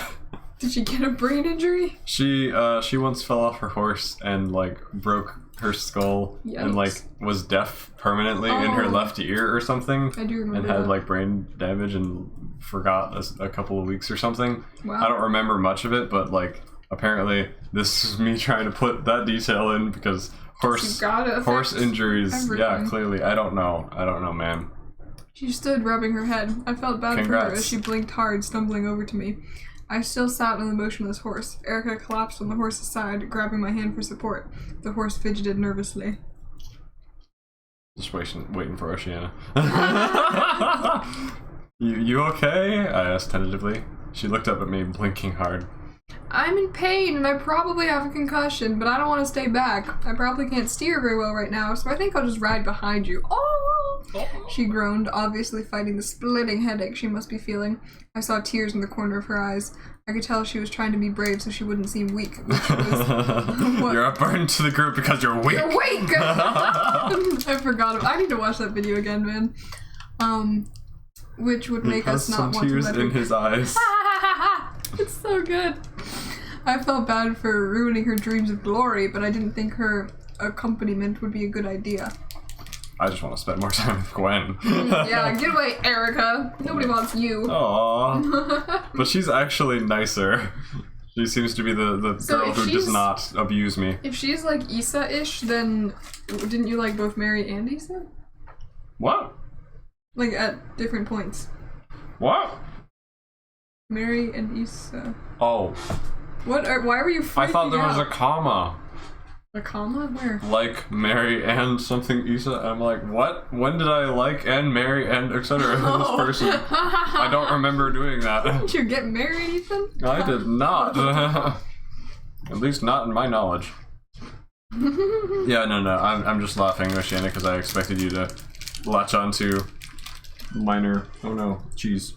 Did she get a brain injury? She once fell off her horse and like broke her skull and like Yikes. was deaf permanently in her Oh. left ear or something. I do remember And had that. like brain damage and forgot a couple of weeks or something. Wow. I don't remember much of it, but like apparently this is me trying to put that detail in because horse gotta affect injuries. Yeah, everything. clearly. I don't know, man. She stood rubbing her head. I felt bad for her Congrats. as she blinked hard, stumbling over to me. I still sat on the motionless horse. Erica collapsed on the horse's side, grabbing my hand for support. The horse fidgeted nervously. Just waiting for Oceana. You okay? I asked tentatively. She looked up at me, blinking hard. I'm in pain and I probably have a concussion, but I don't want to stay back. I probably can't steer very well right now, so I think I'll just ride behind you. Oh! She groaned, obviously fighting the splitting headache she must be feeling. I saw tears in the corner of her eyes. I could tell she was trying to be brave so she wouldn't seem weak. Which was, You're upburdened to the group because you're weak. You're weak! I forgot. I need to watch that video again, man. Which would make us not want to tears let in her... his eyes. It's so good. I felt bad for ruining her dreams of glory, but I didn't think her accompaniment would be a good idea. I just want to spend more time with Gwen. Yeah, get away, Erica. Nobody wants you. Aww. But she's actually nicer. She seems to be the So girl if who does she's- not abuse me. If she's like Issa-ish, then didn't you like both Mary and Issa? What? Like at different points. What? Mary and Issa. Oh, Why were you freaking I thought there was a out? comma. A comma? Where? Like Mary and something Issa. I'm like, what? When did I like and marry and etc. this person? I don't remember doing that. Did you get married, Ethan? I did not. At least not in my knowledge. Yeah, no. I'm just laughing, Oceana, because I expected you to latch onto minor. Oh no, cheese.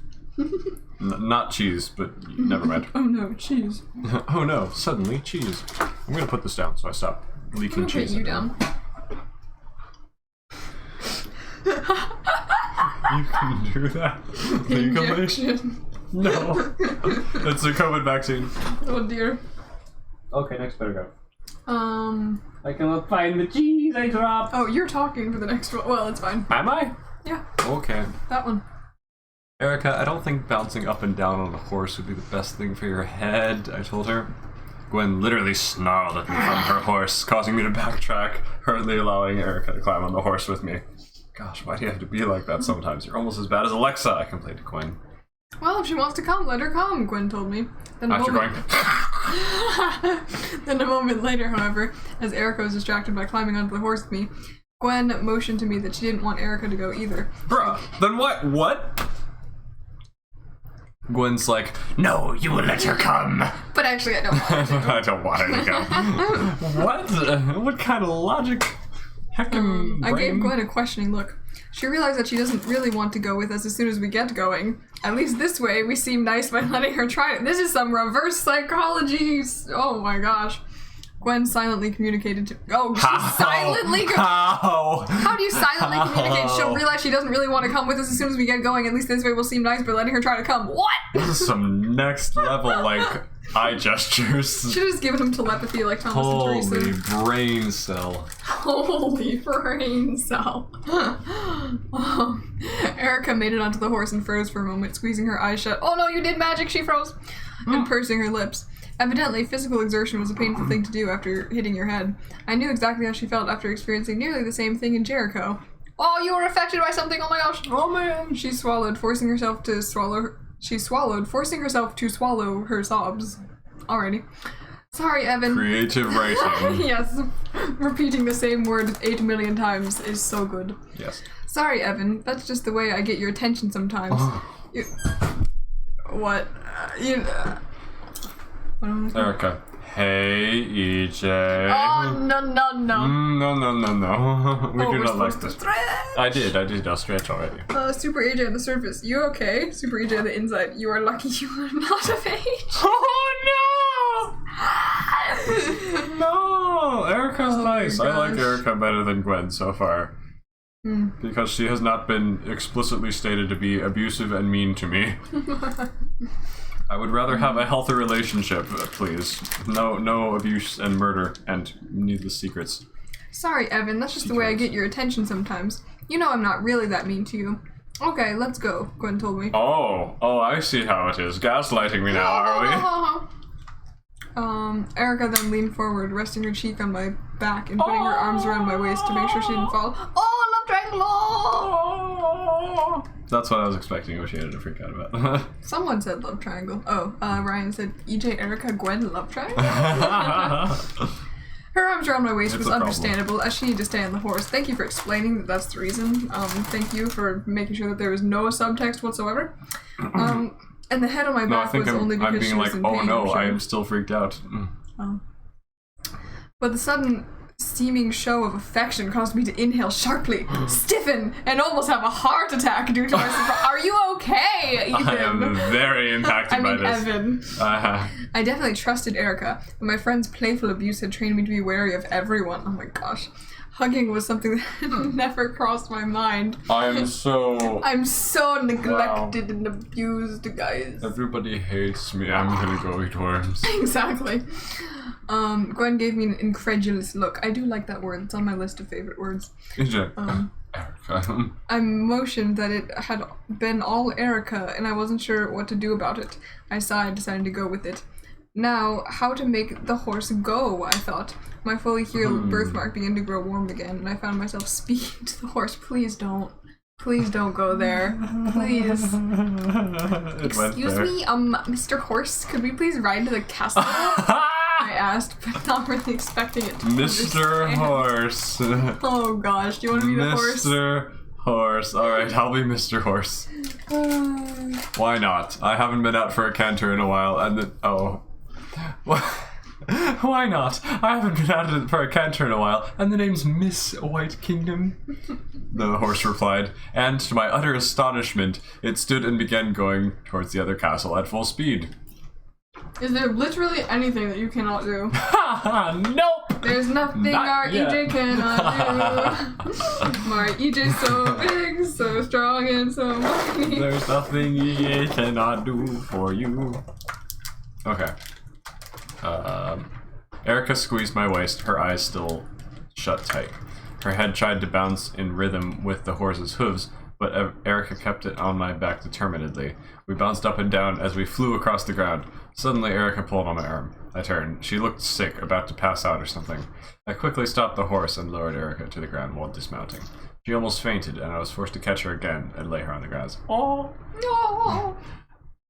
Not cheese, but never mind. Oh no, cheese. Oh no, suddenly cheese. I'm gonna put this down so I stop I'm leaking gonna put cheese. you in. down. You can do that legally? Injection. No. It's a COVID vaccine. Oh dear. Okay, next paragraph. I can find the cheese I dropped. Oh, you're talking for the next one. Well, it's fine. Am I? Yeah, Okay. that one. Erica, I don't think bouncing up and down on a horse would be the best thing for your head, I told her. Gwen literally snarled at me from her horse, causing me to backtrack, hurriedly allowing Erica to climb on the horse with me. Gosh, why do you have to be like that sometimes? You're almost as bad as Alexa, I complained to Gwen. Well, if she wants to come, let her come, Gwen told me. Then After going, Then a moment later, however, as Erica was distracted by climbing onto the horse with me, Gwen motioned to me that she didn't want Erica to go either. bruh, then what? What? Gwen's like, no, you will let her come. But actually, I don't want her to. I don't want her to go. What? What kind of logic? Heckin' I gave brain? Gwen a questioning look. She realized that she doesn't really want to go with us as soon as we get going. At least this way, we seem nice by letting her try it. This is some reverse psychology. Oh my gosh. Gwen silently communicated to. Oh, she silently. How? How do you silently communicate? She'll realize she doesn't really want to come with us as soon as we get going. At least this way, we'll seem nice by letting her try to come. What? This is some next level, like, eye gestures. Should have just given him telepathy like Thomas Holy and Teresa. brain cell. Holy brain cell. Erica made it onto the horse and froze for a moment, squeezing her eyes shut. Oh no, you did magic, she froze. And pursing her lips. Evidently, physical exertion was a painful thing to do after hitting your head. I knew exactly how she felt after experiencing nearly the same thing in Jericho. Oh, you were affected by something. Oh my gosh. Oh man. She swallowed, forcing herself to swallow. She swallowed, forcing herself to swallow her sobs. Alrighty. Sorry, Evan. Creative writing. Yes. Repeating the same word 8 million times is so good. Yes. Sorry, Evan. That's just the way I get your attention sometimes. You... What? Erica. Hey, EJ. Oh, no. No. We do We're not like supposed this. to stretch. I did. I'll stretch already. Super AJ on the surface. You okay? Super AJ on the inside. You are lucky you are not of age. Oh no! No! Erica's nice. I like gosh. Erica better than Gwen so far. Because she has not been explicitly stated to be abusive and mean to me. I would rather have a healthy relationship, please. No abuse and murder and needless secrets. Sorry, Evan. That's just the way I get your attention sometimes. You know I'm not really that mean to you. Okay, let's go, Gwen told me. Oh, I see how it is. Gaslighting me now, are we? Erica then leaned forward, resting her cheek on my back and putting her arms around my waist to make sure she didn't fall. Oh, love triangle! Oh. That's what I was expecting Oceana to freak out about. Someone said love triangle. Oh, Ryan said EJ, Erica, Gwen, love triangle? Her arms around my waist It's was a problem. understandable, as she needed to stay on the horse. Thank you for explaining that that's the reason. Thank you for making sure that there was no subtext whatsoever. And the head on my No, I back think was only I'm because being she was like, in oh pain. no, I'm sure. I am still freaked out. But the sudden seeming show of affection caused me to inhale sharply, stiffen, and almost have a heart attack due to my surprise. Are you okay, Ethan? I am very impacted by this. Evan. I definitely trusted Erica, but my friend's playful abuse had trained me to be wary of everyone. Oh my gosh. Hugging was something that never crossed my mind. I'm so neglected and abused, guys. Everybody hates me. I'm gonna go eat worms. Exactly. Gwen gave me an incredulous look. I do like that word. It's on my list of favorite words. Erica. I motioned that it had been all Erica, and I wasn't sure what to do about it. I sighed, deciding to go with it. Now, how to make the horse go, I thought. My fully healed birthmark began to grow warm again, and I found myself speaking to the horse. Please don't. Please don't go there. Please. Excuse me, Mr. Horse, could we please ride to the castle? I asked, but not really expecting it to Mr. understand. Horse. Oh gosh, do you want to be the horse? Mr. Horse. Alright, I'll be Mr. Horse. Why not? I haven't been out for a canter in a while, and why not? I haven't been out for a canter in a while, and the name's Miss White Kingdom. The horse replied, and to my utter astonishment, it stood and began going towards the other castle at full speed. Is there literally anything that you cannot do? Nope! There's nothing Not our yet. EJ cannot do. My EJ's so big, so strong, and so mighty. There's nothing EA cannot do for you. Okay. Erica squeezed my waist, her eyes still shut tight. Her head tried to bounce in rhythm with the horse's hooves, but Erica kept it on my back determinedly. We bounced up and down as we flew across the ground. Suddenly, Erica pulled on my arm. I turned. She looked sick, about to pass out or something. I quickly stopped the horse and lowered Erica to the ground while dismounting. She almost fainted, and I was forced to catch her again and lay her on the grass. Oh, No.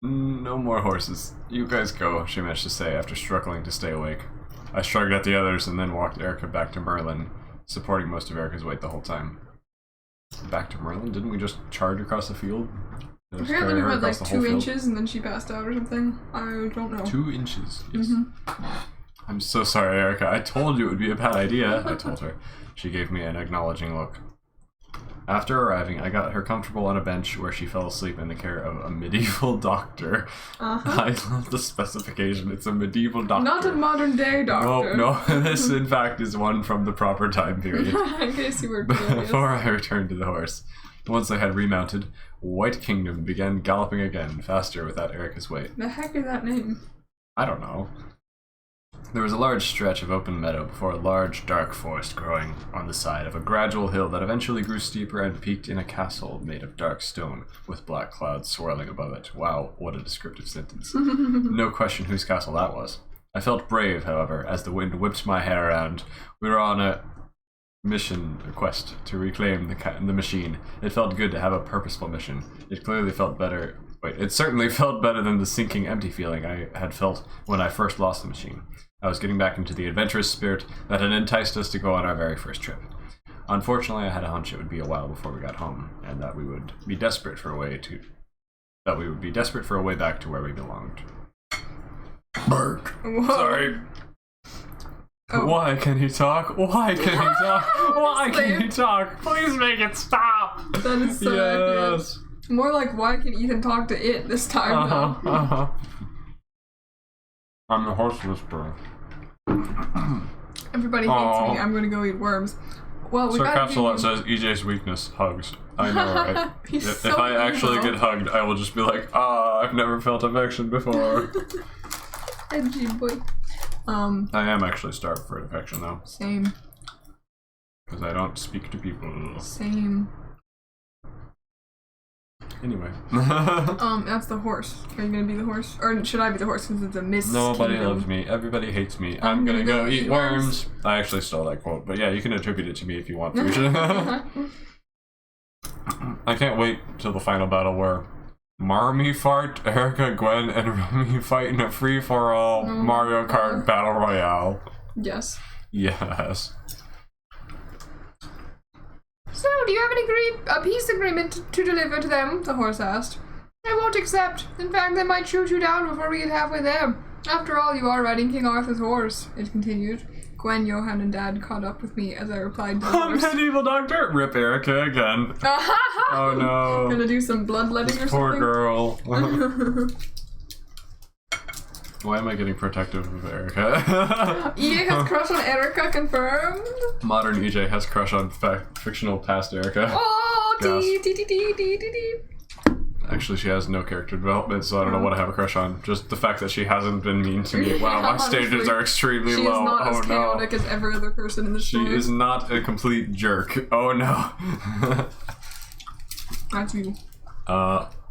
no more horses. You guys go, she managed to say after struggling to stay awake. I shrugged at the others and then walked Erica back to Merlin, supporting most of Erica's weight the whole time. Back to Merlin? Didn't we just charge across the field? Just Apparently carry we her had like across the whole 2 field? inches and then she passed out or something. I don't know. 2 inches. Yes. I'm so sorry, Erica. I told you it would be a bad idea, I told her. She gave me an acknowledging look. After arriving, I got her comfortable on a bench where she fell asleep in the care of a medieval doctor. I love the specification. It's a medieval doctor. Not a modern day doctor. No, this in fact is one from the proper time period. In case you were curious. Before I returned to the horse. Once I had remounted, White Kingdom began galloping again, faster without Erica's weight. The heck is that name? I don't know. There was a large stretch of open meadow before a large, dark forest growing on the side of a gradual hill that eventually grew steeper and peaked in a castle made of dark stone with black clouds swirling above it. Wow, what a descriptive sentence. No question whose castle that was. I felt brave, however, as the wind whipped my hair around. We were on a mission quest to reclaim the machine. It felt good to have a purposeful mission. It clearly felt better. Wait, it certainly felt better than the sinking, empty feeling I had felt when I first lost the machine. I was getting back into the adventurous spirit that had enticed us to go on our very first trip. Unfortunately, I had a hunch it would be a while before we got home, and that we would be desperate for a way back to where we belonged. Bark. Whoa. Sorry. Oh. Why can he talk? Why can he talk? Why can he talk? Please make it stop. That is so Yes. accurate. More like, why can Ethan talk to it this time now? I'm the horse whisperer. Everybody hates me. I'm gonna go eat worms. Well, we Sir gotta do... Capsulot says EJ's weakness, hugs. I know, right? He's if so I actually evil. get hugged, I will just be like, I've never felt affection before. Edgy boy. I am actually starved for affection, though. Same. Because I don't speak to people. Same. Anyway. That's the horse. Are you gonna be the horse? Or should I be the horse since it's a Miss Nobody Kingdom? loves me. Everybody hates me. I'm gonna go eat worms. I actually stole that quote, but yeah, you can attribute it to me if you want to. I can't wait till the final battle where Marmy Fart, Erica, Gwen, and Remy fight in a free-for-all Mario Kart Battle Royale. Yes. Yes. So, do you have a peace agreement to deliver to them? The horse asked. I won't accept. In fact, they might shoot you down before we get halfway there. After all, you are riding King Arthur's horse, it continued. Gwen, Johan, and Dad caught up with me as I replied to the horse. Medieval doctor! Rip Erica again. Oh no. Gonna do some bloodletting or Poor something? girl. Why am I getting protective of Erica? EJ has crush on Erica, confirmed. Modern EJ has crush on fictional past Erica. Oh, Yes. dee. Actually, she has no character development, so I don't know what I have a crush on. Just the fact that she hasn't been mean to me. Wow, my standards Honestly, are extremely She low. is not Oh as no. chaotic as every other person in the She story. is not a complete jerk. Oh no. That's you.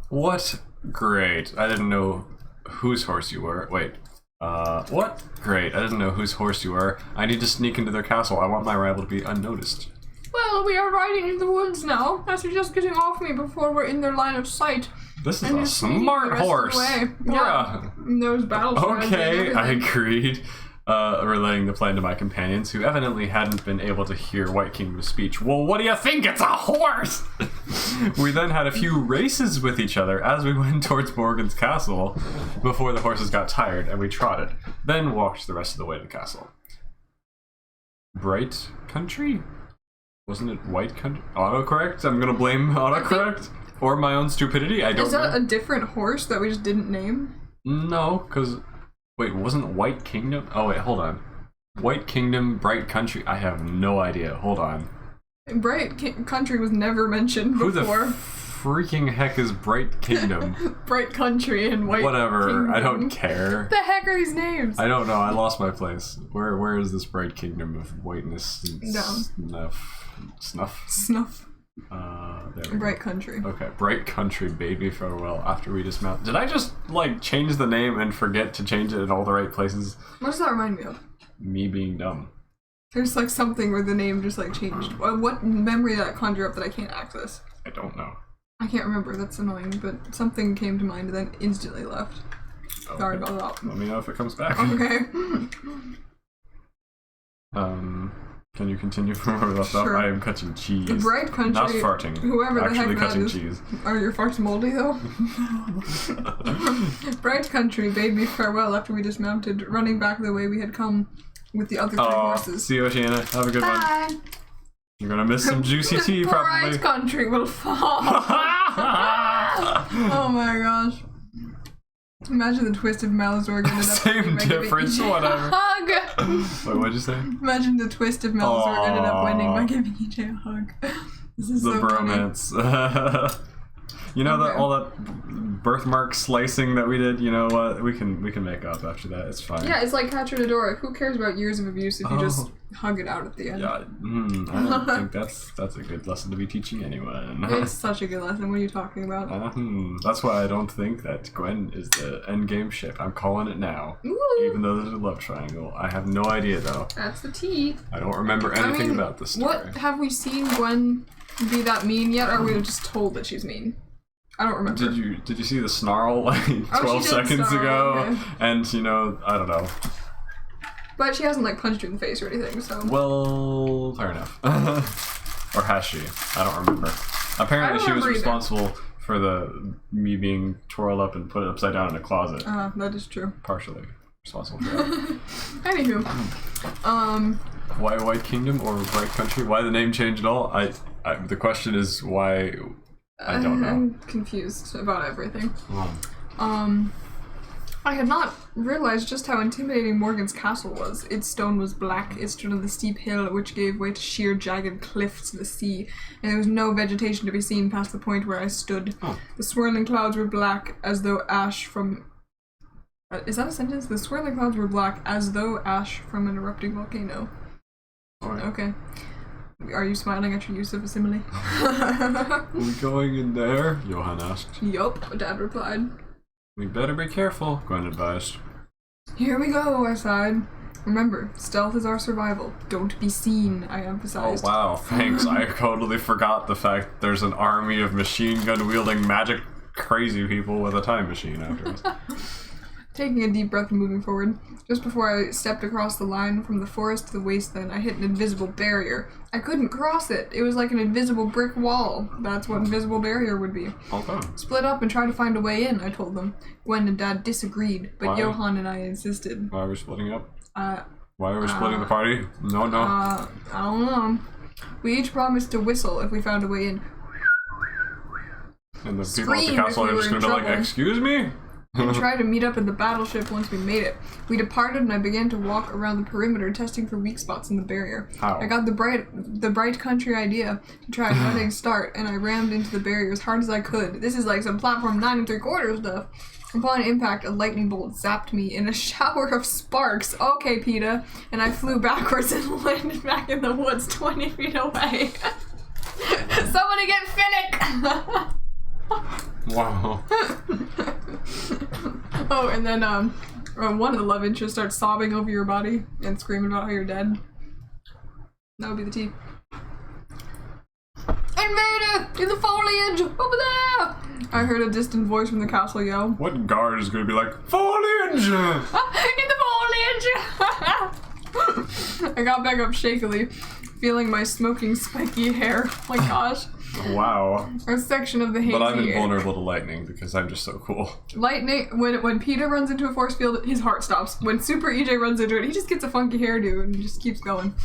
What? Great. I didn't know whose horse you were. Wait. What? Great. I didn't know whose horse you were. I need to sneak into their castle. I want my rival to be unnoticed. Well, we are riding in the woods now. As you're just getting off me before we're in their line of sight. This is And a you're sneaking the smart rest of the horse. way. Yeah. Bruh. And those battle strategy and Okay, I everything. agreed. Relaying the plan to my companions, who evidently hadn't been able to hear White Kingdom's speech. Well, what do you think? It's a horse! We then had a few races with each other as we went towards Morgan's castle before the horses got tired and we trotted, then walked the rest of the way to the castle. Bright Country? Wasn't it White Country? Autocorrect? I'm gonna blame autocorrect? Or my own stupidity? I don't Is know. that a different horse that we just didn't name? No, because... Wait, wasn't White Kingdom? Oh, wait, hold on. White Kingdom, Bright Country? I have no idea. Hold on. Country was never mentioned Who the before. freaking heck is Bright Kingdom? Bright Country and White Whatever, Kingdom. I don't care. What the heck are these names? I don't know, I lost my place. Where is this Bright Kingdom of whiteness and Down. snuff? Snuff. There we go. Bright Country. Okay, Bright Country bade me farewell after we dismount. Did I just, like, change the name and forget to change it in all the right places? What does that remind me of? Me being dumb. There's like something where the name just like changed. What memory did that conjure up that I can't access? I don't know. I can't remember. That's annoying, but something came to mind and then instantly left. Sorry Okay. about that. Let me know if it comes back. Okay. Can you continue from where we left off? Sure. I am cutting cheese. Bright Country. Not farting. Whoever the Actually heck that cutting is. cheese. Are your farts moldy though? Bright Country bade me farewell after we dismounted, running back the way we had come with the other three Oh, horses. see you, Oceana. Have a good one. Bye. You're gonna miss some juicy tea, probably. Bright Country will fall. Oh my gosh. Imagine the twist if Malazorg ended up Same winning by giving difference, EJ a whatever. hug. Wait, what'd you say? Imagine the twist if Malazorg ended up winning by giving EJ a hug. This is The so bromance. You know that Okay. all that birthmark slicing that we did. You know what? We can make up after that. It's fine. Yeah, it's like Catcher in the Door. Who cares about years of abuse if you just hug it out at the end? Yeah. I don't think that's a good lesson to be teaching anyone. It's such a good lesson. What are you talking about? That's why I don't think that Gwen is the endgame ship. I'm calling it now. Ooh, Even though there's a love triangle. I have no idea though. that's the tea. I don't remember anything about this story. What have we seen Gwen be that mean yet? Or are we just told that she's mean? I don't remember. Did you see the snarl like 12 she did seconds snarl, ago? okay. And you know, I don't know. But she hasn't like punched you in the face or anything, so. Well, fair enough. Or has she? I don't remember. Apparently she was remember either. responsible for me being twirled up and put upside down in a closet. That is true. Partially responsible for that. Anywho, Why White Kingdom or Bright Country? Why the name change at all? The question is why. I don't know. I'm confused about everything. Oh. I had not realized just how intimidating Morgan's castle was. Its stone was black, it stood on the steep hill which gave way to sheer jagged cliffs to the sea, and there was no vegetation to be seen past the point where I stood. Oh. The swirling clouds were black as though ash from... is that a sentence? The swirling clouds were black as though ash from an erupting volcano. Alright. Okay. Are you smiling at your use of a simile? Are we going in there? Johan asked. Yup, Dad replied. We better be careful, Gwen advised. Here we go, I sighed. Remember, stealth is our survival. Don't be seen, I Oh emphasized. wow, thanks. I totally forgot the fact there's an army of machine gun wielding magic crazy people with a time machine after us. Taking a deep breath and moving forward. Just before I stepped across the line from the forest to the wasteland, I hit an invisible barrier. I couldn't cross it. It was like an invisible brick wall. That's what invisible barrier would be. Okay. Split up and try to find a way in, I told them. Gwen and Dad disagreed, but Why? Johan and I insisted. Why are we splitting up? Uh, Why are we splitting the party? No. I don't know. We each promised to whistle if we found a way in. And the people at the Scream castle if are we just were in gonna be like, trouble. excuse me? And try to meet up at the battleship once we made it. We departed and I began to walk around the perimeter testing for weak spots in the barrier. How? I got the bright country idea to try a running start and I rammed into the barrier as hard as I could. This is like some platform 9 3/4 stuff. Upon impact, a lightning bolt zapped me in a shower of sparks. Okay, PETA. And I flew backwards and landed back in the woods 20 feet away. Somebody get Finnick! Wow. Oh, and then one of the love interests starts sobbing over your body and screaming about how you're dead. That would be the tea. Invader! In the foliage! Over there! I heard a distant voice from the castle yell. What guard is gonna be like, foliage? In the foliage! I got back up shakily, feeling my smoking spiky hair. Oh my gosh. Wow. A section of the hazy But I'm air. invulnerable to lightning because I'm just so cool. Lightning, when PETA runs into a force field, his heart stops. When Super EJ runs into it, he just gets a funky hairdo and just keeps going.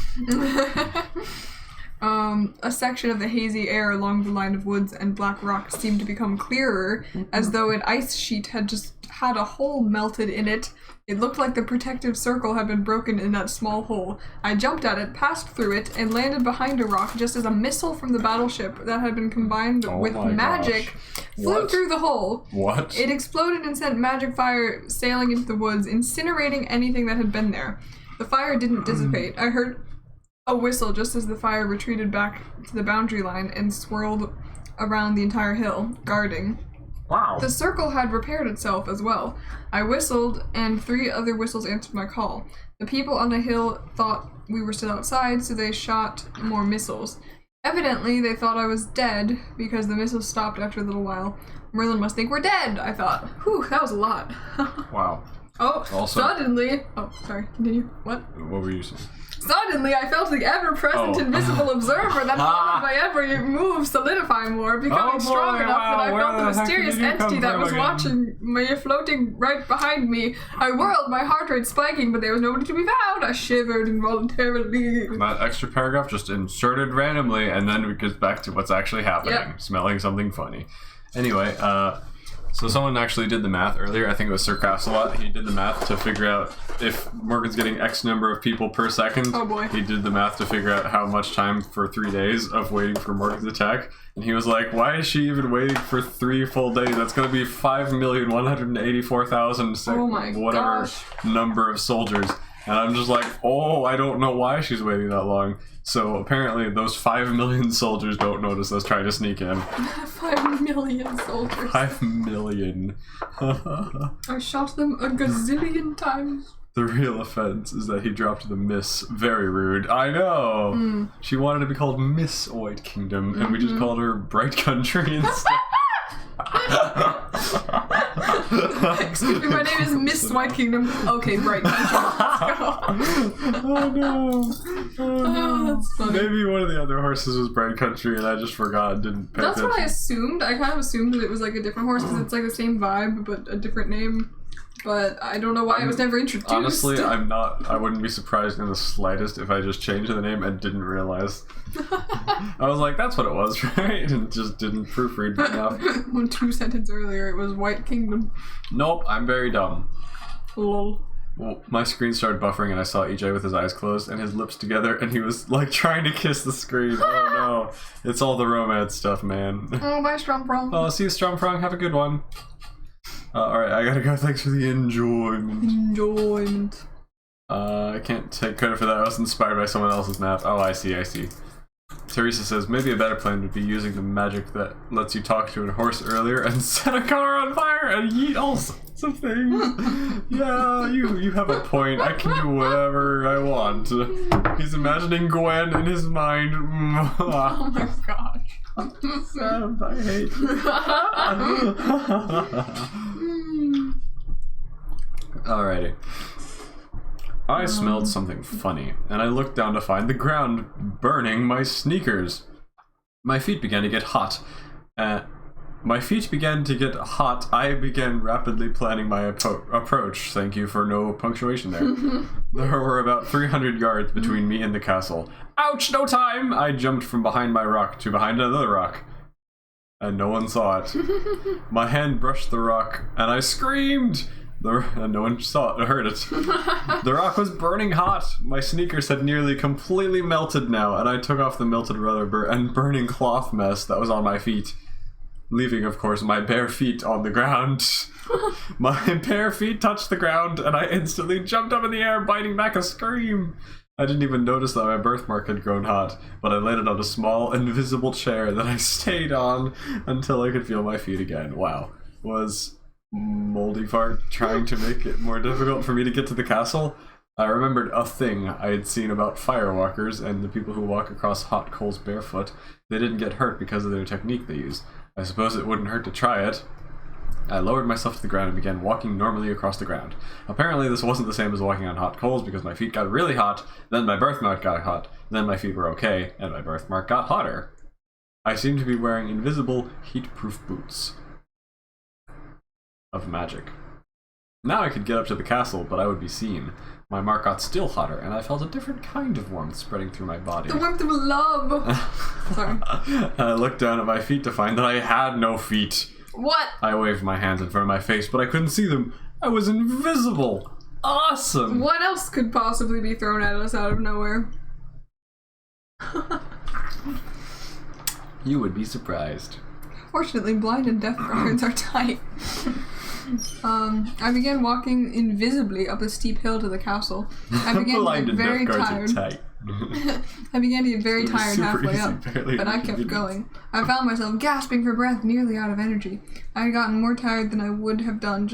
A section of the hazy air along the line of woods and black rock seemed to become clearer, as though an ice sheet had just had a hole melted in it. It looked like the protective circle had been broken in that small hole. I jumped at it, passed through it, and landed behind a rock just as a missile from the battleship that had been combined Oh with my magic flew What? through the hole. What? It exploded and sent magic fire sailing into the woods, incinerating anything that had been there. The fire didn't dissipate. I heard a whistle just as the fire retreated back to the boundary line and swirled around the entire hill, guarding. Wow. The circle had repaired itself as well. I whistled, and 3 other whistles answered my call. The people on the hill thought we were still outside, so they shot more missiles. Evidently, they thought I was dead, because the missiles stopped after a little while. Merlin must think we're dead, I thought. Whew, that was a lot. Wow. Oh, Also- suddenly... Oh, sorry, continue. What? What were you saying? Suddenly, I felt the ever-present Oh. invisible observer that followed my every move solidify more, becoming Oh boy, strong enough wow, that I where felt the the heck mysterious did you come entity that from was again? watching me floating right behind me. I whirled, my heart rate spiking, but there was nobody to be found. I shivered involuntarily. That extra paragraph just inserted randomly, and then it gets back to what's actually happening. Yep. Smelling something funny. Anyway, So someone actually did the math earlier. I think it was Sir Castlelot. He did the math to figure out if Morgan's getting X number of people per second. Oh boy. He did the math to figure out how much time for 3 days of waiting for Morgan's attack. And he was like, why is she even waiting for 3 full days? That's going to be 5,184,000 Oh my whatever gosh. number of soldiers. And I'm just like, oh, I don't know why she's waiting that long. So apparently those 5 million soldiers don't notice us trying to sneak in. 5 million soldiers. 5 million. I shot them a gazillion times. The real offense is that he dropped the Miss. Very rude. I know. She wanted to be called Miss White Kingdom, and we just called her Bright Country instead. Excuse me, my name is Miss White Kingdom. Okay, Bright Country. Let's go. Oh no. Oh no. That's funny. Maybe one of the other horses was Bright Country and I just forgot and didn't pay That's attention. what I assumed. I kind of assumed that it was like a different horse because it's like the same vibe but a different name. But I don't know why it was never introduced. Honestly, I wouldn't be surprised in the slightest if I just changed the name and didn't realize. I was like, that's what it was, right? And just didn't proofread enough. 2 sentences earlier, it was White Kingdom. Nope, I'm very dumb. Lol. Well, my screen started buffering and I saw EJ with his eyes closed and his lips together and he was like trying to kiss the screen. Oh no. It's all the romance stuff, man. Oh, bye, Stromprong. Oh, see you, Stromprong. Have a good one. Alright, I gotta go. Thanks for the enjoyment. Enjoyment. I can't take credit for that. I was inspired by someone else's map. Oh, I see. Teresa says, maybe a better plan would be using the magic that lets you talk to a horse earlier and set a car on fire and yeet all sorts of things. Yeah, you have a point. I can do whatever I want. He's imagining Gwen in his mind. Oh my gosh. Sam, I hate you. Alrighty. I smelled something funny, and I looked down to find the ground burning my sneakers. My feet began to get hot. I began rapidly planning my approach. Thank you for no punctuation there. There were about 300 yards between me and the castle. Ouch, no time! I jumped from behind my rock to behind another rock. And no one saw it. My hand brushed the rock, and I screamed! And no one saw it or heard it. The rock was burning hot. My sneakers had nearly completely melted now, and I took off the melted rubber and burning cloth mess that was on my feet, leaving, of course, my bare feet on the ground. My bare feet touched the ground, and I instantly jumped up in the air, biting back a scream. I didn't even notice that my birthmark had grown hot, but I landed on a small, invisible chair that I stayed on until I could feel my feet again. Wow. Was Moldy Fart trying to make it more difficult for me to get to the castle? I remembered a thing I had seen about firewalkers and the people who walk across hot coals barefoot. They didn't get hurt because of their technique they use. I suppose it wouldn't hurt to try it. I lowered myself to the ground and began walking normally across the ground. Apparently this wasn't the same as walking on hot coals because my feet got really hot, then my birthmark got hot, then my feet were okay, and my birthmark got hotter. I seemed to be wearing invisible, heat-proof boots of magic. Now I could get up to the castle, but I would be seen. My mark got still hotter, and I felt a different kind of warmth spreading through my body. The warmth of love. Sorry. I looked down at my feet to find that I had no feet. What? I waved my hands in front of my face, but I couldn't see them. I was invisible. Awesome. What else could possibly be thrown at us out of nowhere? You would be surprised. Fortunately, blind and deaf guards are tight. I began walking invisibly up a steep hill to the castle. I began to Blind get and very deaf guards are tired. tight. I began to get very It was tired super halfway easy, up, barely but I kept inconvenient. going. I found myself gasping for breath, nearly out of energy. I had gotten more tired than I would have done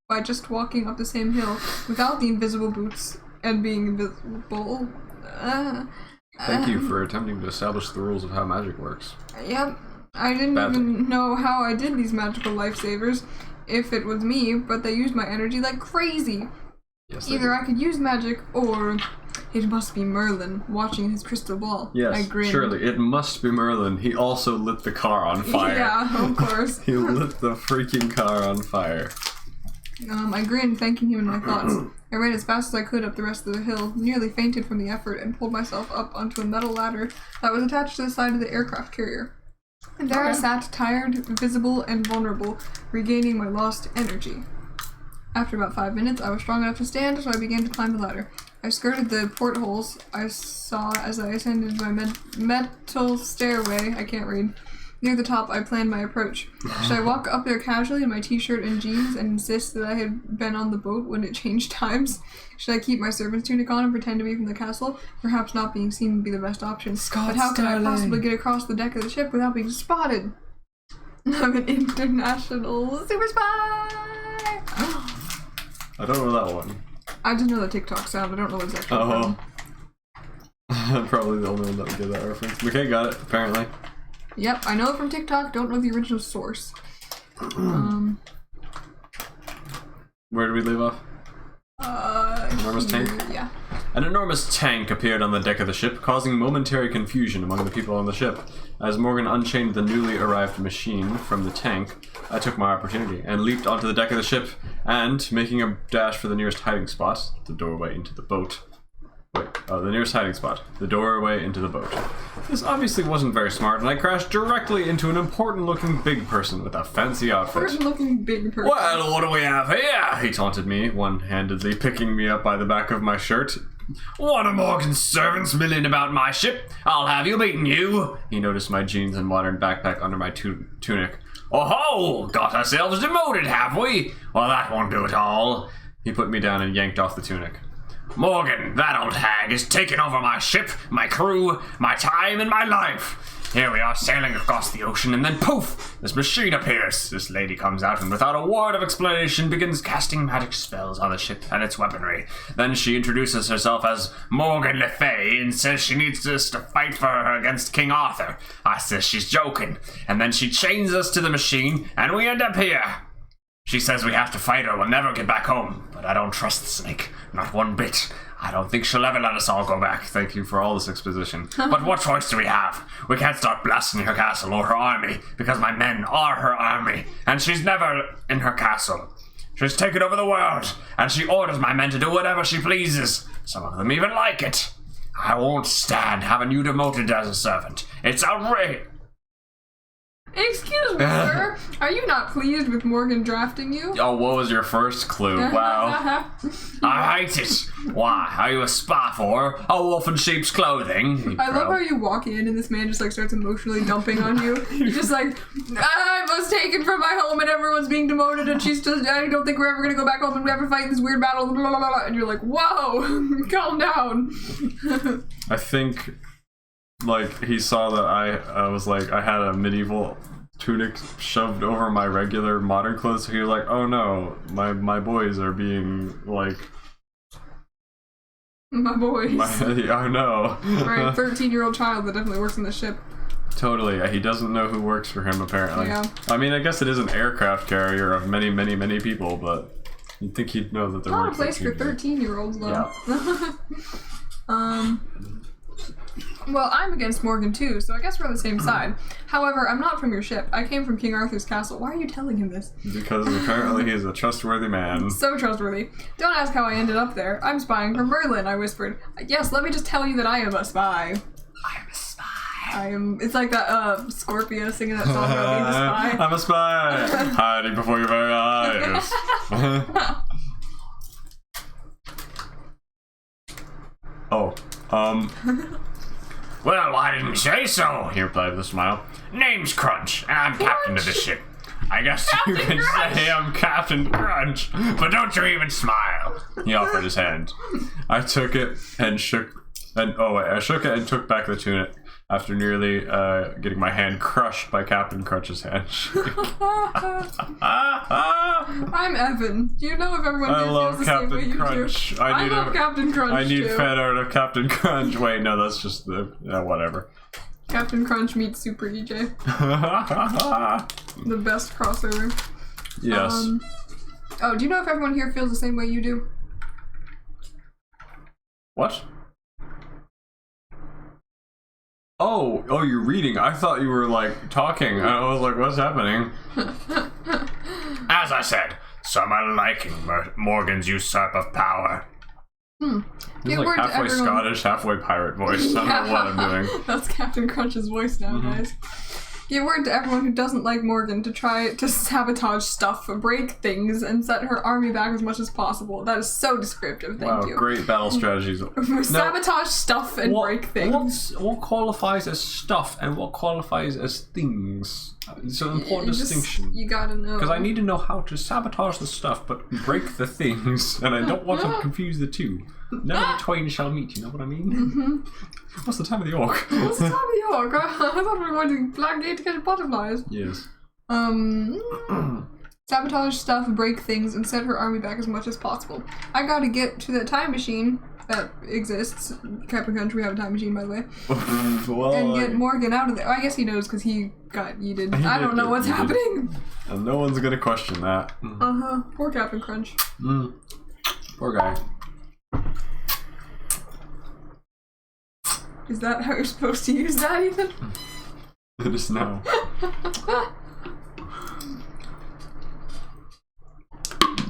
by just walking up the same hill without the invisible boots and being invisible. Thank you for attempting to establish the rules of how magic works. Yep. I didn't Badly. even know how I did these magical lifesavers, if it was me, but they used my energy like crazy. Yes. Either I could use magic, or it must be Merlin watching his crystal ball. I Yes, grinned. surely. It must be Merlin. He also lit the car on fire. Yeah, of course. He lit the freaking car on fire. I grinned, thanking him in my thoughts. I ran as fast as I could up the rest of the hill, nearly fainted from the effort, and pulled myself up onto a metal ladder that was attached to the side of the aircraft carrier. And there I Okay. sat, tired, visible, and vulnerable, regaining my lost energy. After about 5 minutes, I was strong enough to stand, so I began to climb the ladder. I skirted the portholes I saw as I ascended my metal stairway. I can't read. Near the top, I planned my approach. Should I walk up there casually in my t-shirt and jeans and insist that I had been on the boat when it changed times? Should I keep my servant's tunic on and pretend to be from the castle? Perhaps not being seen would be the best option. But how could I possibly get across the deck of the ship without being spotted? I'm an international super spy! I don't know that one. I just know the TikTok sound. I don't know what it's actually from. I'm probably the only one that would get that reference. Okay, got it, apparently. Yep, I know it from TikTok. Don't know the original source. Where did we leave off? Enormous tank? Yeah. An enormous tank appeared on the deck of the ship, causing momentary confusion among the people on the ship. As Morgan unchained the newly arrived machine from the tank, I took my opportunity and leaped onto the deck of the ship and, making a dash for the nearest hiding spot, the doorway into the boat. The nearest hiding spot, the doorway into the boat. This obviously wasn't very smart, and I crashed directly into an important-looking big person with a fancy outfit. Important-looking big person. Well, what do we have here? He taunted me, one-handedly picking me up by the back of my shirt. One of Morgan's servants milling about my ship. I'll have you beaten, you. He noticed my jeans and modern backpack under my tunic. Oh-ho! Got ourselves demoted, have we? Well, that won't do at all. He put me down and yanked off the tunic. Morgan, that old hag is taking over my ship, my crew, my time, and my life. Here we are sailing across the ocean, and then poof, this machine appears. This lady comes out and without a word of explanation begins casting magic spells on the ship and its weaponry. Then she introduces herself as Morgan Le Fay and says she needs us to fight for her against King Arthur. I says she's joking, and then she chains us to the machine, and we end up here. She says we have to fight her, we'll never get back home. But I don't trust the snake, not one bit. I don't think she'll ever let us all go back. Thank you for all this exposition. But what choice do we have? We can't start blasting her castle or her army, because my men are her army, and she's never in her castle. She's taken over the world, and she orders my men to do whatever she pleases. Some of them even like it. I won't stand having you demoted as a servant. It's outrageous. Excuse me, sir. Are you not pleased with Morgan drafting you? Oh, what was your first clue? Wow. I hate it. Why? Are you a spy for a wolf in sheep's clothing? I love how you walk in and this man just like starts emotionally dumping on you. You're just like, I was taken from my home and everyone's being demoted and she's just, I don't think we're ever gonna go back home and we ever fight this weird battle, blah, blah, blah. And you're like, whoa, calm down. I think, like, he saw that I was like, I had a medieval tunic shoved over my regular modern clothes, so he was like, oh no, my boys are being, like... My boys. Oh no. Right, 13-year-old child that definitely works in the ship. Totally, he doesn't know who works for him, apparently. Yeah. I mean, I guess it is an aircraft carrier of many, many, many people, but you'd think he'd know that there Not weren't a place for 13-year-olds, though. Yeah. Well, I'm against Morgan too, so I guess we're on the same side. However, I'm not from your ship. I came from King Arthur's castle. Why are you telling him this? Because apparently he's a trustworthy man. So trustworthy. Don't ask how I ended up there. I'm spying from Berlin, I whispered. Yes, let me just tell you that I am a spy. I am a spy. I am. It's like that Scorpio singing that song about being a spy. I'm a spy, hiding before your very eyes. Well, why didn't you say so? He replied with a smile. Name's Crunch, and I'm captain of the ship. I guess you can say I'm Captain Crunch, but don't you even smile. He offered his hand. I took it and I shook it and took back the tunic after nearly getting my hand crushed by Captain Crunch's handshake. I'm Evan. Do you know if everyone I here love feels the same way Captain you Crunch. do? I love Captain Crunch I need too. fan art of Captain Crunch. Wait, no, that's just the whatever. Captain Crunch meets Super EJ. The best crossover. Yes. Oh, do you know if everyone here feels the same way you do? What? Oh, you're reading. I thought you were, like, talking. I was like, what's happening? As I said, some are liking Morgan's usurp of power. He's Yeah, like we're- halfway everyone- Scottish, halfway pirate voice. I don't know what I'm doing. That's Captain Crunch's voice now, guys. Give word to everyone who doesn't like Morgan to try to sabotage stuff, break things, and set her army back as much as possible. That is so descriptive, thank you. Great battle strategies. Sabotage stuff and break things. What qualifies as stuff and what qualifies as things? It's an important distinction. You gotta know. Because I need to know how to sabotage the stuff, but break the things, and I don't want to confuse the two. None of the twain shall meet, you know what I mean? Mm-hmm. What's the time of the orc? What's the time of the orc? I thought we were going to Black Gate to catch butterflies. Yes. Sabotage stuff, break things, and set her army back as much as possible. I gotta get to that time machine that exists. Captain Country have a time machine, by the way. Well, and get Morgan out of there. I guess he knows because he got yeeted. I don't know what's happening. And no one's gonna question that. Uh-huh. Poor Captain Crunch. Poor guy. Is that how you're supposed to use that, Ethan? It is now.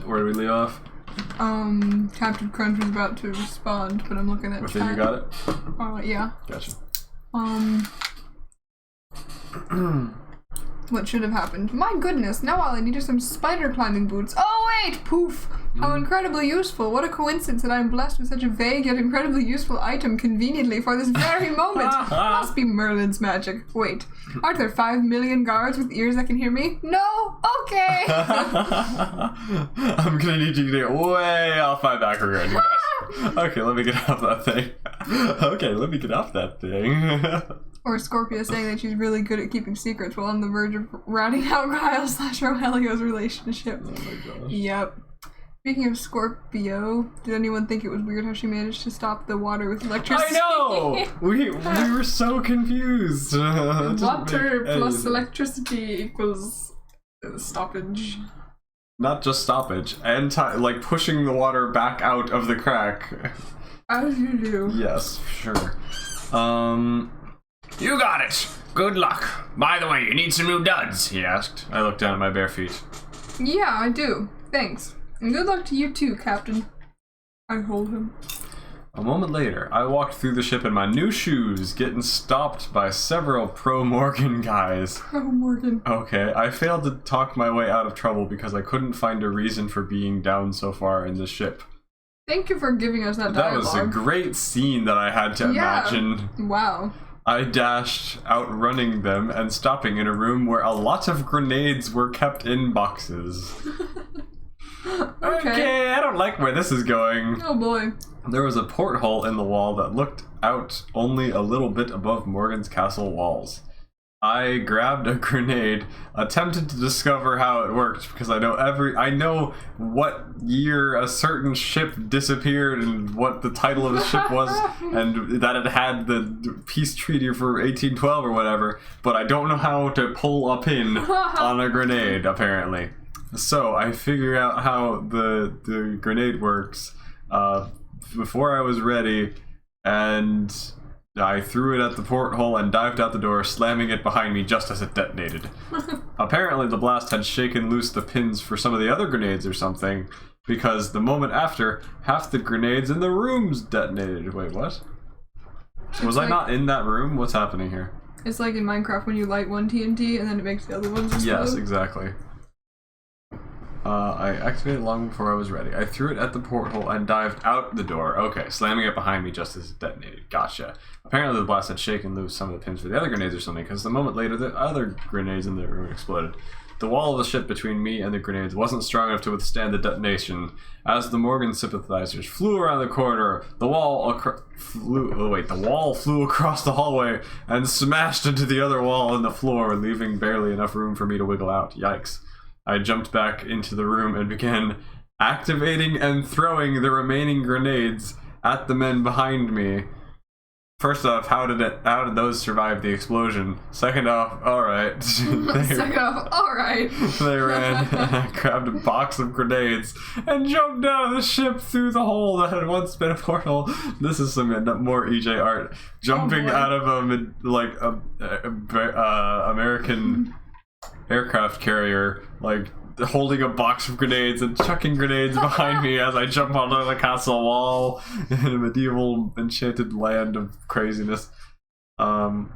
Where do we leave off? Captain Crunch was about to respond, but I'm looking at With chat. you got it? Yeah. Gotcha. What should have happened? My goodness, now all I need are some spider climbing boots. Oh wait! Poof! How incredibly useful. What a coincidence that I'm blessed with such a vague yet incredibly useful item conveniently for this very moment. Must be Merlin's magic. Wait, aren't there 5 million guards with ears that can hear me? No? Okay! I'm gonna need you to get way off my back regarding this. Okay, let me get off that thing. Or Scorpia saying that she's really good at keeping secrets while on the verge of ratting out Kyle/Rogelio's relationship. Oh my gosh. Yep. Speaking of Scorpio, did anyone think it was weird how she managed to stop the water with electricity? I know! We were so confused. Water plus electricity equals stoppage. Not just stoppage, like pushing the water back out of the crack. As you do. Yes, sure. You got it! Good luck. By the way, you need some new duds, he asked. I looked down at my bare feet. Yeah, I do. Thanks. And good luck to you too, Captain. I hold him. A moment later, I walked through the ship in my new shoes, getting stopped by several pro-Morgan guys. Pro-Morgan. Okay, I failed to talk my way out of trouble because I couldn't find a reason for being down so far in the ship. Thank you for giving us that dialogue. That was a great scene that I had to imagine. Wow. I dashed, outrunning them and stopping in a room where a lot of grenades were kept in boxes. Okay, I don't like where this is going. Oh boy. There was a porthole in the wall that looked out only a little bit above Morgan's castle walls. I grabbed a grenade, attempted to discover how it worked because I know what year a certain ship disappeared and what the title of the ship was and that it had the peace treaty for 1812 or whatever, but I don't know how to pull a pin on a grenade apparently. So I figured out how the grenade works before I was ready, and I threw it at the porthole and dived out the door, slamming it behind me just as it detonated. Apparently the blast had shaken loose the pins for some of the other grenades or something, because the moment after, half the grenades in the rooms detonated. Wait, what? Was I not in that room? What's happening here? It's like in Minecraft when you light one TNT and then it makes the other ones explode. Yes, exactly. I activated it long before I was ready. I threw it at the porthole and dived out the door. Okay, slamming it behind me just as it detonated. Gotcha. Apparently the blast had shaken loose some of the pins for the other grenades or something, because the moment later the other grenades in the room exploded. The wall of the ship between me and the grenades wasn't strong enough to withstand the detonation. As the Morgan sympathizers flew around the corridor, the wall flew across the hallway and smashed into the other wall and the floor, leaving barely enough room for me to wiggle out. Yikes. I jumped back into the room and began activating and throwing the remaining grenades at the men behind me. First off, how did those survive the explosion? Second off, alright. Second off, alright. They ran and I grabbed a box of grenades and jumped out of the ship through the hole that had once been a portal. This is some more EJ art. Jumping out of a American aircraft carrier, like holding a box of grenades and chucking grenades behind me as I jump onto the castle wall in a medieval enchanted land of craziness. And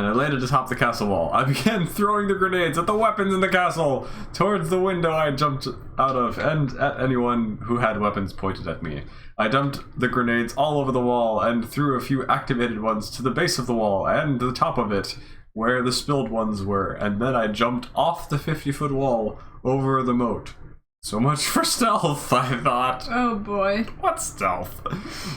and I landed atop the castle wall. I began throwing the grenades at the weapons in the castle, towards the window I jumped out of, and at anyone who had weapons pointed at me. I dumped the grenades all over the wall, and threw a few activated ones to the base of the wall, and the top of it, where the spilled ones were, and then I jumped off the 50-foot wall over the moat. So much for stealth, I thought. Oh boy. What stealth?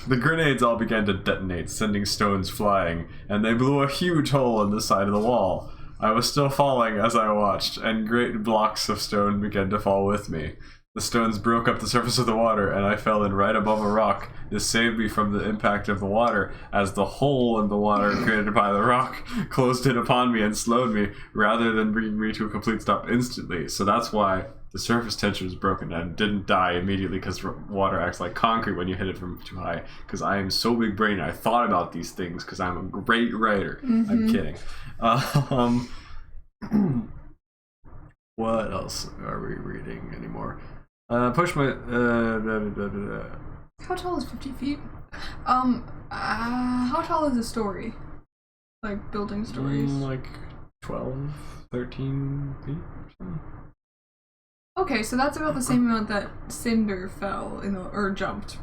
The grenades all began to detonate, sending stones flying, and they blew a huge hole in the side of the wall. I was still falling as I watched, and great blocks of stone began to fall with me. The stones broke up the surface of the water, and I fell in right above a rock. This saved me from the impact of the water, as the hole in the water created by the rock closed in upon me and slowed me, rather than bringing me to a complete stop instantly. So that's why the surface tension was broken and didn't die immediately, because water acts like concrete when you hit it from too high. Because I am so big brain, I thought about these things because I'm a great writer. I'm kidding. What else are we reading anymore? Push my. How tall is 50 feet? How tall is a story? Like building stories? Like 12, 13 feet or something. Okay, so that's about the same amount that Cinder fell in the, or jumped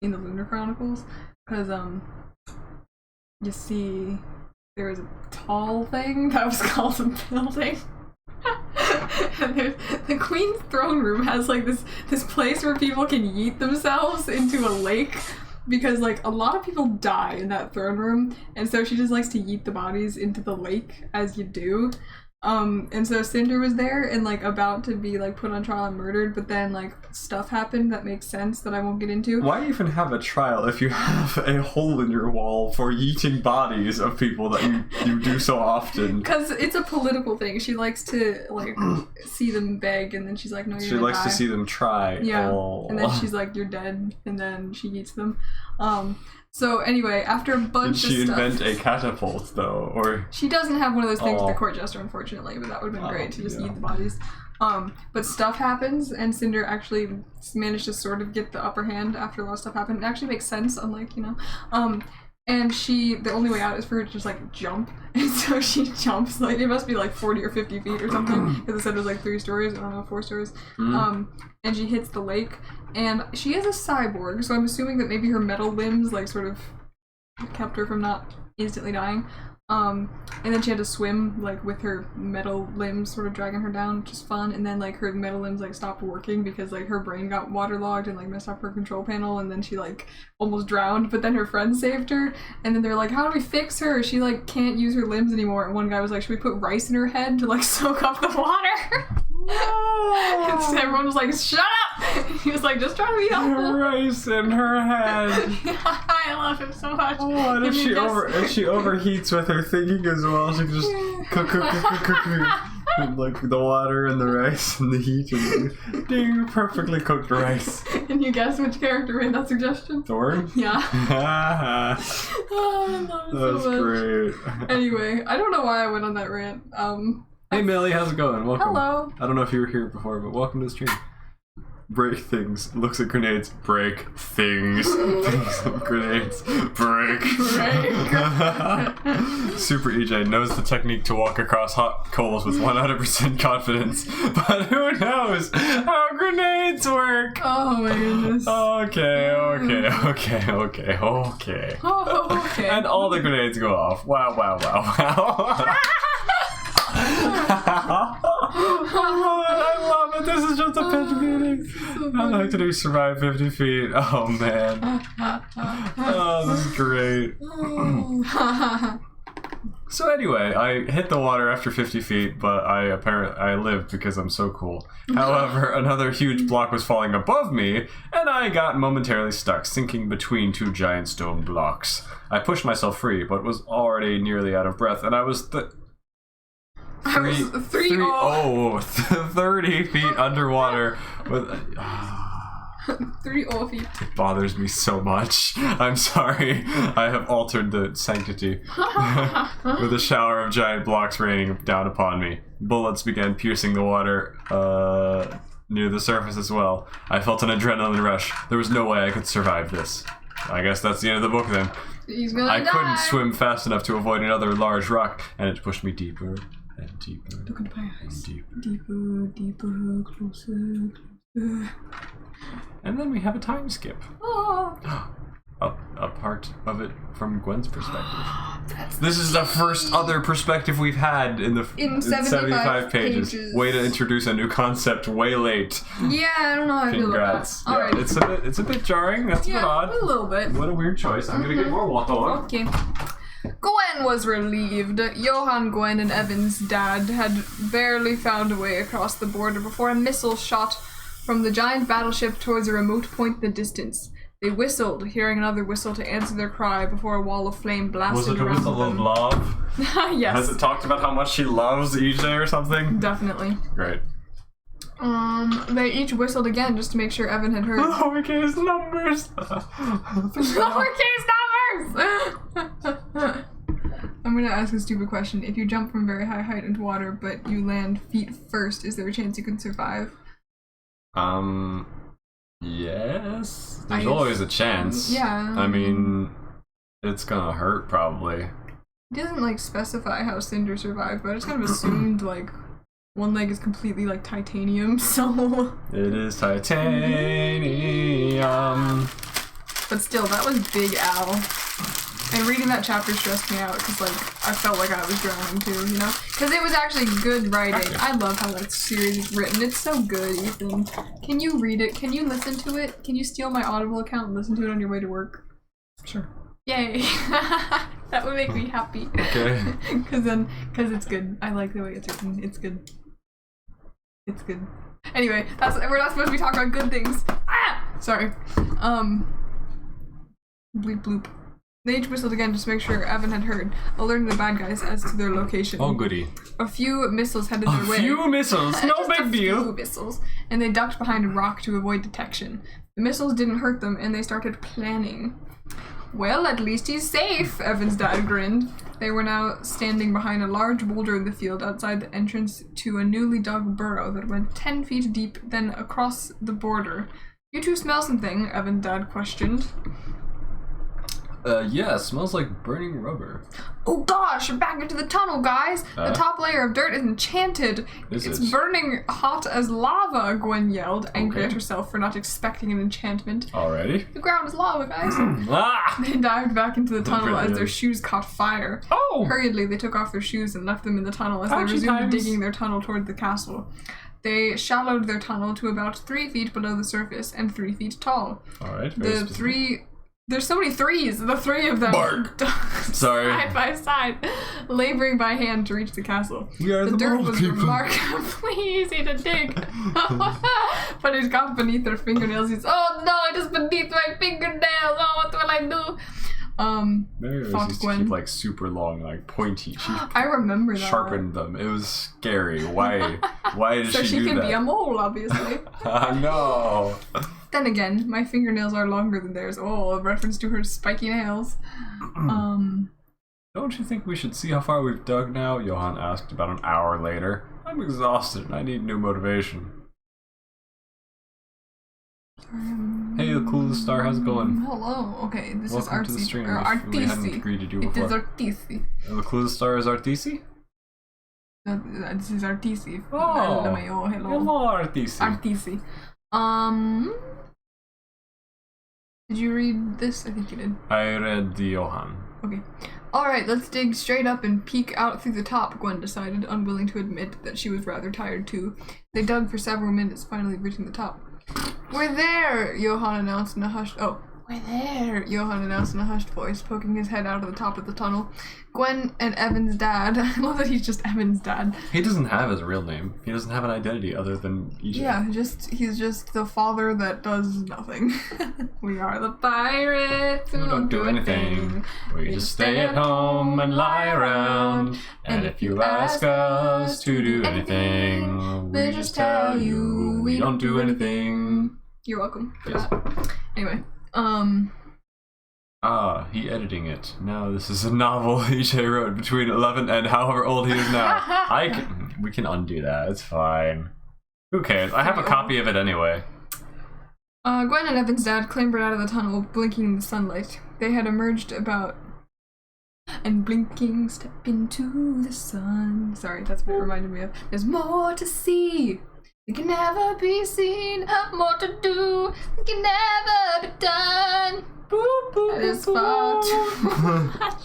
in the Lunar Chronicles. Because, you see, there was a tall thing that was called a building. And the Queen's throne room has like this place where people can yeet themselves into a lake, because like a lot of people die in that throne room, and so she just likes to yeet the bodies into the lake as you do. And so Cinder was there and like about to be like put on trial and murdered, but then like stuff happened that makes sense that I won't get into. Why even have a trial if you have a hole in your wall for yeeting bodies of people that you do so often? Because it's a political thing. She likes to like see them beg, and then she's like, no, you're She likes to see them try. Yeah. Oh. And then she's like, you're dead, and then she eats them. So anyway, after a bunch Did she of stuff, invent a catapult though, or she doesn't have one of those things with Oh. the court jester, unfortunately, but that would have been great to just yeah. eat the bodies. But stuff happens, and Cinder actually managed to sort of get the upper hand after a lot of stuff happened. It actually makes sense, unlike, you know. And the only way out is for her to just like jump, and so she jumps, like it must be like 40 or 50 feet or something, because it said it was like 3 stories, I don't know, 4 stories. And she hits the lake, and she is a cyborg, so I'm assuming that maybe her metal limbs like sort of kept her from not instantly dying. And then she had to swim like with her metal limbs sort of dragging her down, which is fun. And then like her metal limbs like stopped working because like her brain got waterlogged and like messed up her control panel, and then she like almost drowned, but then her friend saved her. And then they're like, how do we fix her? She like can't use her limbs anymore. And one guy was like, should we put rice in her head to like soak up the water? And so everyone was like, shut up! And he was like, just trying to be helpful. rice in her head? I love him so much. Oh, and if she overheats with her thinking as well, she can just cook. And, like the water and the rice and the heat and ding, perfectly cooked rice. Can you guess which character made that suggestion? Thorn? Yeah. That's Oh, I love it so much. great. Anyway, I don't know why I went on that rant. Hey Millie, how's it going? Welcome. Hello. I don't know if you were here before, but welcome to the stream. Break things. Looks at grenades. Break things. Things of grenades. Break. Super EJ knows the technique to walk across hot coals with 100% confidence, but who knows how grenades work? Oh my goodness. Okay. Oh, okay. And all the grenades go off. Wow. I love it. This is just a pitch meeting. I'd like to do survive 50 feet. Oh man. Oh, this is great. So anyway, I hit the water after 50 feet, but I lived because I'm so cool. However, another huge block was falling above me, and I got momentarily stuck, sinking between 2 giant stone blocks. I pushed myself free, but was already nearly out of breath, and I was 30 feet underwater with 3 feet. It bothers me so much. I'm sorry. I have altered the sanctity with a shower of giant blocks raining down upon me. Bullets began piercing the water near the surface as well. I felt an adrenaline rush. There was no way I could survive this. I guess that's the end of the book then. He's gonna I die. couldn't swim fast enough to avoid another large rock, and it pushed me deeper and deeper Look into my eyes. and deeper. Deeper, deeper, closer, closer. And then we have a time skip. Oh. A part of it from Gwen's perspective. This is the first other perspective we've had in the In 75 pages. Way to introduce a new concept way late. Yeah, I don't know how I feel about Congrats. that. Yeah, Alright. it's a bit jarring. That's a bit Yeah, odd. a little bit. What a weird choice. I'm gonna get more water. Okay. Gwen was relieved. Johann, Gwen, and Evan's dad had barely found a way across the border before a missile shot from the giant battleship towards a remote point in the distance. They whistled, hearing another whistle to answer their cry before a wall of flame blasted Was it a around whistle of them. love? Yes, Has it talked about how much she loves EJ or something? definitely. Great. They each whistled again just to make sure Evan had heard. Lowercase numbers. Lowercase numbers! I'm gonna ask a stupid question. If you jump from very high height into water, but you land feet first, is there a chance you can survive? Yes. There's I- always a chance. Yeah. I mean, it's gonna hurt probably. It doesn't like specify how Cinder survived, but I just kind of assumed like one leg is completely like titanium, so. It is titanium. But still, that was Big Al. And reading that chapter stressed me out because, like, I felt like I was drowning too, you know? Because it was actually good writing. I love how that series is written. It's so good, Ethan. Can you read it? Can you listen to it? Can you steal my Audible account and listen to it on your way to work? Sure. Yay! That would make me happy. Okay. Because it's good. I like the way it's written. It's good. It's good. Anyway, we're not supposed to be talking about good things. Ah! Sorry. Bleep bloop. They each whistled again just to make sure Evan had heard, alerting the bad guys as to their location. Oh, goody. A few missiles headed their way. A few missiles, no Just a big few deal. missiles, and they ducked behind a rock to avoid detection. The missiles didn't hurt them, and they started planning. Well, at least he's safe, Evan's dad grinned. They were now standing behind a large boulder in the field outside the entrance to a newly dug burrow that went 10 feet deep, then across the border. You two smell something? Evan's dad questioned. Yeah, it smells like burning rubber. Oh gosh, back into the tunnel, guys! The top layer of dirt is enchanted. Is It's it? burning hot as lava, Gwen yelled, angry Okay. at herself for not expecting an enchantment. Alrighty. The ground is lava, guys. Ah! They dived back into the tunnel really as their is. shoes caught fire. Oh! Hurriedly, they took off their shoes and left them in the tunnel as they Ouchie resumed times. digging their tunnel toward the castle. They shallowed their tunnel to about 3 feet below the surface and 3 feet tall. Alright, There's so many threes. The three of them. Bark. Sorry. Side by side, laboring by hand to reach the castle. We are the dirt mole was people. remarkably easy to dig. But it got beneath their fingernails. Oh no, it is beneath my fingernails. Oh, what will I do? Mary Fuck used to Gwen. keep like super long, like pointy. She I remember that. sharpened them. It was scary. Why? Why did So she do can that? be a mole, obviously. No. Then again, my fingernails are longer than theirs. Oh, a reference to her spiky nails. Don't you think we should see how far we've dug now? Johann asked about an hour later. I'm exhausted and I need new motivation. Hey, the coolest star, how's it going? Hello. Okay, this Welcome is to the Artsy. stream. Or if we hadn't Artisi. agreed to do It before. is Artisi. The coolest star is Artisi? This is Artisi. Oh, LMAO, hello. hello, Artisi. Artisi. Did you read this? I think you did. I read the Johann. Okay. Alright, let's dig straight up and peek out through the top, Gwen decided, unwilling to admit that she was rather tired too. They dug for several minutes, finally reaching the top. We're there, Johann announced in a hushed... Oh. We're there, Johann announced in a hushed voice, poking his head out of the top of the tunnel. Gwen and Evan's dad. I love that he's just Evan's dad. He doesn't have his real name. He doesn't have an identity other than EJ. Yeah, he's just the father that does nothing. We are the pirates who We don't do anything. We just stay at home and lie around. And if you ask us to do anything, we just tell you we don't do anything. You're welcome for Yes. that. Anyway, he editing it. Now this is a novel EJ wrote between 11 and however old he is now. We can undo that. It's fine. Who cares? I have a copy of it anyway. Gwen and Evan's dad clambered out of the tunnel, blinking in the sunlight. they had emerged about and blinking step into the sun. Sorry, that's what it reminded me of. There's more to see. It can never be seen. More to do. It can never be done. There's far too much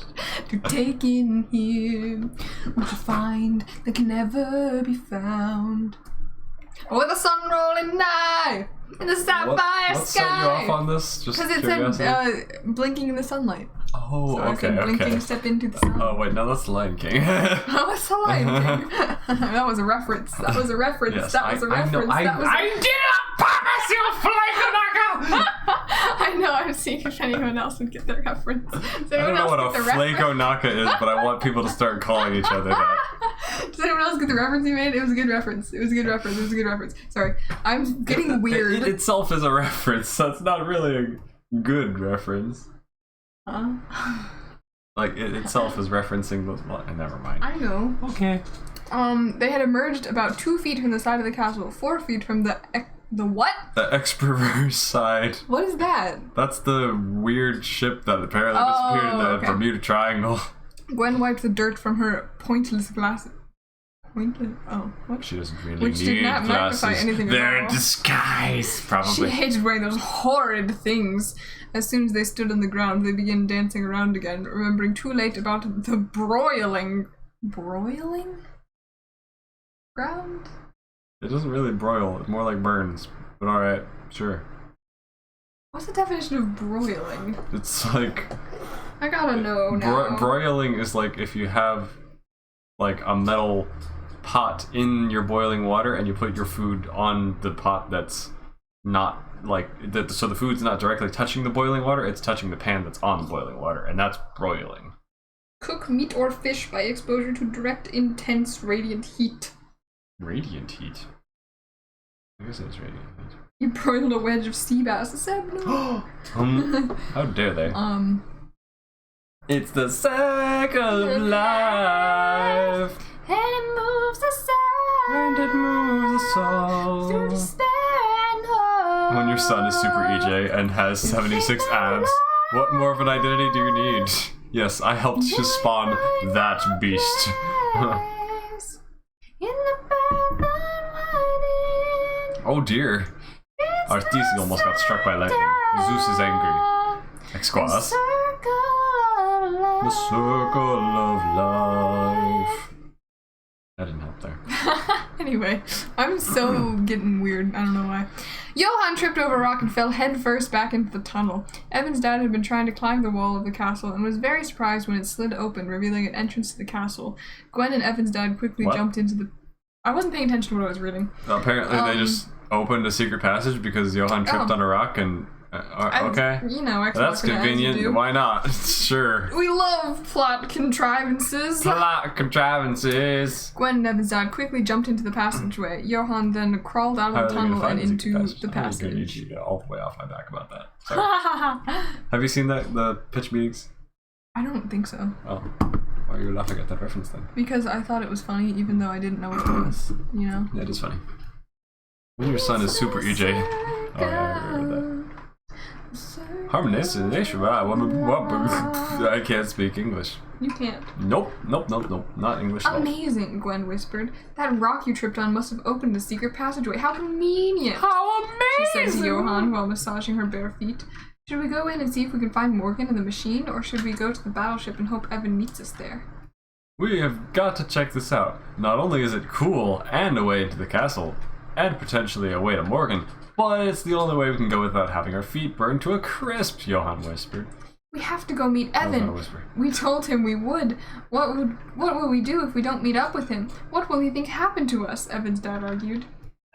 to take in here. What to find that can never be found. With the sun rolling nigh in the sapphire what set you off sky. on this? Just Because it curiosity? said blinking in the sunlight. Oh, So I said blinking step into the sun. Oh wait, no, that's the Lion King. Oh, that's the Lion King. That was a reference. That was a reference. Yes, that was a reference. I know. that was I did not promise you a flagonaka. I know. I'm seeing if anyone else would get the reference. Does I don't anyone know else what a get the reference? flagonaka is, but I want people to start calling each other that. Does anyone else get the reference you made? It was a good reference. It was a good reference. It was a good reference. Sorry, I'm getting weird. It itself is a reference, so it's not really a good reference. Huh? Like it itself is referencing the. Well, never mind. I know. Okay. They had emerged about 2 feet from the side of the castle, 4 feet from the what? The Experverse side. What is that? That's the weird ship that apparently disappeared in the okay. Bermuda Triangle. Gwen wiped the dirt from her pointless glasses. Pointless? Oh, what? She doesn't really Which need did not glasses. magnify anything at They're all. a disguise, She probably. hated wearing those horrid things. As soon as they stood on the ground, they began dancing around again, remembering too late about the broiling ground? It doesn't really broil. It's more like burns. But alright, sure. What's the definition of broiling? It's like... I gotta know now. Broiling is like if you have like a metal pot in your boiling water and you put your food on the pot that's not like so the food's not directly touching the boiling water, it's touching the pan that's on the boiling water, and that's broiling. Cook meat or fish by exposure to direct, intense, radiant heat. Radiant heat? I guess it is radiant heat. You broiled a wedge of sea bass. How dare they? It's the cycle of life, And it moves the sun and it moves the through soul. despair and hope. When your son is super EJ and has 76 abs, what more of an identity do you need? Yes, I helped to spawn that beast. In the path unwinding, Oh dear. Arteezy almost got struck by lightning. Zeus is angry. Exquas. The circle of life. That didn't help there. Anyway, I'm so getting weird. I don't know why. Johann tripped over a rock and fell headfirst back into the tunnel. Evan's dad had been trying to climb the wall of the castle and was very surprised when it slid open, revealing an entrance to the castle. Gwen and Evan's dad quickly What? jumped into the... I wasn't paying attention to what I was reading. Apparently they just opened a secret passage because Johann tripped on a rock and... okay. You know, That's Machina, as you convenient. do. Why not? Sure. We love plot contrivances. Plot contrivances. Gwen and Evan's dad quickly jumped into the passageway. Johann then crawled out of the tunnel and into the I'm passage. gonna need you to get all the way off my back about that. Sorry. Have you seen the pitch meetings? I don't think so. Oh. Why are you laughing at that reference then? Because I thought it was funny, even though I didn't know what it was, you know? That is funny. When your son is super EJ. Oh yeah, I remember that. Harmonization. I can't speak English. You can't. Nope. Not English at all. Amazing, Gwen whispered. That rock you tripped on must have opened a secret passageway. How convenient! How She said amazing! to Johann while massaging her bare feet. Should we go in and see if we can find Morgan in the machine, or should we go to the battleship and hope Evan meets us there? We have got to check this out. Not only is it cool and a way into the castle, and potentially a way to Morgan, but it's the only way we can go without having our feet burned to a crisp, Johann whispered. We have to go meet That was not a Evan. whisper. We told him we would. What will we do if we don't meet up with him? What will he think happened to us? Evan's dad argued.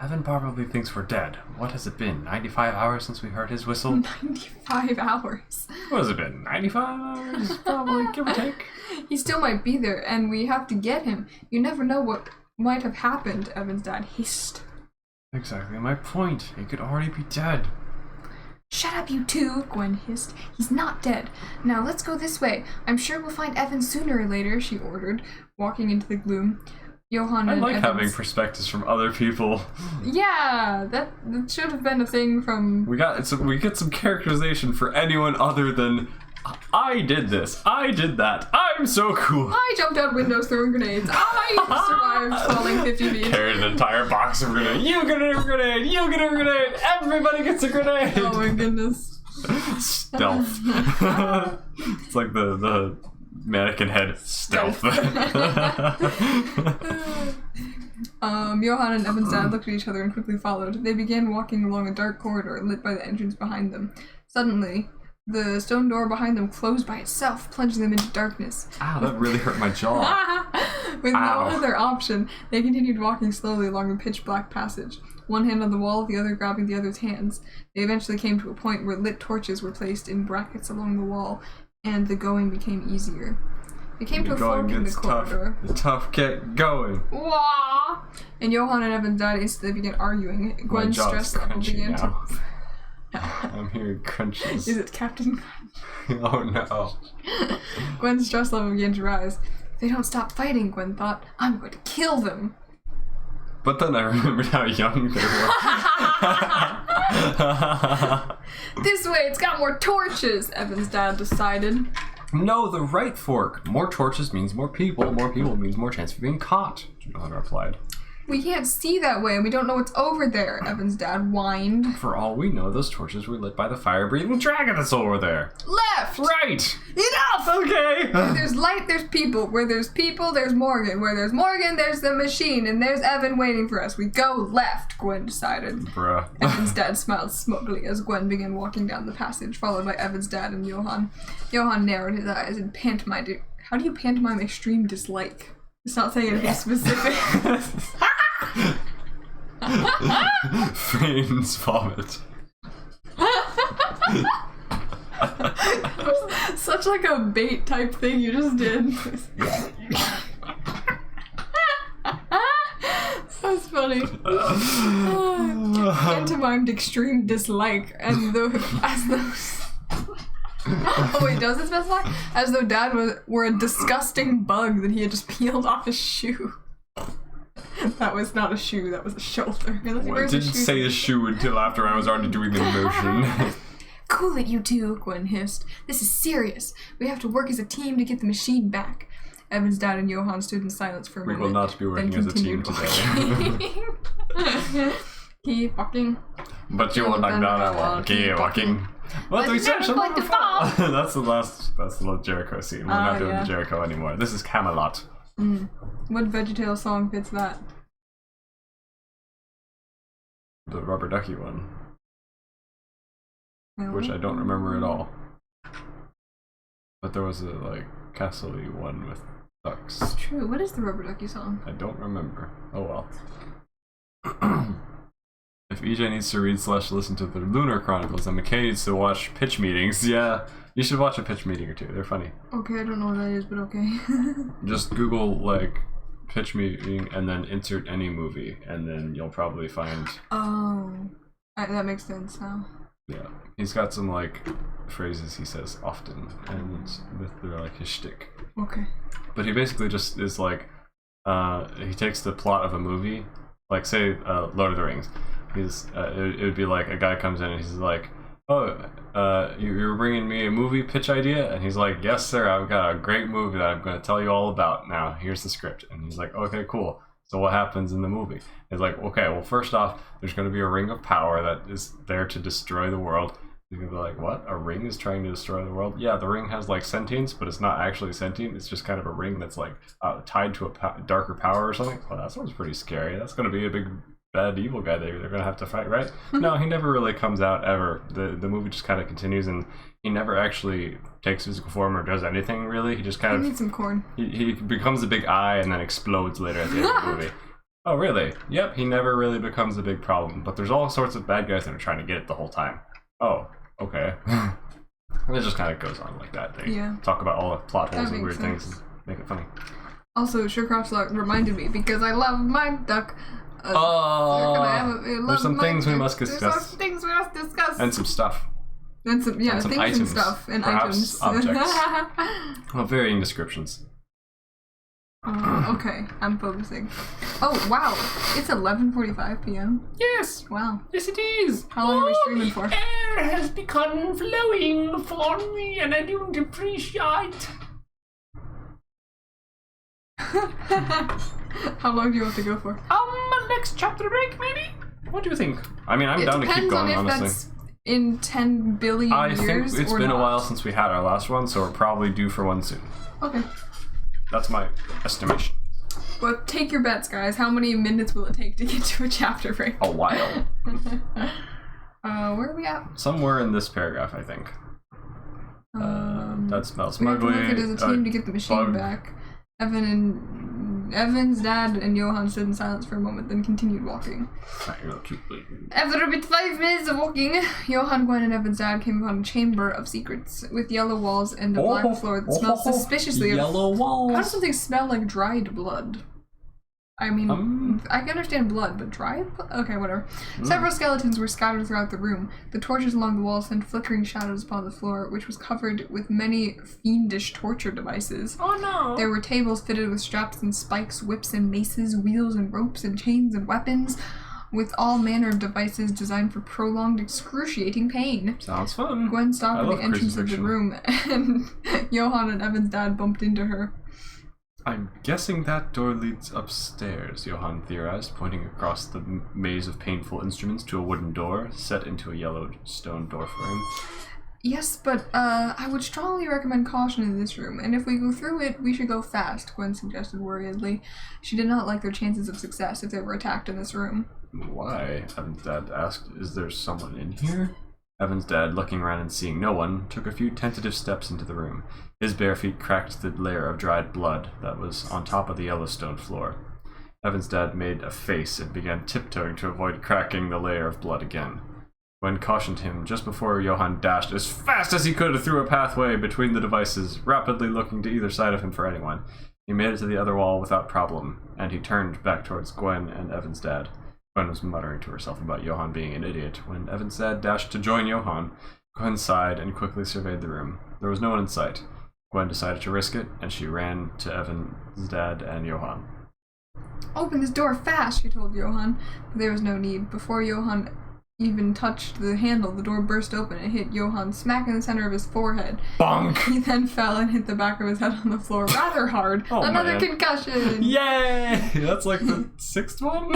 Evan probably thinks we're dead. What has it been? 95 hours since we heard his whistle? 95 hours. What has it been? 95 hours? Probably, give or take. He still might be there, and we have to get him. You never know what might have happened, Evan's dad hissed. Exactly my point. He could already be dead. Shut up, you two, Gwen hissed. He's not dead. Now let's go this way. I'm sure we'll find Evan sooner or later, she ordered, walking into the gloom. Johann I and like having Evan's... perspectives from other people. Yeah, that should have been a thing from... We get some characterization for anyone other than I did this. I did that. I'm so cool. I jumped out windows throwing grenades. I survived falling 50 feet. Carried an entire box of grenades. You get a grenade. You get a grenade. Everybody gets a grenade. Oh my goodness. Stealth. It's like the mannequin head stealth. Johann and Evan's dad looked at each other and quickly followed. They began walking along a dark corridor lit by the entrance behind them. Suddenly, the stone door behind them closed by itself, plunging them into darkness. Ow, that really hurt my jaw. With no Ow. other option, they continued walking slowly along the pitch-black passage, one hand on the wall, the other grabbing the other's hands. They eventually came to a point where lit torches were placed in brackets along the wall, and the going became easier. They came to a fork in the corridor. The tough get going. Wah! And Johann and Evan's dad instantly began arguing. Gwen's jaw's stress level crunchy began now. to... I'm hearing crunches. Is it Captain? Oh no. Gwen's stress level began to rise. If they don't stop fighting, Gwen thought, I'm going to kill them. But then I remembered how young they were. This way, it's got more torches, Evan's dad decided. No, the right fork. More torches means more people. More people means more chance of being caught, Johann replied. We can't see that way, and we don't know what's over there, Evan's dad whined. For all we know, those torches were lit by the fire-breathing dragon that's over there. Left! Right! Enough! Okay! Where there's light, there's people. Where there's people, there's Morgan. Where there's Morgan, there's the machine. And there's Evan waiting for us. We go left, Gwen decided. Bruh. Evan's dad smiled smugly as Gwen began walking down the passage, followed by Evan's dad and Johann. Johann narrowed his eyes and pantomimed. How do you pantomime extreme dislike? It's not saying anything specific. Fane's vomit. Such like a bait type thing you just did. That's funny. Pantomimed extreme dislike as those. Oh wait, does it specify? As though Dad were a disgusting bug that he had just peeled off his shoe. That was not a shoe, that was a shoulder. Well, I didn't say the shoe until after I was already doing the motion. Cool it, you two, Gwen hissed. This is serious. We have to work as a team to get the machine back. Evan's dad and Johann stood in silence for a We moment. will not be working as a team today. Keep walking. But you will not gonna keep walking. What we said shall going to fall. That's the Jericho scene. We're not doing the Jericho anymore. This is Camelot. What VeggieTales song fits that? The Rubber Ducky one. Which I don't remember at all. But there was a castle-y one with ducks. It's true. What is the Rubber Ducky song? I don't remember. Oh well. If EJ needs to read / listen to the Lunar Chronicles, then McKay needs to watch pitch meetings. Yeah, you should watch a pitch meeting or two. They're funny. Okay, I don't know what that is, but okay. Just Google pitch meeting and then insert any movie, and then you'll probably find. Oh, that makes sense now. Yeah, he's got some phrases he says often, and they're his shtick. Okay. But he basically just is he takes the plot of a movie, say Lord of the Rings. It would be a guy comes in and he's like, oh, you're bringing me a movie pitch idea? And he's like, yes sir, I've got a great movie that I'm going to tell you all about. Now here's the script. And he's like, okay, cool. So what happens in the movie? It's like, okay, well first off, there's going to be a ring of power that is there to destroy the world. You're going to be like, what? A ring is trying to destroy the world? Yeah, the ring has sentience, but it's not actually sentient. It's just kind of a ring that's tied to a darker power or something. Well, that sounds pretty scary. That's going to be a big bad evil guy that they're going to have to fight, right? No, he never really comes out ever. The movie just kind of continues, and he never actually takes physical form or does anything really. He just kind I of need some corn. he becomes a big eye and then explodes later at the end of the movie. Oh really? Yep, he never really becomes a big problem, but there's all sorts of bad guys that are trying to get it the whole time. Oh, okay. And it just kind of goes on like that. They talk about all the plot holes and weird things and make it funny. Also, Sugarcroft's reminded me because I love my duck. There's some things we must discuss. There's some things we must discuss. And some stuff. And some, and some things items. and stuff. And Perhaps items. objects. Of varying descriptions. Okay, I'm focusing. Oh, wow. It's 11:45 p.m. Yes, Wow. yes it is. How long are we streaming for? The air has become flowing for me, and I don't appreciate. How long do you want to go for? Next chapter break, maybe? What do you think? I mean, I'm It down to keep depends on going, if honestly. that's in 10 billion I years think it's or been not. a while since we had our last one, so we're probably due for one soon. Okay. That's my estimation. Well, take your bets, guys. How many minutes will it take to get to a chapter break? A while. Where are we at? Somewhere in this paragraph, I think. That smells We have to smugly. work it as a team to get the machine bug. back. Evan's dad and Johan stood in silence for a moment, then continued walking. After about 5 minutes of walking, Johan, Gwen, and Evan's dad came upon a chamber of secrets with yellow walls and a black floor that smelled suspiciously of... Yellow walls. How does something smell like dried blood? I mean, I can understand blood, but dried blood? Okay, whatever. Several skeletons were scattered throughout the room. The torches along the walls sent flickering shadows upon the floor, which was covered with many fiendish torture devices. Oh no! There were tables fitted with straps and spikes, whips and maces, wheels and ropes and chains and weapons, with all manner of devices designed for prolonged, excruciating pain. Sounds fun. Gwen stopped I at love the entrance of the crucifixion. room, and Johan and Evan's dad bumped into her. I'm guessing that door leads upstairs, Johan theorized, pointing across the maze of painful instruments to a wooden door set into a yellow stone door frame. Yes, but I would strongly recommend caution in this room, and if we go through it, we should go fast, Gwen suggested worriedly. She did not like their chances of success if they were attacked in this room. Why? Evan's dad asked, is there someone in here? Evan's dad, looking around and seeing no one, took a few tentative steps into the room. His bare feet cracked the layer of dried blood that was on top of the yellow stone floor. Evan's dad made a face and began tiptoeing to avoid cracking the layer of blood again. Gwen cautioned him just before Johan dashed as fast as he could through a pathway between the devices, rapidly looking to either side of him for anyone. He made it to the other wall without problem, and he turned back towards Gwen and Evan's dad. Gwen was muttering to herself about Johan being an idiot when Evan's dad dashed to join Johan. Gwen sighed and quickly surveyed the room. There was no one in sight. Gwen decided to risk it, and she ran to Evan's dad and Johan. Open this door fast, she told Johan, but there was no need. Before Johan even touched the handle, the door burst open and hit Johan smack in the center of his forehead. Bonk! He then fell and hit the back of his head on the floor rather hard. Oh, Another man. concussion! Yay! That's like the 6th one?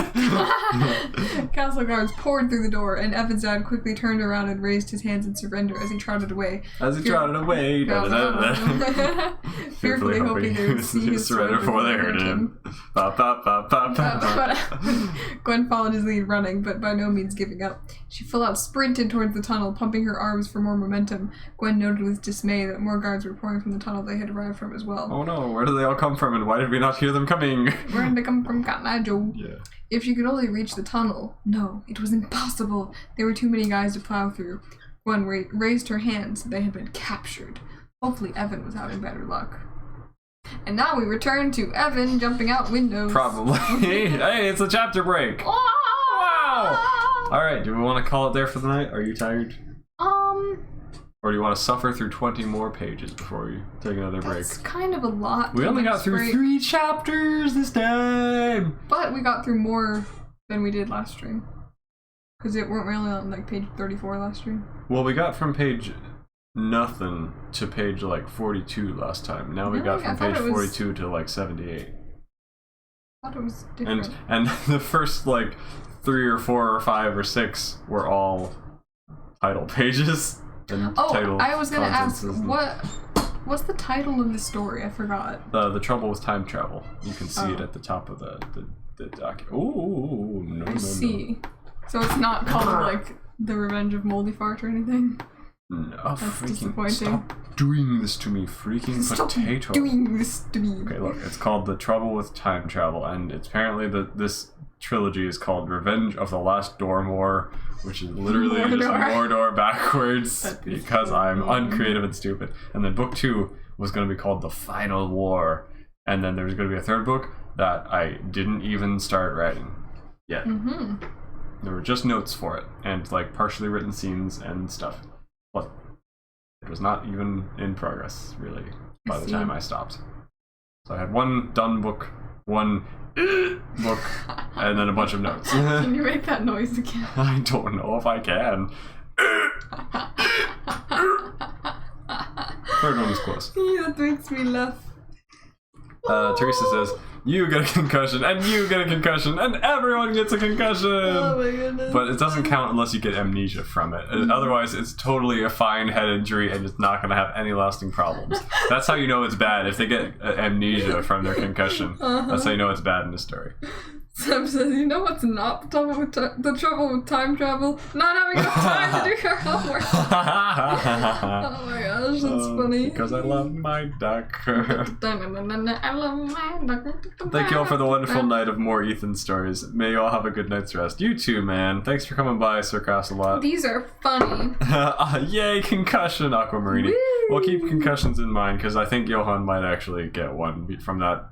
Castle guards poured through the door, and Evan's dad quickly turned around and raised his hands in surrender as he trotted away. As he trotted away. Fearfully hoping they would see his surrender before they heard him. him. Ba, ba, ba, ba, ba, ba. Gwen followed his lead, running, but by no means giving up. She full out sprinted towards the tunnel, pumping her arms for more momentum. Gwen noted with dismay that more guards were pouring from the tunnel they had arrived from as well. Oh no, where did they all come from and why did we not hear them coming? Where did they come from, Cotton Eye Joe? Yeah. If she could only reach the tunnel. No, it was impossible. There were too many guys to plow through. Gwen raised her hands. They had been captured. Hopefully Evan was having better luck. And now we return to Evan jumping out windows. Probably. Hey, it's a chapter break. Wow! Alright, do we want to call it there for the night? Are you tired? Or do you want to suffer through 20 more pages before we take another break? That's kind of a lot. We only got through break. 3 chapters this time! But we got through more than we did last stream. Because weren't we only on like page 34 last stream? Well, we got from page nothing to page like 42 last time. Now we Really? got I from thought page it was- 42 to like 78. I thought it was different. And the first like 3 or 4 or 5 or 6 were all title pages. And title I was gonna ask, contents is what's the title of the story? I forgot. the trouble with time travel. You can see it Oh. at the top of the document. Ooh, no, I no, see. So it's not called like The Revenge of Moldy Fart or anything? no. That's Freaking disappointing. stop doing this to me, freaking Stop potato. doing this to me. Okay, look, it's called The Trouble with Time Travel, and it's apparently this trilogy is called Revenge of the Last Dormore, which is literally just Mordor. Mordor backwards That is because I'm funny. uncreative and stupid. And then book 2 was going to be called The Final War, and then there's going to be a third book that I didn't even start writing yet. Mm-hmm. There were just notes for it, and like partially written scenes and stuff. But it was not even in progress, really, by the see. time I stopped. So I had one done book, one book, and then a bunch of notes. Can you make that noise again? I don't know if I can. Third one was close. That makes me laugh. Teresa says, you get a concussion, and you get a concussion, and everyone gets a concussion! Oh my goodness. But it doesn't count unless you get amnesia from it. Otherwise, it's totally a fine head injury and it's not going to have any lasting problems. That's how you know it's bad, if they get amnesia from their concussion. That's how you know it's bad in the story. Sam says, you know what's not the trouble with time travel? Not having enough time to do your homework. Oh my gosh, that's funny. Because I love my duck. I love my duck. Thank you all for the wonderful night of more Ethan stories. May you all have a good night's rest. You too, man. Thanks for coming by, Sir Castle-Lot. These are funny. Yay, concussion, Aquamarini. Woo! We'll keep concussions in mind, because I think Johan might actually get one from that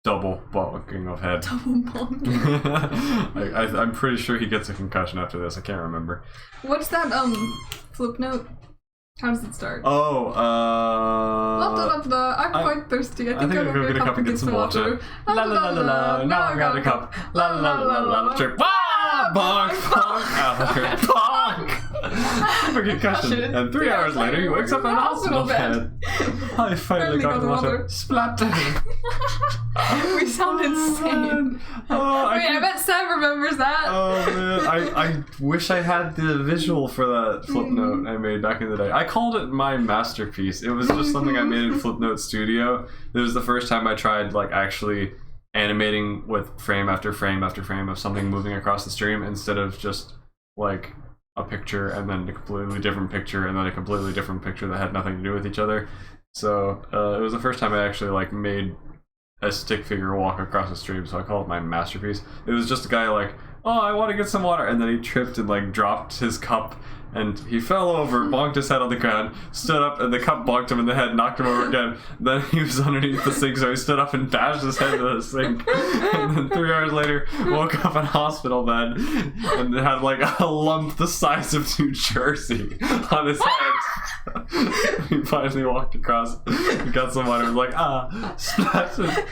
double bonking of head. Double bonking. I'm pretty sure he gets a concussion after this. I can't remember. What's that, flip note? How does it start? Oh, I'm quite thirsty. I think I'm I'm gonna get a cup and get some water. La la la la la. Now I got a cup. La la la la la. Trip. Ah! Bonk! Bonk! Bonk! Super concussion. And 3 hours later, he wakes up in a hospital bed. I finally got the water. Splat. We sound insane. Oh, Wait, I bet Sam remembers that. Oh man, I wish I had the visual for that Flipnote I made back in the day. I called it my masterpiece. It was just something I made in Flipnote Studio. It was the first time I tried like actually animating with frame after frame after frame of something moving across the stream instead of just like a picture and then a completely different picture and then a completely different picture that had nothing to do with each other. So it was the first time I actually like made a stick figure walk across the stream, so I call it my masterpiece. It was just a guy like, oh, I want to get some water, and then he tripped and like dropped his cup, and he fell over, bonked his head on the ground, stood up, and the cup bonked him in the head, knocked him over again. Then he was underneath the sink, so he stood up and bashed his head into the sink. And then 3 hours later, woke up in a hospital bed and had like a lump the size of New Jersey on his head. He finally walked across, got some water, and was like, splashed it.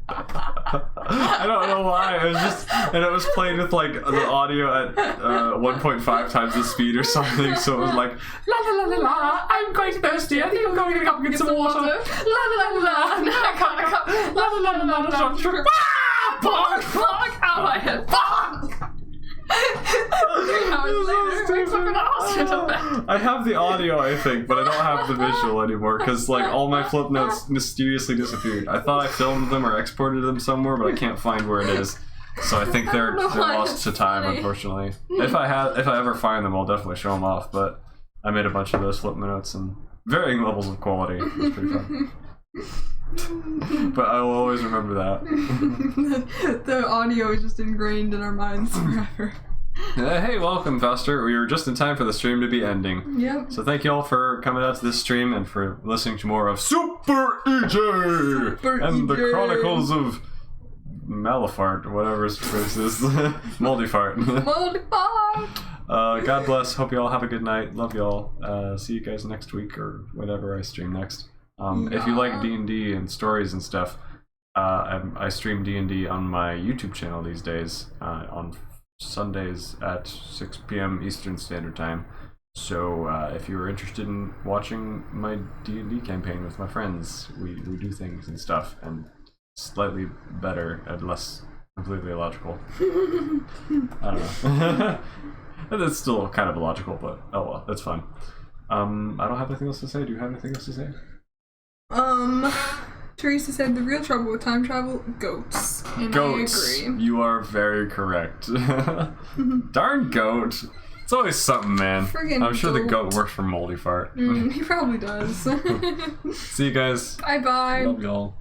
I don't know why. It was just, and it was played with like the audio at 1.5 times the speed or something. So it was like, la la la la la. I'm quite thirsty. I think I'm going to get up and get some water. La la la la la. Now I got a cup. La la la la la. Bonk, bonk, out of my head. Bonk. 3 hours later, wakes up in a hospital bed. I have the audio, I think, but I don't have the visual anymore because like all my flip notes mysteriously disappeared. I thought I filmed them or exported them somewhere, but I can't find where it is. So I think they're lost to time, unfortunately. If I ever find them, I'll definitely show them off. But I made a bunch of those flip notes and varying levels of quality. It was pretty fun. But I will always remember that. The audio is just ingrained in our minds forever. Hey, welcome, Fester. We were just in time for the stream to be ending. Yep. So thank you all for coming out to this stream and for listening to more of Super EJ and the Chronicles of Malafart, or whatever his phrase is. Moldifart. Moldifart! God bless. Hope you all have a good night. Love y'all. See you guys next week or whenever I stream next. If you like D&D and stories and stuff, I stream D&D on my YouTube channel these days on Sundays at 6 p.m. Eastern Standard Time. So if you're interested in watching my D&D campaign with my friends, we do things and stuff, and slightly better and less completely illogical. I don't know. It's still kind of illogical, but oh well, that's fun. I don't have anything else to say. Do you have anything else to say? Teresa said the real trouble with time travel, goats. And Goats. I agree. You are very correct. Darn goat. It's always something, man. Friggin' I'm sure the goat. goat works for Moldifart. He probably does. See you guys. Bye bye. Love y'all.